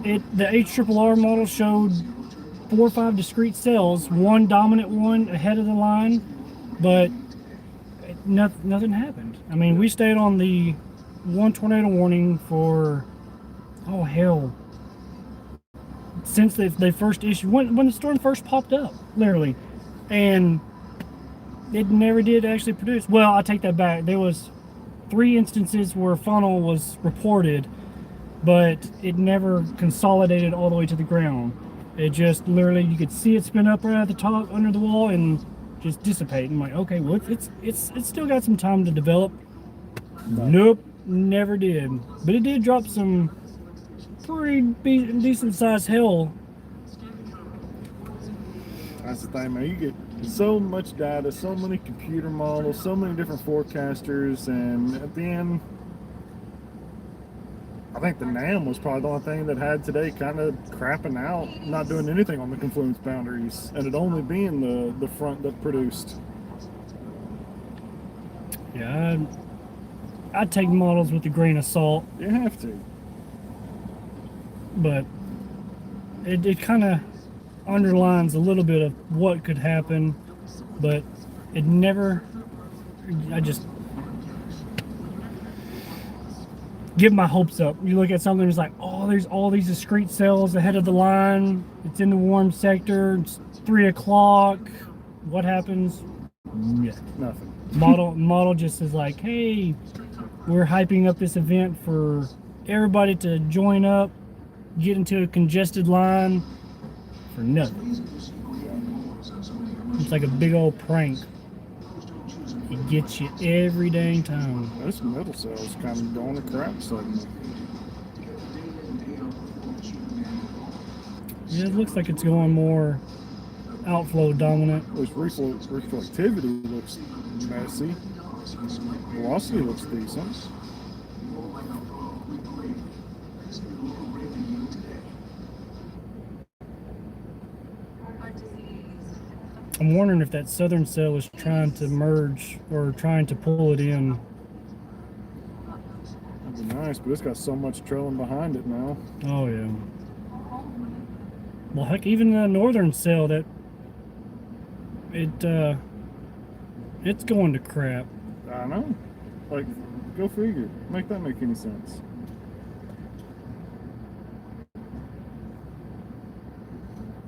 the HRRR model showed 4 or 5 discrete cells, one dominant one ahead of the line, but nothing happened. I mean, we stayed on the one tornado warning for since they first issued when the storm first popped up, literally. And it never did actually produce. Well, I take that back. There was 3 instances where funnel was reported, but it never consolidated all the way to the ground. It just literally, you could see it spin up right at the top under the wall and just dissipate. I'm like, okay, well, it's still got some time to develop. Nope, never did. But it did drop some pretty decent sized hail. That's the thing, man. You get so much data, so many computer models, so many different forecasters, and at the end, I think the NAM was probably the only thing that had today kind of crapping out, not doing anything on the confluence boundaries, and it only being the front that produced. Yeah, I'd take models with a grain of salt, You have to. but it kind of underlines a little bit of what could happen, but it never. I just give my hopes up. You look at something, it's like, oh, there's all these discrete cells ahead of the line. It's in the warm sector. It's 3 o'clock. What happens? Yeah. Nothing. Model just is like, hey, we're hyping up this event for everybody to join up, get into a congested line for nothing. It's like a big old prank. It gets you every dang time. This middle cell's kind of going to crap suddenly. Yeah, it looks like it's going more outflow dominant. This reflectivity looks messy. Velocity looks decent. I'm wondering if that southern cell is trying to merge or trying to pull it in. That'd be nice, but it's got so much trailing behind it now. Oh yeah. Well, heck, even the northern cell that it's going to crap. I know. Like, go figure. Make that make any sense?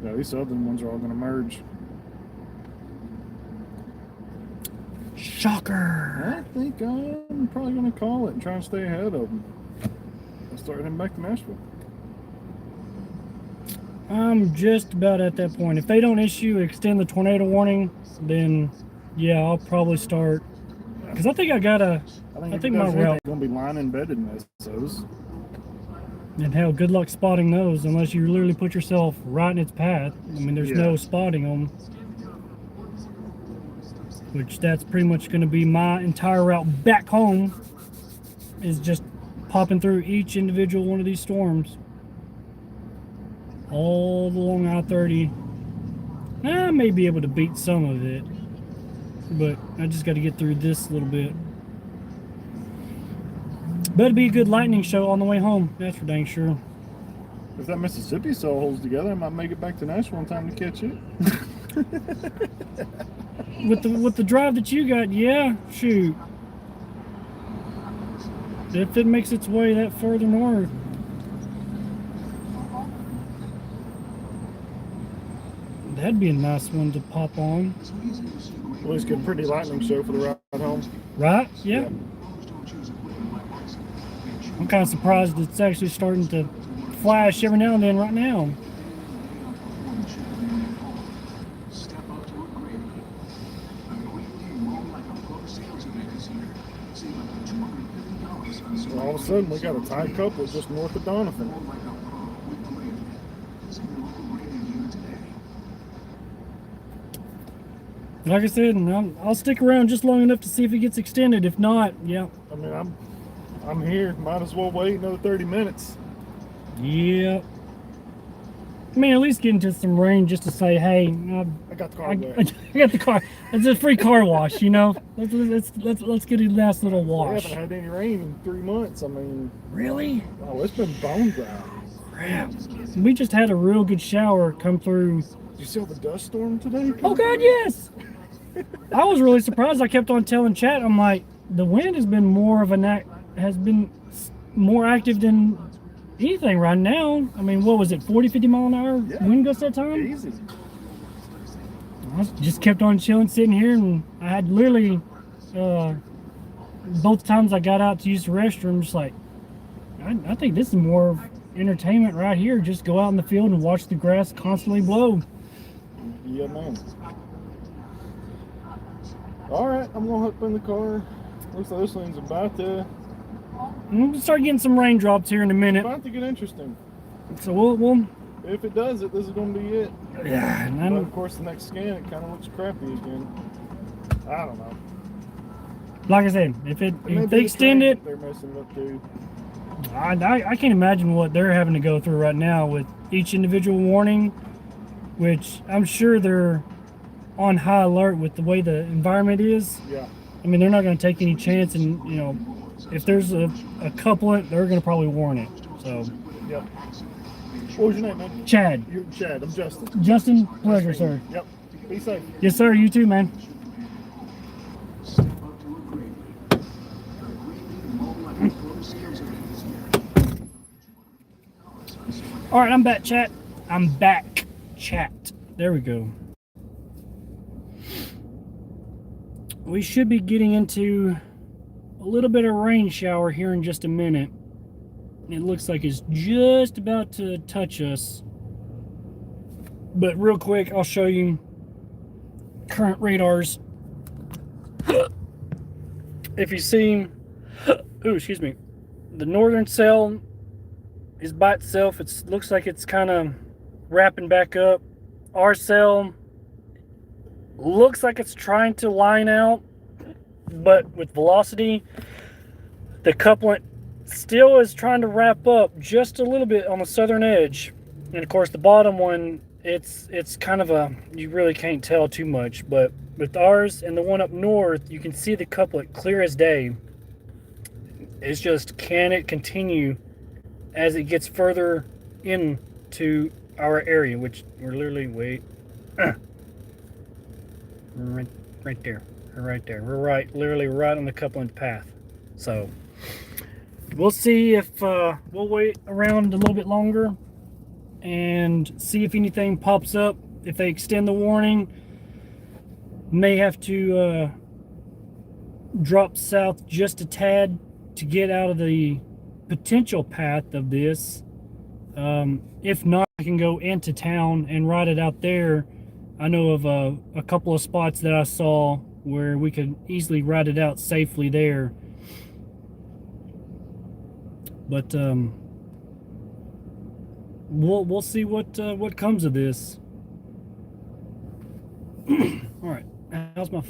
Yeah, these southern ones are all gonna merge. Shocker! I think I'm probably gonna call it and try and stay ahead of them. I'll start heading back to Nashville. I'm just about at that point. If they don't extend the tornado warning, then yeah, I'll probably start. Because I think I think my route. Gonna be line embedded in those. And hell, good luck spotting those unless you literally put yourself right in its path. I mean, there's no spotting them. Which that's pretty much going to be my entire route back home, is just popping through each individual one of these storms. All along I-30. I may be able to beat some of it, but I just got to get through this a little bit. Better be a good lightning show on the way home, that's for dang sure. If that Mississippi cell holds together, I might make it back to Nashville in time to catch it. With the drive that you got, yeah, shoot. If it makes its way that further north. That'd be a nice one to pop on. At least get a pretty lightning show for the ride home. Right? Yeah. I'm kind of surprised it's actually starting to flash every now and then right now. So all of a sudden, we got a tight couple just north of Donovan. Like I said, I'll stick around just long enough to see if it gets extended. If not, yeah. I mean, I'm here. Might as well wait another 30 minutes. Yeah. I mean, at least get into some rain just to say, hey, I got the car I wet. got the car. It's a free car wash, you know. Let's get a nice little We wash. haven't had any rain in 3 months. I mean, Really? oh, it's been bone dry. Crap. We just had a real good shower come through. Did you see all the dust storm today? Oh God, yes. I was really surprised. I kept on telling Chat, I'm like, the wind has been more active than anything right now. I mean, what was it, 40, 50 mile an hour wind gusts that time? Easy. I just kept on chilling, sitting here, and I had literally both times I got out to use the restroom, just like, I think this is more of entertainment right here. Just go out in the field and watch the grass constantly blow. Yeah, man. All right, I'm gonna hop in the car. Looks like this thing's about to We'll start getting some raindrops here in a minute. get interesting. So we'll If it does it, this is gonna be it. yeah. And But I'm, of course, the next scan, it kind of looks crappy again. I don't know. like I said, if Maybe they the extend train, it, they're messing it up too. I can't imagine what they're having to go through right now with each individual warning, which I'm sure they're on high alert with the way the environment is. Yeah. I mean, they're not going to take any chance, and you know, if there's a couplet, they're going to probably warn it. So, Yep. What was your name, man? Chad, You're Chad. I'm Justin. Justin, pleasure, sir. Yep. Be safe. Yes, sir. You too, man. All right, I'm back, chat. I'm back, chat. There we go. We should be getting into a little bit of rain shower here in just a minute. It looks like it's just about to touch us. But real quick, I'll show you current radars. If you see, ooh, excuse me, the northern cell is by itself. It looks like it's kind of wrapping back up. Our cell looks like it's trying to line out, But with velocity, the couplant still is trying to wrap up just a little bit on the southern edge. And of course the bottom one, it's kind of a, you really can't tell too much, but with ours and the one up north, you can see the couplet clear as day. It's just, can it continue as it gets further into our area, which we're literally, right there. We're literally right on the coupling path. So we'll see if we'll wait around a little bit longer and see if anything pops up. If they extend the warning, may have to drop south just a tad to get out of the potential path of this. If not, I can go into town and ride it out there. I know of a couple of spots that I saw where we could easily ride it out safely there. But we'll see what comes of this. All right, how's my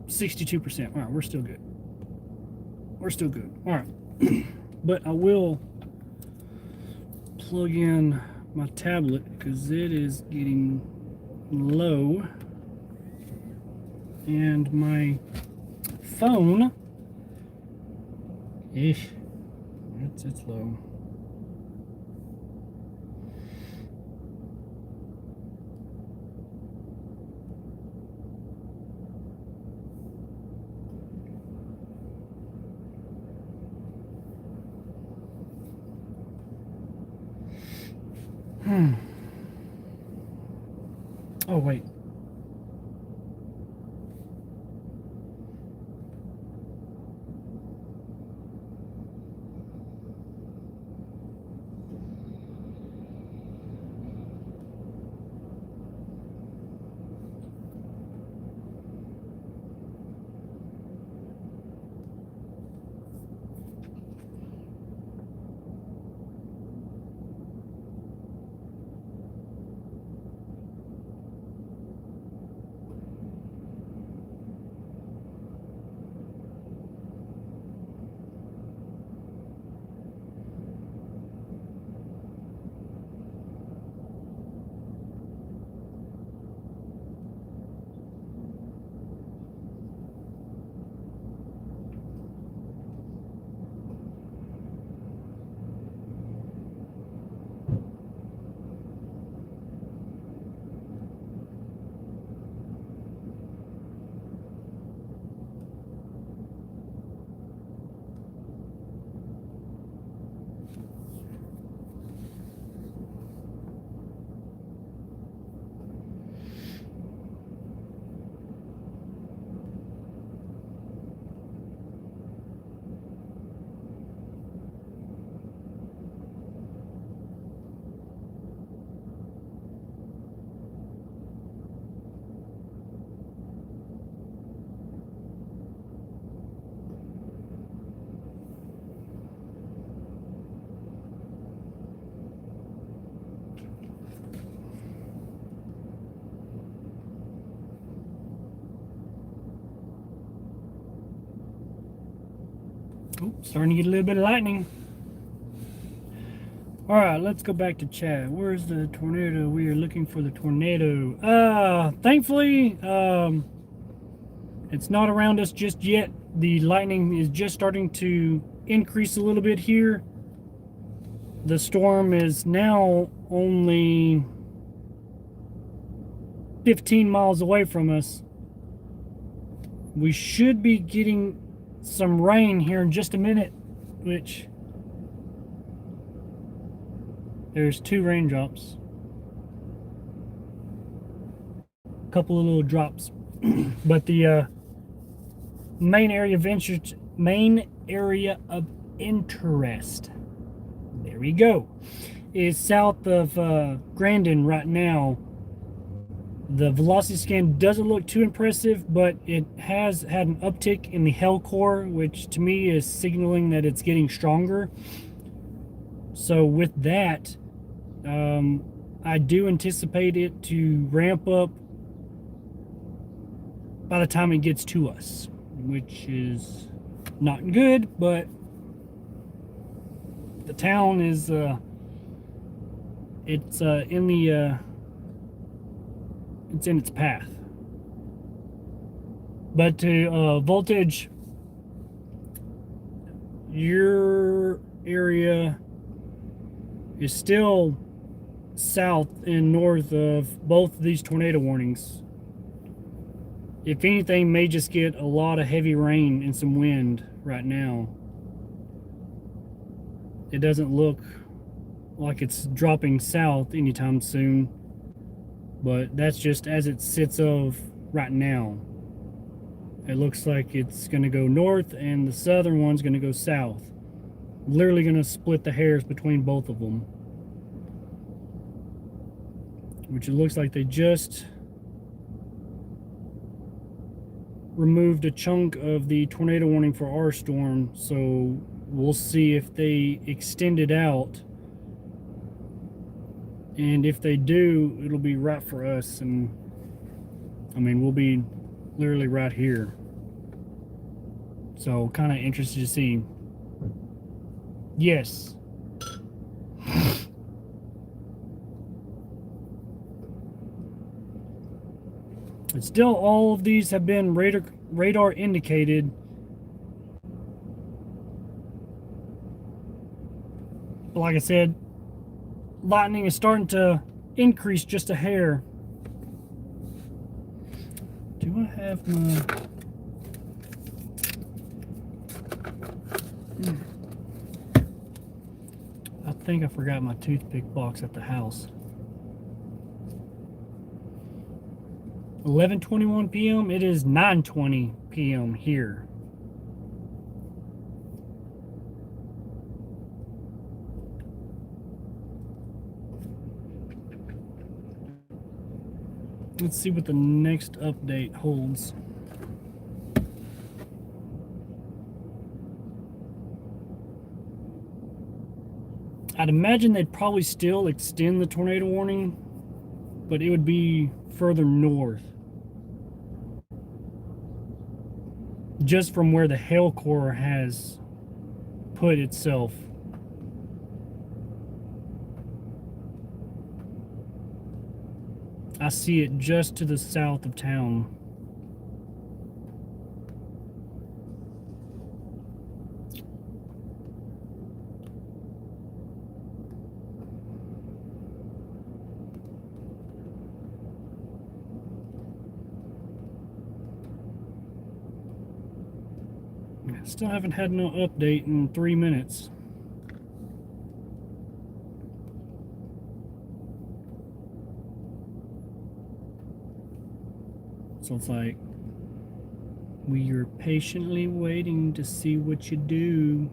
62%? All right, we're still good. All right, but I will plug in my tablet because it is getting low, and my phone, it's low. Oh, wait. Oops, starting to get a little bit of lightning. All right, let's go back to chat. Where's the tornado? We are looking for the tornado. Thankfully, it's not around us just yet. The lightning is just starting to increase a little bit here. The storm is now only 15 miles away from us. We should be getting some rain here in just a minute, which there's 2 raindrops, a couple of little drops. But the main area of interest, there we go, is south of Grandin right now. The velocity scan doesn't look too impressive, but it has had an uptick in the hell core, which to me is signaling that it's getting stronger. So with that, I do anticipate it to ramp up by the time it gets to us. which is not good, but the town is it's in its path. But to voltage, your area is still south and north of both of these tornado warnings. If anything, may just get a lot of heavy rain and some wind right now. It doesn't look like it's dropping south anytime soon, but that's just as it sits of right now. It looks like it's going to go north and the southern one's going to go south. Literally going to split the hairs between both of them. Which it looks like they just removed a chunk of the tornado warning for our storm, so we'll see if they extend it out. And if they do, it'll be right for us, and I mean, we'll be literally right here. So kind of interested to see. Yes. And still, all of these have been radar indicated. But like I said, lightning is starting to increase just a hair. Do I have my... I think I forgot my toothpick box at the house. 11:21 p.m. It is 9:20 p.m. here. Let's see what the next update holds. I'd imagine they'd probably still extend the tornado warning, but it would be further north. Just from where the hail core has put itself. I see it just to the south of town. Still haven't had no update in 3 minutes. So it's like, we are patiently waiting to see what you do.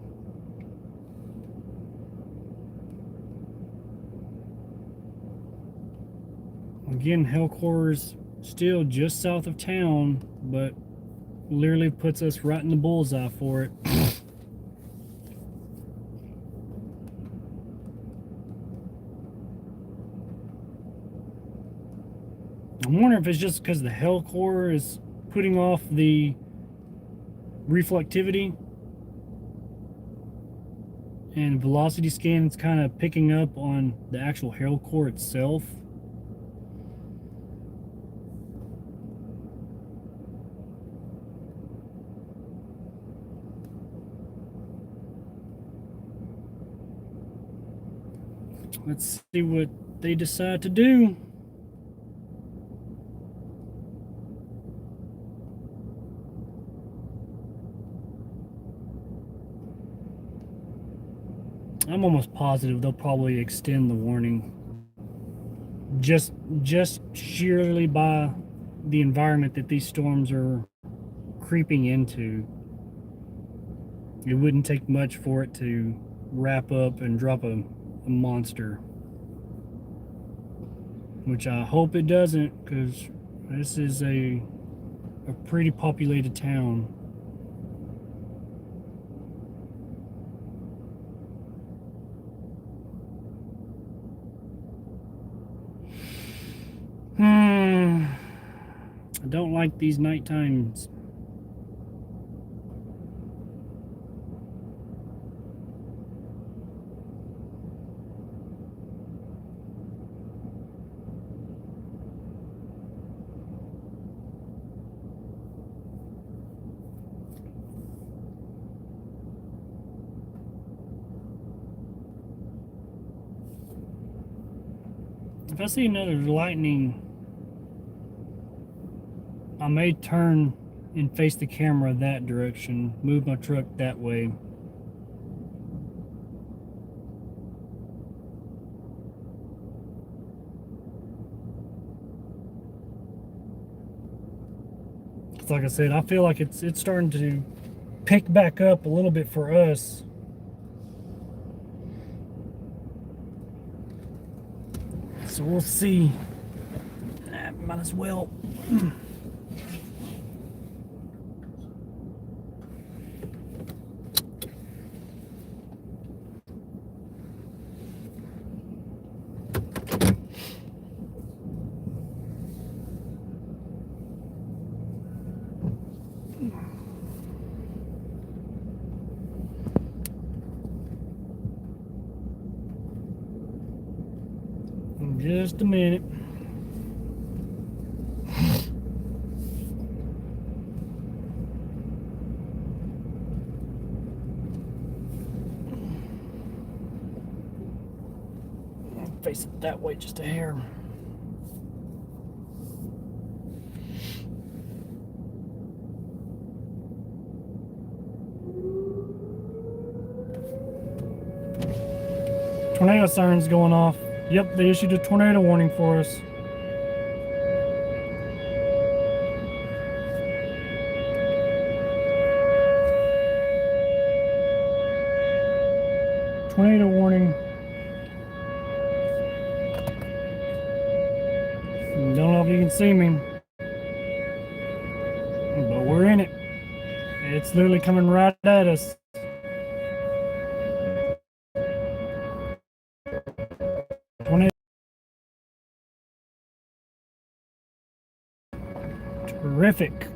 Again, Hellcore's still just south of town, but literally puts us right in the bullseye for it. I'm wondering if it's just because the hell core is putting off the reflectivity and velocity scan is kind of picking up on the actual hail core itself. Let's see what they decide to do. I'm almost positive they'll probably extend the warning. Just sheerly by the environment that these storms are creeping into. It wouldn't take much for it to wrap up and drop a monster, which I hope it doesn't, because this is a pretty populated town. I don't like these night times. If I see another lightning, I may turn and face the camera that direction, move my truck that way. It's like I said, I feel like it's starting to pick back up a little bit for us. So we'll see. Might as well. Just a minute. I'll face it that way just a hair. Tornado sirens going off. Yep, they issued a tornado warning for us. Tornado warning. Don't know if you can see me, but we're in it. It's literally coming right at us. Tornado. Terrific.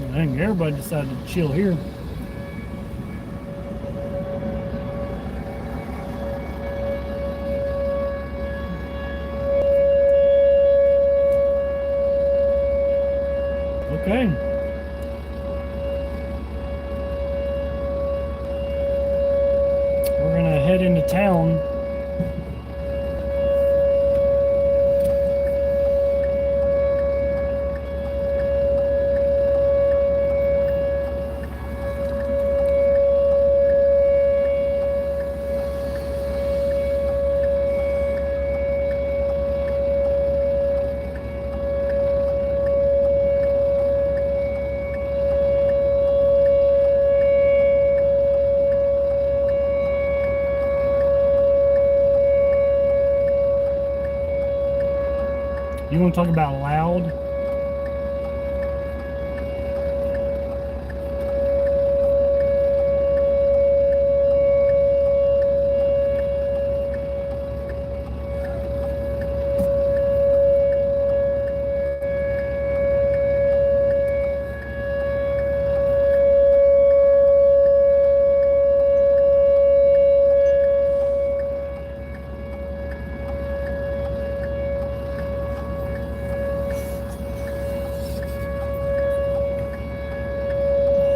I think everybody decided to chill here. Okay. We're gonna head into town. You want to talk about loud?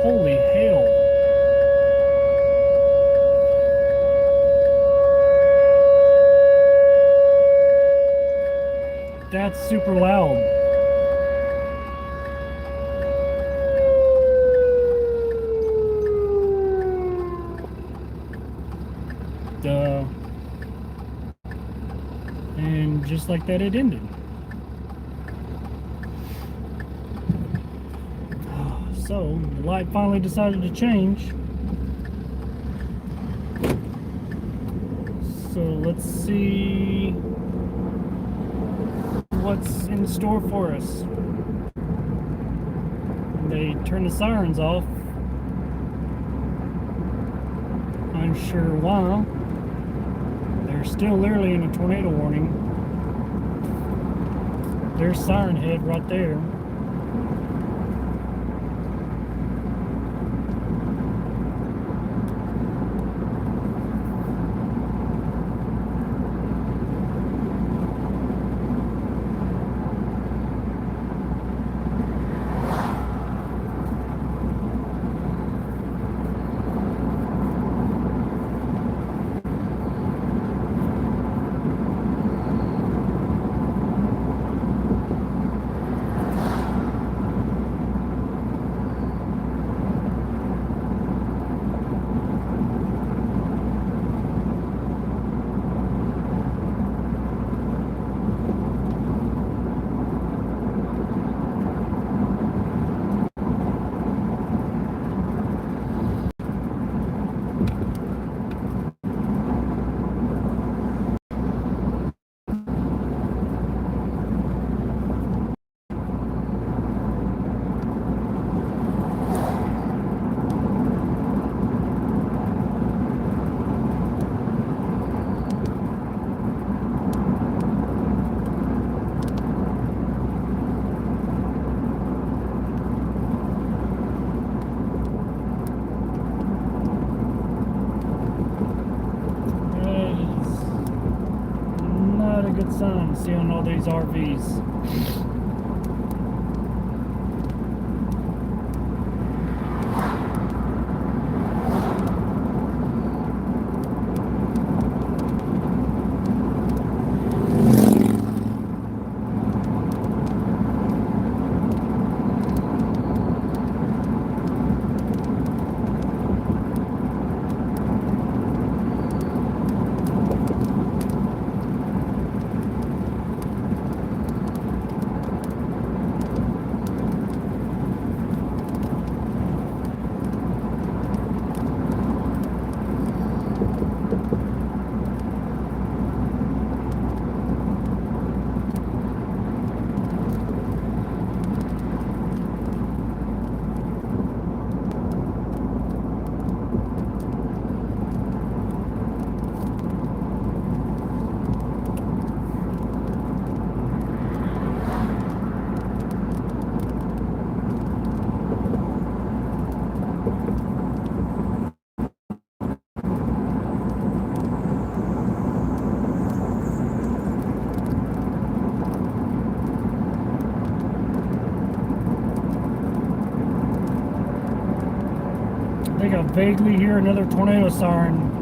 Holy hell. That's super loud. Duh. And just like that, it ended. So, the light finally decided to change. So, let's see what's in store for us. They turn the sirens off. Unsure why. They're still literally in a tornado warning. There's siren head right there. good sun seeing all these RVs. I think I vaguely hear another tornado siren.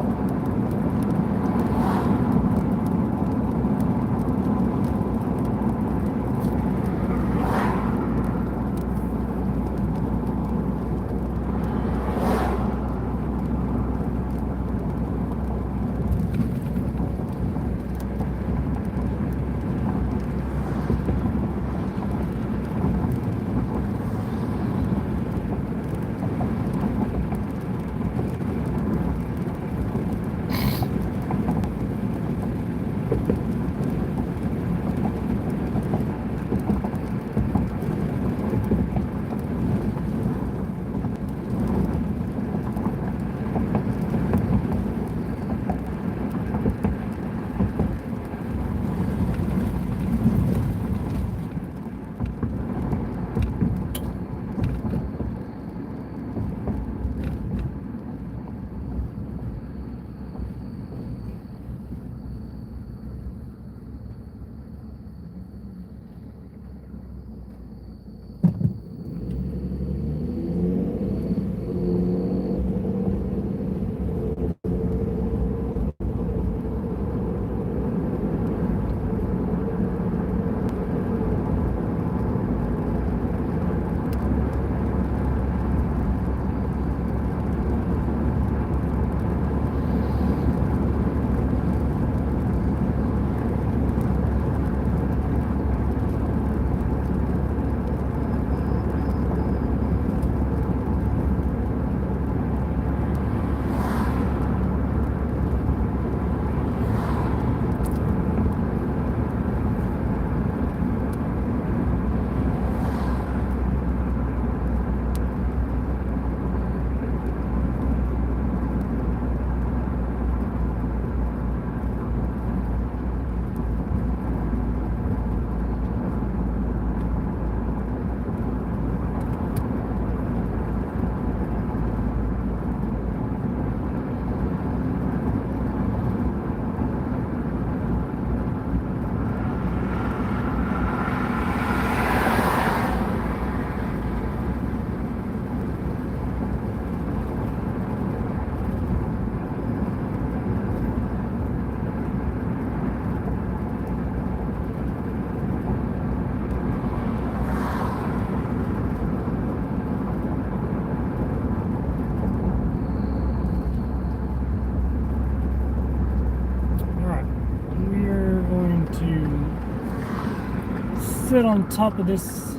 Sit on top of this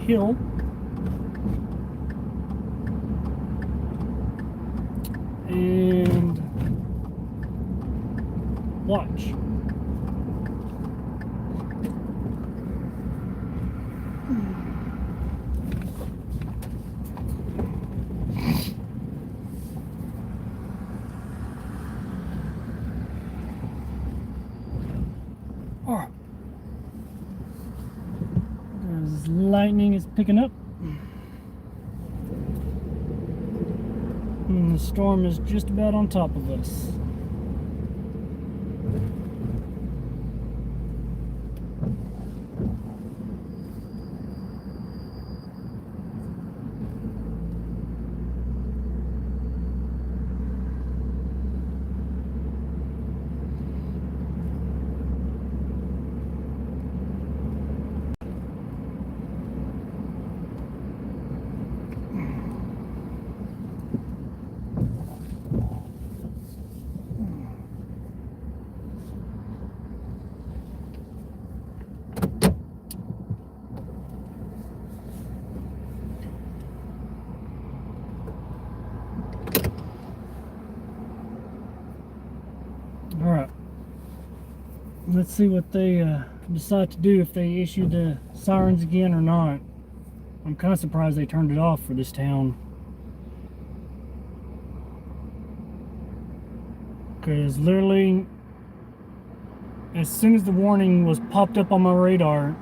hill and watch. Oh, there's lightning is picking up. And the storm is just about on top of us. Alright. Let's see what they decide to do, if they issue the sirens again or not. I'm kind of surprised they turned it off for this town. Because literally, as soon as the warning was popped up on my radar,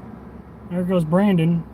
there goes Brandon.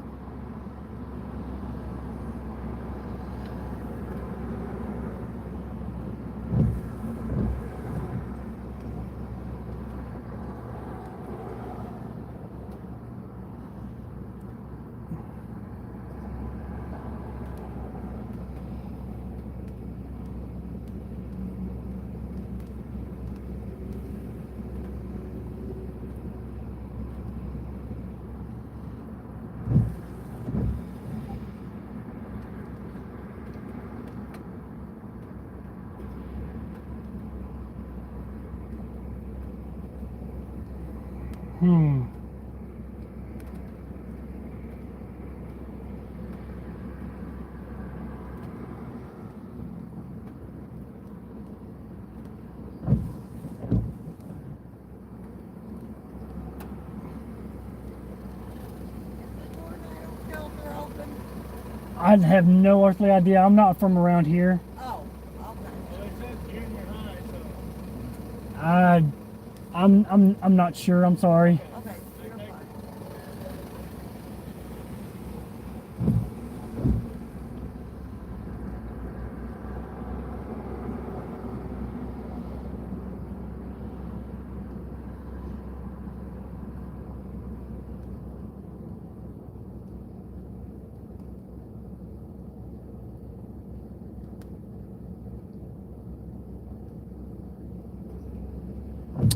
I have no earthly idea. I'm not from around here. Oh, okay. I'm not sure. I'm sorry. Okay, you're fine.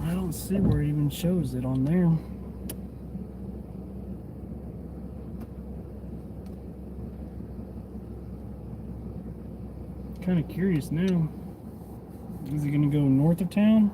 I don't see where it even shows it on there. Kind of curious now. Is it going to go north of town?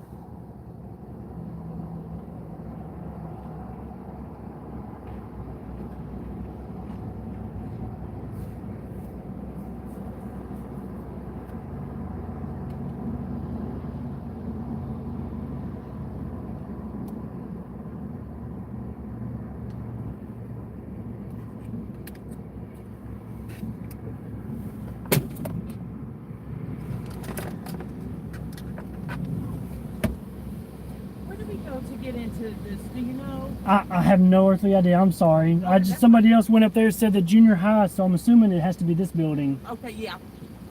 Where do we go to get into this? Do you know? I have no earthly idea. I'm sorry. Somebody else went up there and said the junior high, so I'm assuming it has to be this building. Okay, yeah.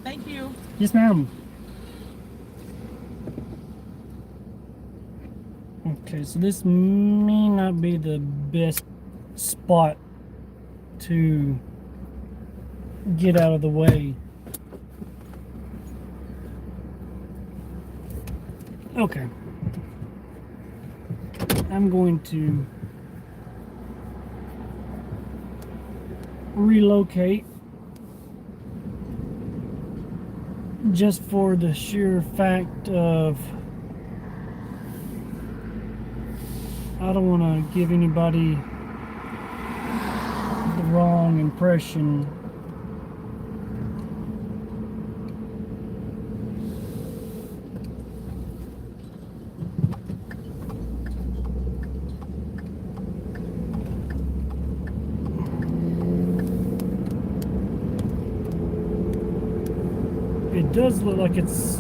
Thank you. Yes, ma'am. Okay, so this may not be the best spot to get out of the way. Okay. I'm going to relocate just for the sheer fact of I don't want to give anybody the wrong impression. It does look like it's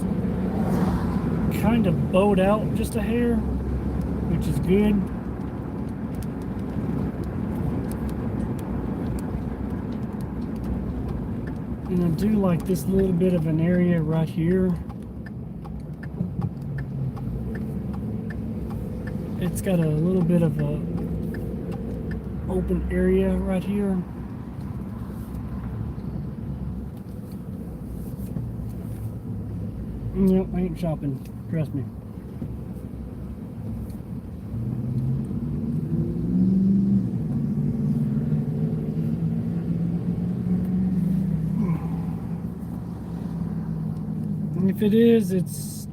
kind of bowed out just a hair, which is good. And I do like this little bit of an area right here. It's got a little bit of a open area right here. Nope, I ain't shopping. Trust me. And if it is, it's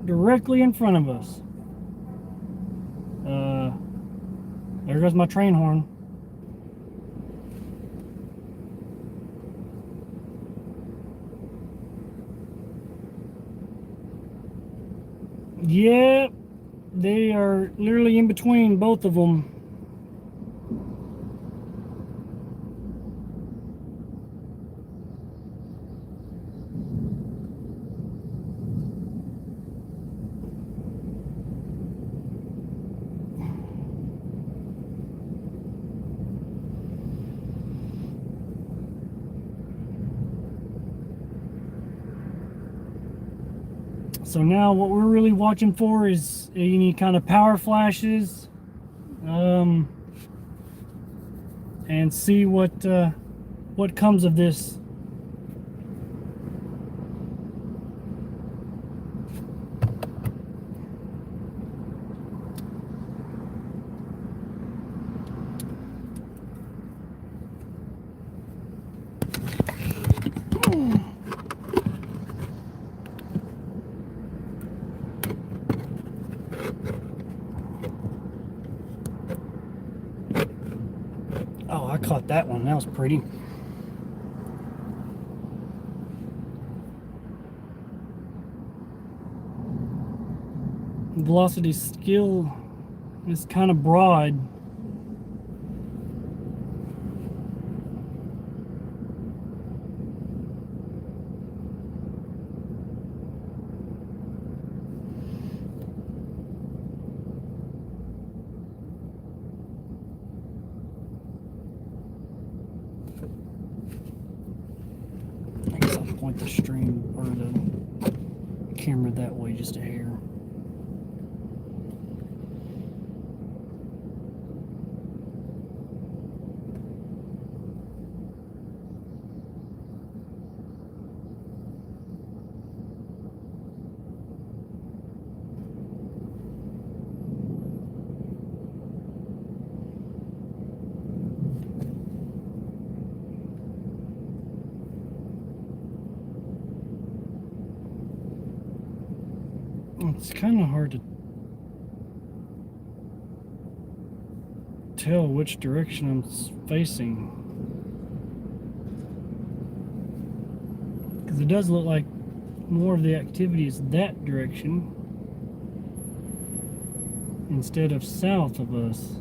directly in front of us. There goes my train horn. Yep, they are literally in between both of them. So now what we're really watching for is any kind of power flashes, and see what comes of this. Oh, I caught that one. That was pretty. Velocity skill is kind of broad. I guess I'll point the stream or the camera that way just a hair. It's kind of hard to tell which direction I'm facing, because it does look like more of the activity is that direction instead of south of us.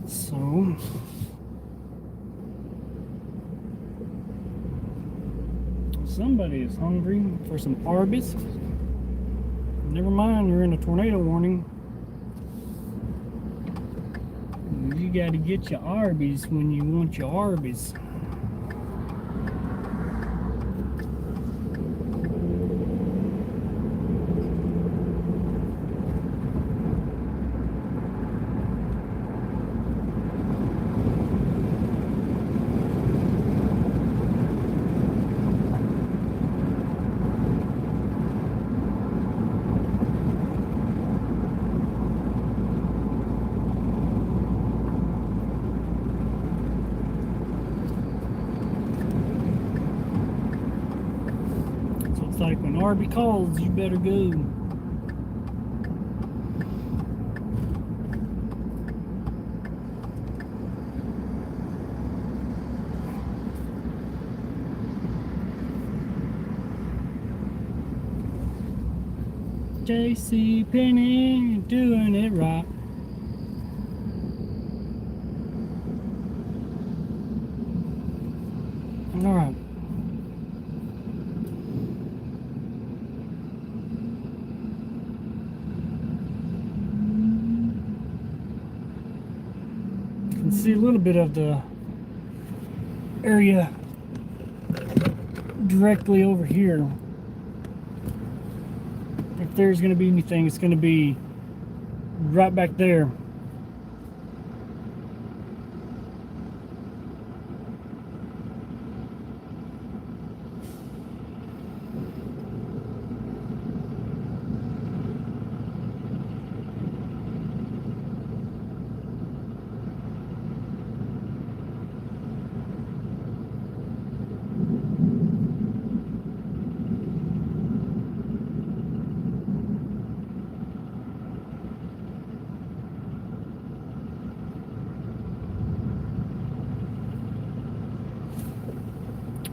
So somebody is hungry for some Arby's. Never mind, you're in a tornado warning. You gotta get your Arby's when you want your Arby's. Like when Arby calls, you better go. JC Penney doing it right. All right. see a little bit of the area directly over here. If there's going to be anything, it's going to be right back there.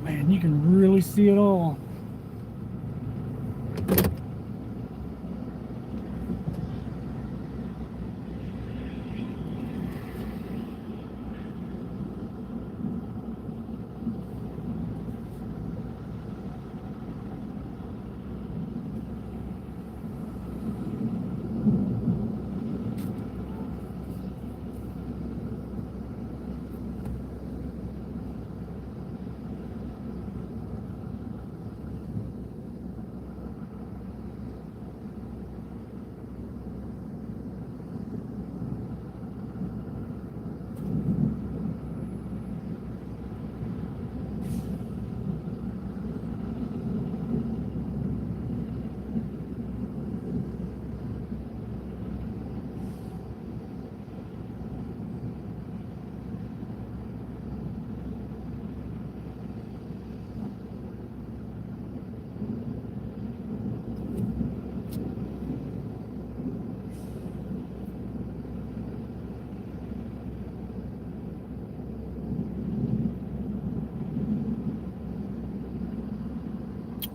Man, you can really see it all.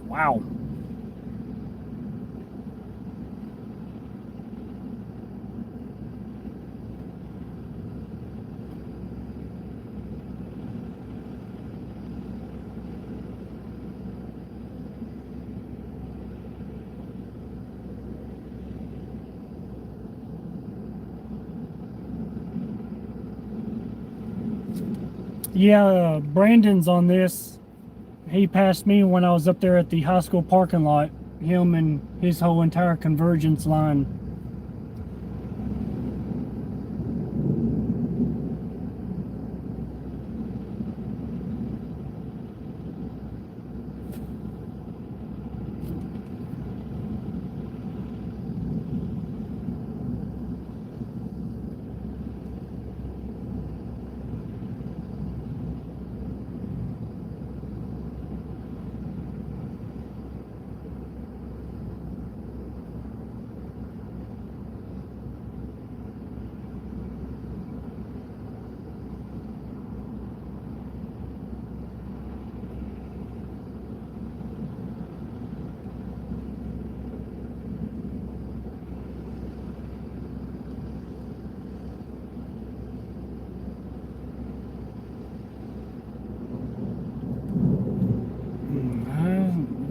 Wow. Yeah, Brandon's on this. He passed me when I was up there at the high school parking lot. Him and his whole entire convergence line.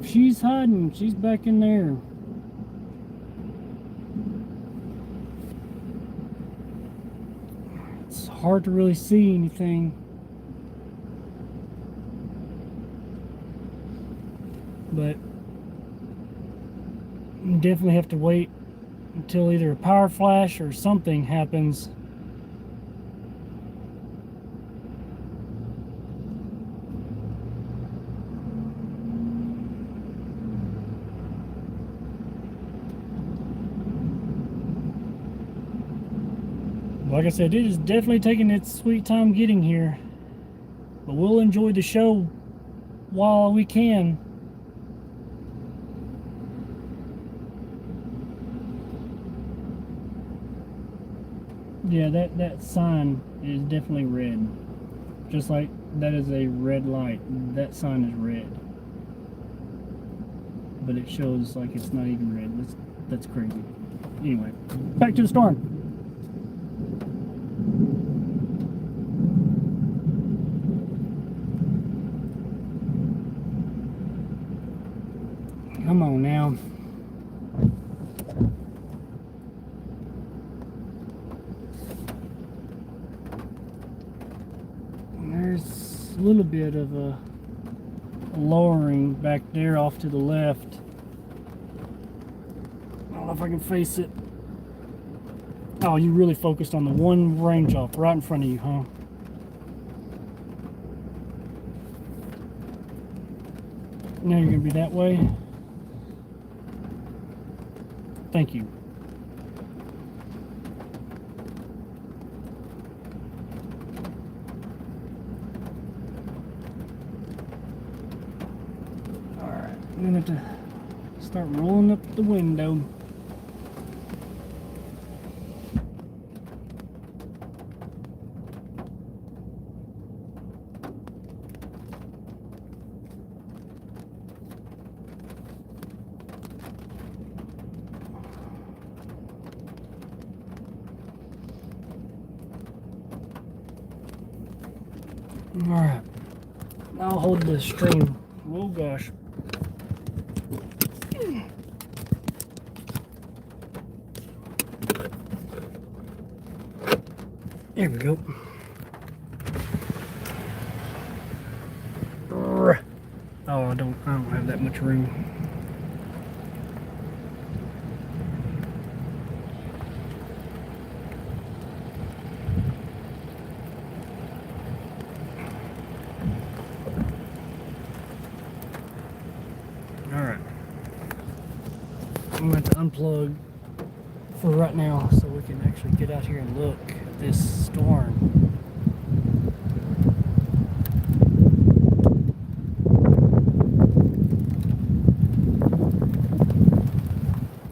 She's hiding. She's back in there. It's hard to really see anything. But you definitely have to wait until either a power flash or something happens. Like I said, it is definitely taking its sweet time getting here. But we'll enjoy the show while we can. Yeah, that sign is definitely red. Just like that is a red light. That sign is red. But it shows like it's not even red. That's crazy. Anyway, back to the storm. Come on now. a little bit of a lowering back there off to the left. I don't know if I can face it. Oh, you really focused on the one raindrop right in front of you, huh? Now you're gonna be that way. Thank you. Alright, I'm gonna have to start rolling up the window. Alright, I'll hold the stream. Oh gosh. There we go. Oh, I don't have that much room. Alright. I'm going to unplug for right now so we can actually get out here and look at this storm.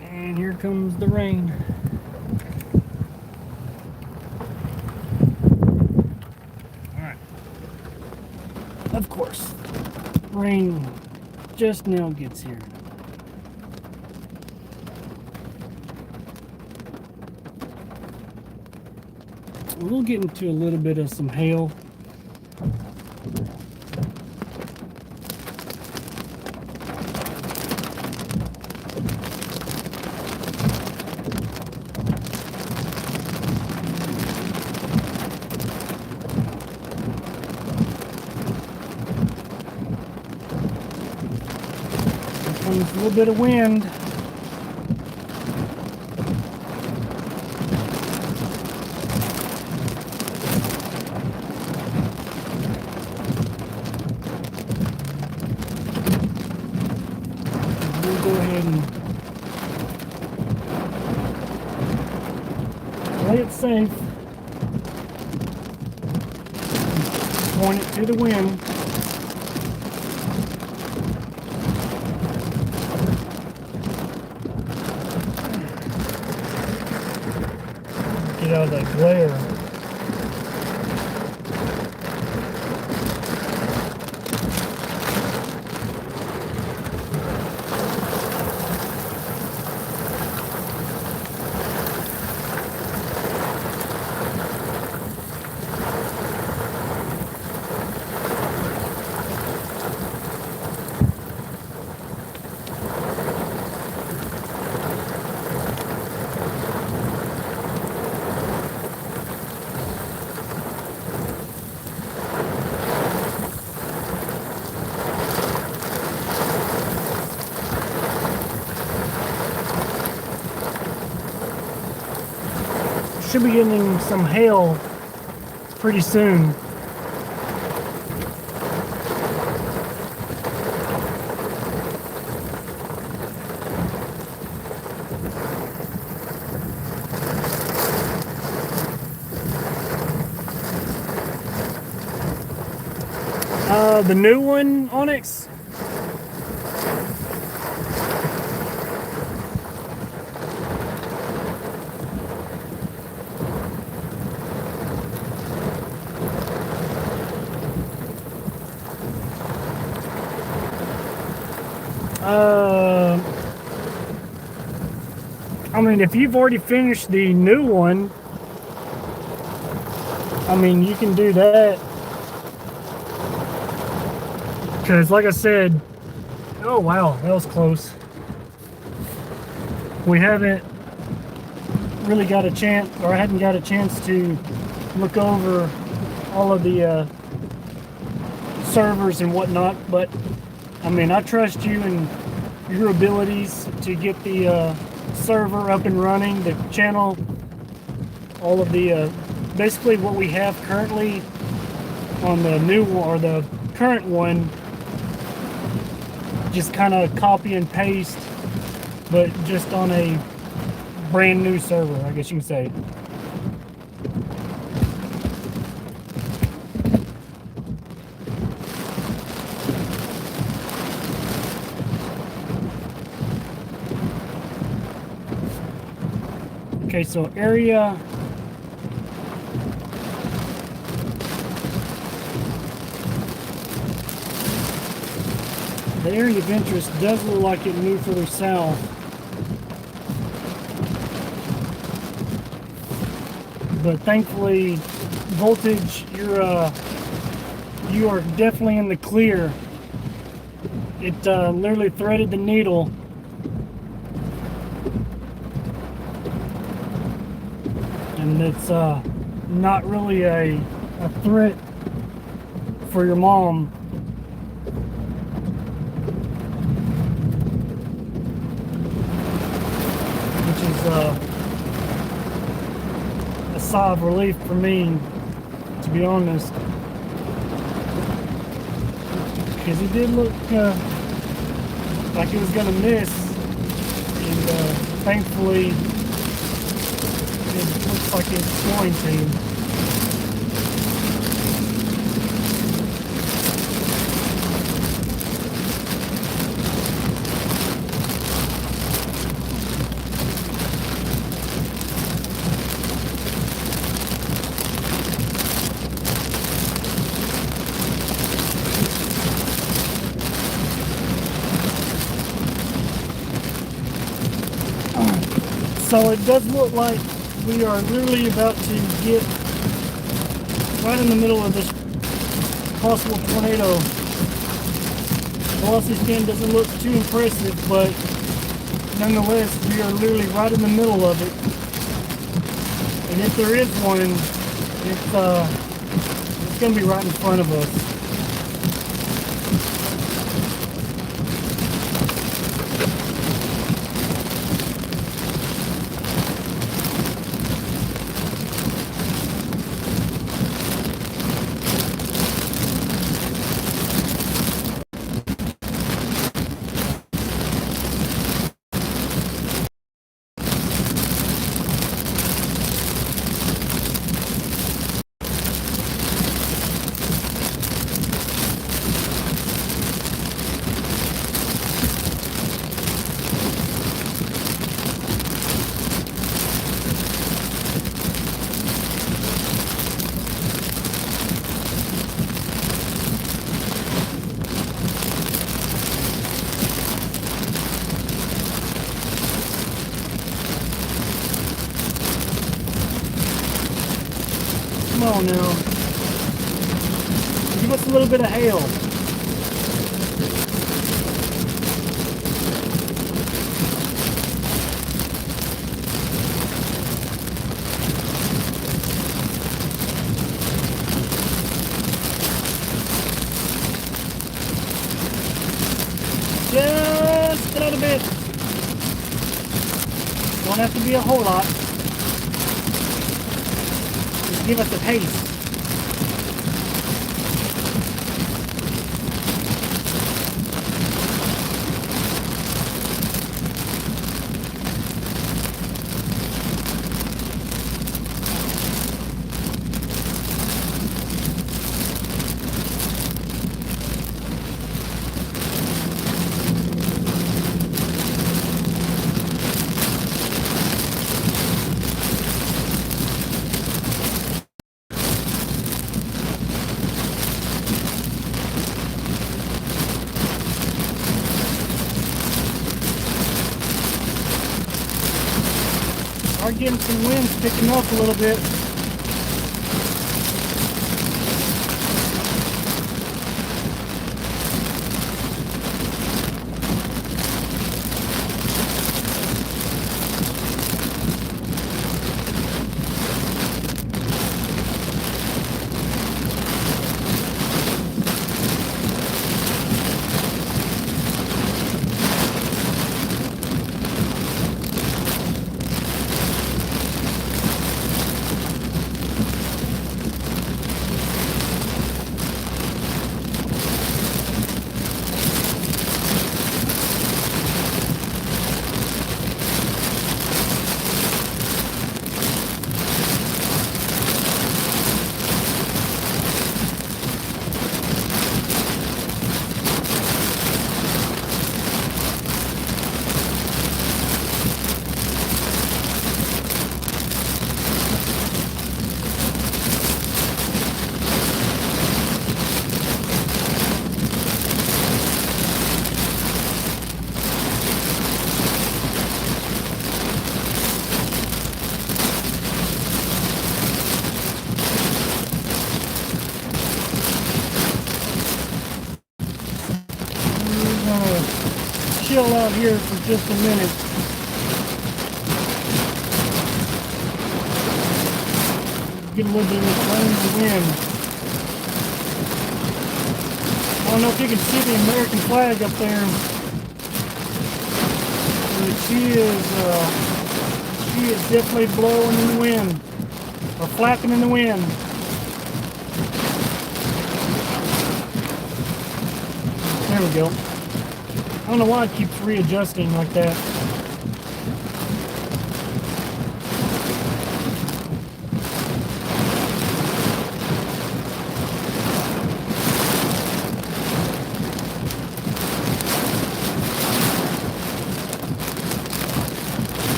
And here comes the rain. Alright. Of course, rain just now gets here. We'll get into a little bit of some hail. Comes a little bit of wind. We'll go ahead and play it safe. Point it to the wind. Get out of that glare. Should be getting some hail pretty soon. The new one, Onyx. I mean, if you've already finished the new one, I mean, you can do that. Because, like I said, oh wow, that was close. We haven't really got a chance, or I hadn't got a chance to look over all of the servers and whatnot, but I mean, I trust you and your abilities to get the server up and running, the channel, all of the basically what we have currently on the new one, or the current one, just kind of copy and paste, but just on a brand new server, I guess you can say. Okay, so area. The area of interest does look like it moved further south. But thankfully, voltage, you are definitely in the clear. It literally threaded the needle. And it's not really a threat for your mom. Which is a sigh of relief for me, to be honest. Because it did look like it was going to miss. And thankfully, it looks like it's going to. So it does look like we are literally about to get right in the middle of this possible tornado. Velocity scan doesn't look too impressive, but nonetheless, we are literally right in the middle of it. And if there is one, it's going to be right in front of us. Come on now. Give us a little bit of hail. Just a little bit. Don't have to be a whole lot. Give us a taste. Are getting some winds picking up a little bit. chill out here for just a minute. Get a little bit of this rain and wind. I don't know if you can see the American flag up there. But she is definitely blowing in the wind, or flapping in the wind. There we go. I don't know why it keeps readjusting like that.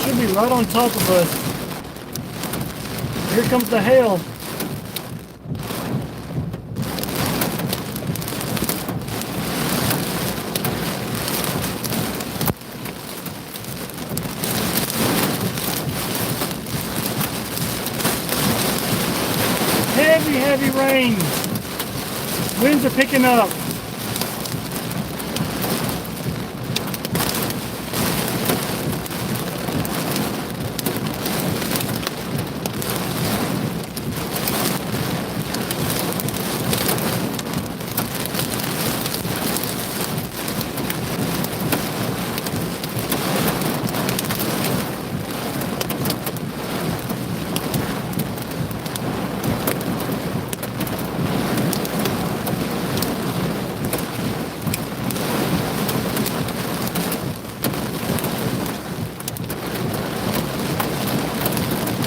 Should be right on top of us. Here comes the hail. Heavy rain. Winds are picking up.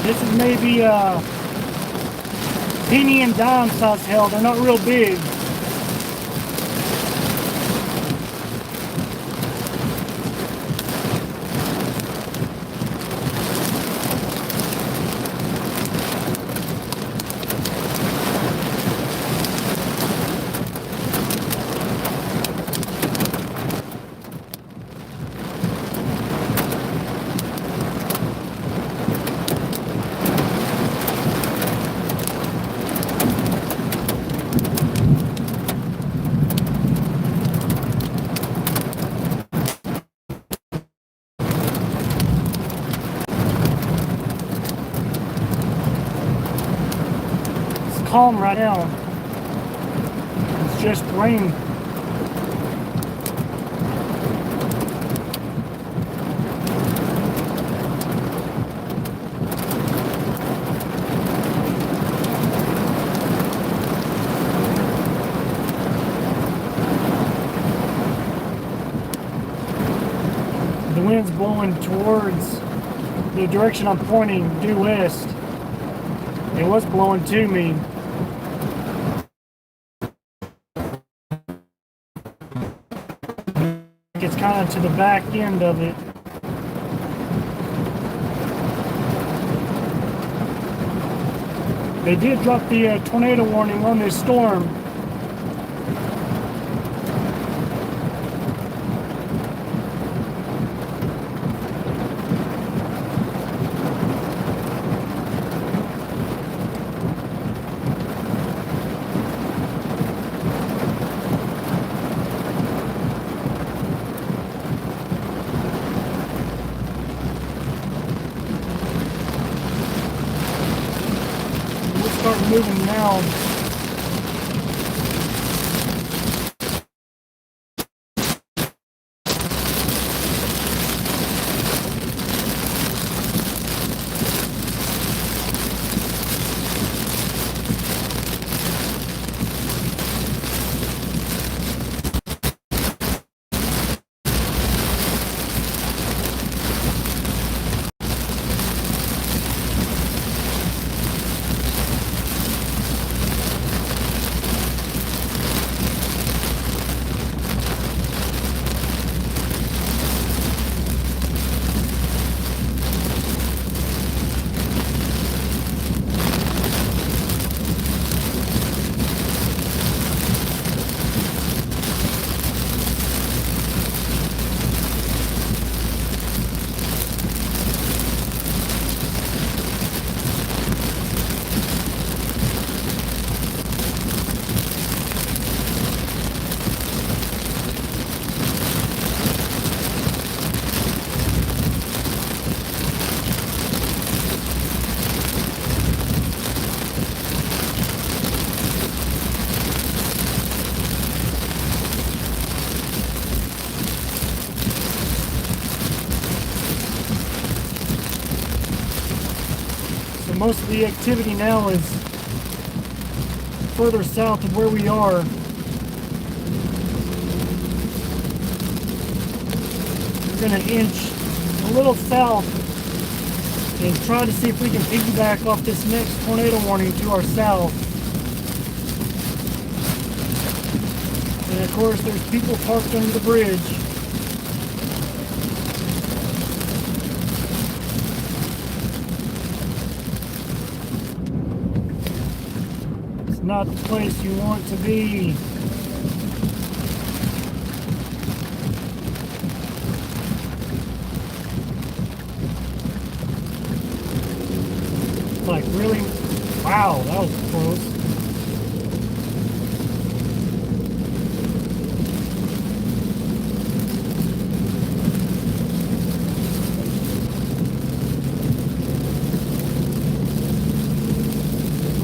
This is maybe penny and dime size hail. They're not real big. Calm right now. It's just rain. The wind's blowing towards the direction I'm pointing, due west. It was blowing to me. It's kind of to the back end of it. They did drop the tornado warning on this storm. Start moving now. most of the activity now is further south of where we are. We're going to inch a little south and try to see if we can piggyback off this next tornado warning to our south. And of course, there's people parked under the bridge. It's not the place you want to be. Like, really? Wow, that was close.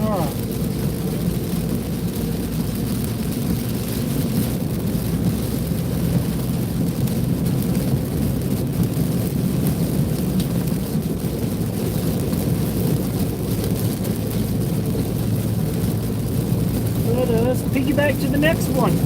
Alright. Let us piggyback to the next one.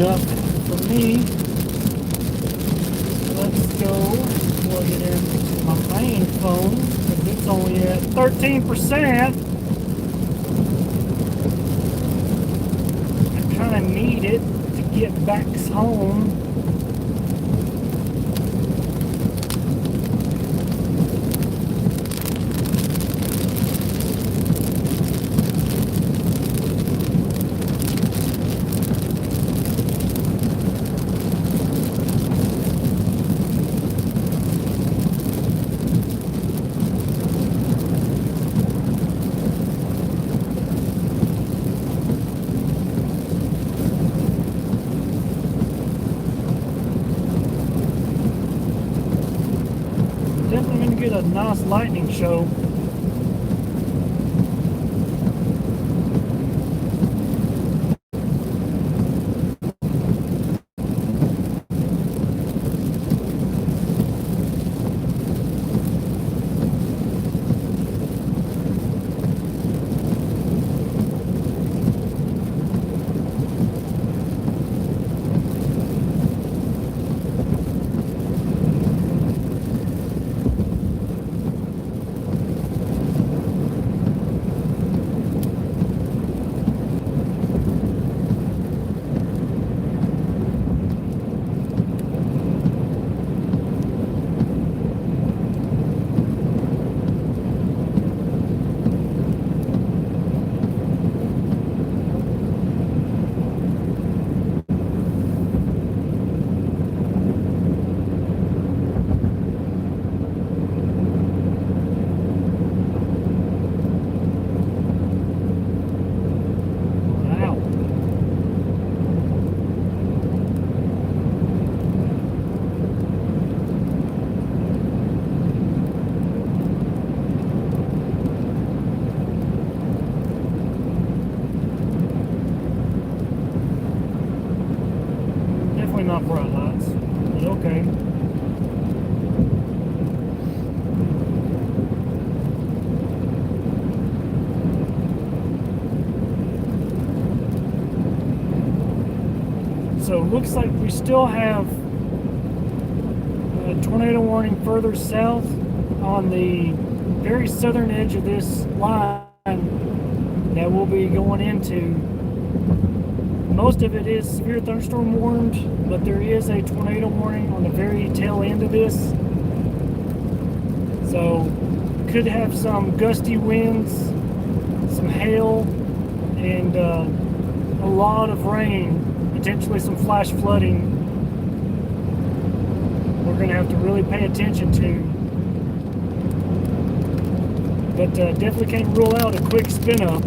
Enough for me. Let's go plug it into my main phone because it's only at 13%. I kind of need it to get back home. Definitely gonna get a nice lightning show. Not bright lights, but okay. So looks like we still have a tornado warning further south on the very southern edge of this line that we'll be going into. Most of it is severe thunderstorm warned, but there is a tornado warning on the very tail end of this. So could have some gusty winds, some hail and a lot of rain, potentially some flash flooding, we're going to have to really pay attention to. But definitely can't rule out a quick spin up.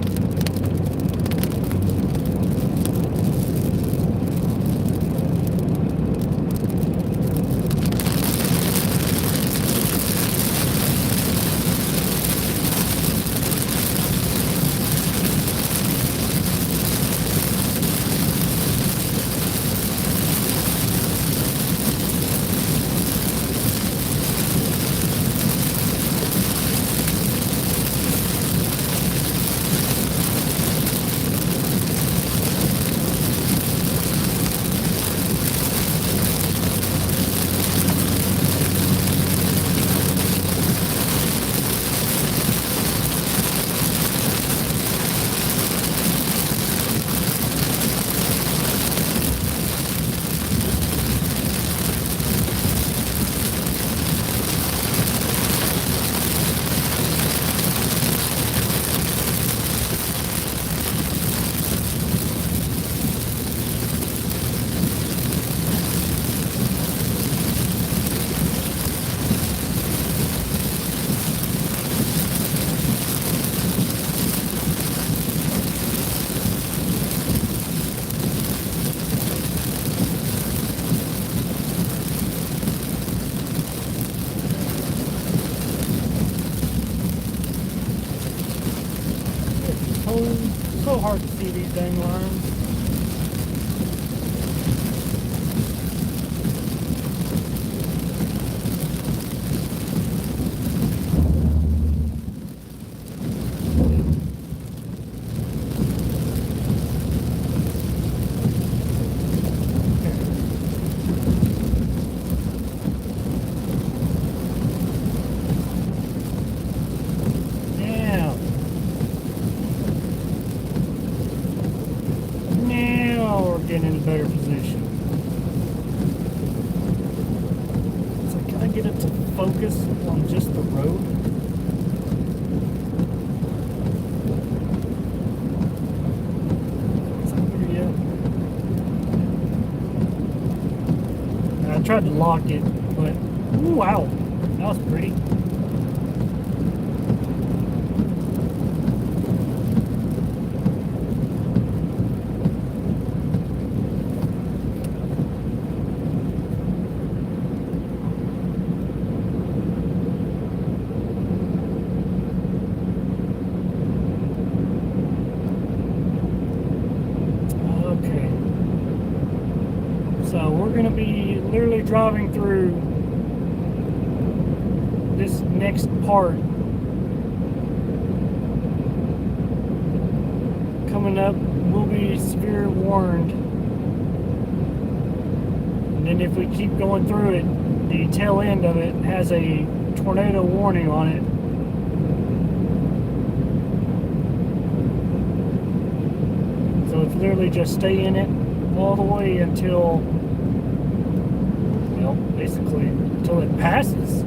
So hard to see these dang lines. Getting in a better position. So can I get it to focus on just the road? Is that there yet? I tried to lock it, but ooh, wow, that was pretty. So we're going to be literally driving through this next part. Coming up, we'll be severe warned. And then if we keep going through it, the tail end of it has a tornado warning on it. So it's literally just stay in it all the way until, well, basically until it passes.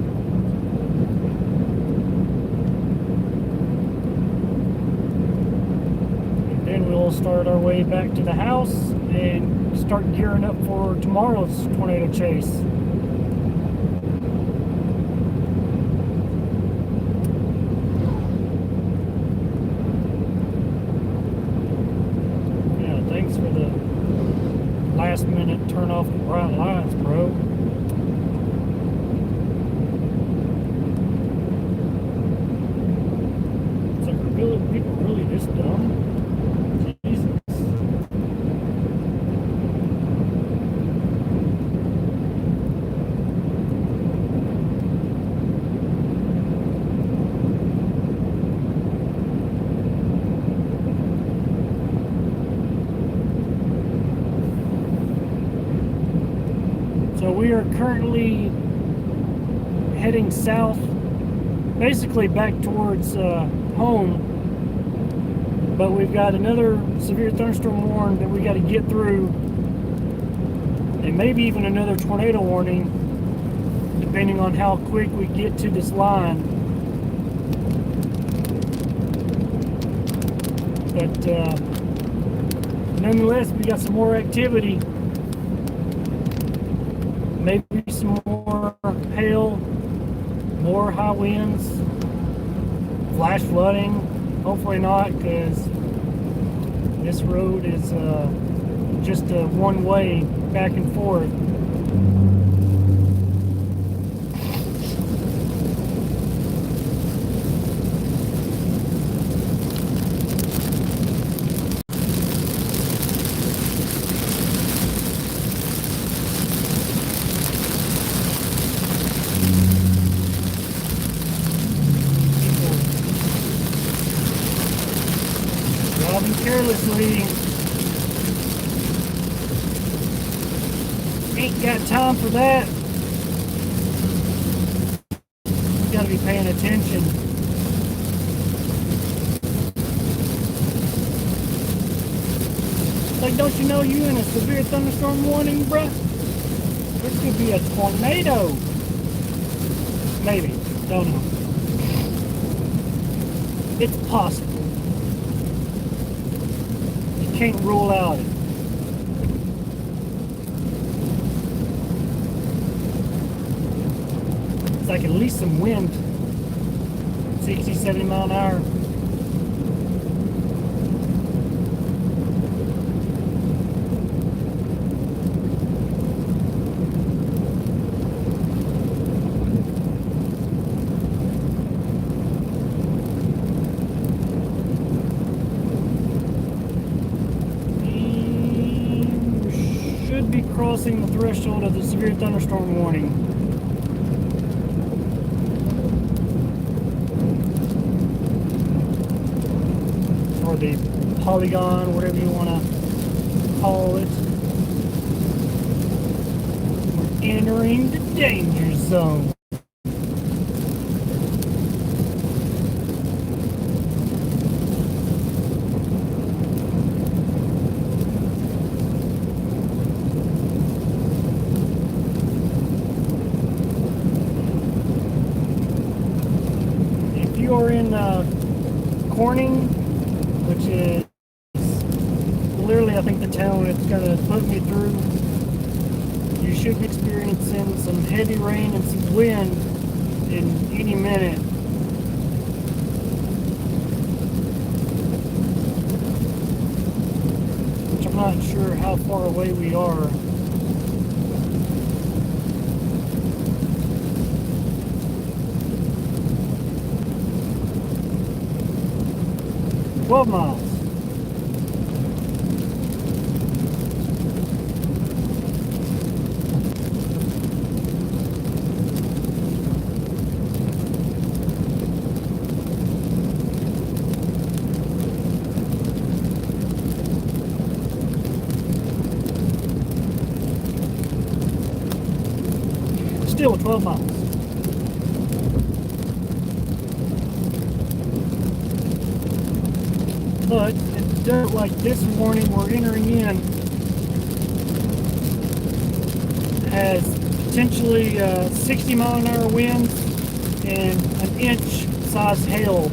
And then we'll start our way back to the house and start gearing up for tomorrow's tornado chase. Yeah, thanks for the last minute turn off the bright lights, bro. It's like, really, people really this dumb? Jesus. So we are currently heading south, basically back towards home, but we've got another severe thunderstorm warning that we got to get through, and maybe even another tornado warning, depending on how quick we get to this line. But nonetheless, we got some more activity. Maybe some more hail, more high winds, flash flooding. Hopefully not, because this road is just a one-way back and forth. Driving carelessly. Ain't got time for that. You gotta be paying attention. Like, don't you know you in a severe thunderstorm warning, bruh? This could be a tornado. Maybe. Don't know. It's possible. You can't rule out it. It's like at least some wind. 60, 70 mile an hour. We should be crossing the threshold of the severe thunderstorm warning. Or the polygon, whatever you want to call it. We're entering the danger zone. If you are in Corning, which is literally, I think, the town it's going to put me through, you should be experiencing some heavy rain and some wind in any minute. Which I'm not sure how far away we are. $12 miles. Still 12 miles. But in dirt like this morning we're entering in has potentially 60 mile an hour winds and an inch size hail.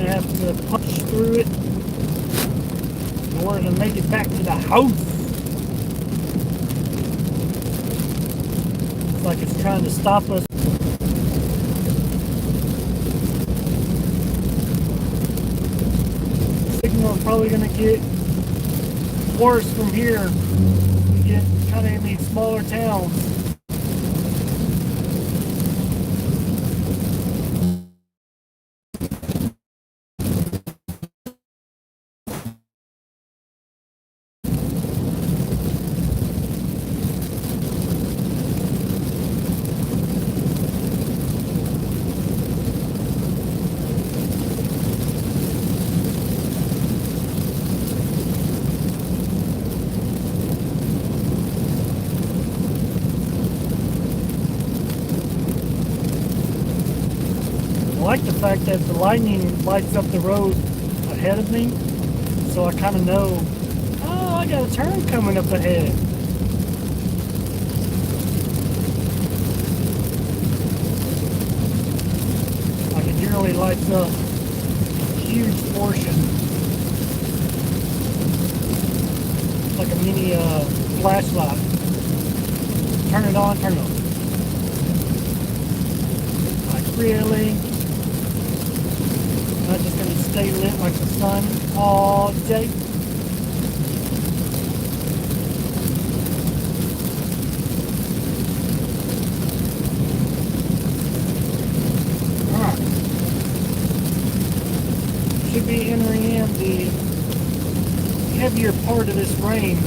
Have to punch through it in order to make it back to the house. It's like it's trying to stop us. The signal is probably going to get worse from here. We get kind of in these smaller towns. like the fact that the lightning lights up the road ahead of me, so I kind of know, oh, I got a turn coming up ahead. Like it generally lights up a huge portion. Like a mini flashlight. Turn it on, turn it off. Like really? Not just gonna stay lit like the sun all day. Alright. Should be entering in the heavier part of this rain.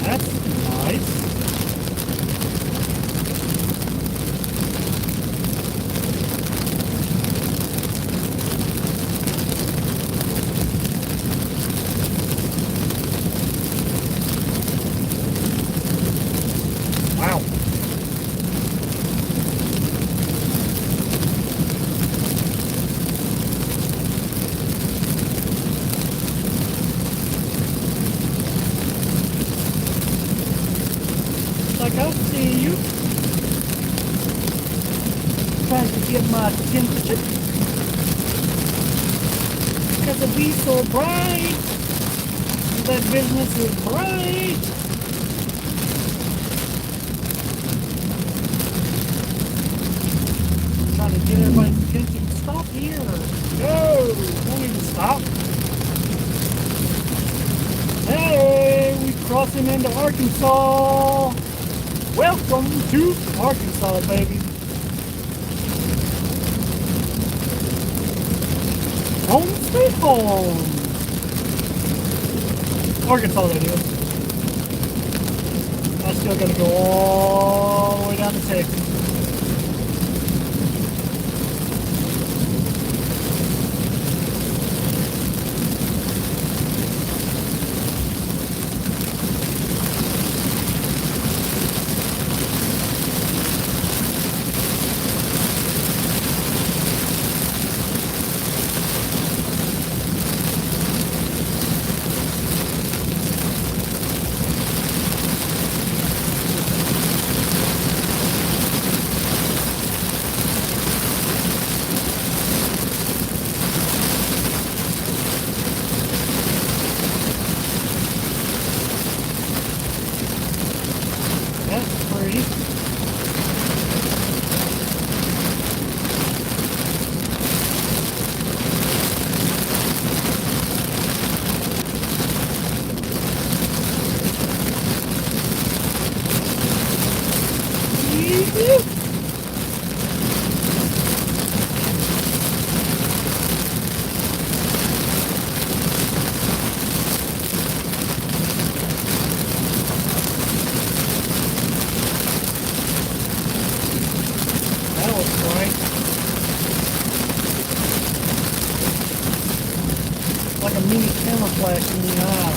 That's nice. Wow. Like, I'll see you. Trying to get my temperature. Because it be so bright. That business is bright. Trying to get everybody's attention. Stop here. Go. Don't need to stop. Hey, we crossing into Arkansas. Welcome to Arkansas, baby. Home sweet home. Arkansas, that is. I still gotta go all the way down to Texas. That's pretty. That was bright. Like a mini camera flash in the eye.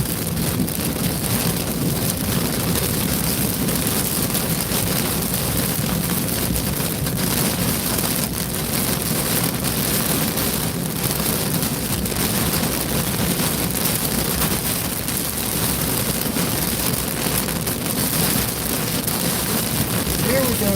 Here we go.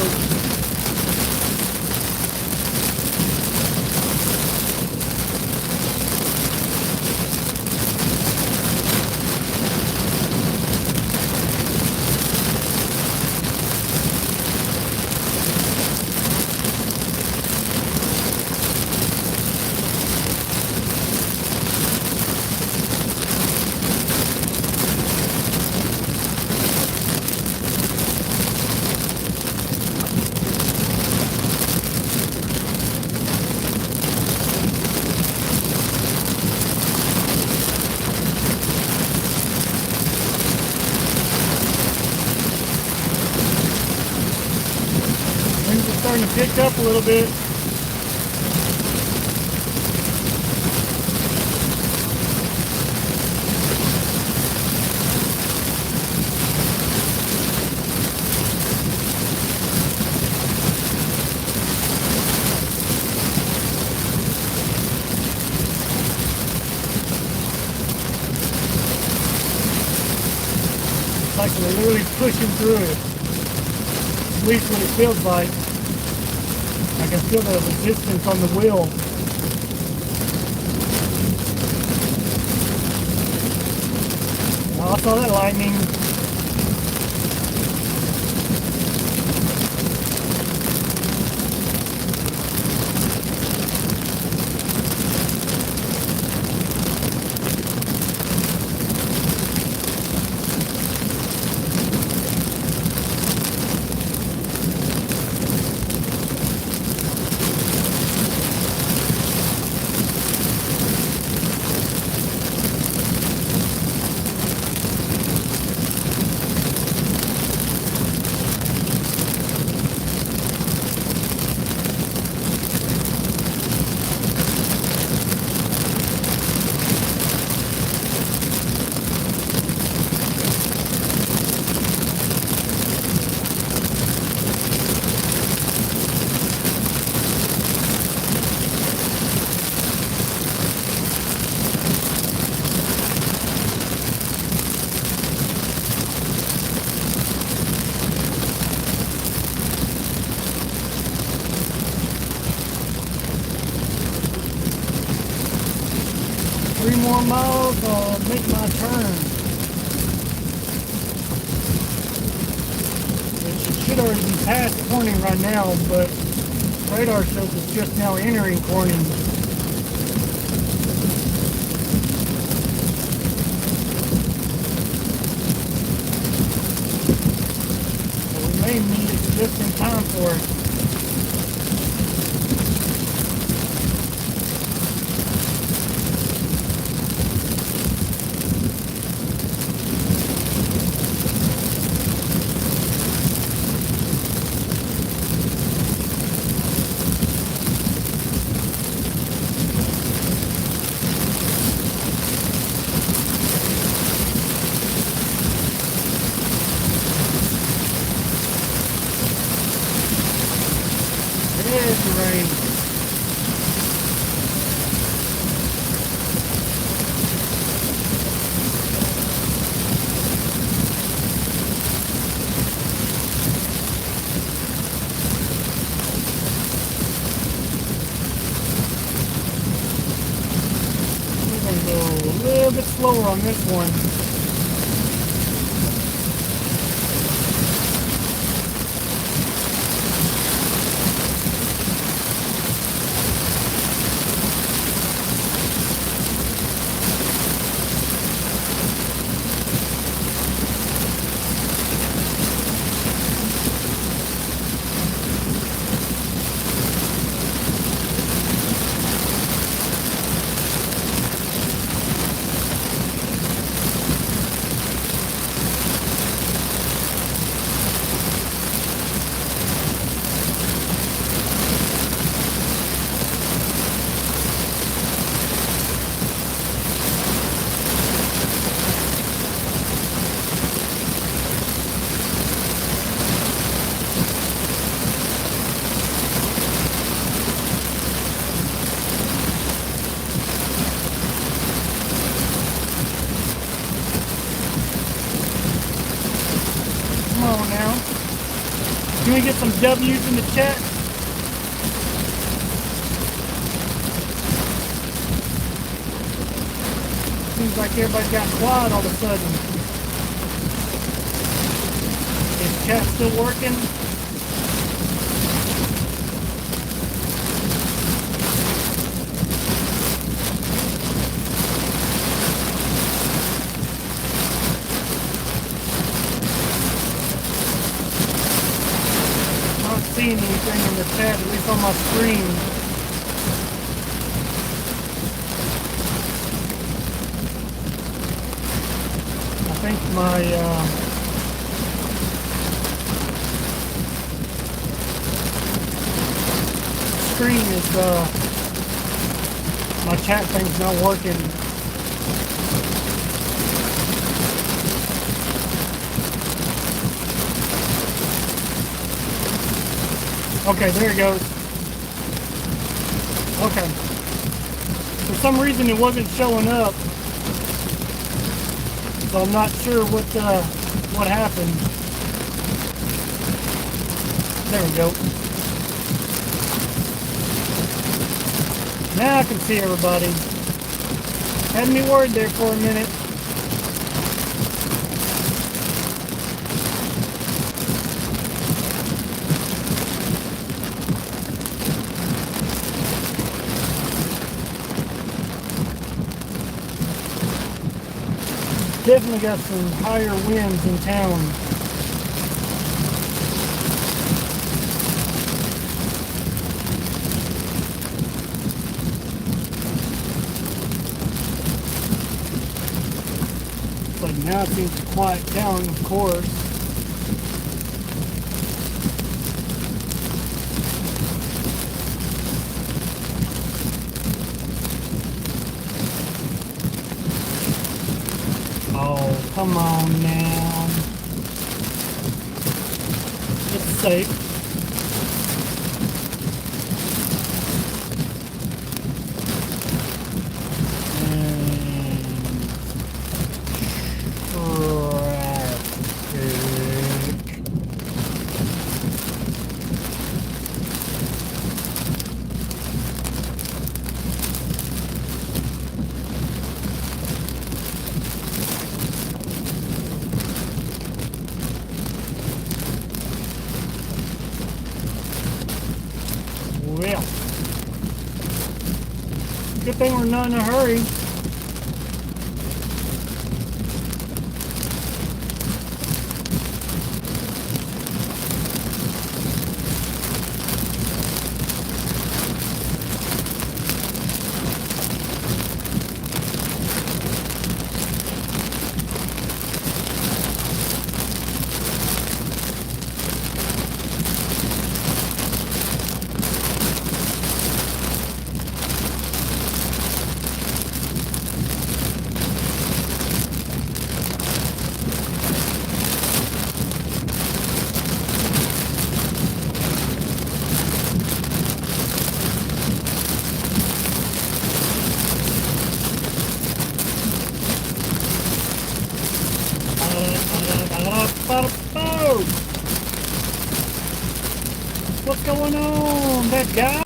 starting to pick up a little bit. Like we're literally pushing through it. At least what it feels like. I can feel the resistance on the wheel. I saw that lightning. Three more miles, I'll make my turn. It should already be past Corning right now, but radar shows it's just now entering Corning. So we may meet it just in time for it. There's the rain. We're going to go a little bit slower on this one. Come on now. Can we get some W's in the chat? Seems like everybody got quiet all of a sudden. Is chat still working? I'm not seeing anything in the chat, at least on my screen. I think my screen is my chat thing's not working. Okay, there it goes. Okay. For some reason it wasn't showing up. So I'm not sure what happened. There we go. Now I can see everybody. Had me worried there for a minute. Definitely got some higher winds in town. But now it seems to quiet down, of course. Oh, come on now. It's safe. Well, good thing we're not in a hurry. What's going on, that guy?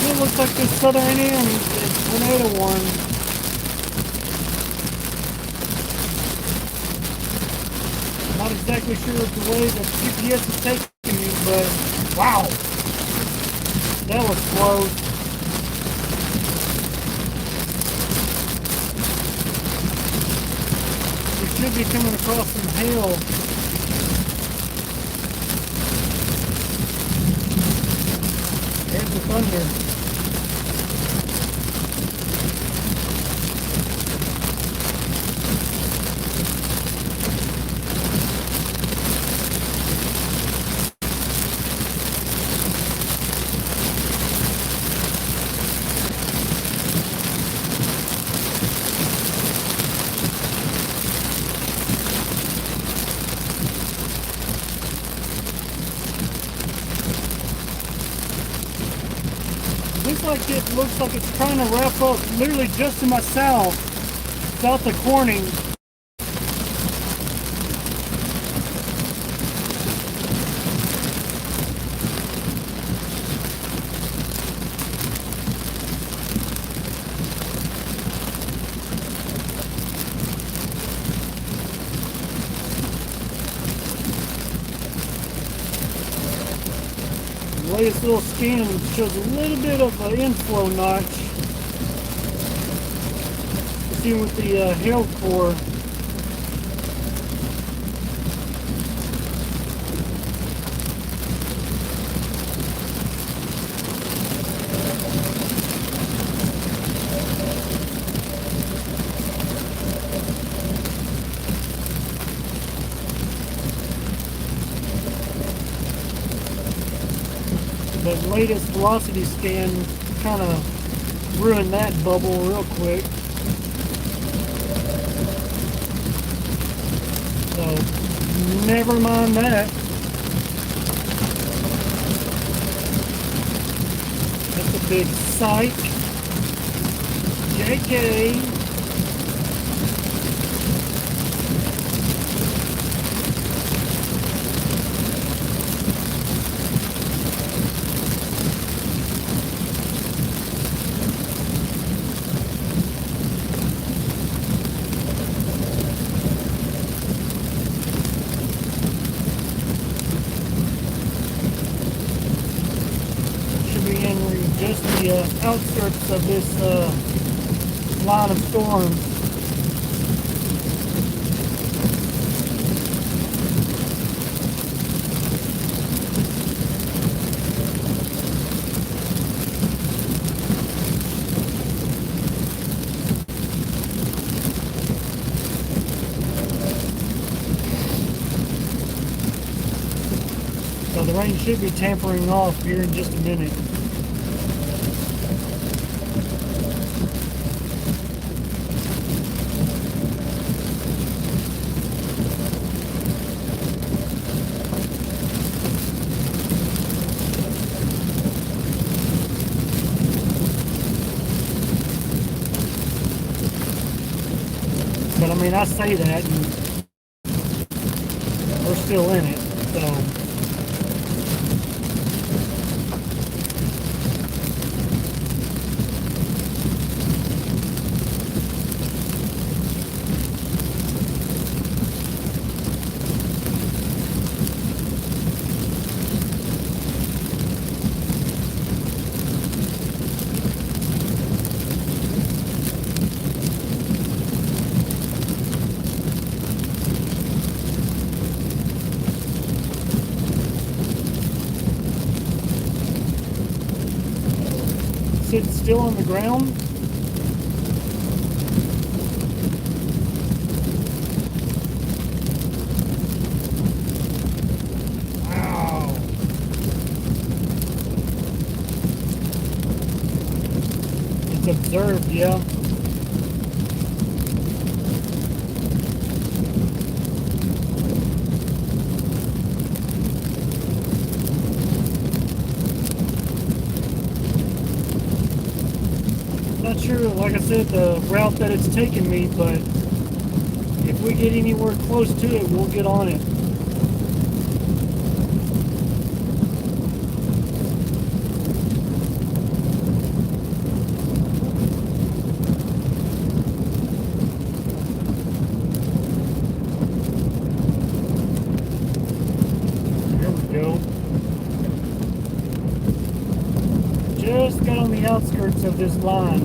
It looks like this southern end is tornado one. Not exactly sure of the way that GPS is taking me, but wow, that was close. We should be coming across some hail. There's the thunder. It looks like it's trying to wrap up literally just to my south of Corning. The latest little scan shows a little bit of an inflow notch. See with the hail core. the latest velocity scan kind of ruined that bubble real quick. So, never mind that. That's a big psych. JK. Just the outskirts of this line of storms. So the rain should be tapering off here in just a minute. But I mean, I say that, and we're still in it, so. Sitting still on the ground. Wow. It's observed, yeah. Not sure, like I said, the route that it's taking me, but if we get anywhere close to it, we'll get on it. There we go. Just got on the outskirts of this line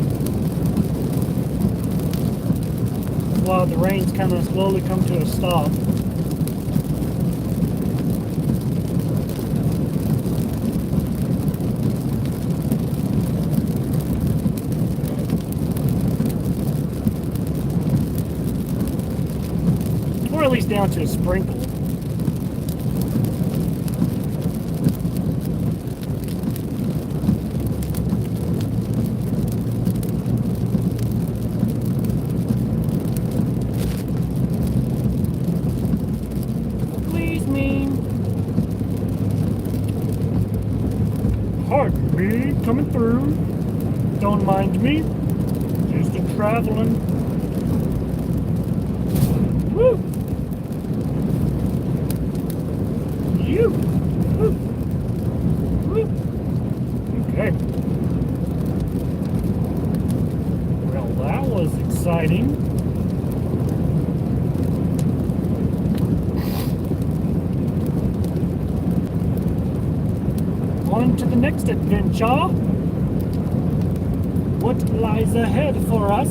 while the rain's kind of slowly come to a stop. Or at least down to a sprinkle. Pardon me, coming through. Don't mind me. Just a traveling. Woo! You! Woo! Woo! Okay. Well, that was exciting. On to the next adventure. What lies ahead for us?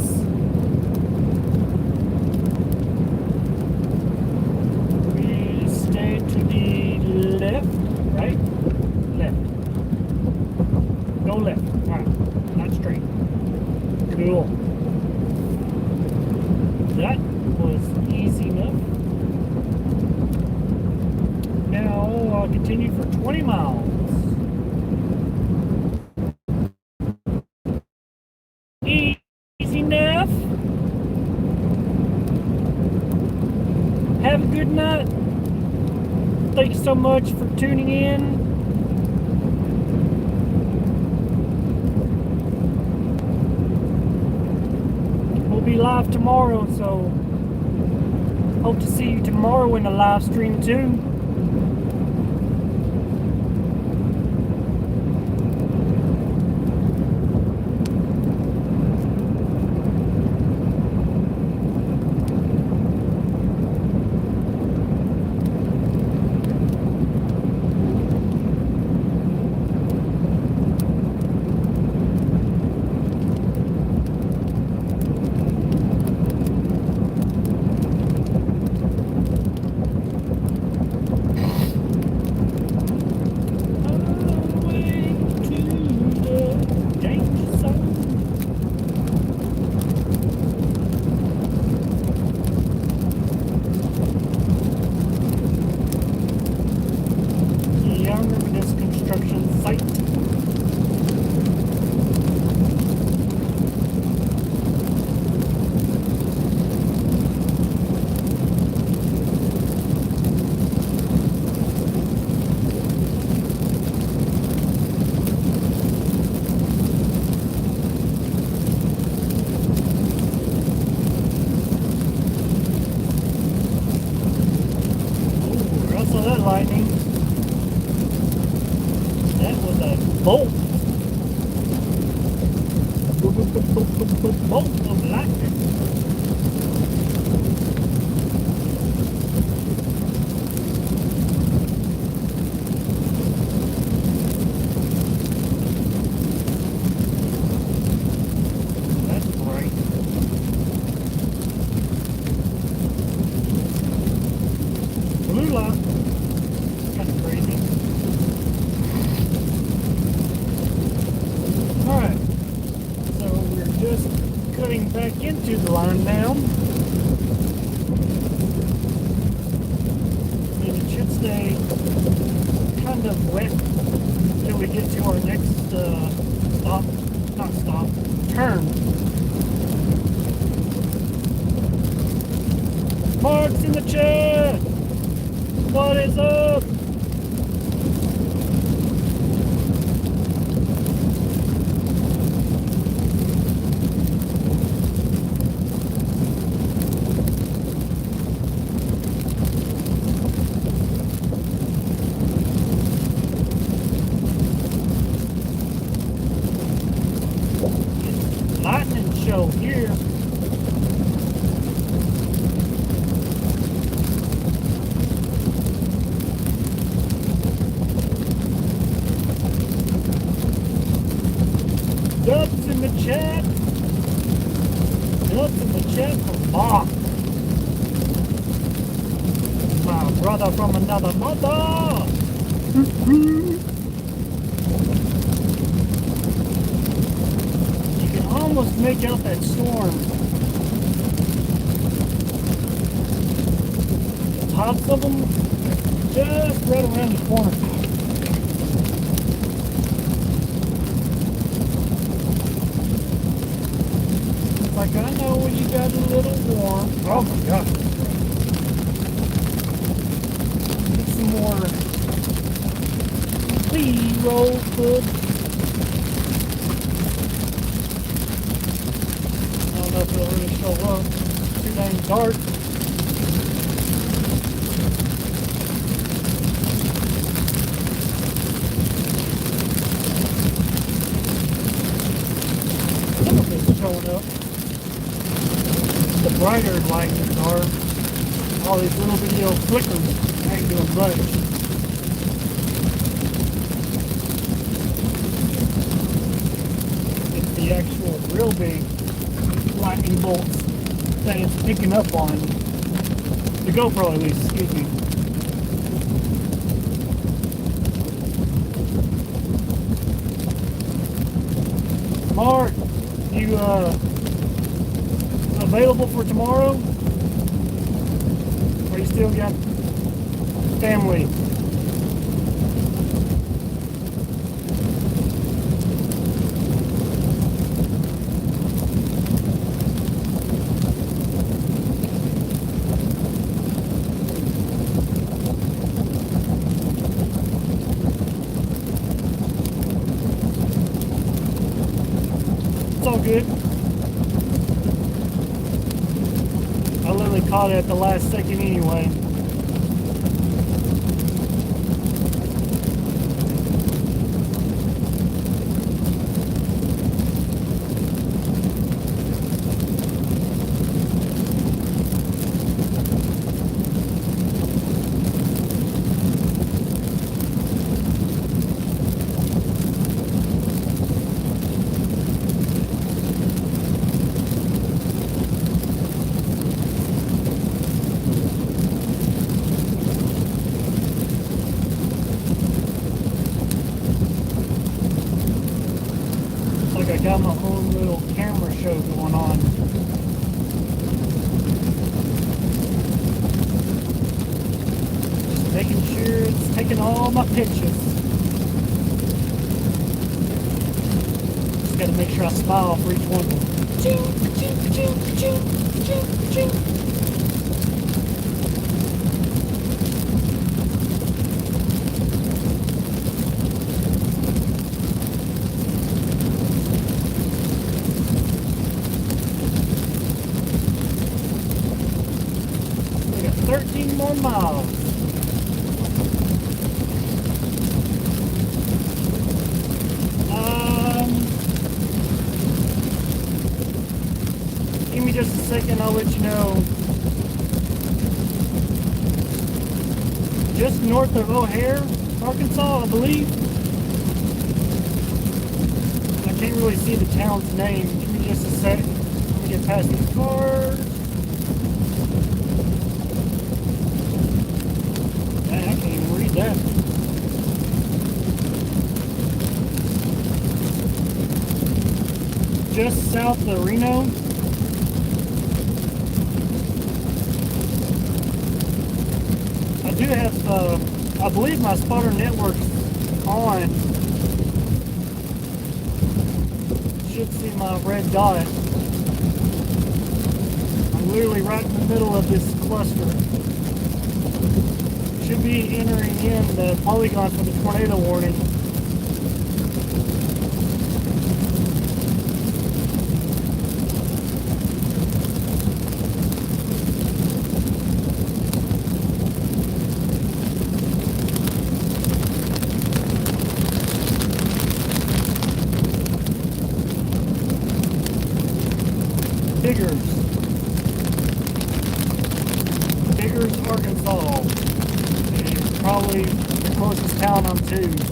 We stay to the left, right? Left. Go left. Alright, not straight. Cool. That was easy enough. Now I'll continue for 20 miles. have a good night. Thank you so much for tuning in. We'll be live tomorrow, so hope to see you tomorrow in the live stream too. Lightning. That was a bolt. Bolt of lightning. That's bright. Blue light. Crazy. Alright, so we're just cutting back into the line now. And it should stay kind of wet until we get to our next turn. Mark's in the chat! What is up? Lightning show here. Dubs in the chat. Dubs in the chat from Mark. My brother from another mother. You can almost make out that storm. The tops of them just right around the corner. Like, I know when you got a little warm. Oh my God. Get some more B-roll food. I don't know if it'll really show up. It's too dang dark. Some of it's showing up. The brighter lightning are all these little video flickers ain't doing much. It's the actual real big lightning bolts that it's picking up on. The GoPro at least, excuse me. Mark, you available for tomorrow? Or you still got family? all good. I literally caught it at the last second anyway. Like I got my own little camera show going on. Just making sure it's taking all my pictures. Just gotta make sure I smile for each one of them. Ching, ching, ching, ching, ching, ching. We got 13 more miles. Give me just a second, I'll let you know. Just north of O'Hare, Arkansas, I believe. I can't really see the town's name. Give me just a sec. Let me get past these cars. Man, I can't even read that. Just south of Reno. I do have, I believe my spotter network's on. Should see my red dot. I'm literally right in the middle of this cluster. Should be entering in the polygon for the tornado warning. Biggers, Arkansas. It's probably the closest town I'm to.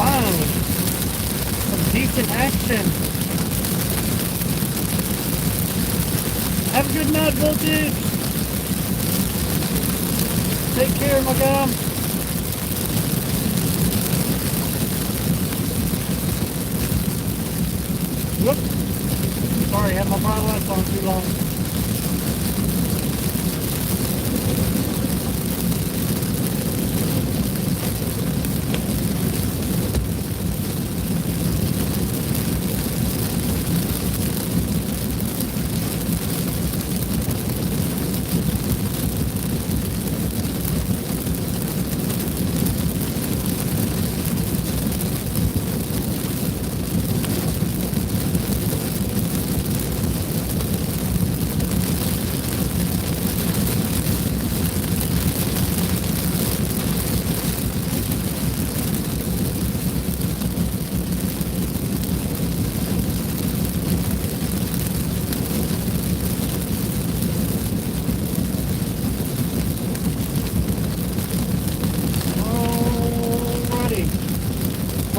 Finally, some decent action. Have a good night, Voltage. Take care, my guy. Whoop. Sorry, I had my bright lights on too long.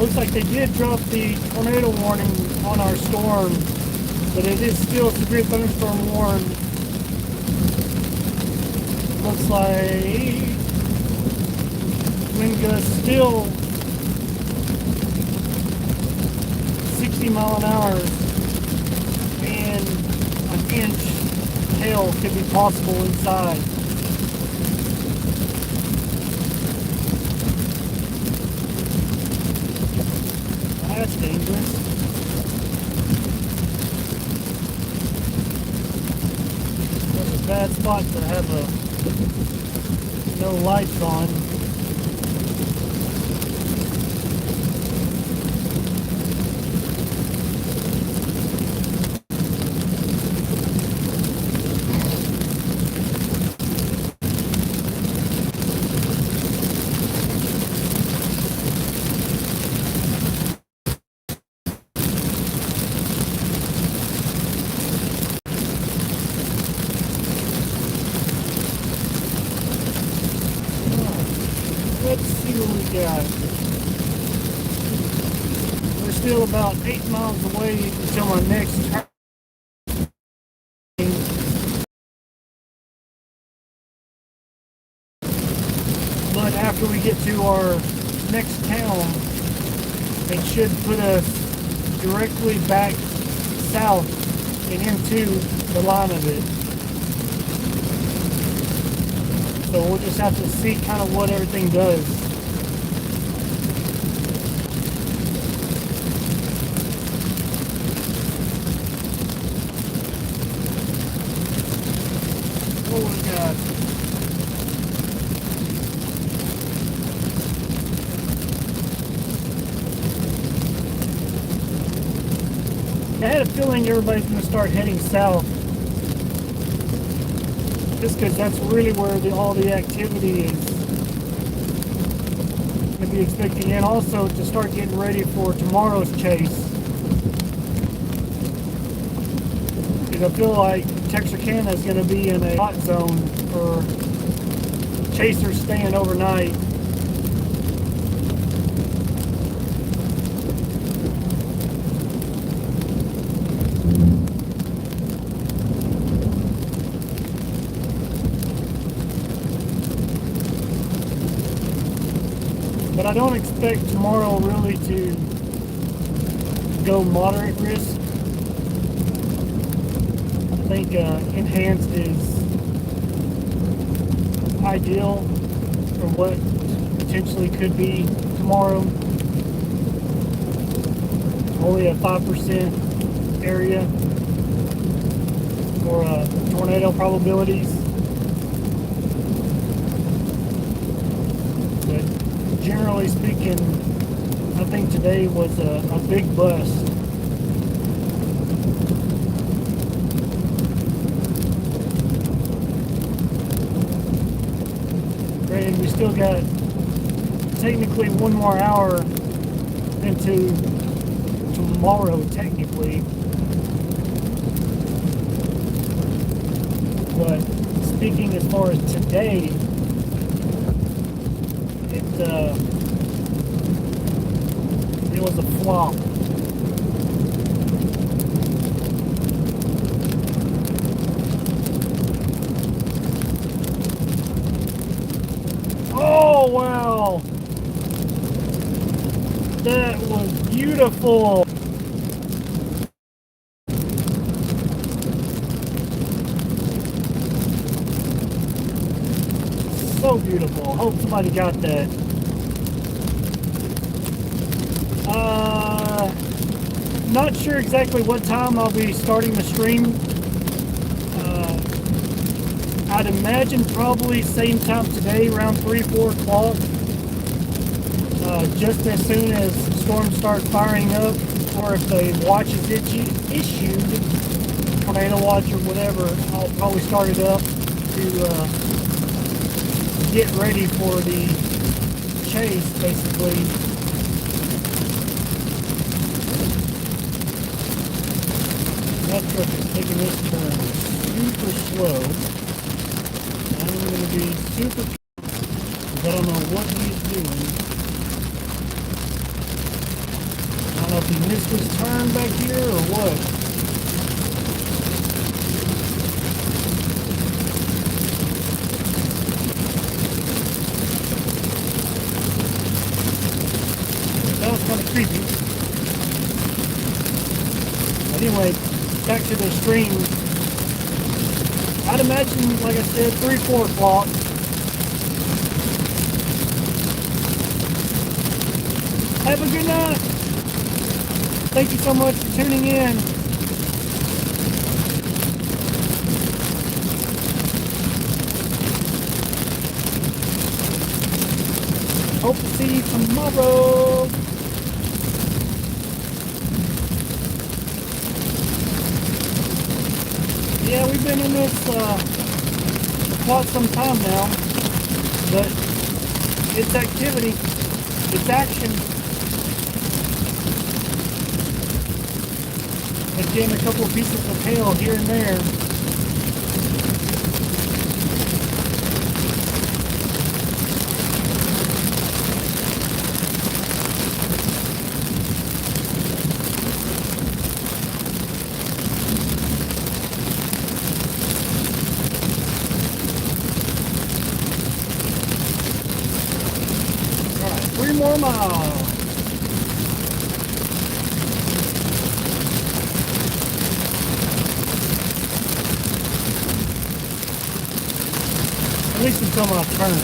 Looks like they did drop the tornado warning on our storm, but it is still severe thunderstorm warn. Looks like wind gusts still 60 mile an hour, and an inch hail could be possible inside. That's dangerous. That's a bad spot to have no lights on. Let's see what we got. We're still about 8 miles away until my next turn. But after we get to our next town, it should put us directly back south and into the line of it. So we'll just have to see kind of what everything does. What we got? I had a feeling everybody's going to start heading south. Just because that's really where all the activity is going to be expecting, and also to start getting ready for tomorrow's chase. Because I feel like Texarkana is going to be in a hot zone for chasers staying overnight. But I don't expect tomorrow really to go moderate risk. I think enhanced is ideal for what potentially could be tomorrow. Only a 5% area for tornado probabilities. Generally speaking, I think today was a big bust. Granted, we still got technically 1 more hour into tomorrow, technically. But speaking as far as today, it was a flop. Oh wow, that was beautiful. So beautiful. Hope somebody got that. Not sure exactly what time I'll be starting the stream. I'd imagine probably same time today, around 3-4 o'clock. Just as soon as storms start firing up, or if the watch is issued, tornado watch or whatever, I'll probably start it up to get ready for the chase, basically. That truck is taking this turn super slow. I'm going to be super careful, because I don't know what he's doing. He missed his turn back here or what? That was kind of creepy. But anyway, back to the stream. I'd imagine, like I said, 3-4 o'clock. Have a good night. Thank you so much for tuning in. Hope to see you tomorrow. Yeah, we've been in this for quite some time now, but it's activity, it's action. Again, a couple of pieces of hail here and there. All right, 3 more miles. At least until my turn.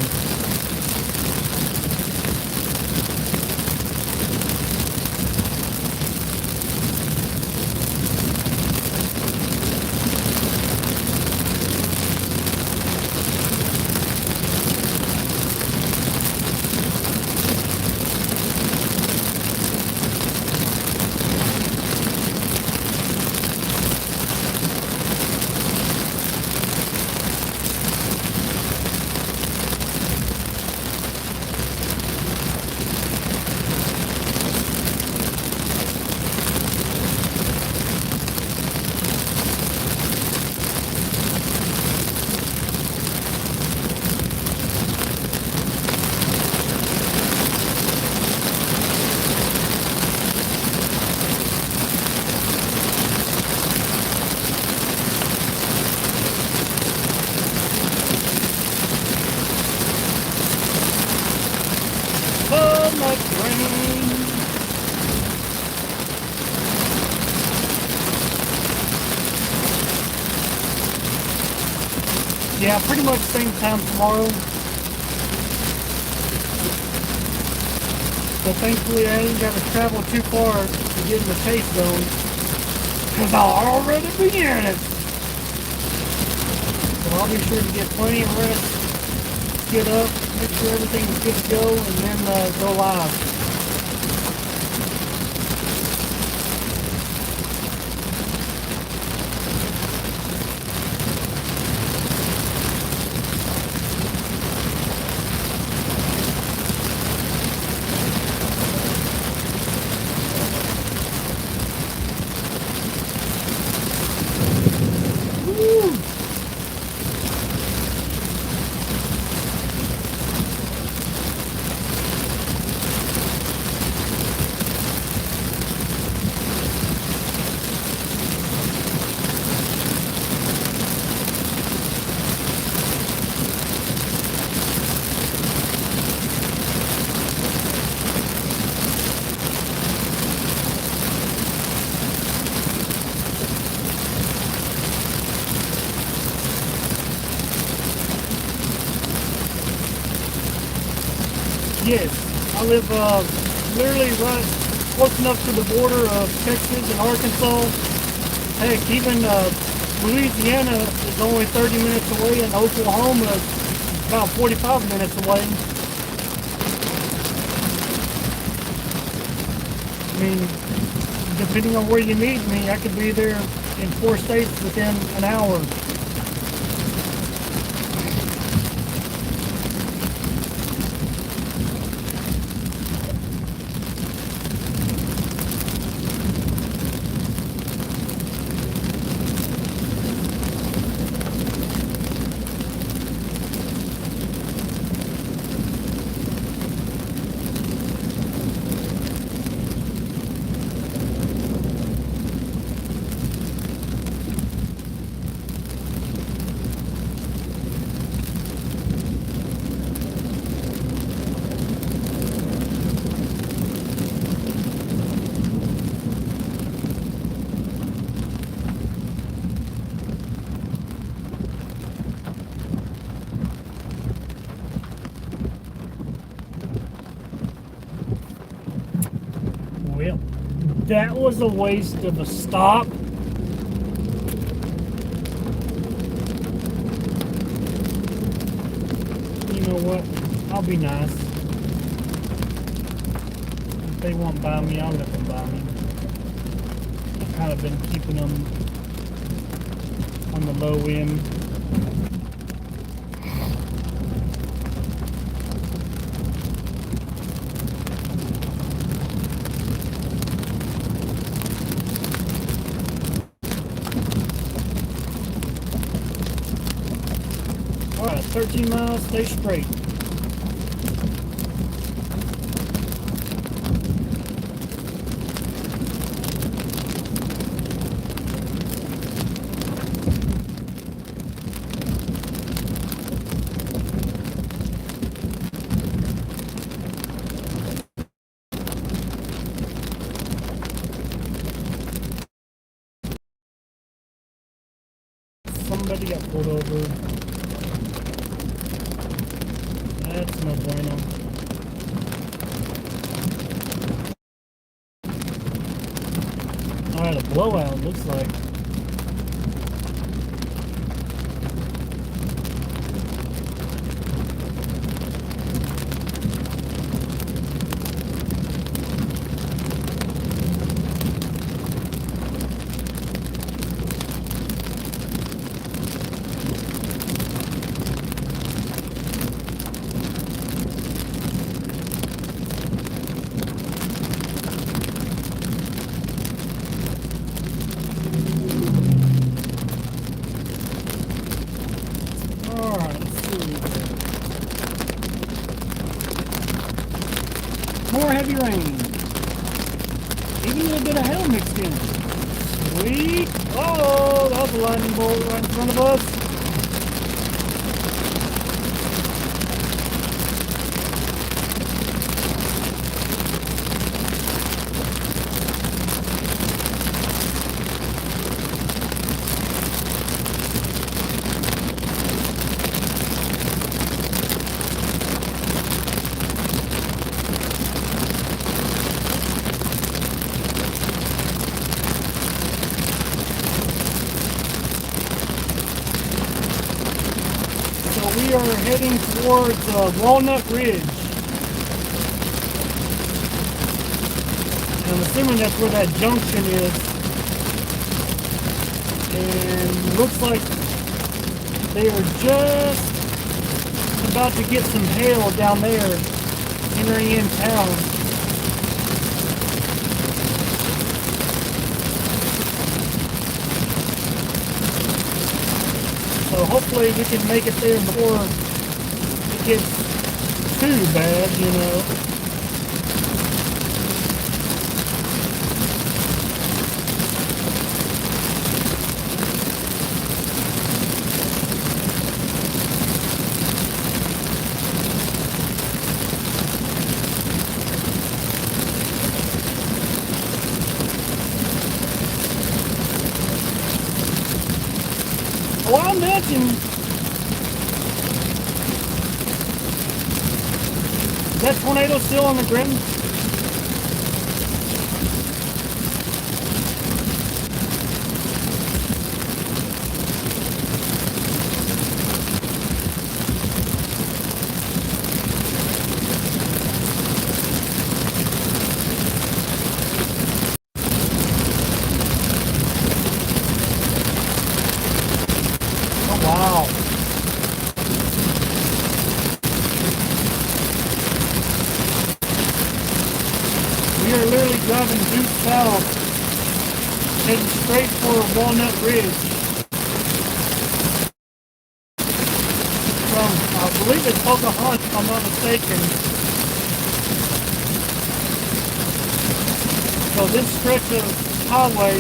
Come like rain. Yeah, pretty much same time tomorrow. But thankfully I ain't got to travel too far to get in the safe zone, because I'll already be in it. So I'll be sure to get plenty of rest, get up, make sure everything's good to go, and then go live. Woo! Yes, I live literally right close enough to the border of Texas and Arkansas. Heck, even Louisiana is only 30 minutes away, and Oklahoma is about 45 minutes away. I mean, depending on where you need me, I could be there in 4 states within an hour. Well, that was a waste of a stop. You know what? I'll be nice. If they won't buy me, I'll let them buy me. I've kind of been keeping them on the low end. Alright, 13 miles, stay straight. Somebody got pulled over. That's no bueno. Alright, a blowout looks like. Alright, let's see. More heavy rain. Even a little bit of hail mixed in. Sweet. Oh, that was a lightning bolt right in front of us. We are heading towards Walnut Ridge. And I'm assuming that's where that junction is. And looks like they are just about to get some hail down there entering in town. So hopefully we can make it there before it gets too bad, you know. Well, I mentioned that tornado still on the ground. Wow. We are literally driving due south, heading straight for Walnut Ridge. From, I believe it's Pocahontas, if I'm not mistaken. So this stretch of highway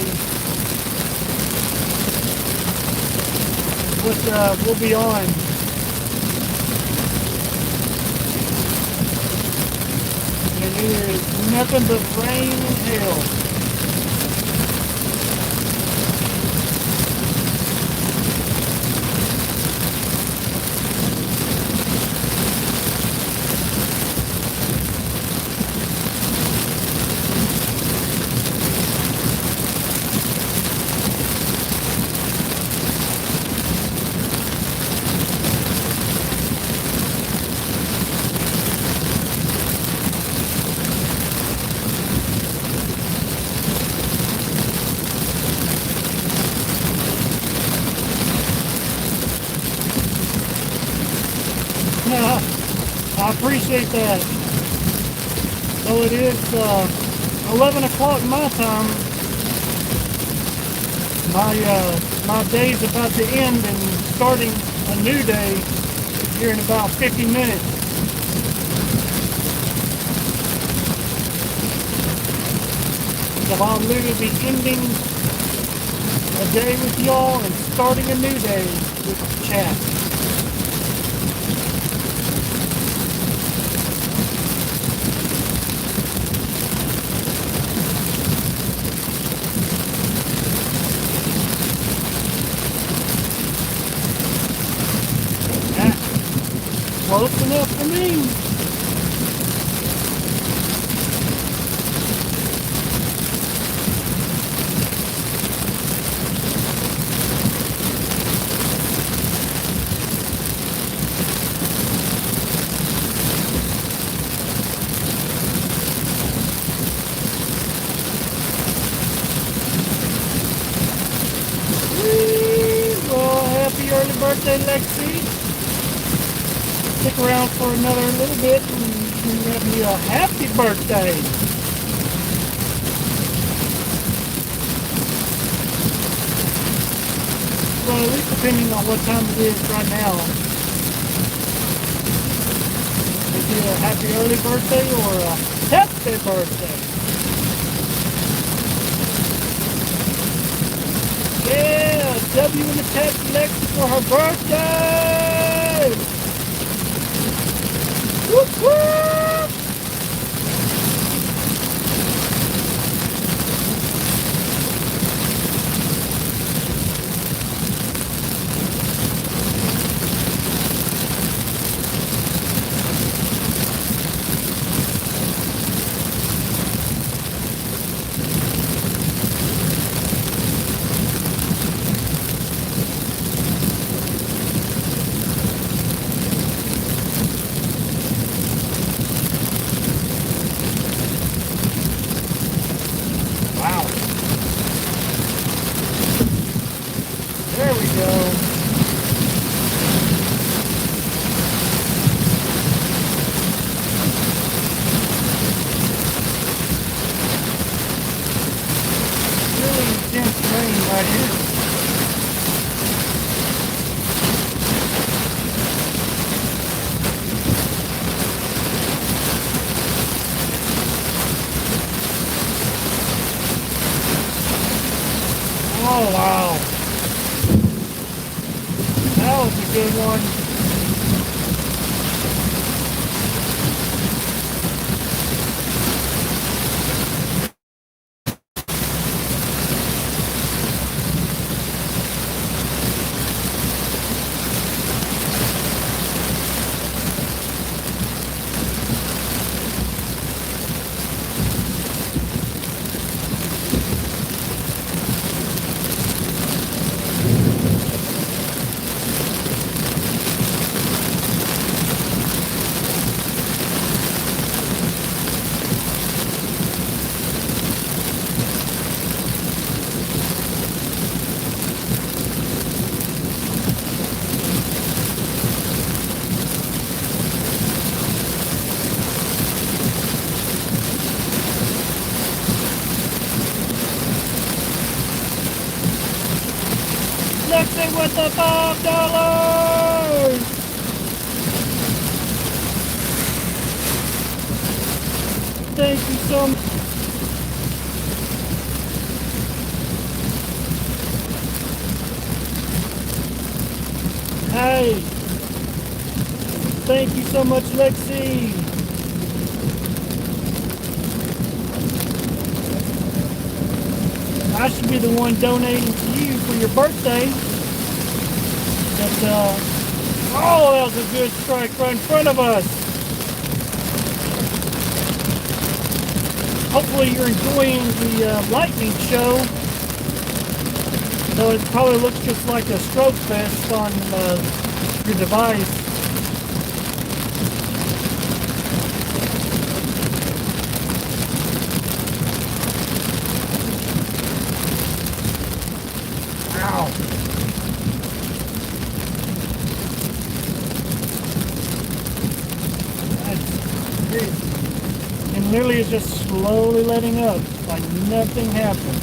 what we'll be on. And it is nothing but rain and hail. appreciate that. So it is 11 o'clock my time. My day's about to end and starting a new day here in about 50 minutes. So I'll literally be ending a day with y'all and starting a new day with chat. Close enough for me. Well, happy early birthday, Lexi. Stick around for another little bit and have you a happy birthday. Well, at least depending on what time it is right now. Is it a happy early birthday or a happy birthday? Yeah, W in the text Lexi for her birthday! Whoop, whoop. There we go. Really intense rain right here. Oh wow. That was a good one. Lexi with the $5. Thank you so much. Hey, thank you so much, Lexi. I should be the one donating to you for your birthday. But, oh, that was a good strike right in front of us. Hopefully you're enjoying the lightning show. So it probably looks just like a stroke fest on your device. Ow. God slowly letting up, like nothing happened.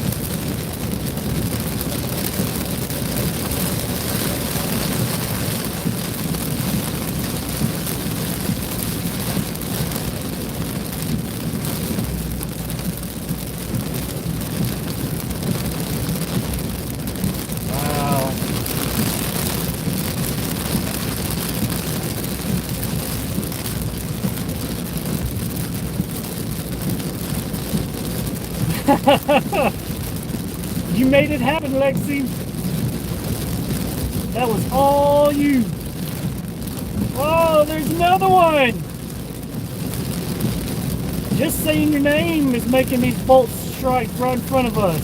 Wow. You made it happen, Lexi. That was all you. Oh, there's another one. Just saying your name is making these bolts strike right in front of us.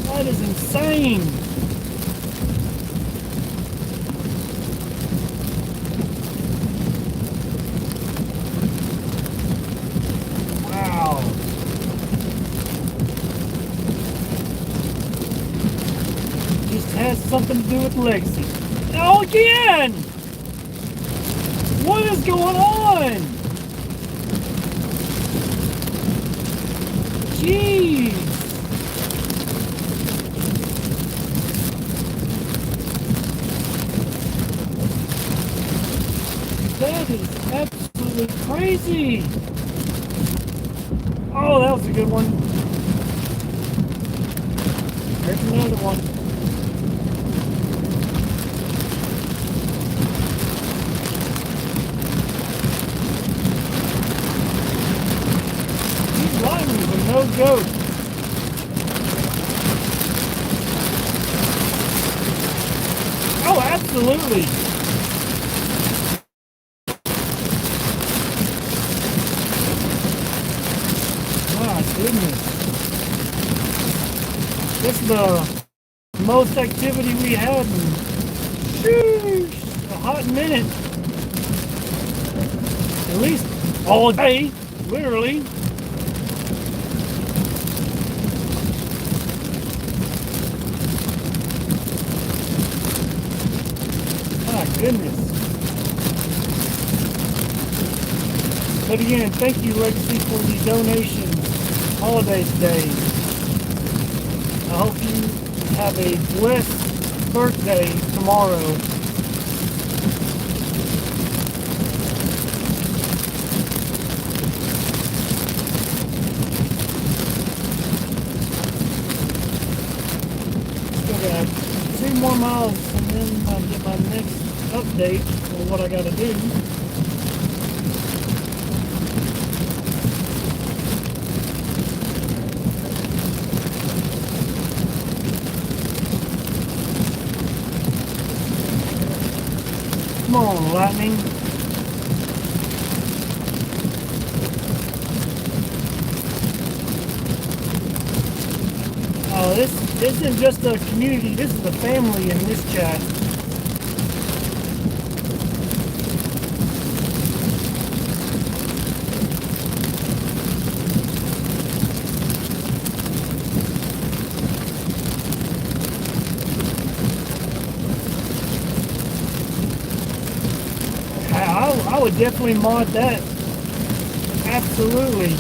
That is insane. Wow. Just has something to do with Lexi. Oh, again! What is going on? Jeez. That is absolutely crazy. Oh, that was a good one. There's another one. These lightnings are no joke. Oh, absolutely. My goodness. This is the most activity we had in a hot minute. At least all day, literally. My goodness. But again, thank you, Legacy, for the donation holiday today. I hope you have a blessed birthday tomorrow. Still got 2 more miles and then I'll get my next update on what I gotta do. Come on, Lightning. Oh, this isn't just a community, this is a family in this chat. I would definitely mod that. Absolutely.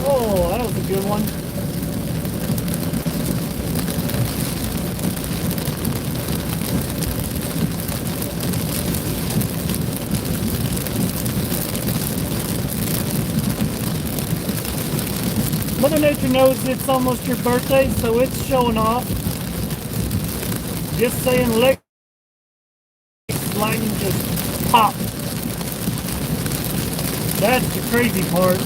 Oh, that was a good one. Mother Nature knows it's almost your birthday, so it's showing off. Just saying, lightning just pop. That's the crazy part.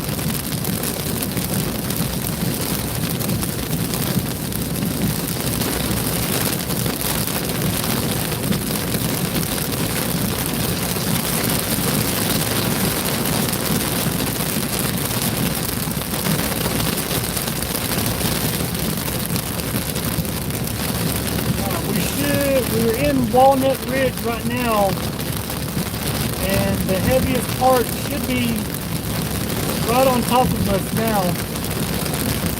We're in Walnut Ridge right now, and the heaviest part should be right on top of us now.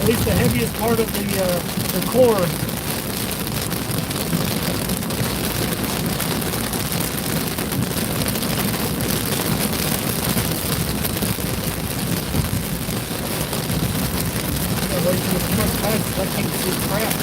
At least the heaviest part of the core. away from the truck passes. I can't see crap.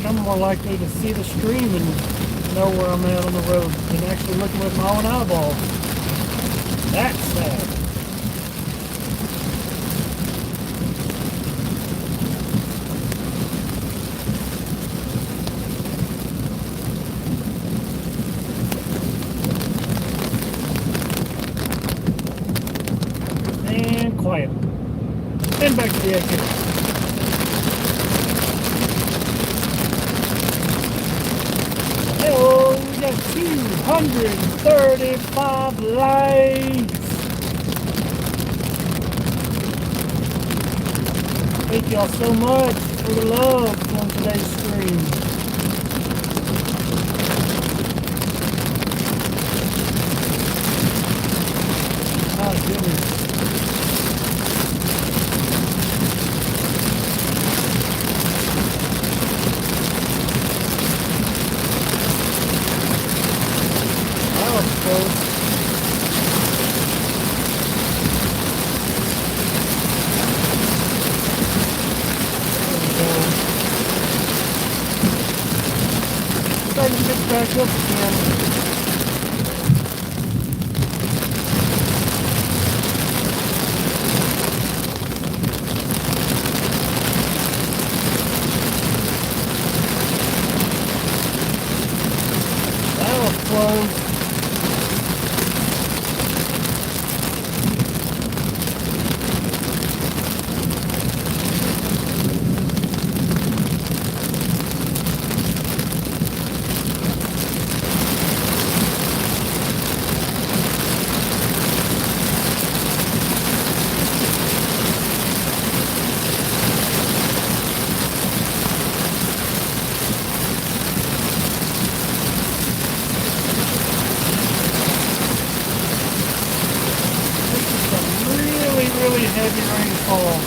I'm more likely to see the stream and know where I'm at on the road than actually looking with my own eyeball. That's sad. And quiet. And back to the exit. Oh, we got 235 likes. Thank y'all so much for the love on today's stream. My goodness. Starting to pick back up again. That was close. Really heavy rainfall.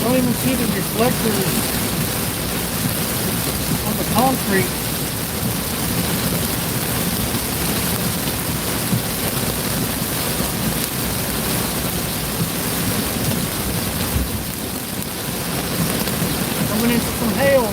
Don't even see the reflectors on the concrete. Coming into some hail.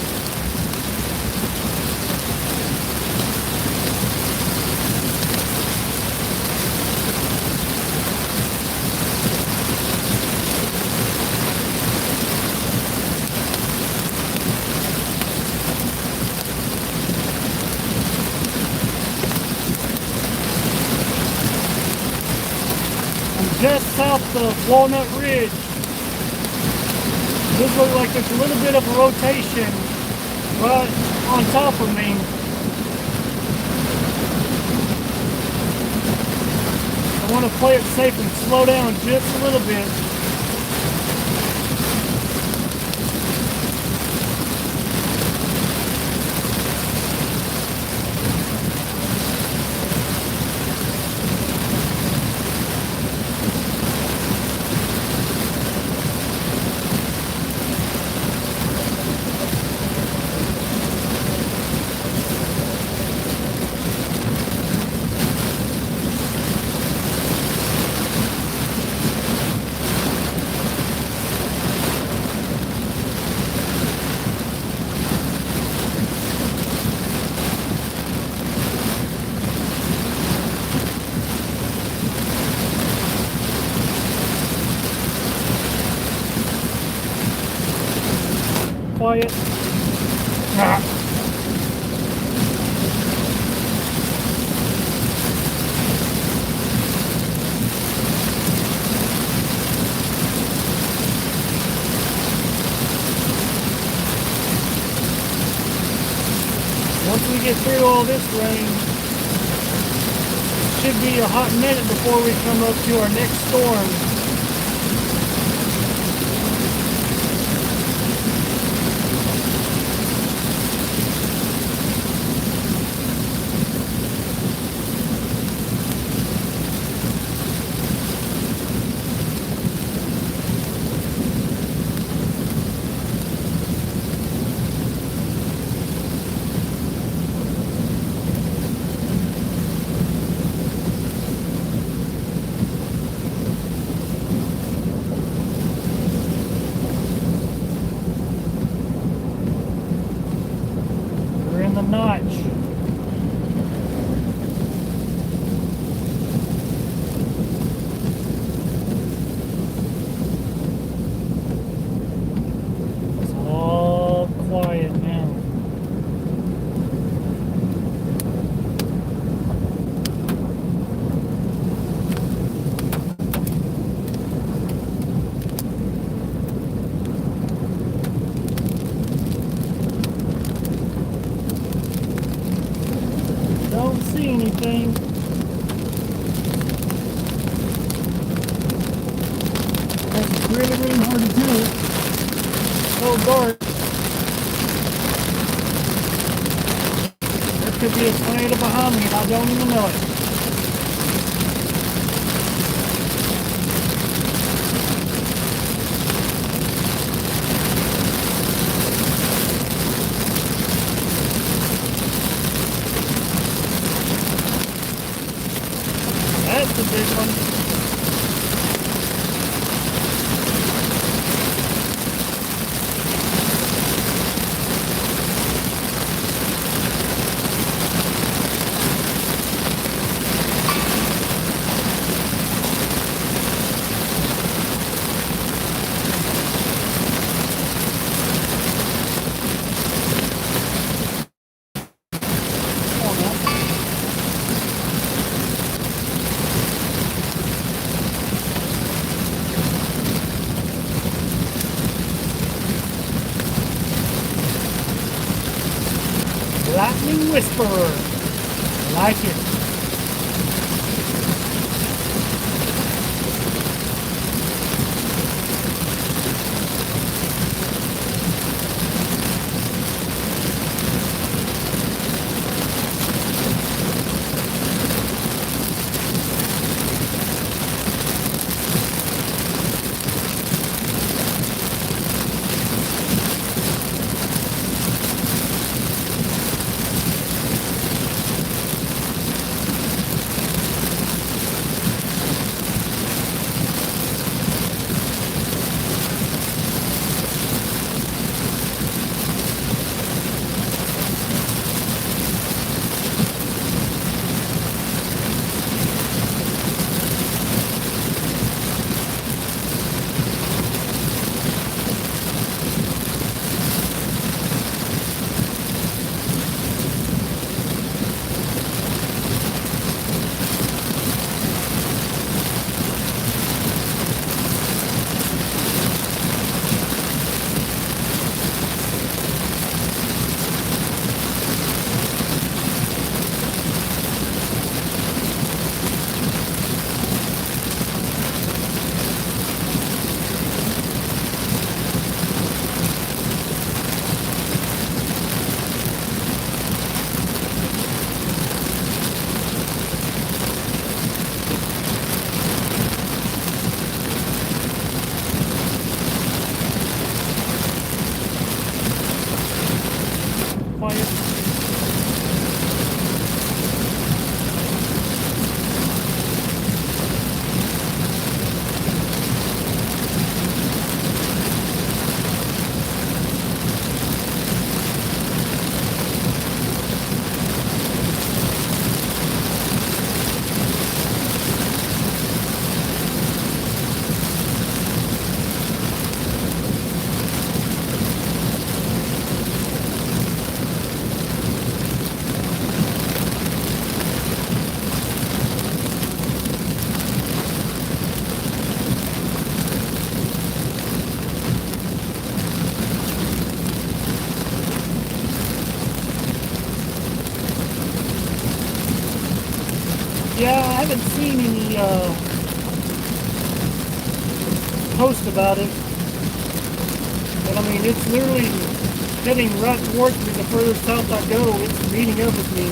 Just south of Walnut Ridge. This looks like there's a little bit of a rotation right on top of me. I want to play it safe and slow down just a little bit. quiet. Ah. Once we get through all this rain, should be a hot minute before we come up to our next storm. We're in the notch. It's all quiet now. Don't see anything. It's really, really hard to do. So dark. There could be a tornado behind me and I don't even know it. That's the big one. Come on now. Lightning Whisperer. I like it. haven't seen any post about it. But I mean, it's literally heading right towards me. The further south I go, it's meeting up with me.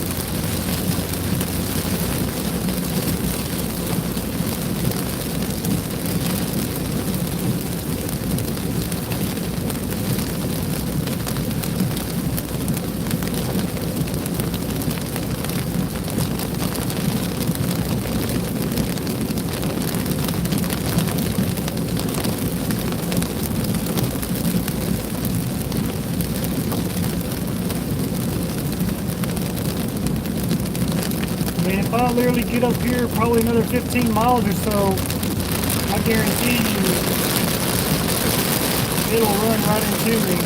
If I literally get up here probably another 15 miles or so, I guarantee you it'll run right into me.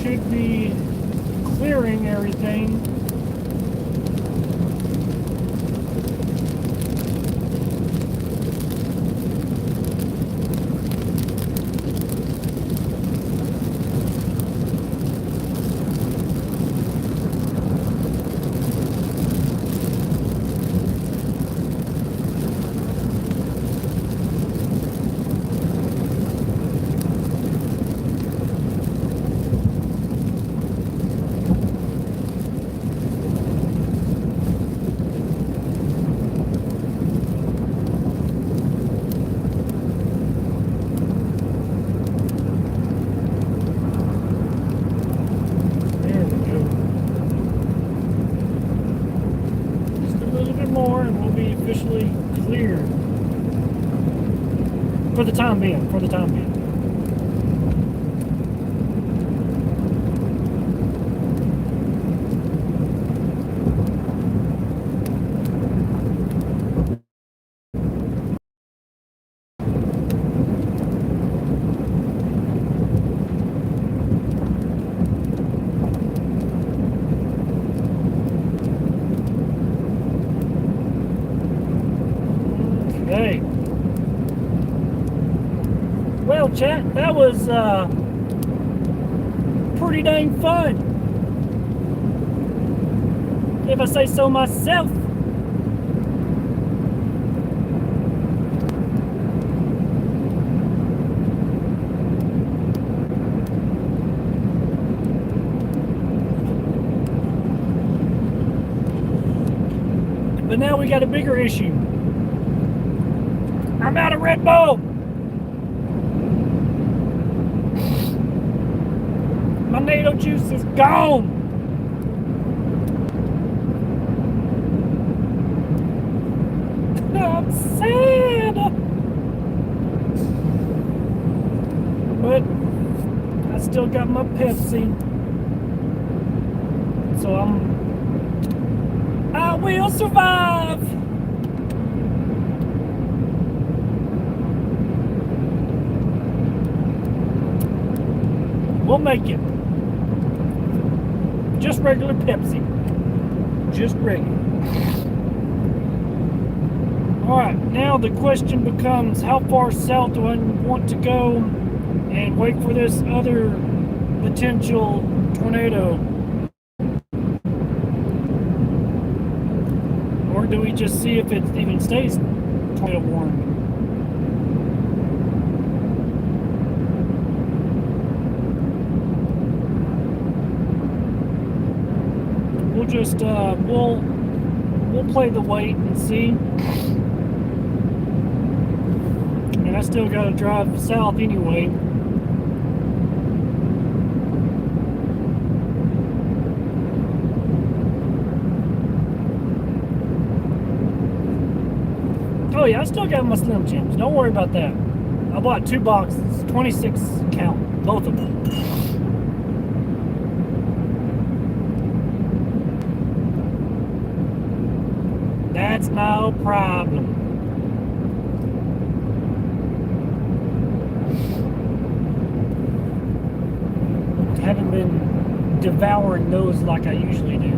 Should be clearing everything. Officially cleared for the time being. Okay. Well, chat, that was pretty dang fun, if I say so myself. But now we got a bigger issue. I'm out of Red Bull. My NATO juice is gone. I'm sad. But I still got my Pepsi. So I will survive. We'll make it. Just regular Pepsi. Just regular. Alright, now the question becomes, how far south do I want to go and wait for this other potential tornado? Or do we just see if it even stays tornado warned? We'll just we'll play the wait and see. And I still gotta drive south anyway. Oh yeah, I still got my Slim Jims. Don't worry about that. I bought 2 boxes, 26 count, both of them. That's no problem. Haven't been devouring those like I usually do.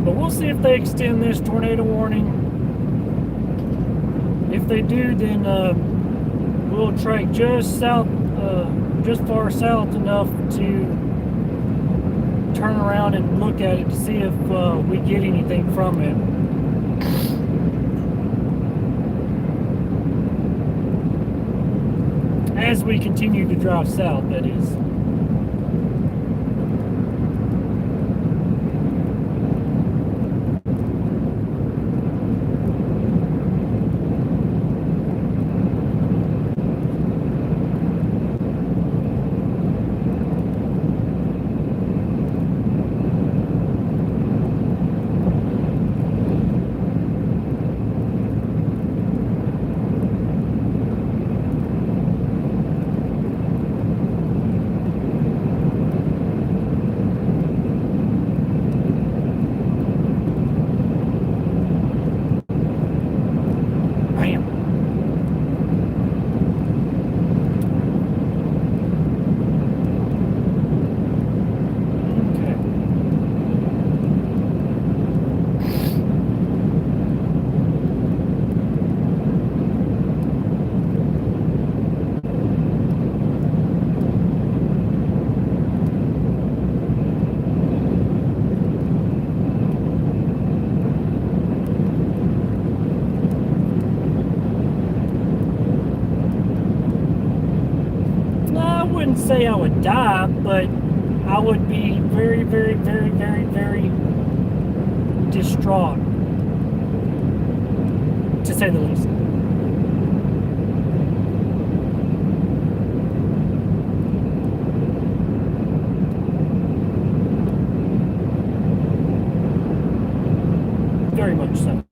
But we'll see if they extend this tornado warning. If they do, then we'll trek just south, just far south enough to turn around and look at it to see if we get anything from it. As we continue to drive south, that is. Say I would die, but I would be very, very, very, very, very distraught, to say the least. Very much so.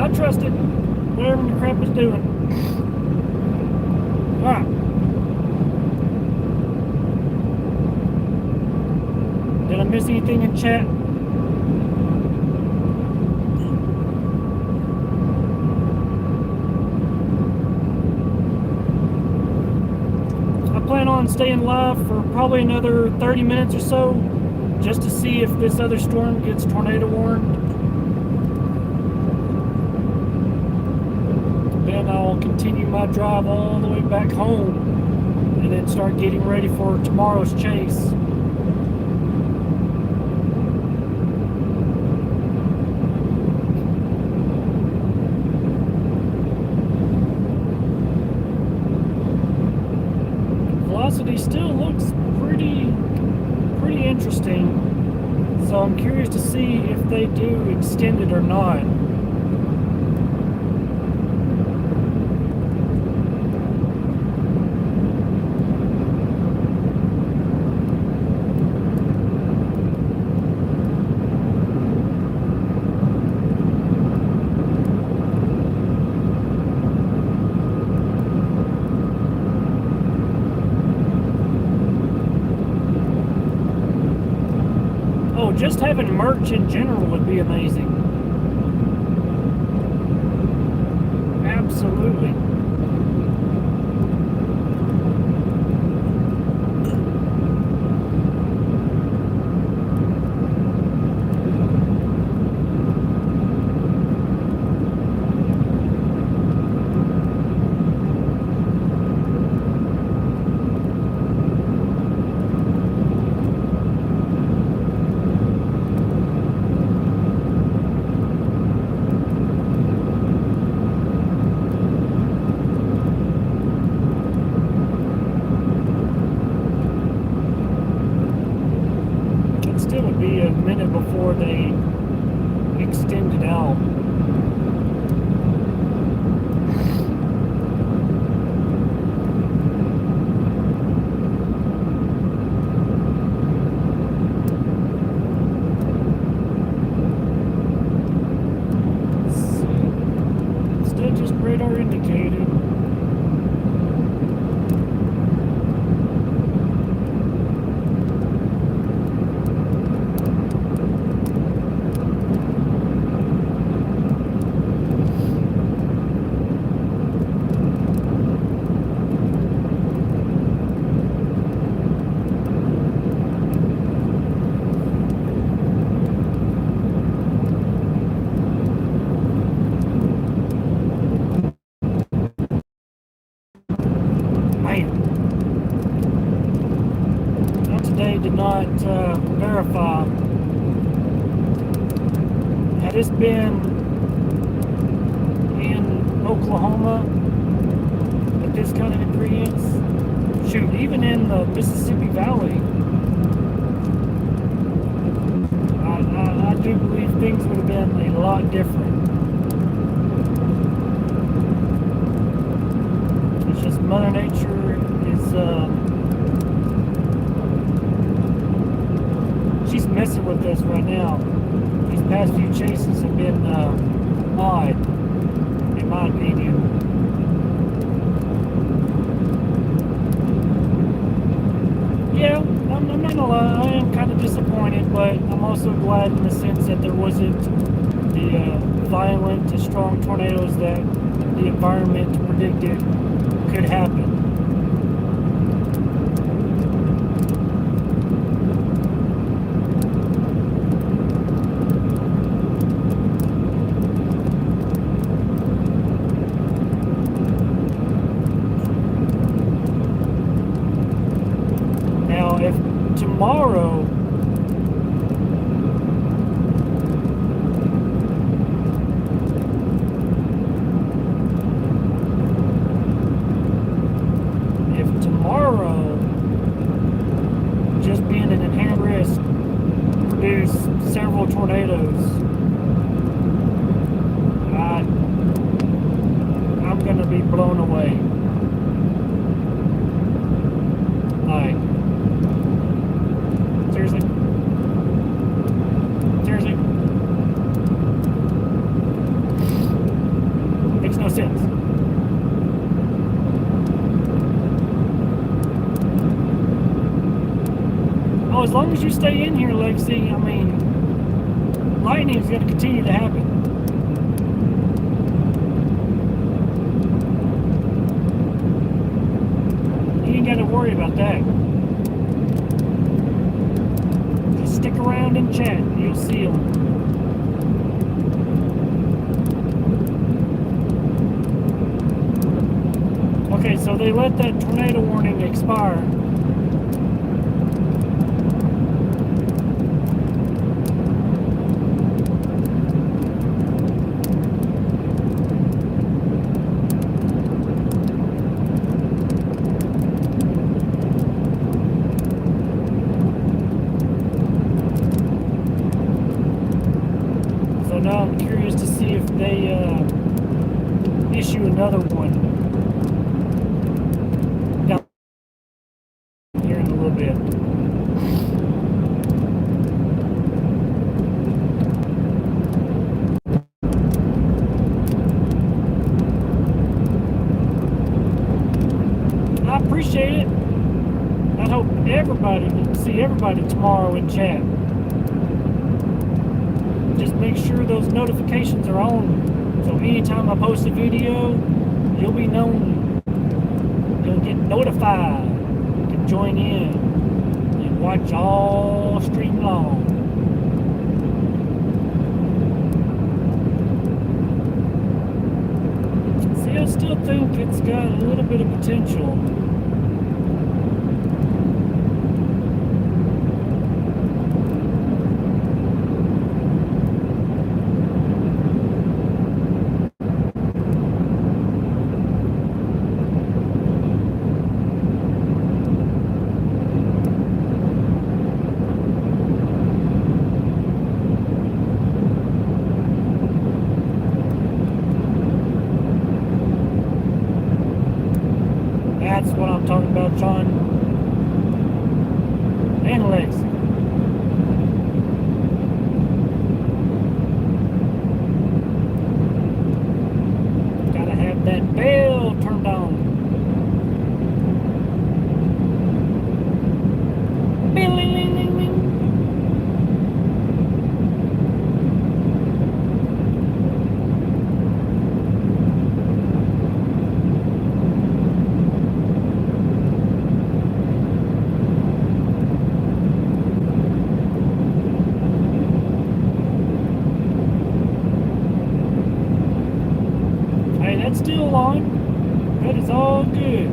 I trust it. Whatever the crap is doing. Alright. Did I miss anything in chat? I plan on on staying live for probably another 30 minutes or so, just to see if this other storm gets tornado warned. Then I'll continue my drive all the way back home and then start getting ready for tomorrow's chase. Velocity still looks pretty interesting, so I'm curious to see if they do extend it or not. Just having merch in general would be amazing. Absolutely. Be a minute before they extend it out. Still just radar indicated. Did not verify. Had this been in Oklahoma with this kind of ingredients, shoot, even in the Mississippi Valley, I do believe things would have been a lot different. It's just Mother Nature is she's messing with us right now. These past few chases have been odd, in my opinion. Yeah, I'm not gonna lie, I am kind of disappointed, but I'm also glad in the sense that there wasn't the violent and strong tornadoes that the environment predicted could happen. If tomorrow just being an inherent risk produce several tornadoes, I'm gonna be blown away. Alright. Seriously? Makes no sense. Oh, as long as you stay in here, Lexi, I mean, lightning is going to continue to happen. You ain't got to Don't worry about that. Just stick around and chat and you'll see them. Okay, so they let that tornado warning expire. So now I'm curious to see if they issue another one down here in a little bit. I appreciate it. I hope everybody will see everybody tomorrow in chat. Just make sure those notifications are on. So anytime I post a video, you'll be known. You'll get notified. You can join in and watch all stream long. See, I still think it's got a little bit of potential. That's what I'm talking about, John. And Lex. Gotta have that bell turned on. Bing, ling, ling, ling, ling. Hey, that's still on. That is all good.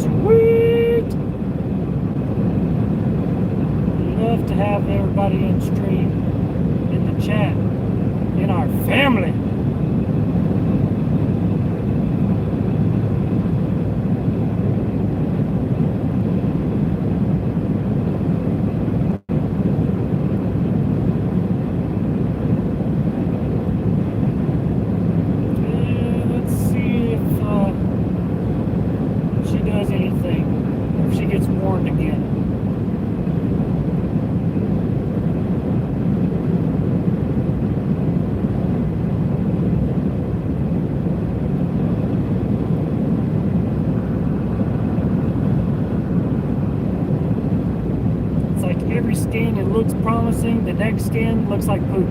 Sweet. Love to have everybody in stream, in the chat, in our family. Let's see if she does anything, or if she gets warned again. It's like every scan it looks promising, the next scan looks like poop.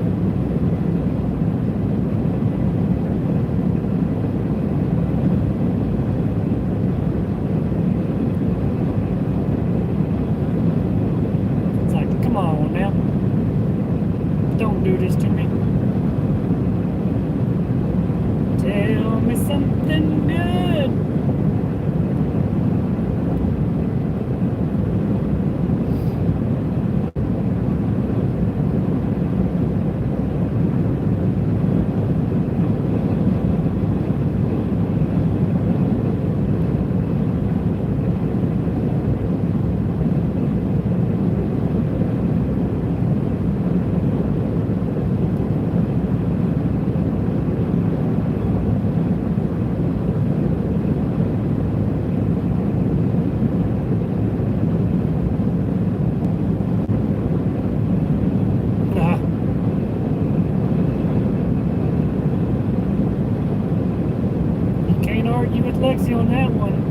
It's like, come on now. Don't do this to me. Tell me something good. Nah. You can't argue with Lexi on that one.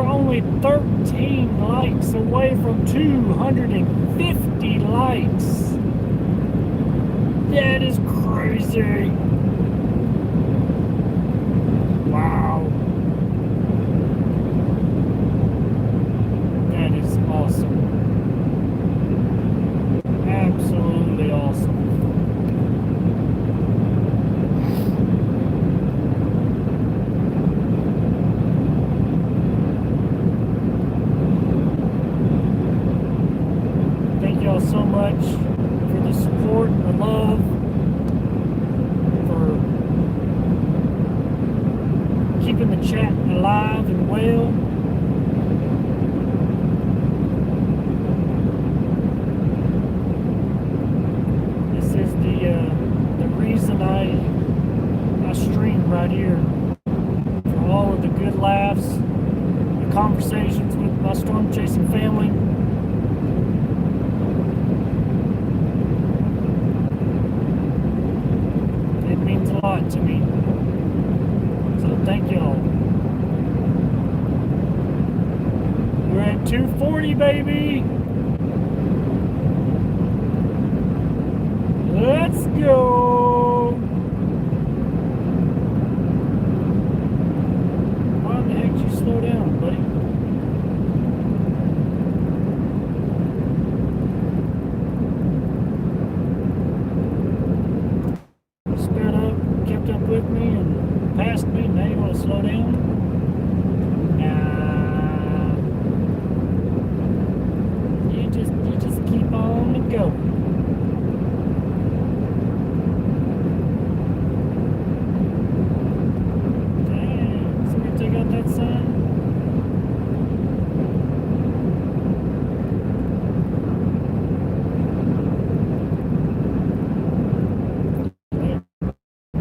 are only 13 likes away from 250 likes. That is crazy. Wow. That is awesome. Absolutely awesome. Thank y'all so much for the support and the love, for keeping the chat alive and well. This is the reason I stream right here, for all of the good laughs, the conversations with my storm chasing family. It means a lot to me. So thank y'all. We're at 240, baby. Let's go. Why the heck did you slow down, buddy? Sped up, kept up with me, and passed me. Now you want to slow down? Nah. You just keep on going. Dang, somebody take out that sign.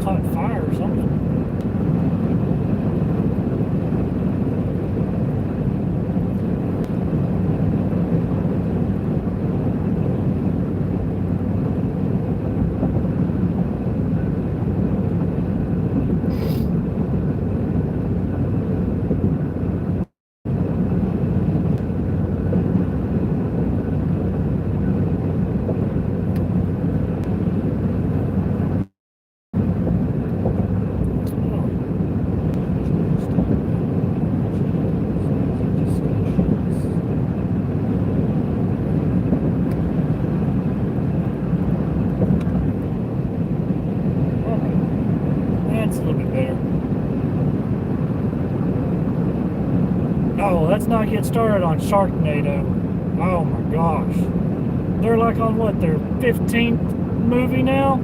Caught fire or something. That's a little bit better. Oh, let's not get started on Sharknado. Oh my gosh. They're like on what, their 15th movie now?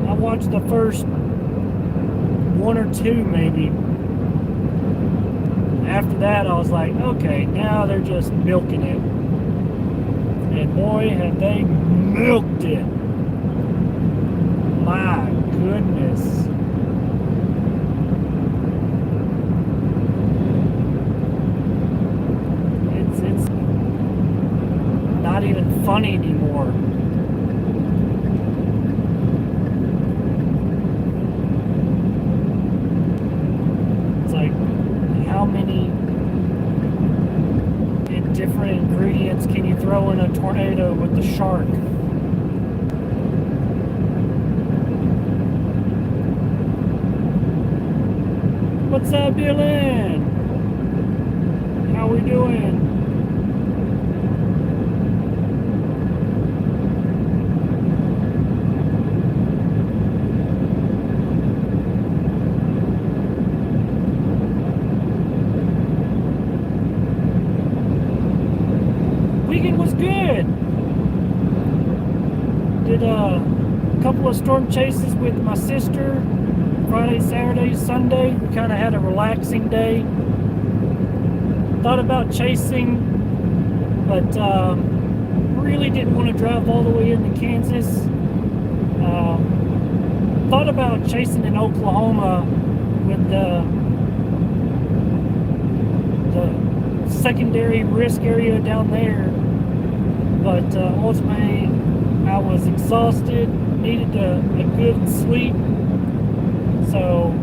I watched the first one or two maybe. After that I was like, okay, now they're just milking it. And boy, have they milked it. My goodness. It's not even funny anymore. It's like, how many different ingredients can you throw in a tornado with the shark? What's up, Dylan? How we doing? Weekend was good. Did a couple of storm chases with my sister. Friday, Saturday, Sunday. We kind of had a relaxing day. Thought about chasing, but really didn't want to drive all the way into Kansas. Thought about chasing in Oklahoma with the secondary risk area down there, but ultimately I was exhausted, needed a good sleep, So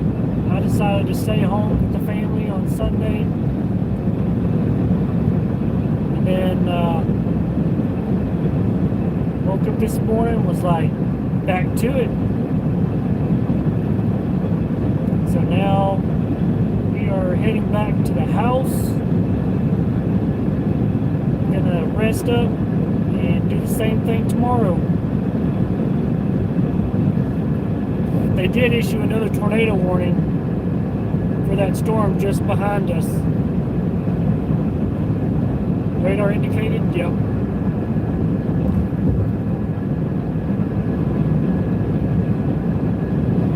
I decided to stay home with the family on Sunday. And then woke up this morning, was like, back to it. So now we are heading back to the house. Gonna rest up and do the same thing tomorrow. They did issue another tornado warning for that storm just behind us. Radar indicated, yep.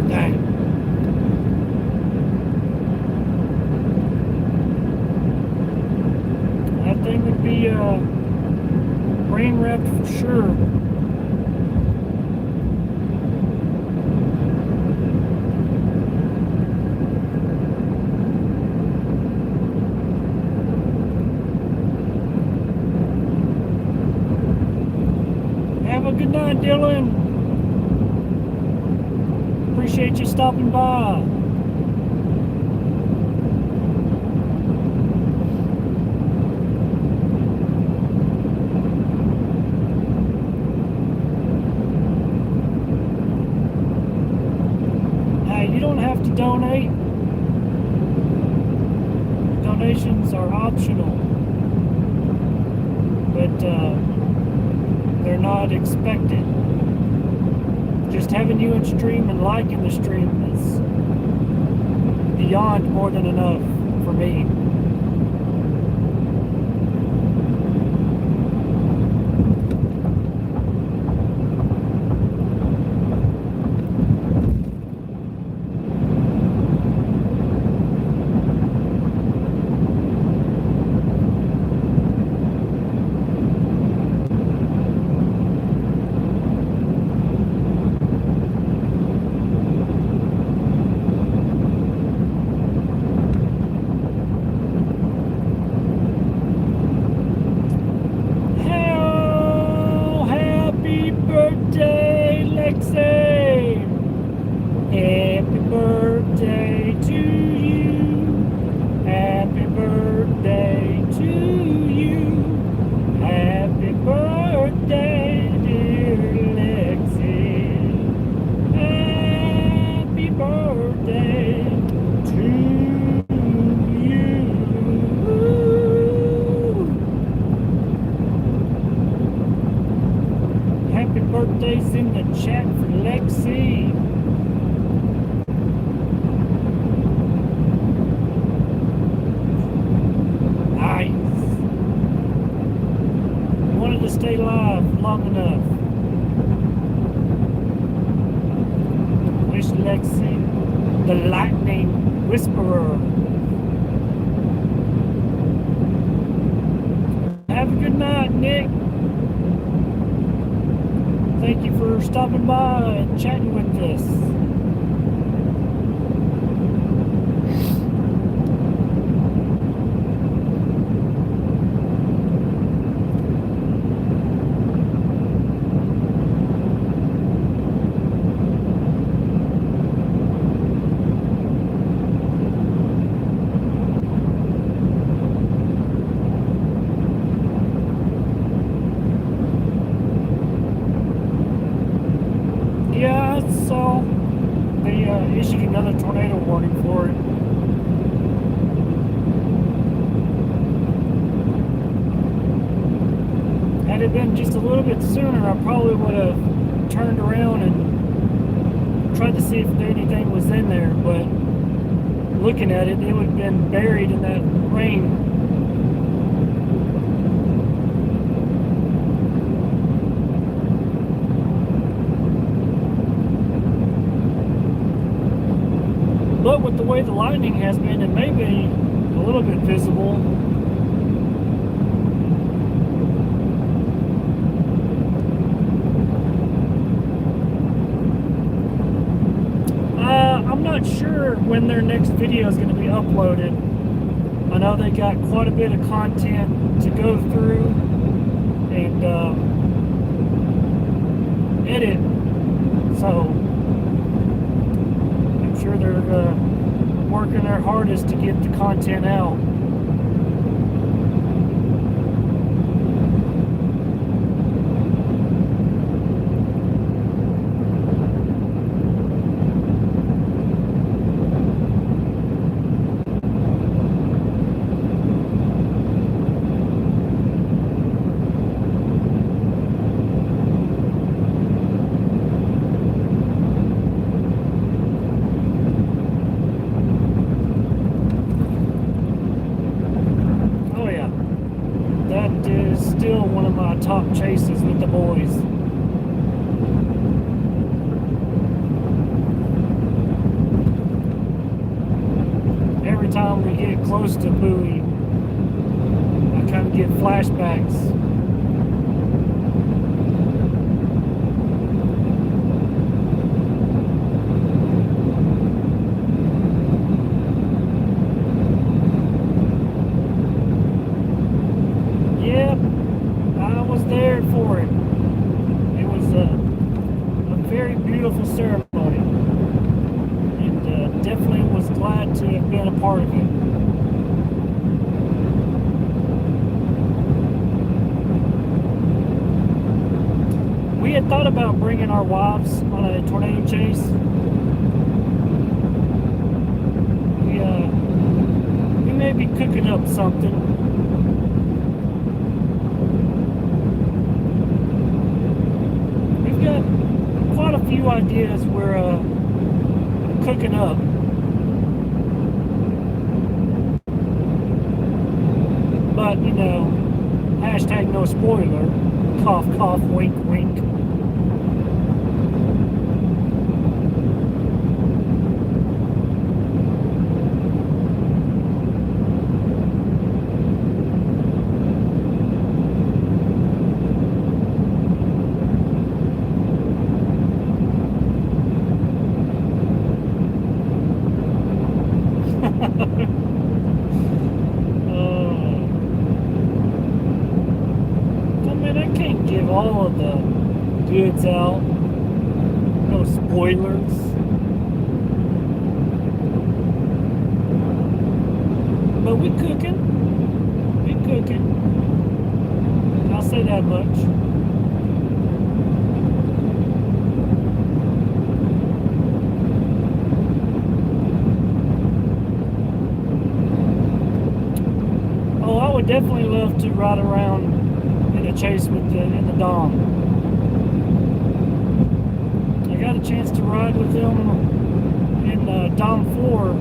Dang. That thing would be rain wrapped for sure. Have a good night, Dylan. Appreciate you stopping by. Hey, you don't have to donate. Donations are optional. But they're not expected. Just having you in stream and liking the stream is beyond more than enough for me. Birthdays in the chat for Lexi. Nice. Wanted to stay live long enough. Wish Lexi the lightning whisperer. Have a good night, Nick. Thank you for stopping by and chatting with us. Yeah, I saw they issued another tornado warning for it. Had it been just a little bit sooner, I probably would have turned around and tried to see if anything was in there, but looking at it, it would have been buried in that rain. But with the way the lightning has been, it may be a little bit visible. I'm not sure when their next video is going to be uploaded. I know they got quite a bit of content to go through and edit, so I'm sure they're hardest to get the content out. Oh yeah, that is still one of my top chases with the boys. Every time we get close to Bowie, I kind of get flashbacks. Yep, I was there for it. It was a very beautiful ceremony, and definitely was glad to have been a part of it. We had thought about bringing our wives on a tornado chase. We may be cooking up something. We've got quite a few ideas we're cooking up. But, you know, hashtag no spoiler. Cough, cough, wink, wink. I mean, I can't give all of the goods out. No spoilers. But we cooking. We cooking. I'll say that much. Oh, I would definitely love to ride around in a chase with in the Dom. I got a chance to ride with them in Dom 4,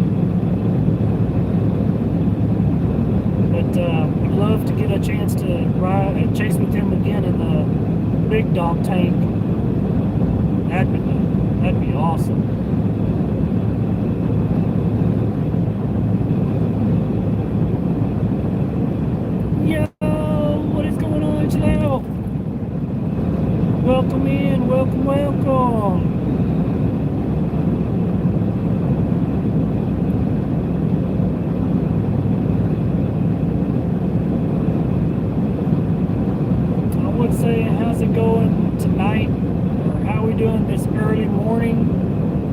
but would love to get a chance to ride and chase with him again in the big Dom tank. That'd be awesome. Welcome in, welcome, welcome. I would say, how's it going tonight? Or how are we doing this early morning?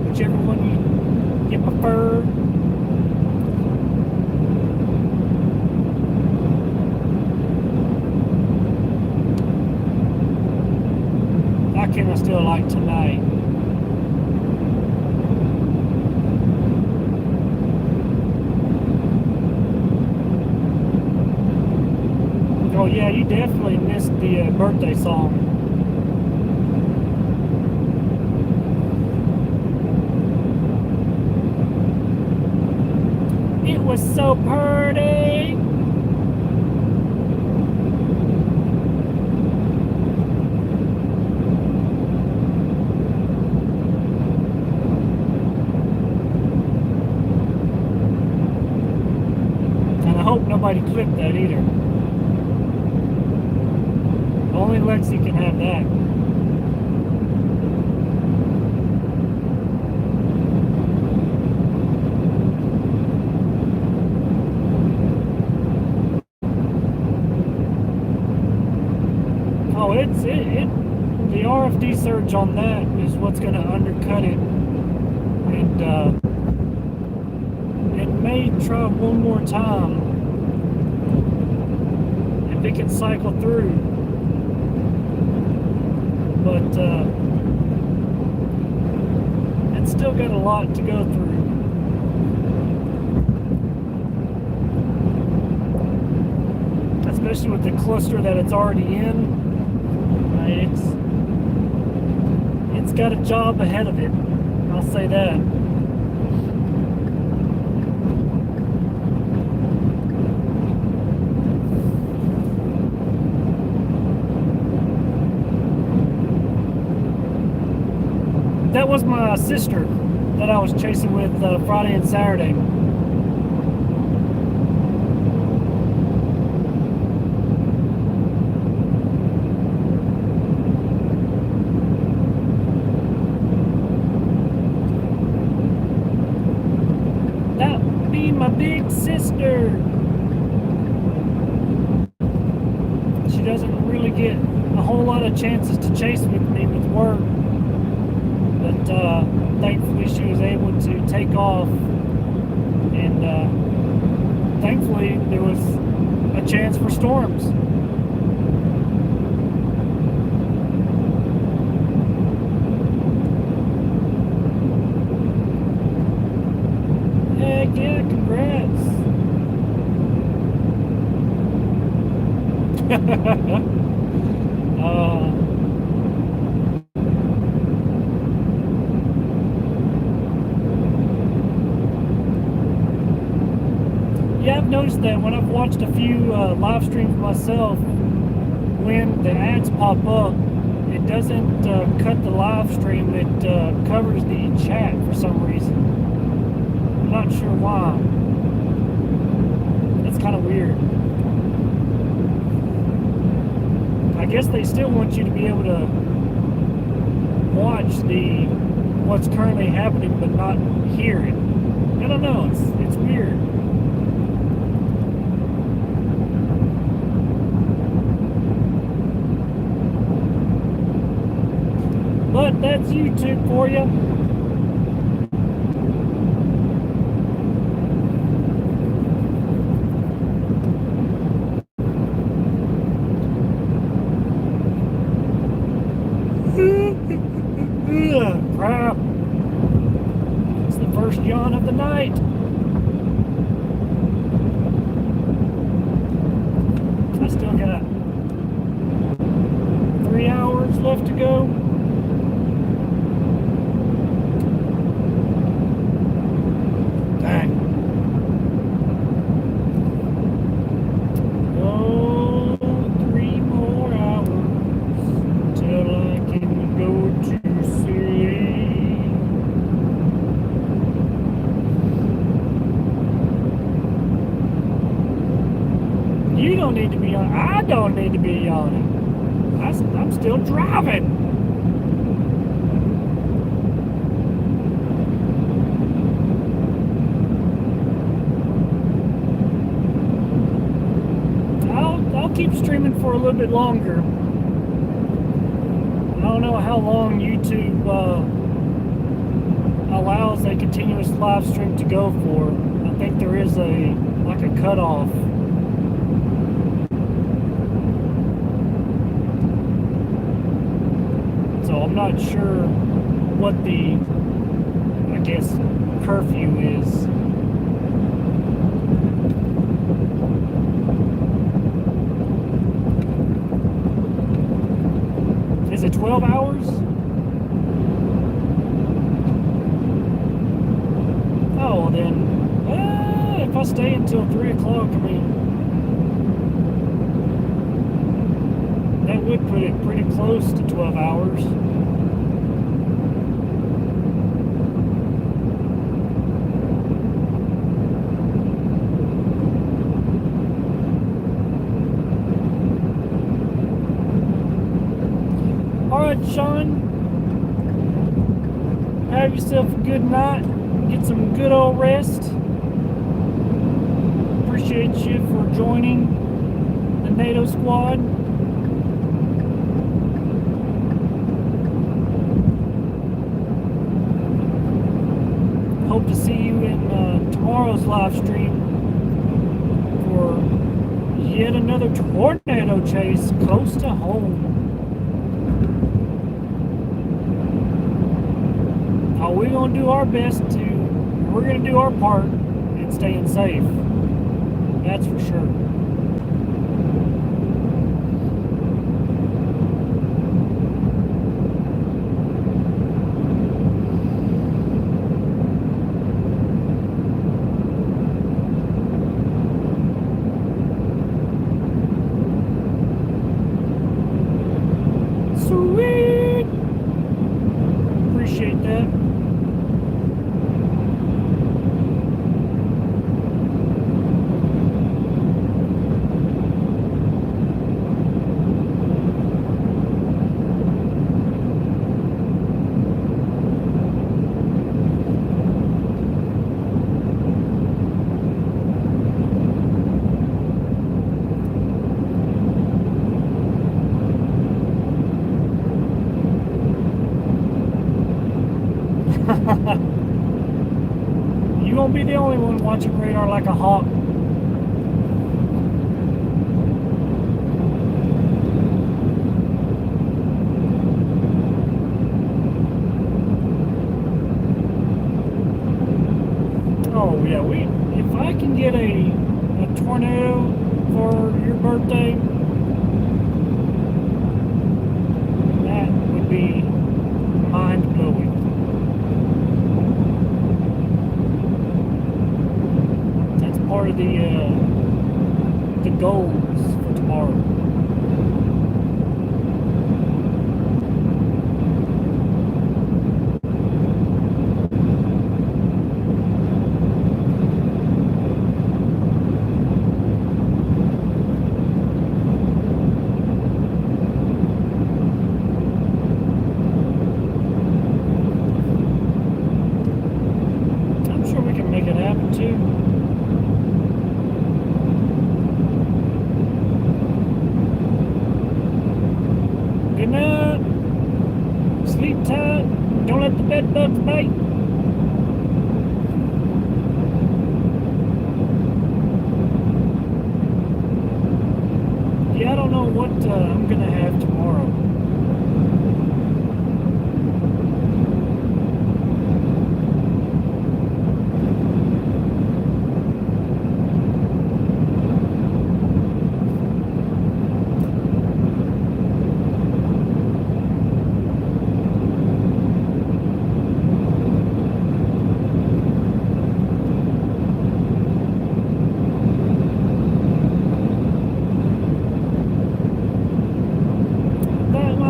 Whichever one you prefer. I kind of still like tonight. Oh yeah, you definitely missed the birthday song. It was so pretty. And I hope nobody clipped that either. Only Lexi can have that. Oh, the RFD surge on that is what's going to undercut it, and may try one more time if it can cycle through. But it's still got a lot to go through. Especially with the cluster that it's already in. It's got a job ahead of it. I'll say that. That was my sister that I was chasing with Friday and Saturday. That would be my big sister. She doesn't really get a whole lot of chances to chase with me with work. But thankfully she was able to take off, and thankfully there was a chance for storms. Heck yeah, congrats. Yeah, I've noticed that when I've watched a few live streams myself, when the ads pop up, it doesn't cut the live stream, it covers the chat for some reason. I'm not sure why. That's kind of weird. I guess they still want you to be able to watch what's currently happening but not hear it. I don't know, it's weird. But that's YouTube for you. Crap. It's the first yawn of the night. I still got 3 hours left to go. Need to be on. I don't need to be on it. I'm still driving. I'll keep streaming for a little bit longer. I don't know how long YouTube allows a continuous live stream to go for. I think there is a cutoff. So I'm not sure what the, I guess, curfew is. Is it 12 hours? Oh, well then, if I stay until 3 o'clock, I mean, that would put it pretty close to 12 hours. Alright, Sean, have yourself a good night. Get some good old rest. Appreciate you for joining the NATO squad. Hope to see you in tomorrow's post live stream for yet another tornado chase close to home. We're going to do our best we're going to do our part in staying safe. That's for sure. Sweet! Appreciate that. You won't be the only one watching radar like a hawk. Oh yeah, if I can get a tornado for your birthday, that would be mind blowing. Part of the goals for tomorrow. I'm sure we can make it happen too. Good night. Sleep tight. Don't let the bed bugs bite. Yeah, I don't know what I'm gonna have tomorrow.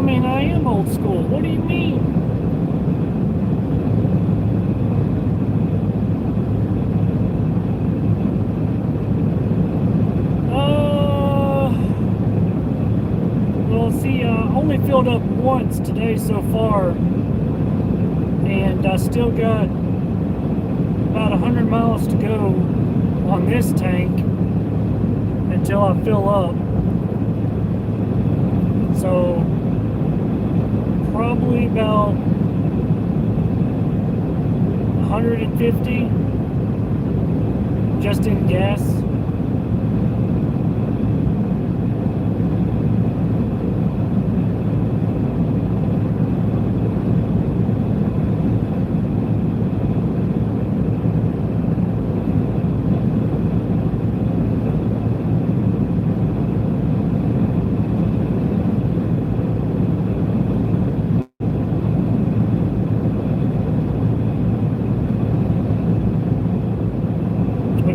I am old school. What do you mean? Well, see, I only filled up once today so far, and I still got about 100 miles to go on this tank until I fill up. So probably about 150 just in gas.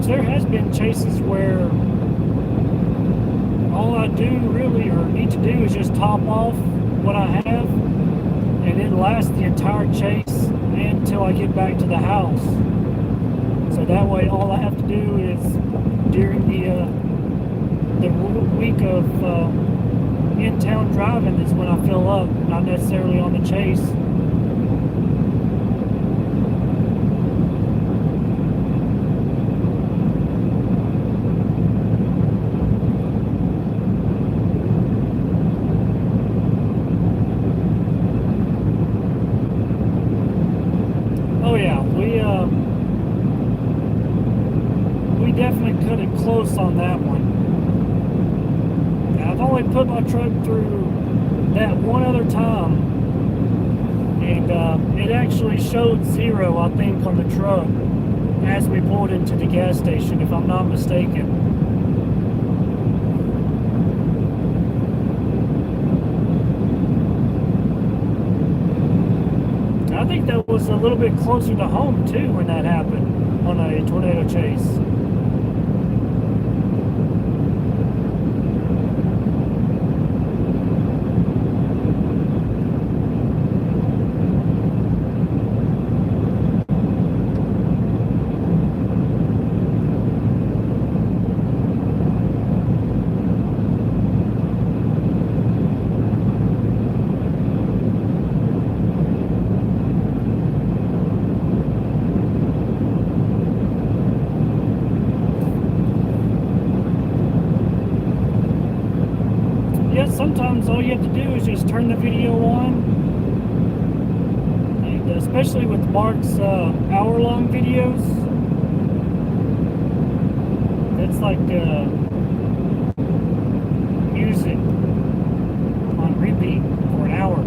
There has been chases where all I do really or need to do is just top off what I have, and it lasts the entire chase until I get back to the house. So that way all I have to do is during the week of in-town driving is when I fill up, not necessarily on the chase. cut it close on that one. Now, I've only put my truck through that one other time, and it actually showed 0, I think, on the truck as we pulled into the gas station, if I'm not mistaken. I think that was a little bit closer to home too when that happened on a tornado chase. Sometimes all you have to do is just turn the video on, and especially with Mark's hour-long videos, that's like music on repeat for an hour.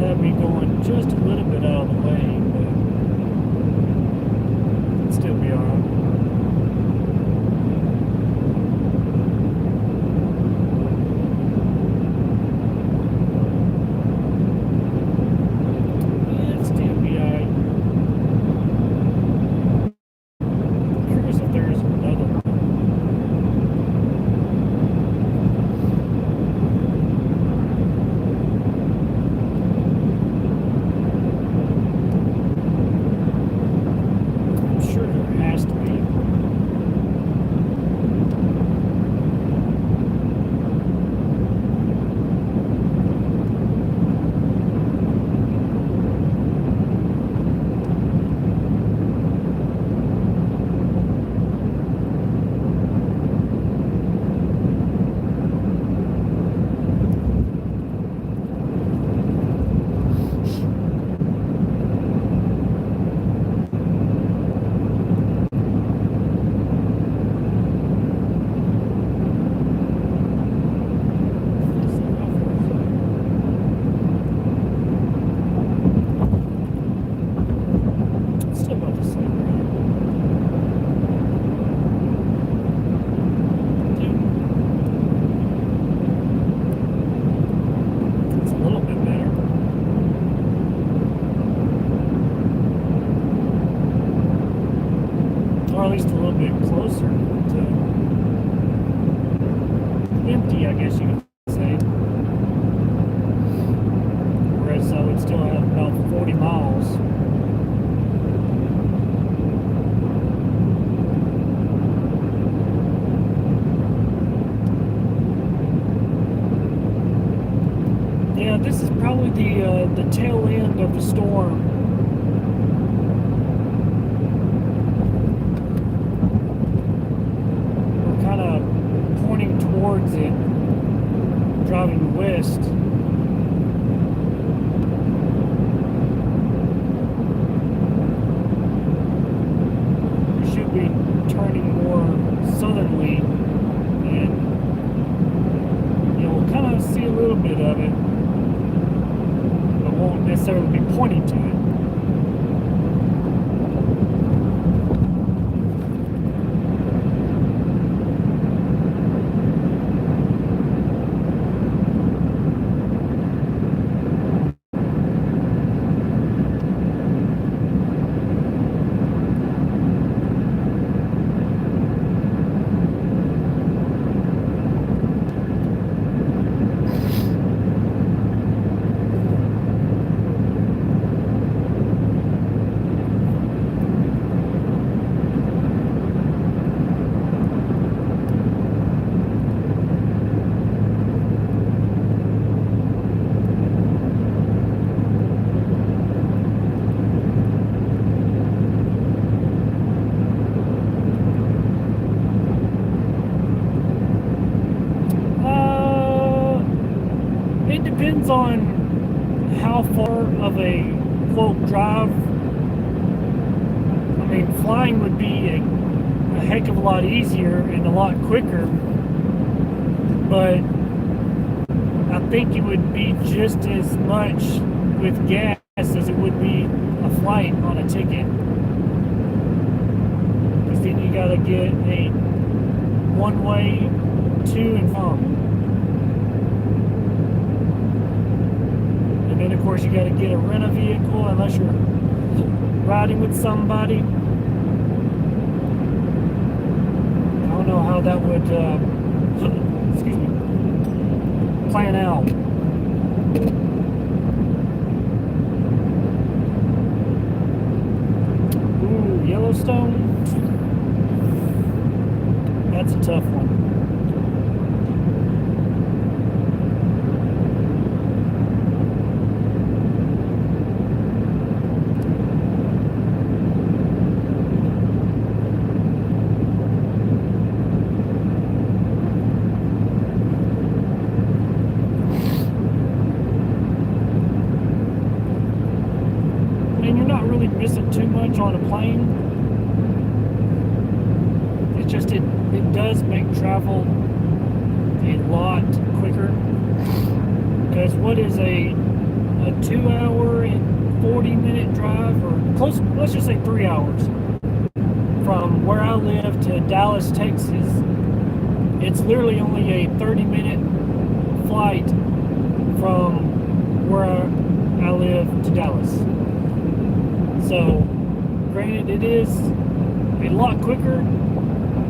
Have me going just a little bit out of the way, but it'd still be alright. Yeah, it'd still be alright. I'm curious if there's another one. Or at least a little bit closer to empty, I guess you could say. Whereas I would still have about 40 miles. Yeah, this is probably the tail end of the storm. Towards it, driving west. We should be turning more southerly, and we'll kind of see a little bit of it, but won't necessarily be pointing to it. on how far of a quote drive. I mean, flying would be a heck of a lot easier and a lot quicker, but I think it would be just as much with gas as it would be a flight on a ticket. Because then you gotta get a one-way to and from. And then of course you gotta get a rent a vehicle unless you're riding with somebody. I don't know how that would excuse me, plan out. Ooh, Yellowstone. That's a tough one. And you're not really missing too much on a plane. It's just it does make travel a lot quicker. Because what is a 2 hour and 40-minute drive, or close, let's just say 3 hours from where I live to Dallas, Texas. It's literally only a 30-minute flight from where I live to Dallas. So, granted, it is a lot quicker.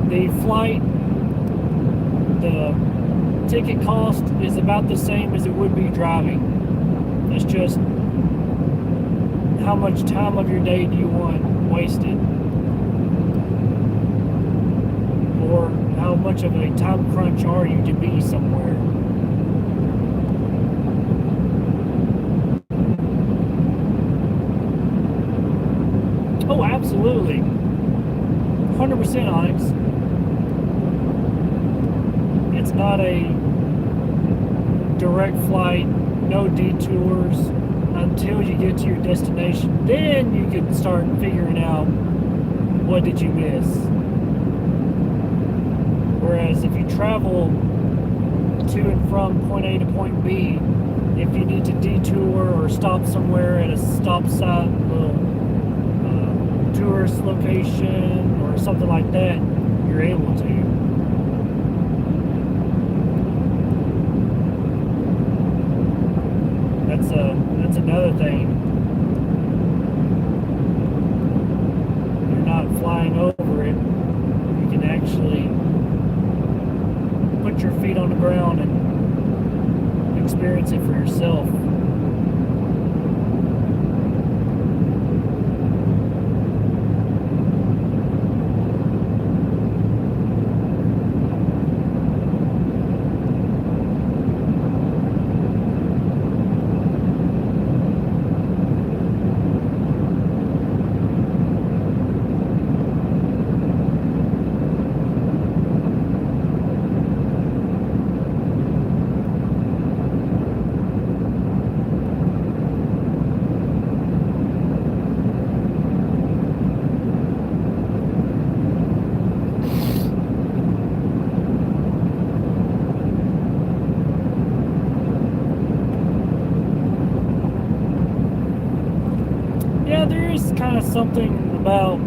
The flight, the ticket cost is about the same as it would be driving. It's just how much time of your day do you want wasted? Or how much of a time crunch are you to be somewhere? Oh, absolutely. 100% Onyx. It's not a direct flight, no detours until you get to your destination. Then you can start figuring out what did you miss. Whereas if you travel to and from point A to point B, if you need to detour or stop somewhere at a stop sign, tourist location or something like that, you're able to. That's another thing. You're not flying over it. You can actually put your feet on the ground and experience it for yourself. Yeah, there is kind of something about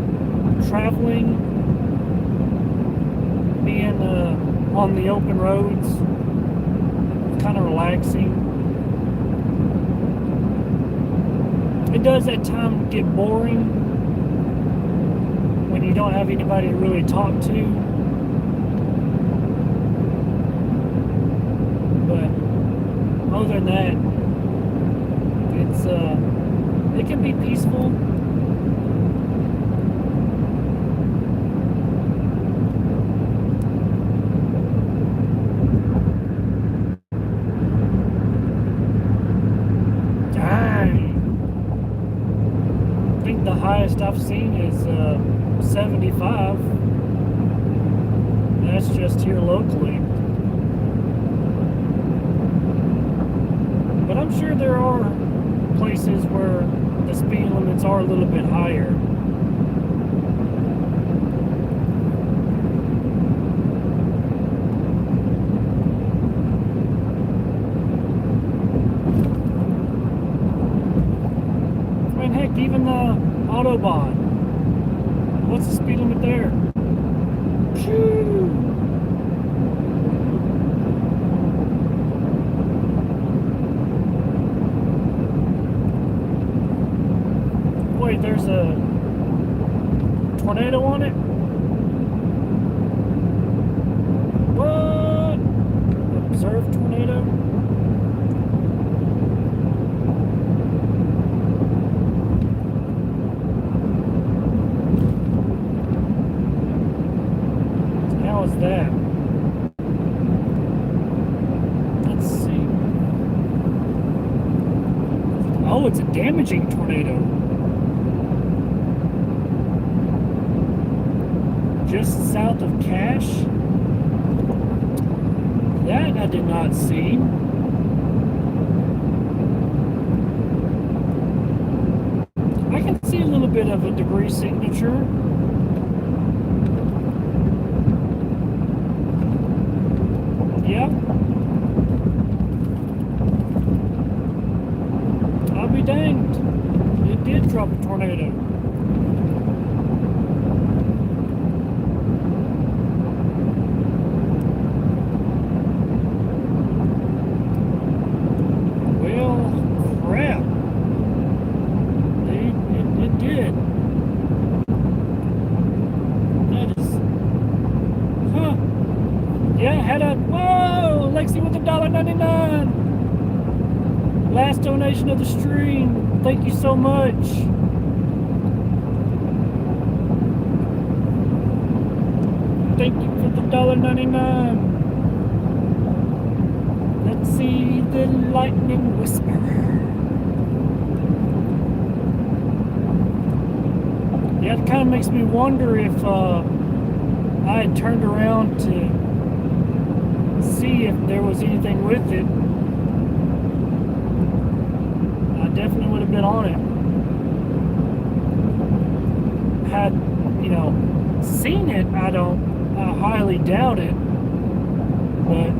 traveling, being on the open roads, kind of relaxing. It does at times get boring when you don't have anybody to really talk to. But other than that, it can be peaceful. I think the highest I've seen is 75. That's just here locally. But I'm sure there are places where the speed limits are a little bit higher. And heck, even the Autobahn. What's the speed limit there? Phew. Wait, there's a tornado on it? What? Observed tornado? How is that? Let's see. Oh, it's a damaging tornado. Just south of Cache. That I did not see. I can see a little bit of a debris signature. Yep. I'll be danged. It did drop a tornado. $1.99. Last donation of the stream. Thank you so much. Thank you for the $1.99. Let's see the lightning whisper. Yeah, it kind of makes me wonder if I had turned around to see if there was anything with it. I definitely would have been on it. Had, seen it, I highly doubt it, but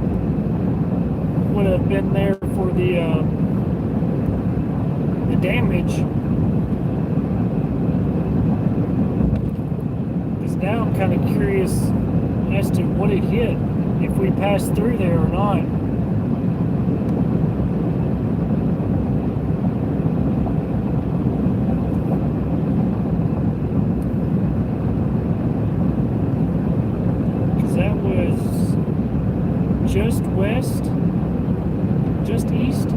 would have been there for the damage. Because now I'm kind of curious as to what it hit, if we passed through there or not. Because that was just west, just east.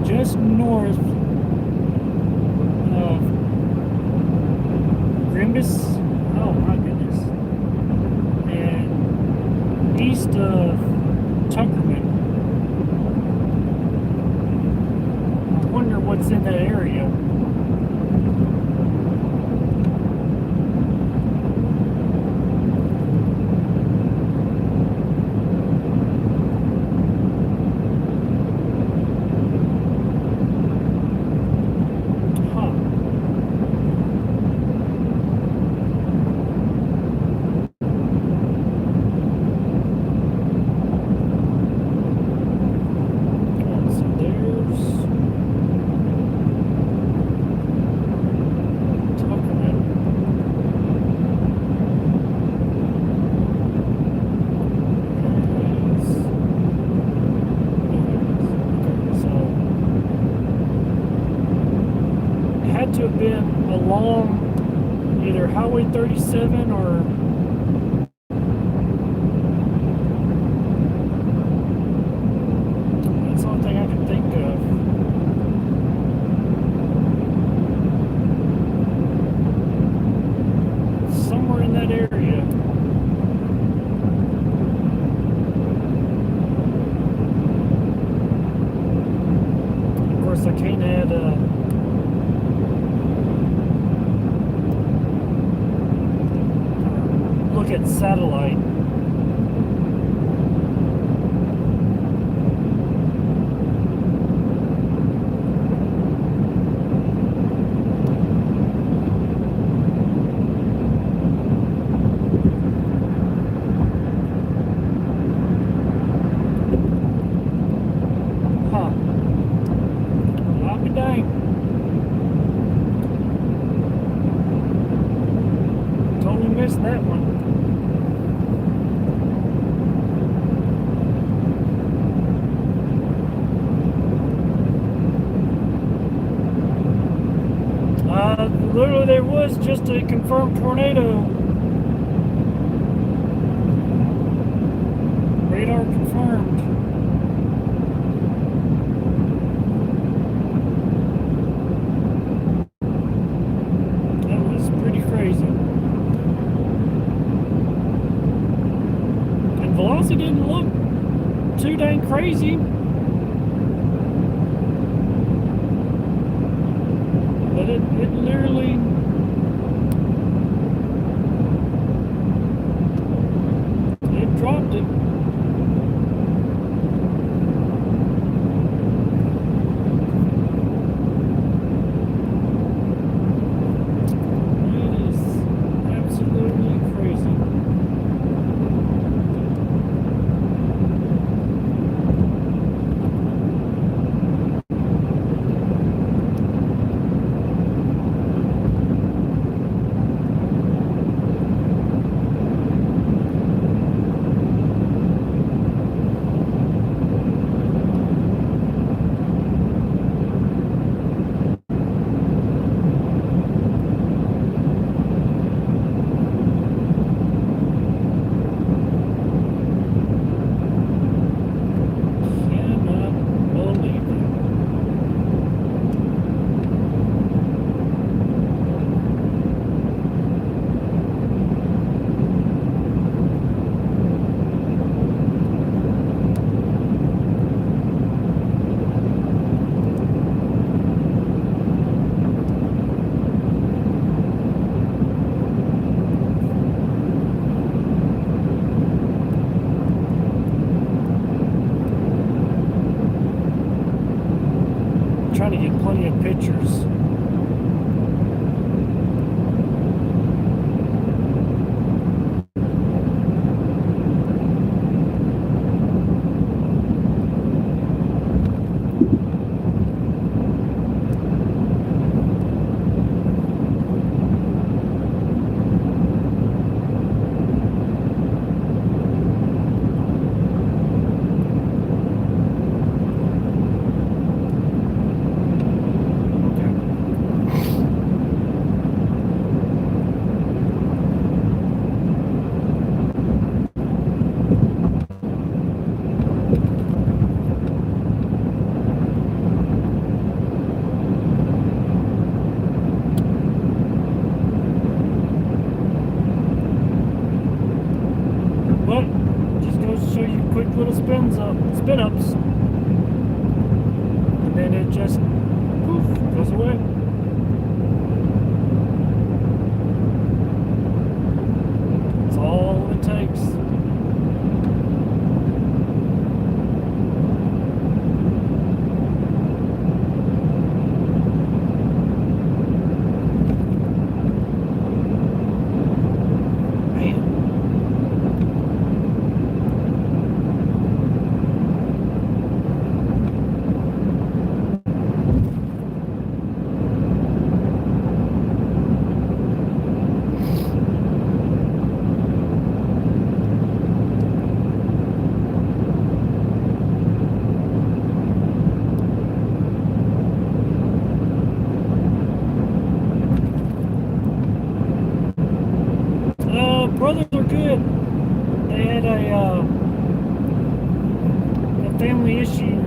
Just north of Grimbus, oh my goodness, and east of Tuckerman. I wonder what's in that area. To have been along either Highway 37 or that's the only thing I can think of. was just a confirmed tornado. Radar confirmed. That was pretty crazy. And velocity didn't look too dang crazy. But it literally dropped it. It is absolutely crazy. Cannot believe it. Trying to get plenty of pictures. But just goes to show you quick little spin ups, and then it just poof goes away. That's all it takes. Brothers are good. They had a family issue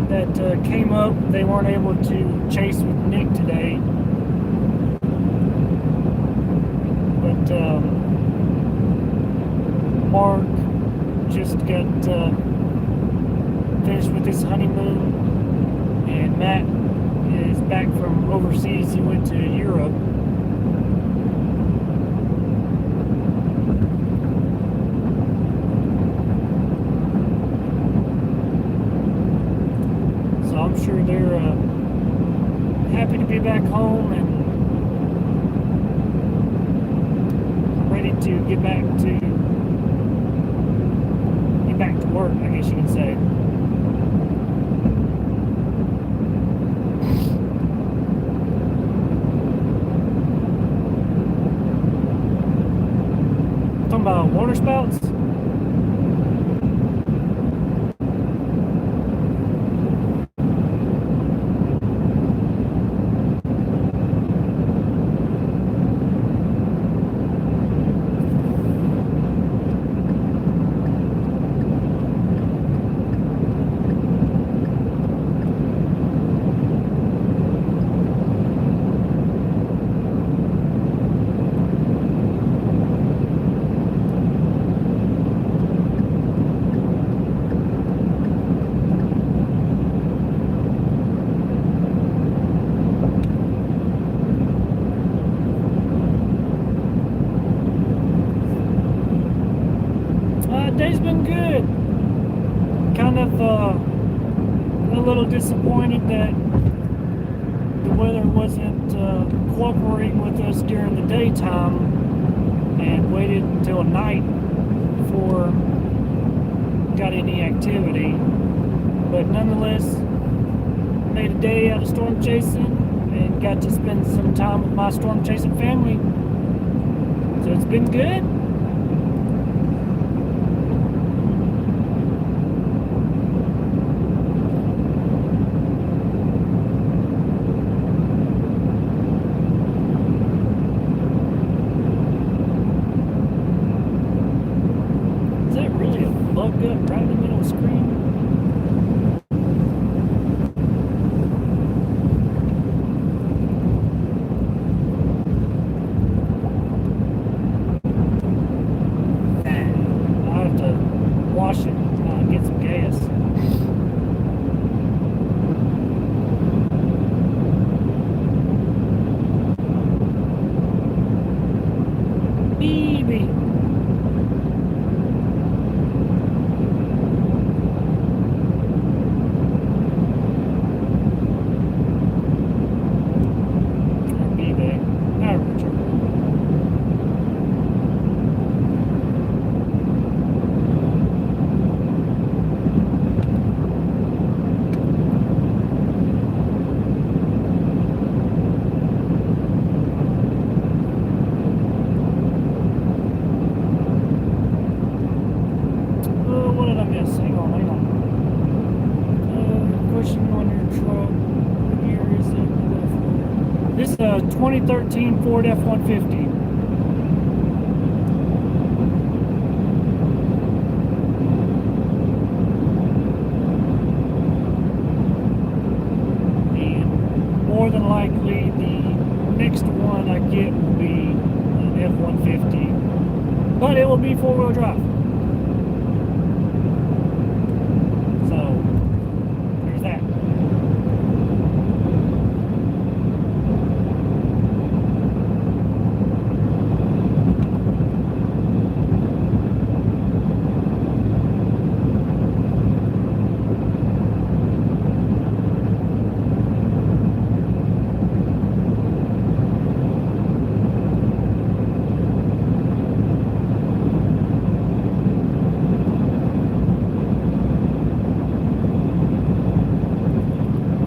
that came up. They weren't able to chase with Nick today. But Mark just got finished with his honeymoon, and Matt is back from overseas. He went to Europe. I'm sure they're happy to be back home and ready to get back to work, I guess you could say. Talking about water spouts. been good. Kind of a little disappointed that the weather wasn't cooperating with us during the daytime and waited until night before got any activity. But nonetheless, made a day out of storm chasing and got to spend some time with my storm chasing family. So it's been good. Is that really a bug up right in the middle of the screen? I'll have to wash it, get some gas. Baby. Baby. Power Richard. What did I miss? Hang on. Question on your truck. What year is it? This is a 2013 Ford F-150. And more than likely, the next one I get will be an F-150. But it will be four-wheel drive. So, there's that.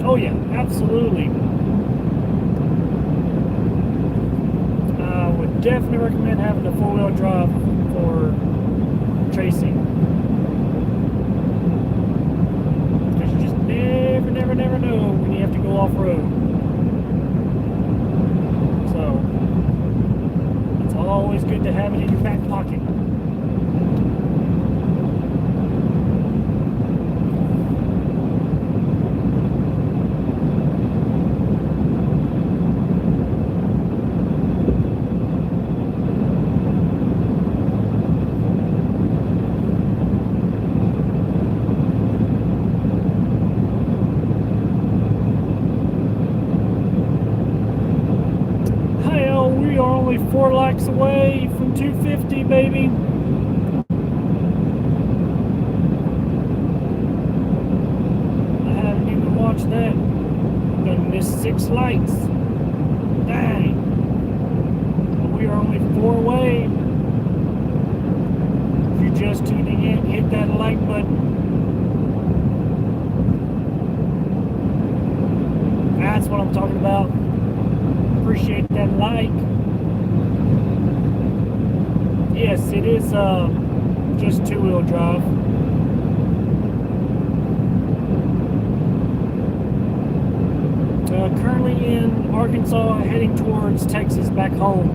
Oh yeah, absolutely. I would definitely recommend having a four-wheel drive for tracing. Because you just never know when you have to go off-road. So, it's always good to have it in your back pocket. Hell, we are only 4 lakhs away from 250, baby. I haven't even watched that. I'm gonna miss 6 lights. Dang. But we are only 4 away. If you're just tuning in, hit that like button. That's what I'm talking about. Appreciate that like. Yes, it is just 2-wheel drive. Currently in Arkansas, heading towards Texas, back home.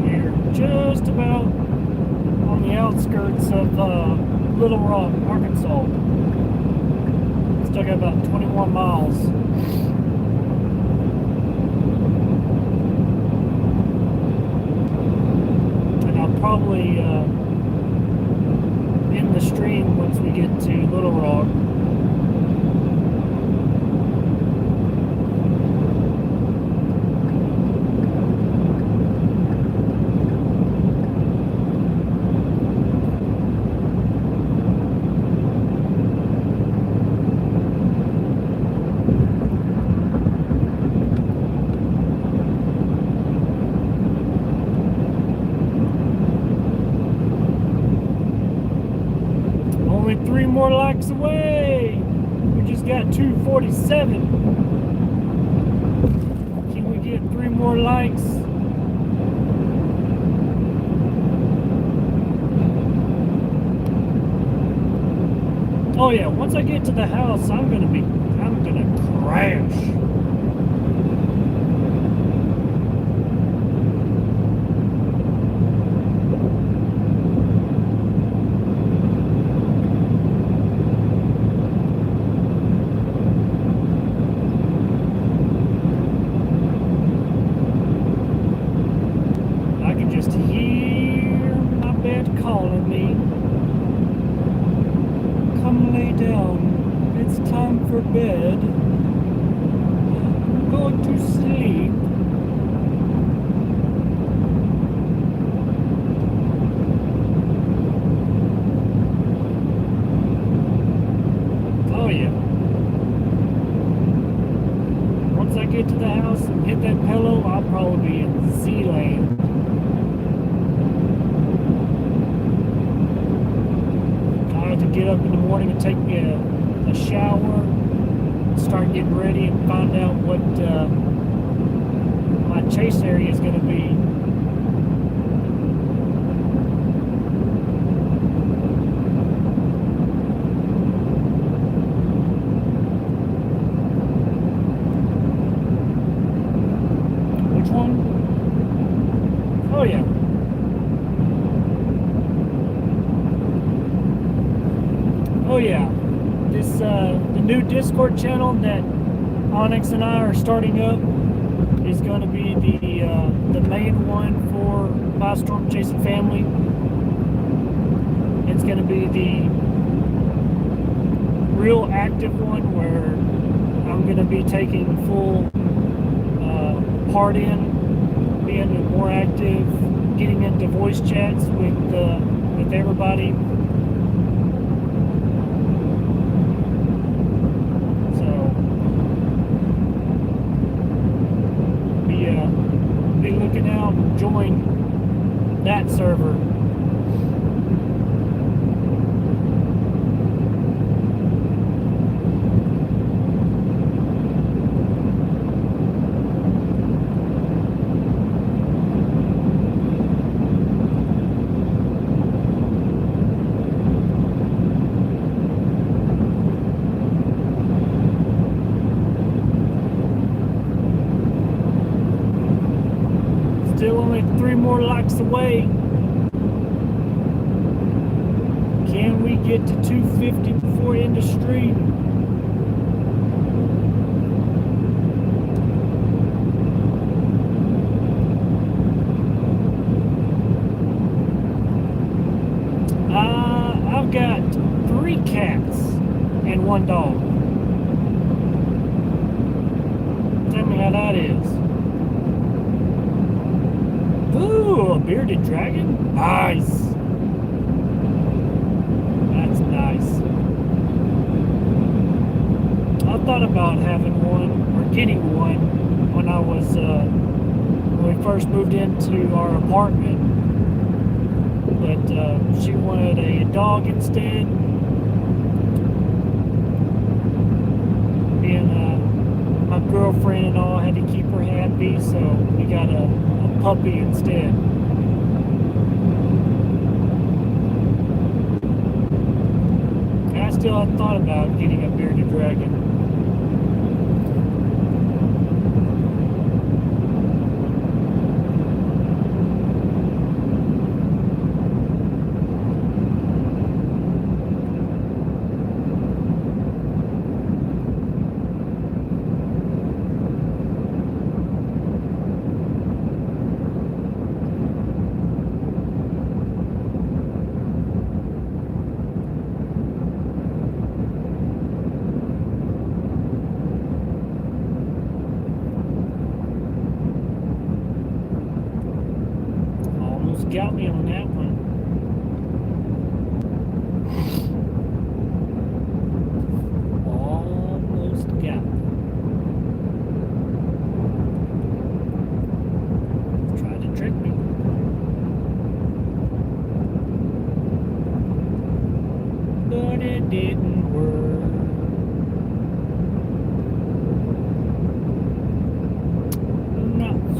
We're just about on the outskirts of Little Rock, Arkansas. Still got about 21 miles. And I'll probably end the stream once we get to Little Rock. 247. Can we get 3 more likes? Oh yeah, once I get to the house, I'm gonna crash. I can just hear my bed calling me. Come lay down. It's time for bed. Go to sleep. Oh yeah. Once I get to the house and hit that pillow, I'll probably be in Z-land. I have to get up in the morning and take me a shower, start getting ready, and find out what my chase area is going to be. Which one? Oh yeah. Oh yeah. This the new Discord channel that Onyx and I are starting up is going to be the main one for my storm chasing family. It's going to be the real active one where I'm going to be taking full part in, being more active, getting into voice chats with everybody. Be looking out and join that server. Still only 3 more likes away. Can we get to 250 before end of stream? I've got 3 cats and 1 dog. Tell me how that is. Ooh, a bearded dragon? Nice. That's nice. I thought about having one or getting one when I was when we first moved into our apartment, but she wanted a dog instead. And my girlfriend and all had to keep her happy, so we got a puppy instead. I still hadn't thought about getting a bearded dragon.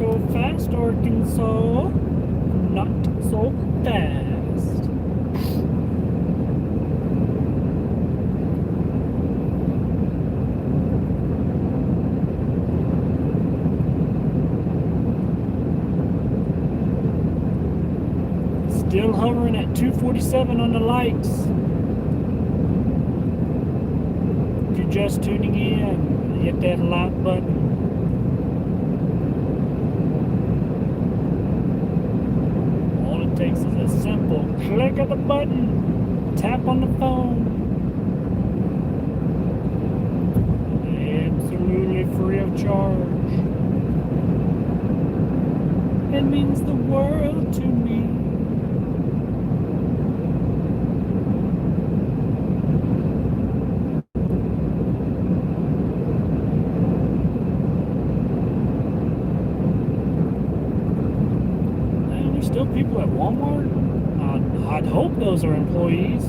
so fast, Arkansas. Not so fast. Still hovering at 247 on the lights. If you're just tuning in, hit that like button. All it takes is a simple click of the button, tap on the phone. Absolutely free of charge. It means the world to me. Still people at Walmart? I'd hope those are employees.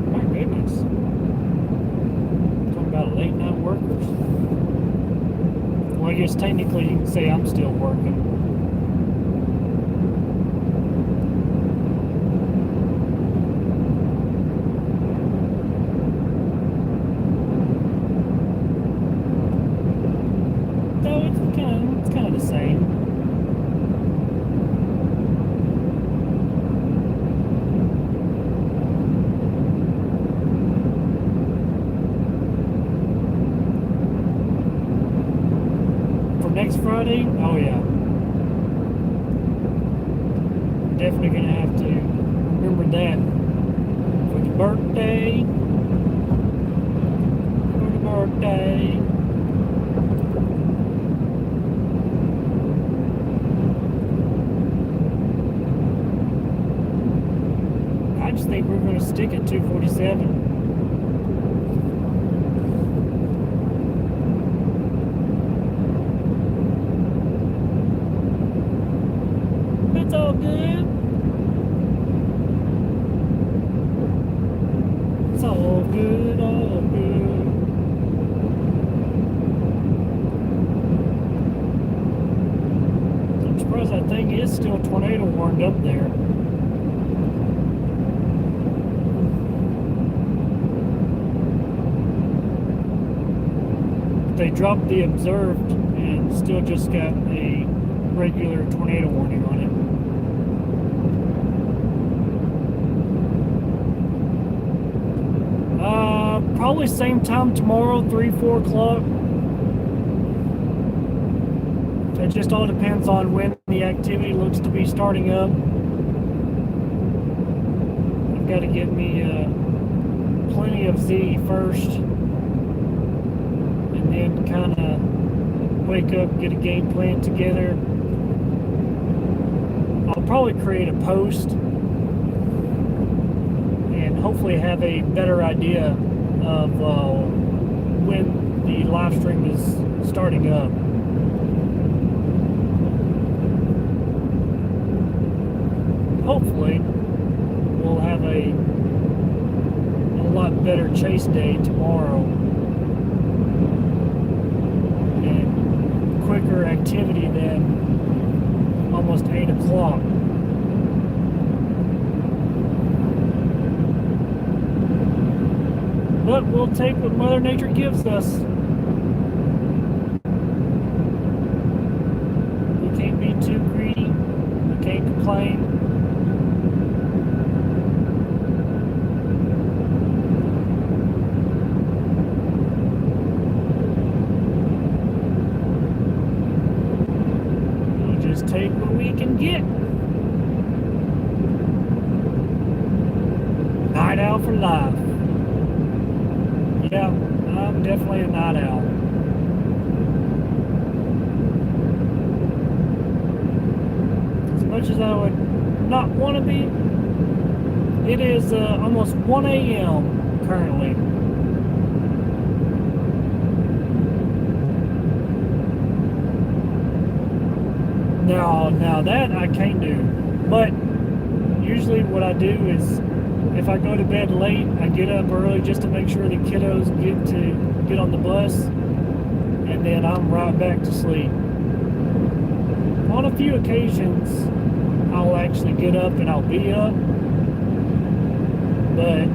My goodness. Talking about late night workers. Well, I guess technically you can say I'm still working. Though it's kind of the same. Next Friday, oh yeah. Definitely gonna have to remember that for the birthday. For the birthday. I just think we're gonna stick at 247. It's all good. It's all good, all good. I'm surprised that thing is still tornado warned up there. They dropped the observed and still just got a regular tornado warning on it. Probably same time tomorrow, 3-4 o'clock. It just all depends on when the activity looks to be starting up. I've got to get me plenty of Z first, and then kind of wake up, get a game plan together. I'll probably create a post and hopefully have a better idea of when the live stream is starting up. Hopefully we'll have a lot better chase day tomorrow and quicker activity than almost 8 o'clock. But we'll take what Mother Nature gives us. We can't be too greedy. We can't complain. We'll just take what we can get. Night owl for life. Yeah, I'm definitely a night owl. As much as I would not want to be, it is almost 1 a.m. currently. Now that I can't do. But usually what I do is, if I go to bed late, I get up early just to make sure the kiddos get on the bus, and then I'm right back to sleep. On a few occasions, I'll actually get up and I'll be up, but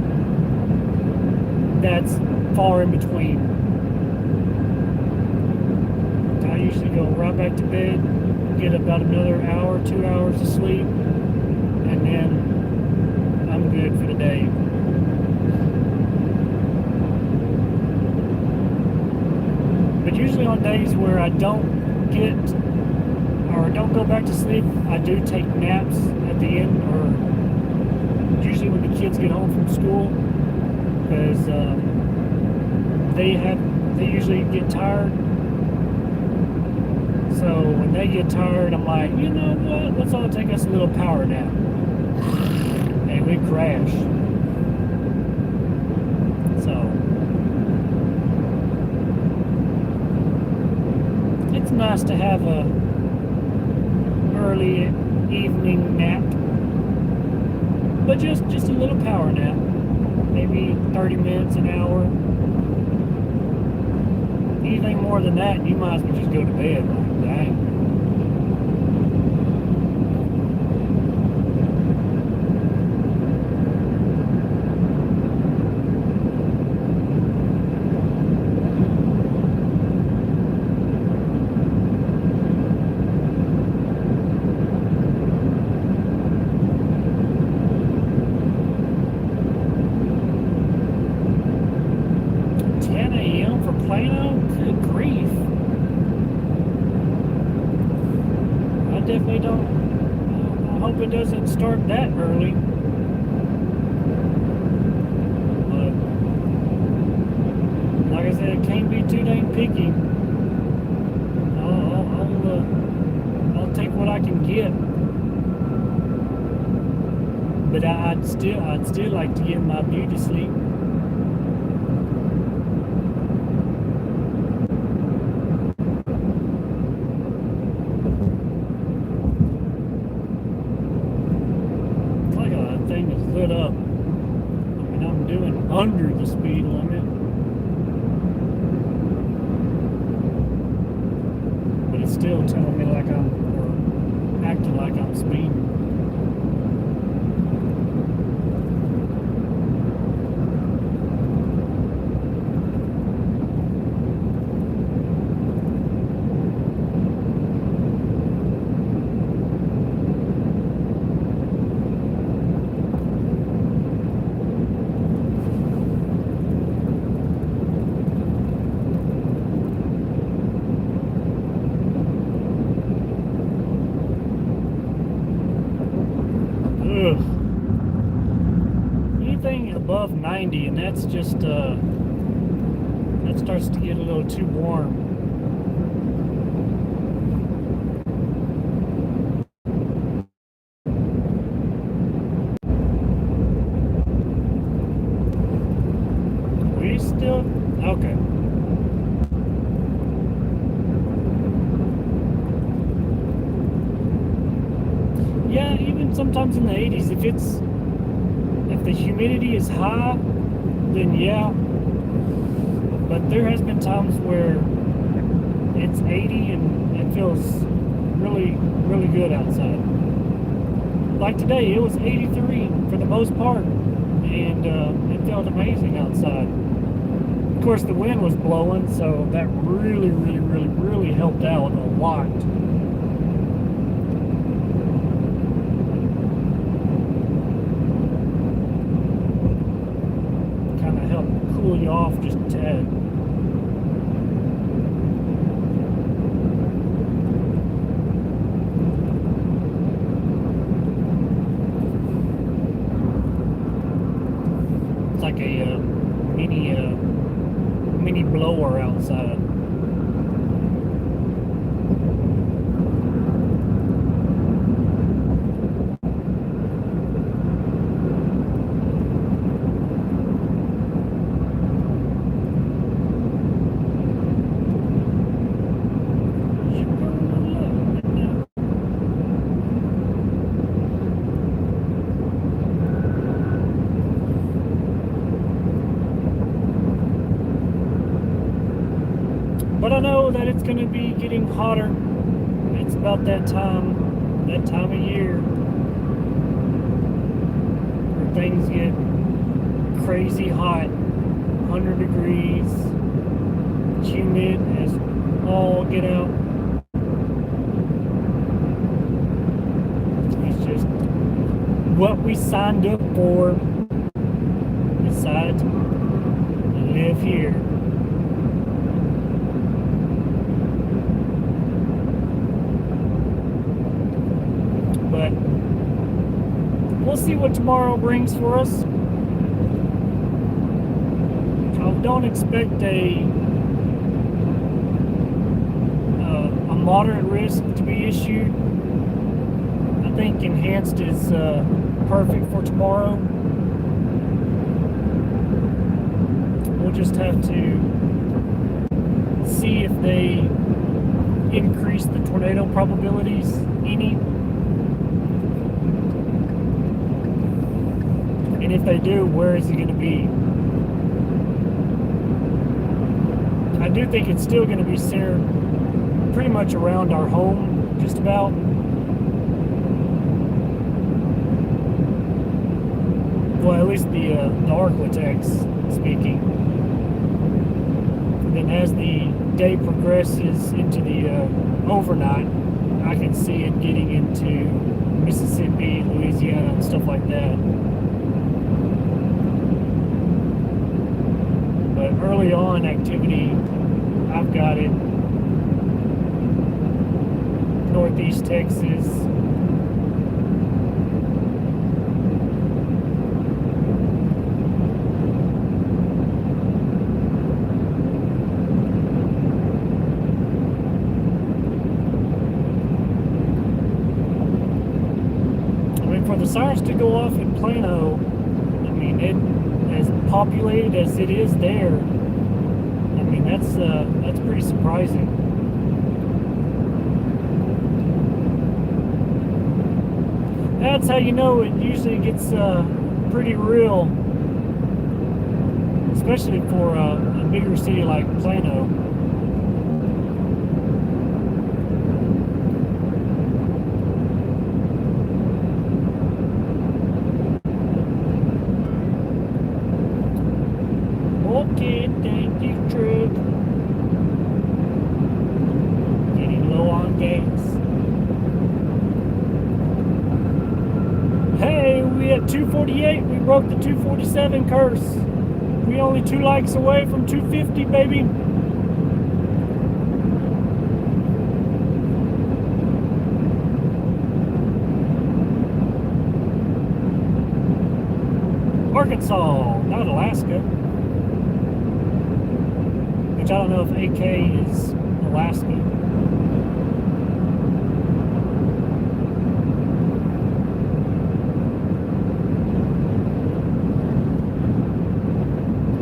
that's far in between. I usually go right back to bed, get about another hour, 2 hours of sleep, and then I'm good for the day. But usually on days where I don't don't go back to sleep, I do take naps at the end, or usually when the kids get home from school, because they usually get tired. So when they get tired, I'm like, you know what? Let's all take us a little power nap, and we crash. So it's nice to have a early evening nap, but just a little power nap, maybe 30 minutes, an hour. Anything more than that, you might as well just go to bed. Like, dang. Definitely don't. I hope it doesn't start that early. But like I said, it can't be too dang picky. I'll take what I can get. But I'd still like to get my beauty sleep. Lit up. I mean, I'm doing under the speed limit, but it's still telling me like or acting like I'm speeding. Anything above 90, and that's just that starts to get a little too warm. We still okay. Yeah, even sometimes in the 80s, if the humidity is high, then yeah. But there has been times where it's 80 and it feels really, really good outside. Like today, it was 83 for the most part, and it felt amazing outside. Of course, the wind was blowing, so that really, really, really, really helped out a lot. Cool you off just a tad. It's like a mini blower outside. But I know that it's going to be getting hotter. it's about that time of year where things get crazy hot, 100 degrees, humid as all get out. It's just what we signed up for. Decided to live here. But we'll see what tomorrow brings for us. I don't expect a moderate risk to be issued. I think enhanced is perfect for tomorrow. We'll just have to see if they increase the tornado probabilities any. And if they do, where is it going to be? I do think it's still going to be centered pretty much around our home, just about. Well, at least the architects speaking. And then as the day progresses into the overnight, I can see it getting into Mississippi, Louisiana, and stuff like that. But early on activity, I've got it. Northeast Texas. I mean, for the sirens to go off in Plano, I mean, it as populated as it is there, I mean, that's pretty surprising. That's how you know it usually gets pretty real, especially for a bigger city like Plano. Okay, thank you, truck. Getting low on gas. Hey, we at 248. We broke the 247 curse. We only 2 likes away from 250, baby. Arkansas, not Alaska. Which I don't know if AK is Alaska.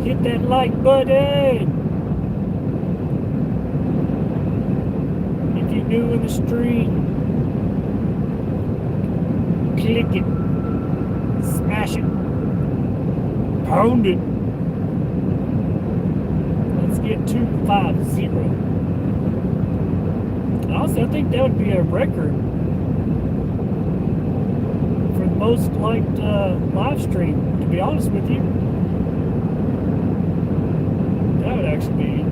Hit that like button if you're new in the stream. Click it, smash it, pound it. Let's get 250. Honestly, I think that would be a record for the most liked live stream, to be honest with you. That would actually be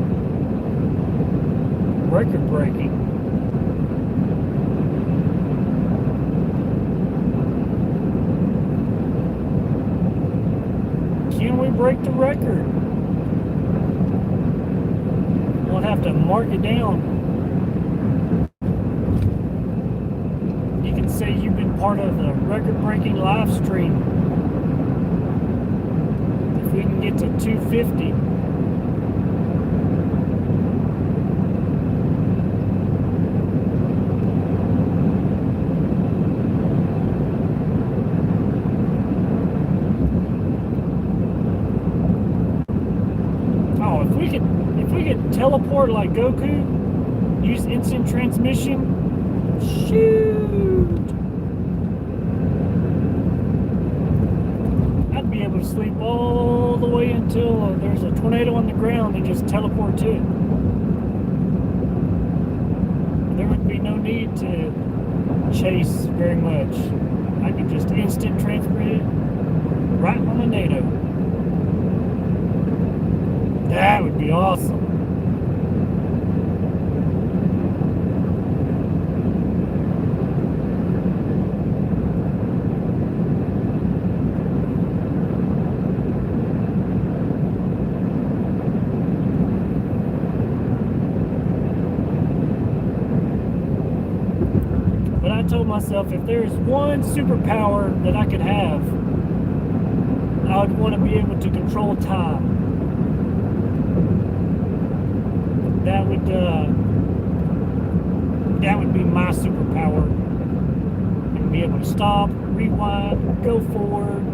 record breaking. Can we break the record? We'll have to mark it down. You can say you've been part of the record breaking live stream. If we can get to 250. If we could teleport like Goku, use instant transmission, shoot! I'd be able to sleep all the way until there's a tornado on the ground and just teleport to it. There would be no need need to chase very much. I can just instant transfer it right on the NATO. That would be awesome. I told myself if there's one superpower that I could have, I would want to be able to control time. That would be my superpower. And be able to stop, rewind, go forward.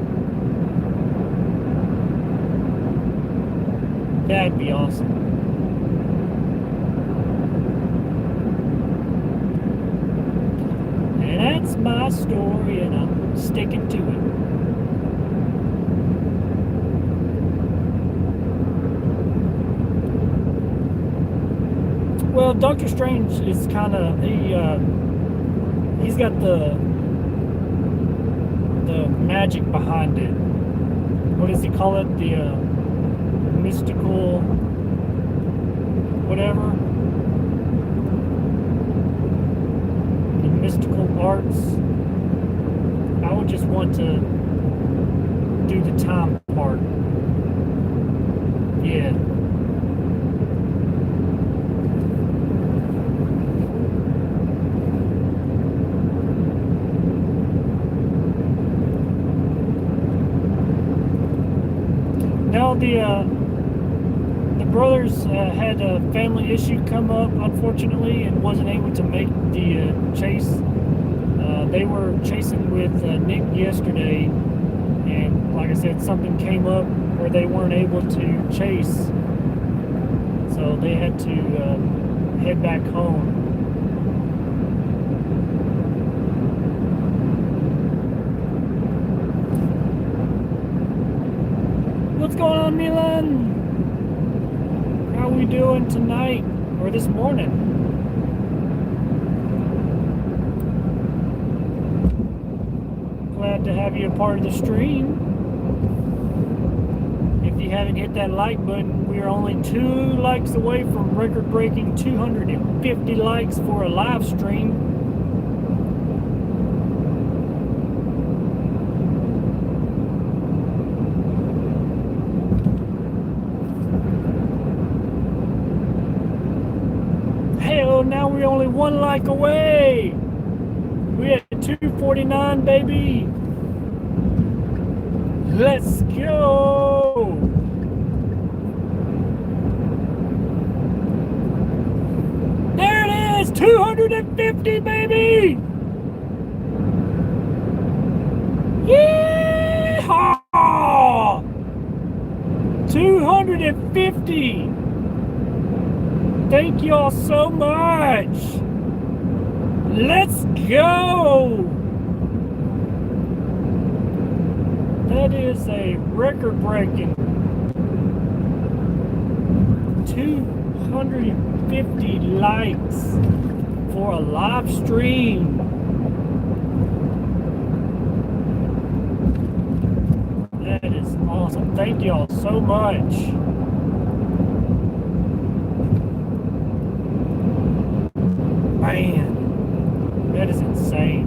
That'd be awesome. That's my story, and I'm sticking to it. Well, Doctor Strange is kind of he's got the magic behind it. What does he call it? The mystical whatever. Mystical arts. I would just want to do the time part. Yeah. Now the brothers had a family issue come up, unfortunately, and wasn't able to make the chase. They were chasing with Nick yesterday, and like I said, something came up where they weren't able to chase, so they had to head back home. What's going on, Milan? How are we doing tonight or this morning? Glad to have you a part of the stream. If you haven't hit that like button, we are only 2 likes away from record-breaking 250 likes for a live stream. Hell, now we're only 1 like away. We at 249, baby. Let's go. There it is, 250, baby. Yeehaw! 250. Thank y'all so much. Let's go! That is a record-breaking 250 likes for a live stream. That is awesome. Thank y'all so much. Man. That is insane.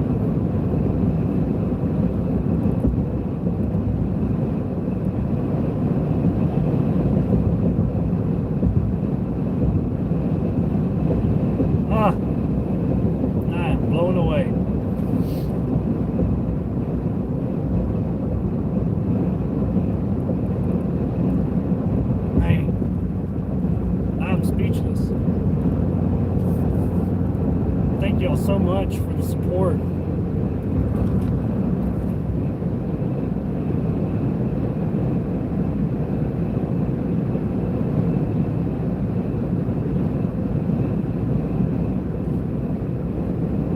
I am blown away. Man, I'm speechless. Thank y'all so much for the support.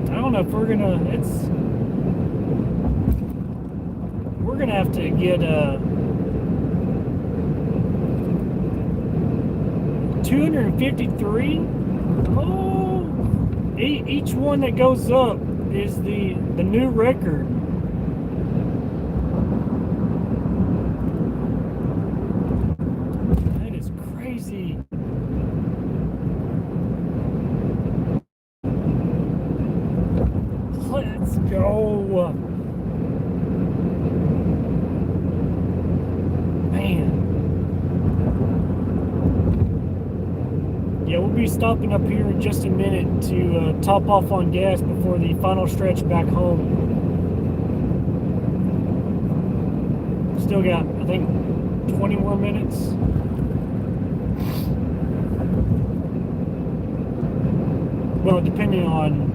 I don't know if we're gonna, we're gonna have to get 253. Oh. Each one that goes up is the new record. That is crazy. Let's go. Man. Yeah, we'll be stopping up here in just a minute to top off on gas before the final stretch back home. Still got, I think, 20 more minutes. Well, depending on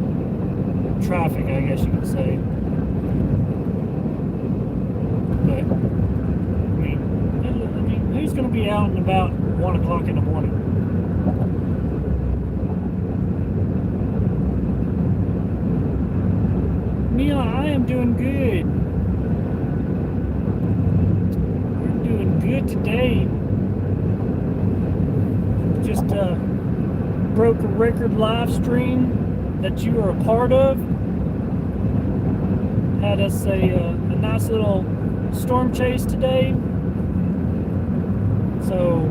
traffic, I guess you could say. But, I mean, who's going to be out and about 1 o'clock in the morning? Mila, I am doing good. We're doing good today. Just broke a record live stream that you were a part of. Had us a nice little storm chase today. So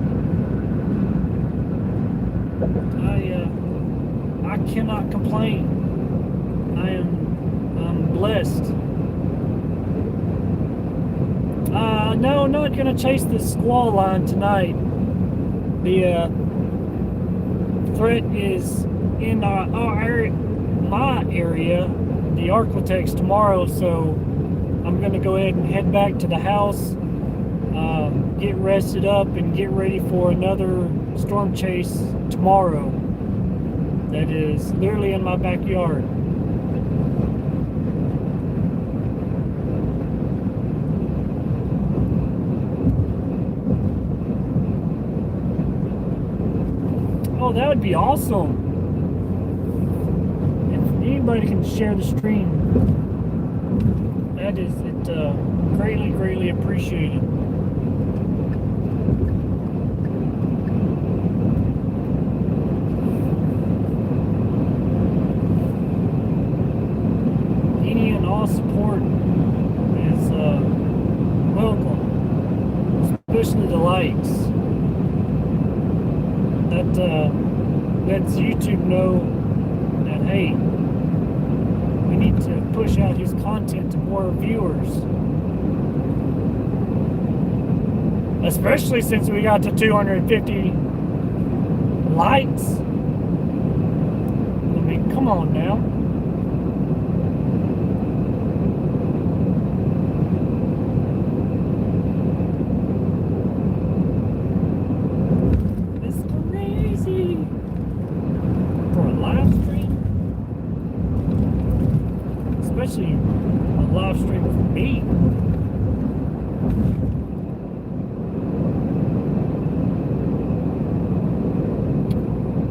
I cannot complain. I'm blessed. No, not gonna chase the squall line tonight. The threat is in our area, my area, the Arklatex tomorrow, so I'm gonna go ahead and head back to the house, get rested up, and get ready for another storm chase tomorrow. That is literally in my backyard. Oh, that would be awesome. If anybody can share the stream, that is greatly, greatly appreciated. Any and all support is welcome, especially the likes. That lets YouTube know that, hey, we need to push out his content to more viewers. Especially since we got to 250 likes. I mean, come on now. Especially a live stream for me.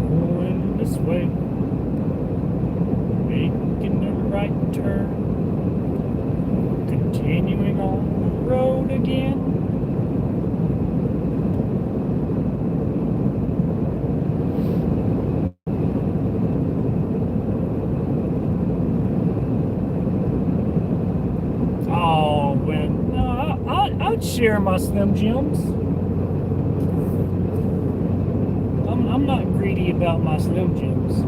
Going this way, making the right turn, continuing on the road again. I'd share my Slim Jims. I'm not greedy about my Slim Jims.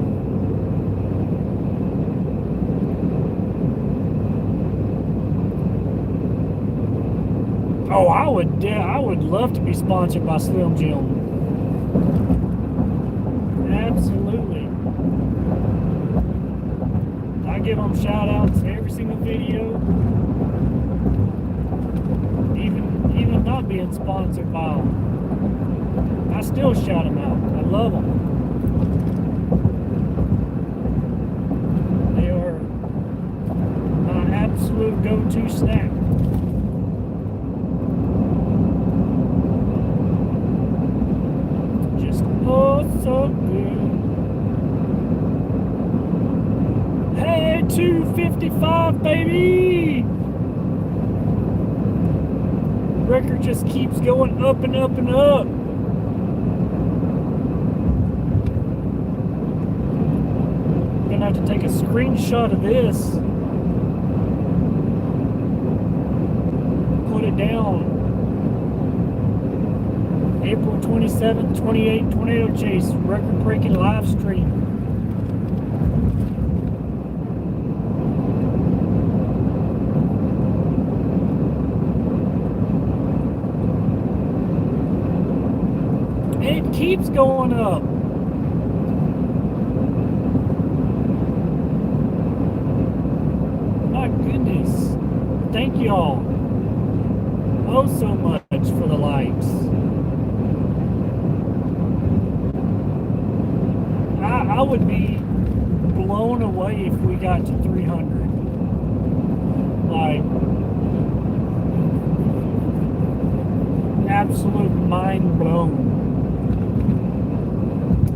Oh, I would love to be sponsored by Slim Jim. Absolutely. I give them shout outs every single video. Even not being sponsored by them, I still shout them out. I love them. They are my absolute go-to snack. Just oh so good. Hey, 255, baby! Record just keeps going up and up and up. Gonna have to take a screenshot of this. Put it down. April 27th, 28 tornado chase, record-breaking live stream. It keeps going up. My goodness. Thank y'all oh so much for the likes. I would be blown away if we got to 300. Like, absolute mind blown.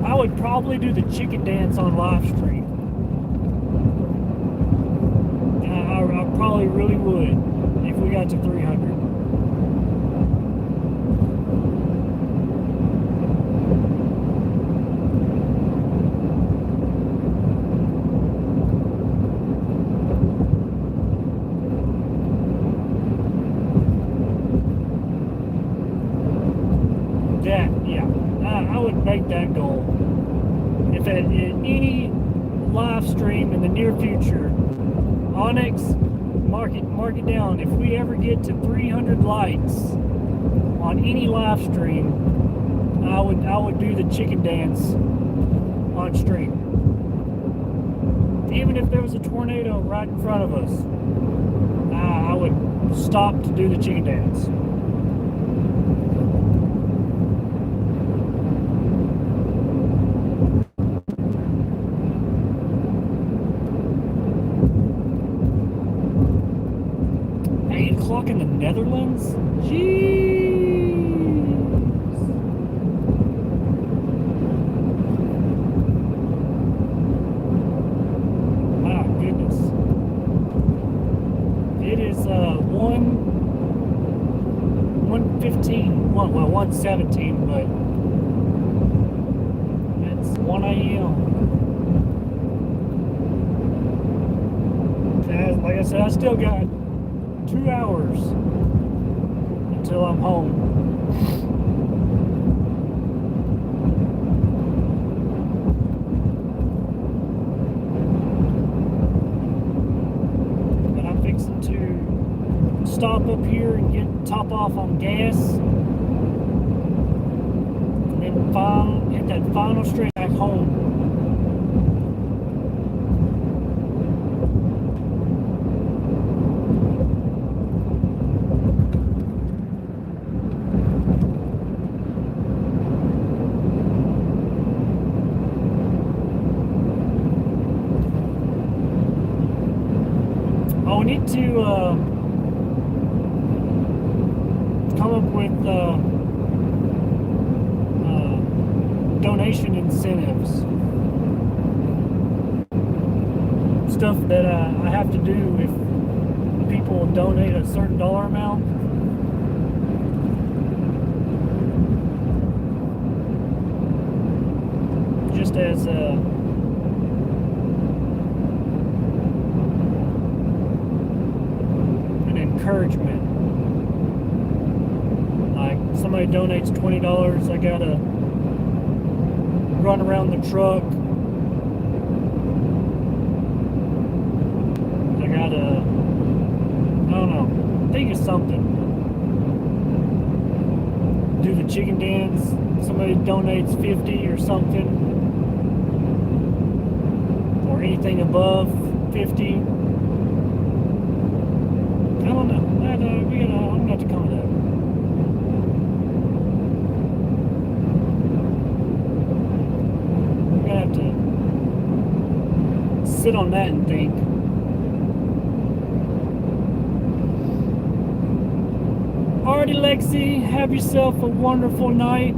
I would probably do the chicken dance on live stream. I probably really would if we got to 300. I would make that goal. If at any live stream in the near future, Onyx, mark it down. If we ever get to 300 likes on any live stream, I would do the chicken dance on stream. Even if there was a tornado right in front of us, I would stop to do the chicken dance. In the Netherlands? Jeez. My goodness. It is 1:15. Well, 1:17, but it's 1 a.m. Like I said, I still got 2 hours until I'm home. But I'm fixing to stop up here and top off on gas, and then hit that final straight back home. We need to come up with donation incentives. Stuff that I have to do if people donate a certain dollar amount. Just as encouragement. Like, somebody donates $20, I gotta run around the truck. I gotta, I don't know, think of something. Do the chicken dance. Somebody donates 50 or something, or anything above 50. I don't know. I'm gonna have to come to that. I'm gonna have to sit on that and think. Alrighty, Lexi, have yourself a wonderful night.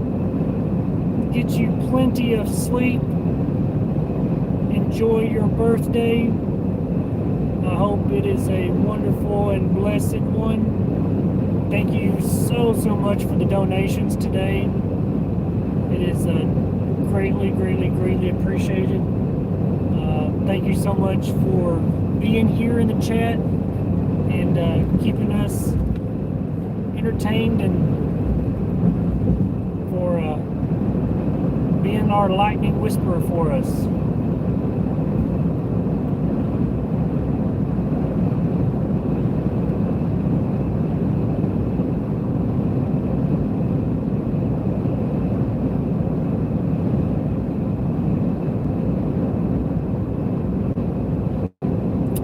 Get you plenty of sleep. Enjoy your birthday. I hope it is a wonderful and blessed one. Thank you so much for the donations today. It is greatly appreciated. thank you so much for being here in the chat and keeping us entertained and for being our lightning whisperer for us.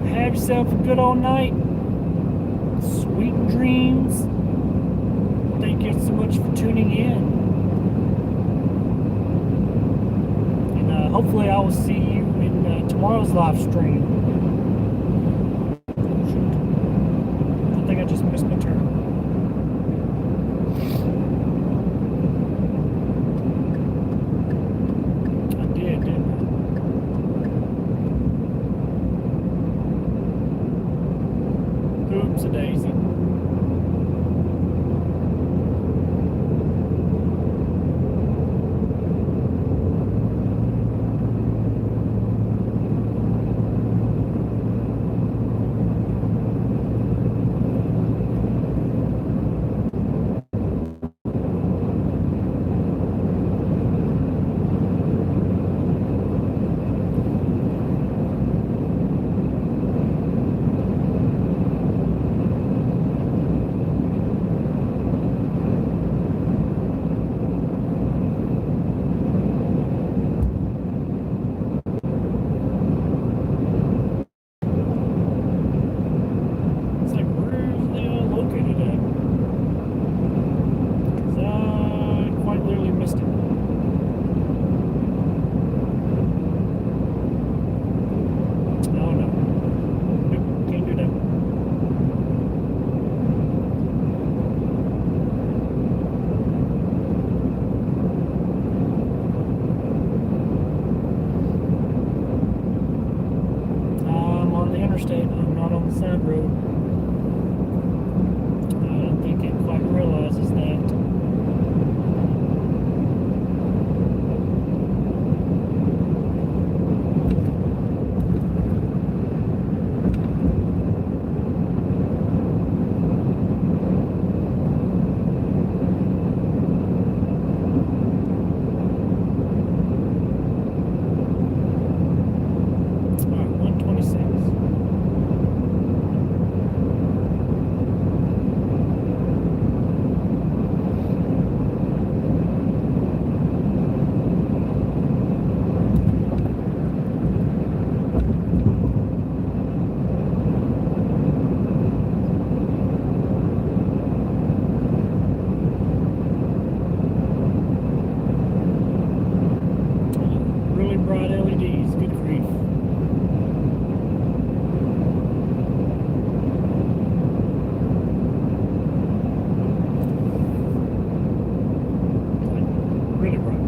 Have yourself a good old night. Sweet dreams. Thank you so much for tuning in. And hopefully I will see you in tomorrow's live stream. Shoot. I think I just missed my turn. I did, didn't I? Oops a daisy. It's like, where's they all located at? 'Cause I quite literally missed it. Oh no. Nope, can't do that. I'm on the interstate, I'm not on the side road. I don't think it quite realizes that. Alright, 126. Really bright LEDs, good grief. Like, really bright.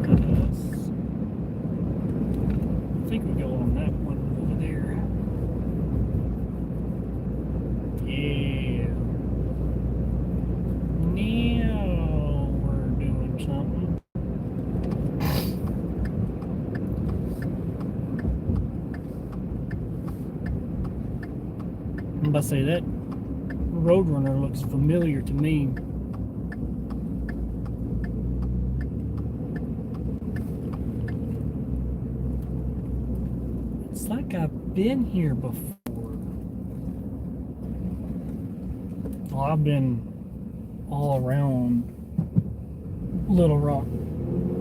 And I think we go on that one over there. Yeah. Now we're doing something. I'm about to say that Roadrunner looks familiar to me. It's like I've been here before. Well, I've been all around Little Rock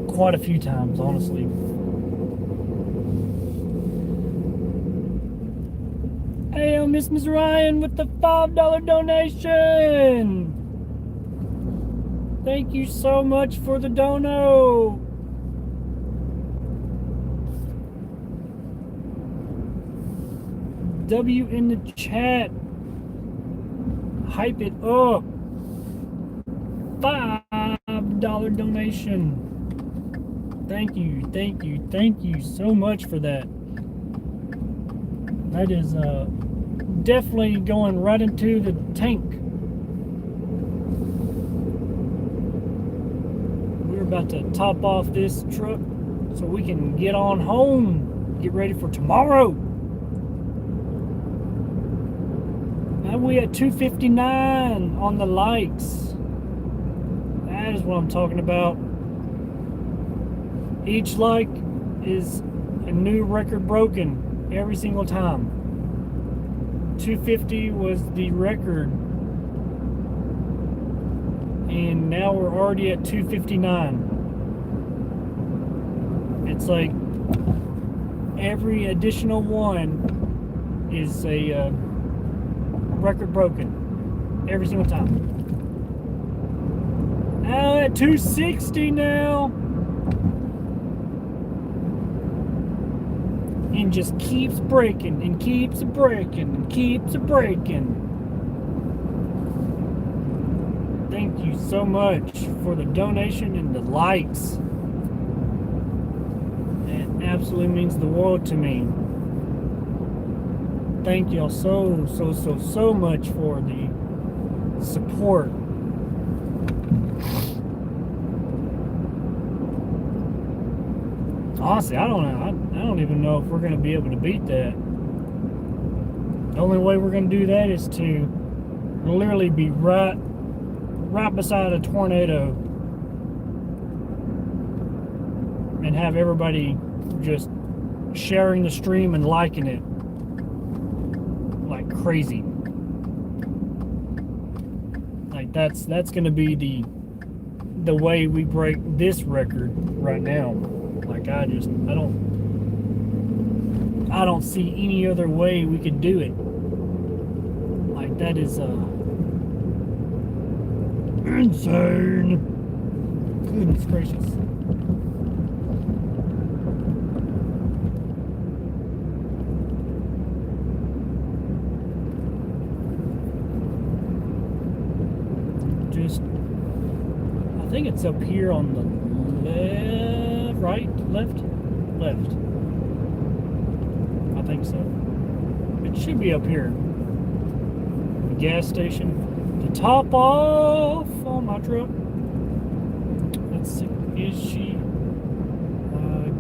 quite a few times, honestly. Hey, Miss Ryan with the $5 donation. Thank you so much for the dono. W in the chat. Hype it up. $5 donation. Thank you so much for that. That is definitely going right into the tank. We're about to top off this truck so we can get on home, get ready for tomorrow. Now we at 259 on the likes. That is what I'm talking about. Each like is a new record broken every single time. 250 was the record, and now we're already at 259. It's like every additional one is a record broken every single time. Now at 260 now. And just keeps breaking and keeps breaking and keeps breaking. Thank you so much for the donation and the likes. It absolutely means the world to me. Thank y'all so much for the support. Honestly, I don't know. I don't even know if we're going to be able to beat that. The only way we're going to do that is to literally be right beside a tornado and have everybody just sharing the stream and liking it like crazy. Like that's going to be the way we break this record right now. Like I don't see any other way we could do it. Like that is insane. Goodness gracious. Just I think it's up here on the left. I think so. It should be up here. The gas station. To top off on my truck. Let's see. Is she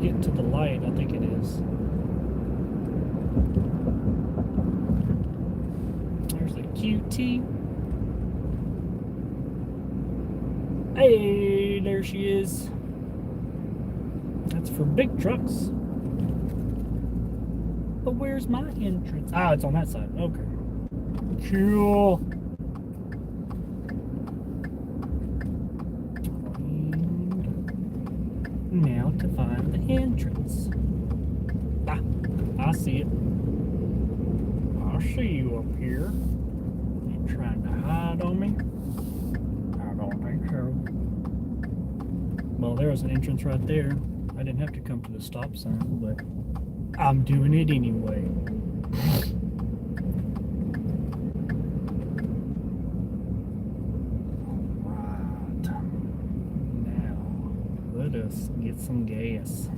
getting to the light? I think it is. There's a QT. Hey, there she is. That's for big trucks. But where's my entrance? Ah, it's on that side. Okay. Cool. And now to find the entrance. Ah, I see it. I see you up here. You trying to hide on me? I don't think so. Well, there's an entrance right there. I didn't have to come to the stop sign, but I'm doing it anyway. Alright. Now, let us get some gas.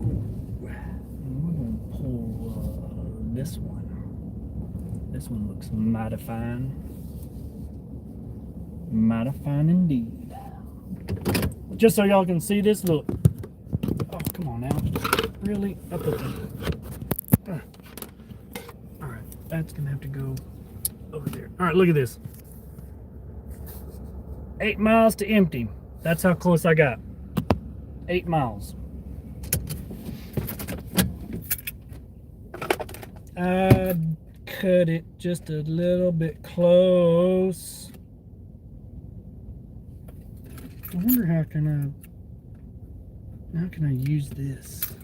Ooh. And we're going to pull this one. This one looks mighty fine. Mighty fine indeed. Just so y'all can see this, look. Oh, come on now. Really? Up with them. Alright, that's gonna have to go over there. Alright, look at this. 8 miles to empty. That's how close I got. 8 miles. I cut it just a little bit close. I wonder how can I use this?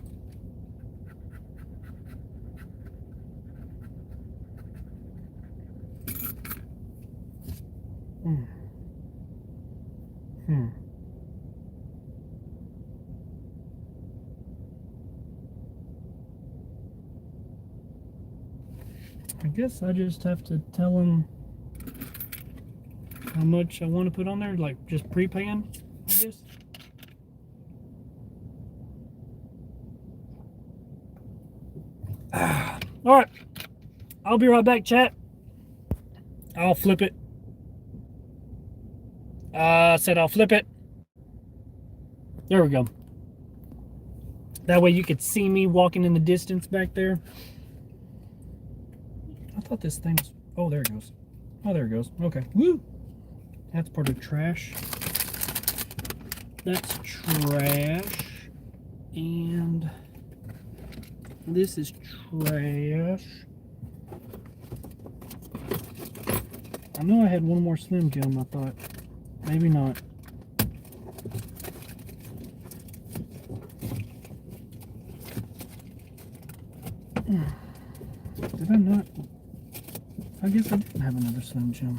I guess I just have to tell them how much I want to put on there, like just prepaying, I guess. All right, I'll be right back, chat. I'll flip it. I said I'll flip it. There we go. That way you could see me walking in the distance back there. I thought this thing's... Oh, there it goes. Oh, there it goes. Okay. Woo! That's part of trash. That's trash. And this is trash. I know I had one more Slim Jim, I thought. Maybe not. Did I not? I guess I didn't have another Slim Jim.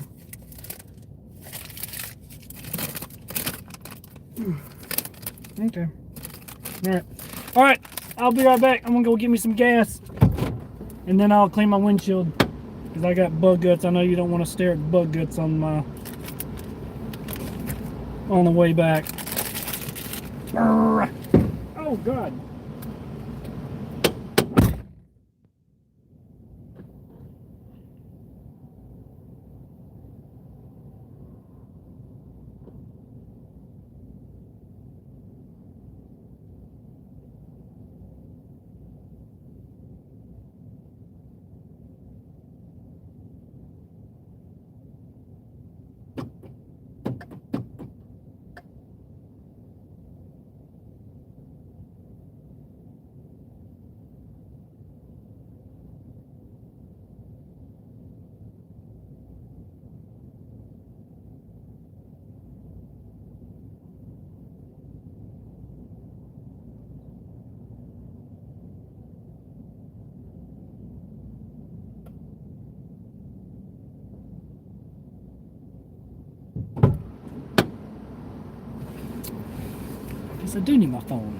Okay. All right. I'll be right back. I'm gonna go get me some gas, and then I'll clean my windshield because I got bug guts. I know you don't want to stare at bug guts on the way back. Oh God. Guess I do need my phone.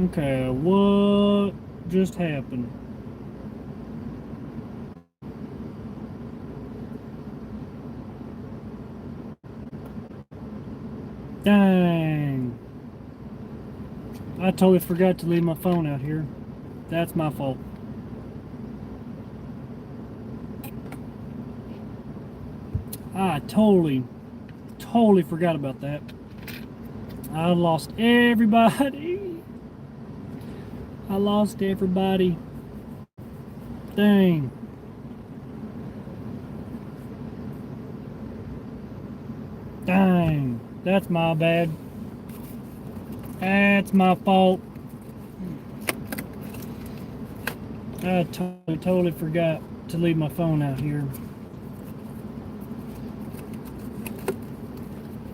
Okay, what just happened? Dang. I totally forgot to leave my phone out here. That's my fault. I totally forgot about that. I lost everybody. I lost everybody. Dang. Dang. That's my bad. That's my fault. I totally forgot to leave my phone out here.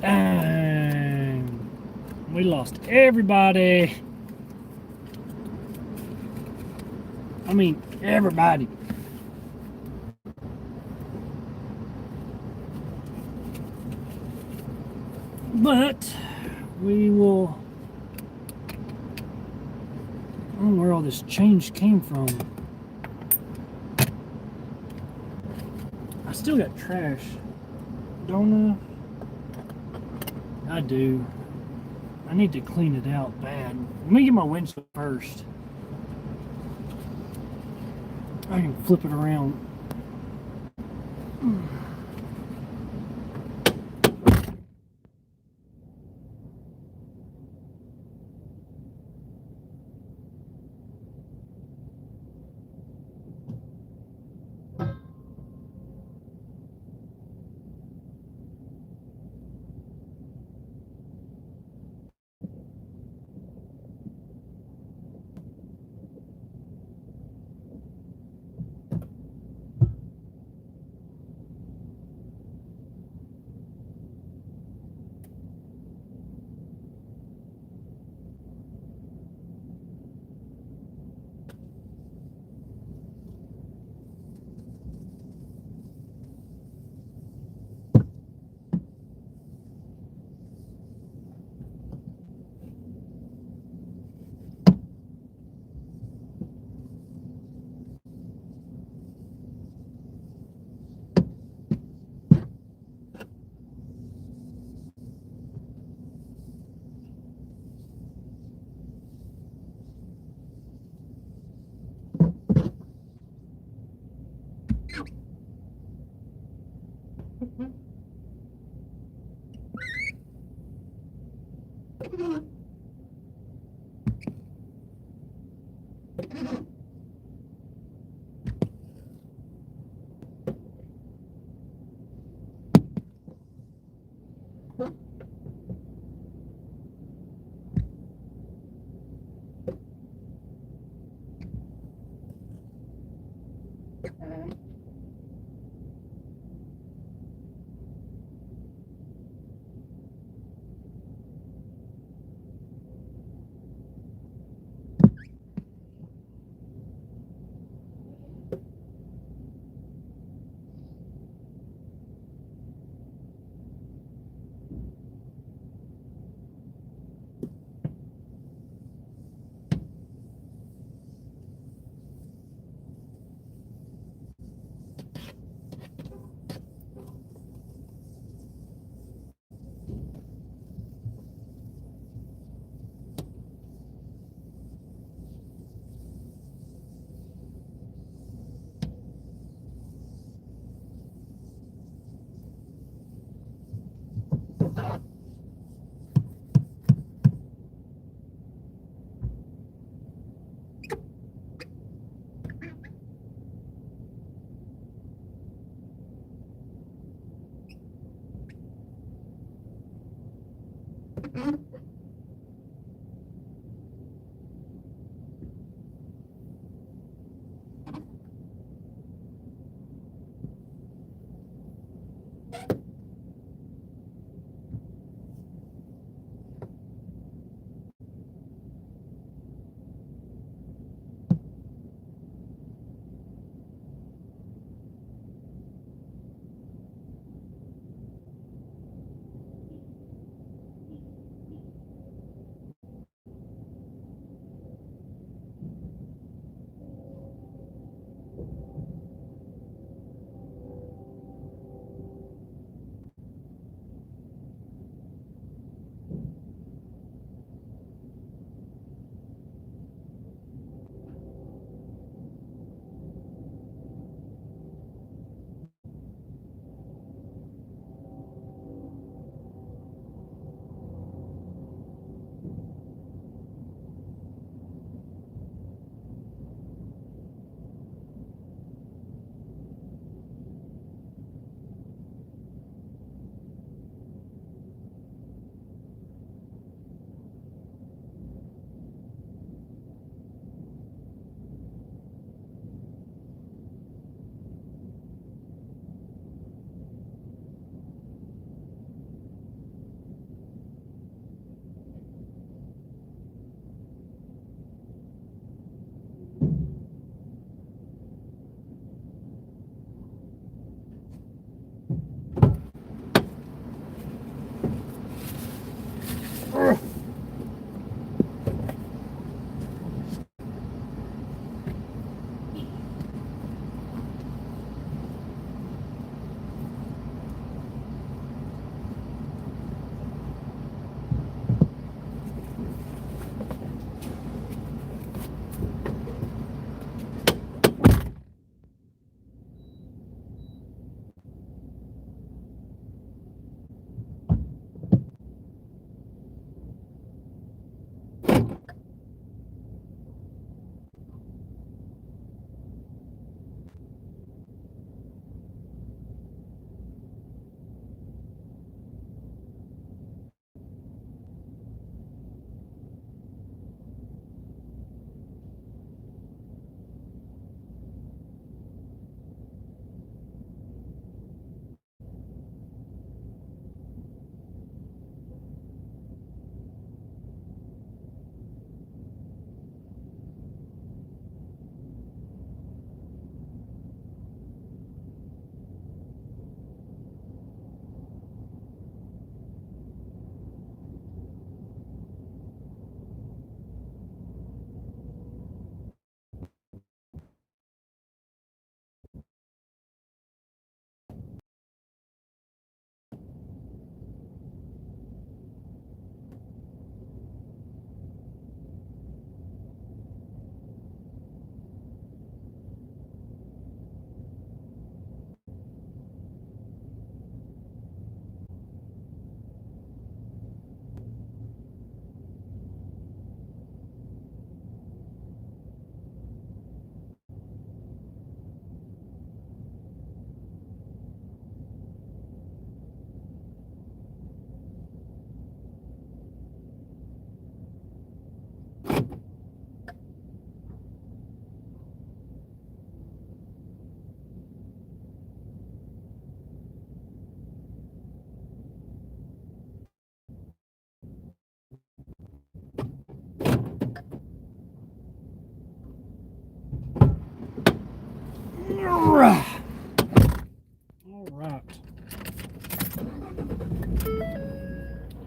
Dang. We lost everybody. I mean, everybody. But we will. I don't know where all this change came from. I still got trash, don't I? I do. I need to clean it out bad. Let me get my windshield first. I can flip it around.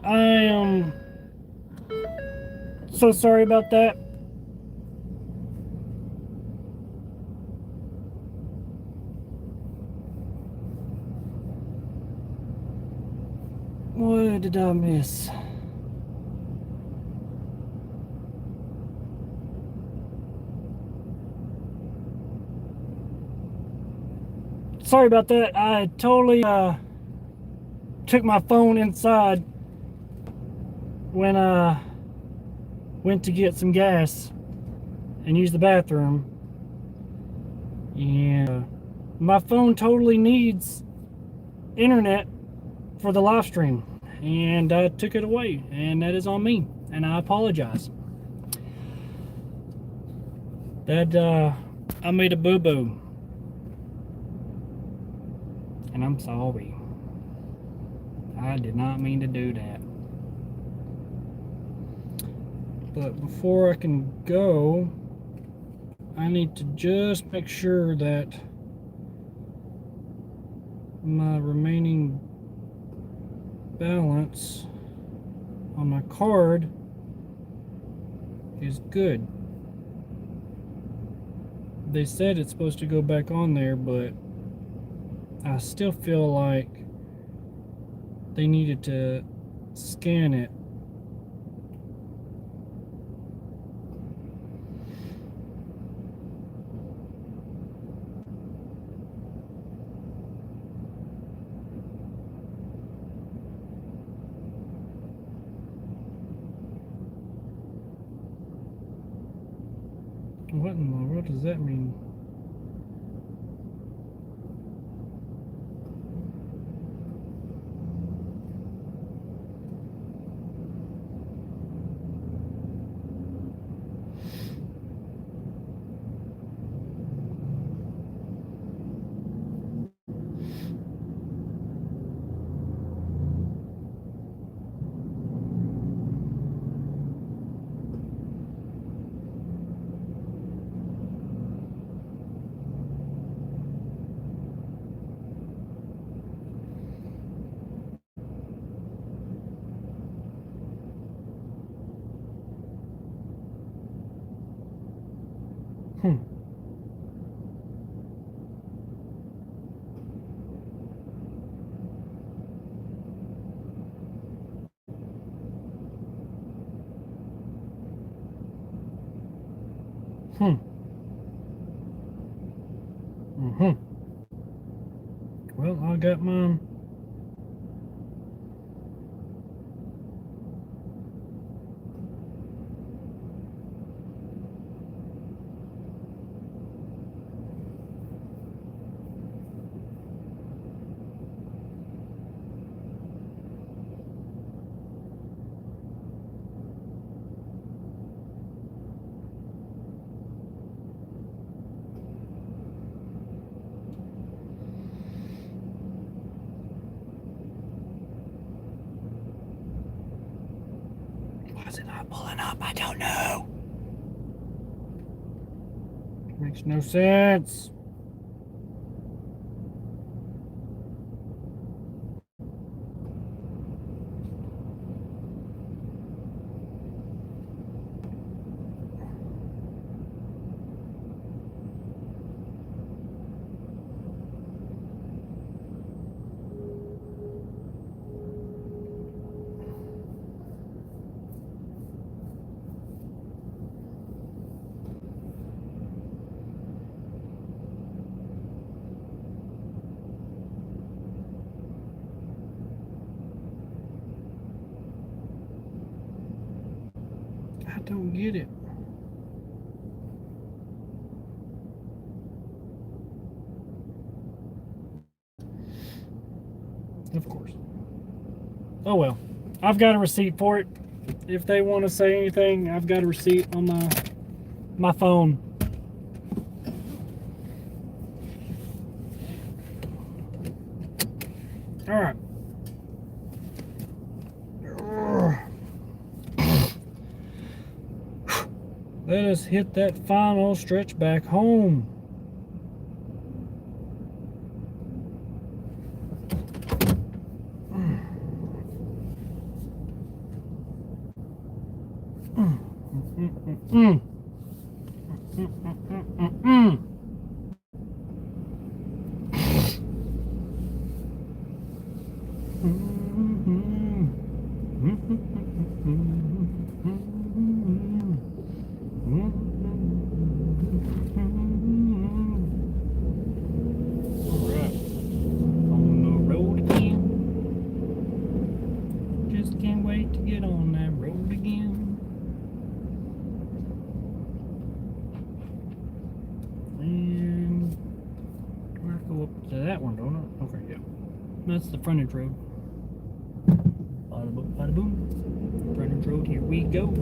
I am so sorry about that. What did I miss? Sorry about that. I totally took my phone inside when I went to get some gas and use the bathroom. And my phone totally needs internet for the live stream, and I took it away, and that is on me, and I apologize. That I made a boo-boo, and I'm sorry. I did not mean to do that. But before I can go, I need to just make sure that my remaining balance on my card is good. They said it's supposed to go back on there, but I still feel like they needed to scan it. What in the world does that mean? Hmm. Hmm. Mm-hmm. Well, I got mine. Why is it not pulling up? I don't know. Makes no sense. I don't get it. Of course. Oh well. I've got a receipt for it. If they want to say anything, I've got a receipt on my phone. All right. Let us hit that final stretch back home. Alright, on the road again. Just can't wait to get on that road again. And I go up to that one, don't I? Okay, yeah. That's the frontage road. Bada boom, bada boom. Frontage road, here we go.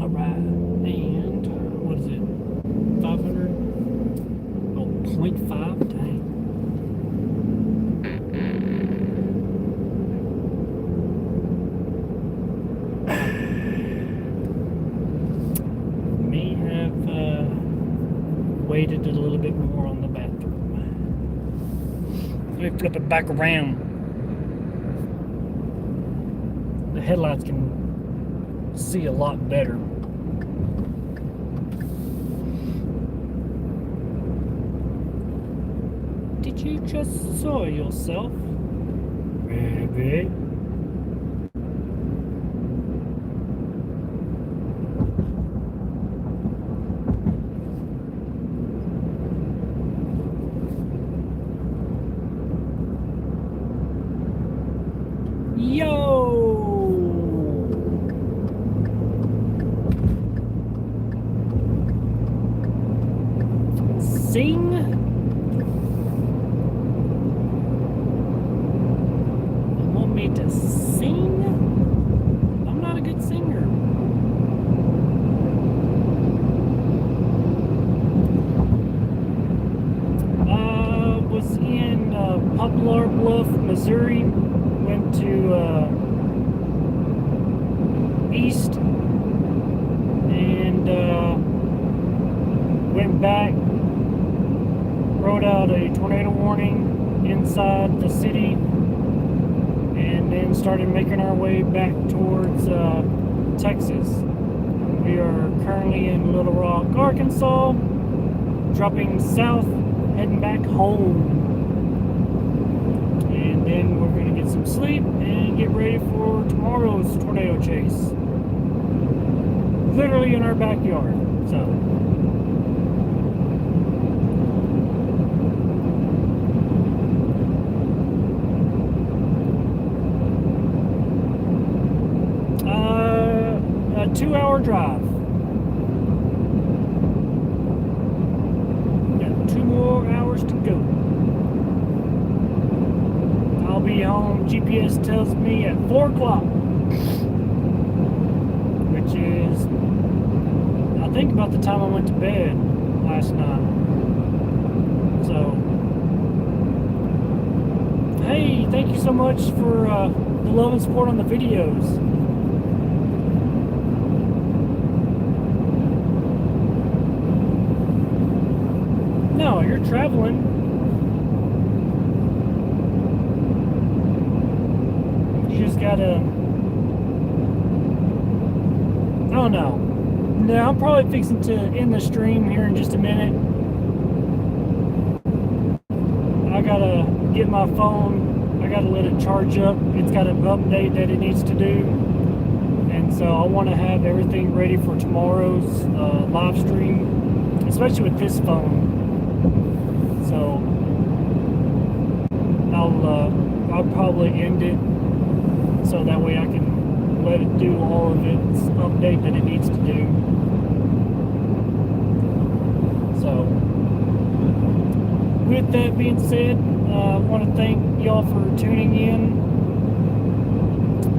Alright, and what is it? 500? Oh, 0.5? Dang. May have waited a little bit more on the bathroom. Let me flip it back around. The headlights can see a lot better. Did you just soil yourself? Baby. Sing? You want me to sing? I'm not a good singer. Was in Poplar Bluff, Missouri. Went to East and went back. Wrote out a tornado warning inside the city and then started making our way back towards Texas. We are currently in Little Rock, Arkansas, dropping south, heading back home. And then we're going to get some sleep and get ready for tomorrow's tornado chase. Literally in our backyard. So 2-hour drive. Got 2 more hours to go. I'll be home, GPS tells me, at 4 o'clock. Which is, I think, about the time I went to bed last night. So, hey, thank you so much for the love and support on the videos. No, you're traveling. You just gotta... Oh no. No, I'm probably fixing to end the stream here in just a minute. I gotta get my phone. I gotta let it charge up. It's got an update that it needs to do. And so I want to have everything ready for tomorrow's live stream, especially with this phone. So I'll probably end it so that way I can let it do all of its update that it needs to do. So with that being said, I want to thank y'all for tuning in.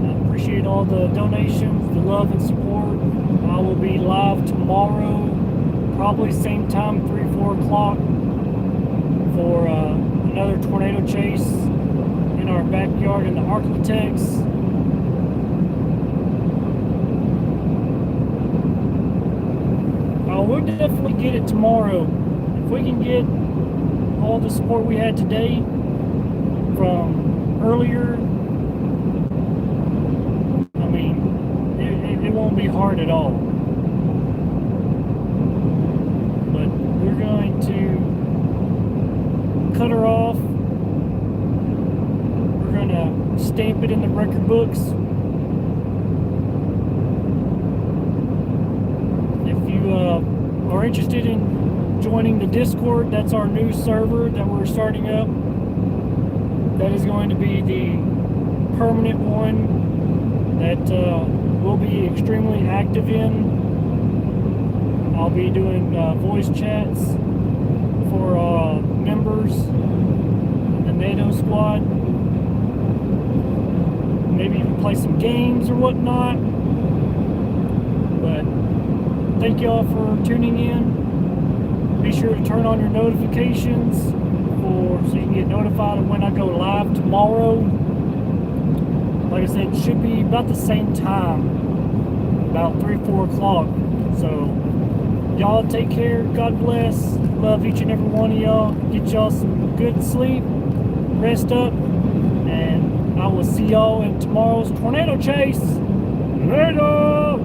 I appreciate all the donations, the love and support. I will be live tomorrow, probably same time, 3-4 o'clock, for another tornado chase in our backyard in the Arklatex. can definitely get it tomorrow. If we can get all the support we had today from earlier, I mean, it won't be hard at all. But we're going to cut her off. We're going to stamp it in the record books. If you are interested in joining the Discord, that's our new server that we're starting up. That is going to be the permanent one that we'll be extremely active in. I'll be doing voice chats for members in the NATO squad. Maybe even play some games or whatnot. But thank y'all for tuning in. Be sure to turn on your notifications so you can get notified of when I go live tomorrow. Like I said, it should be about the same time, about 3-4 o'clock. So y'all take care. God bless. Love each and every one of y'all. Get y'all some good sleep. Rest up. And I will see y'all in tomorrow's tornado chase. Later.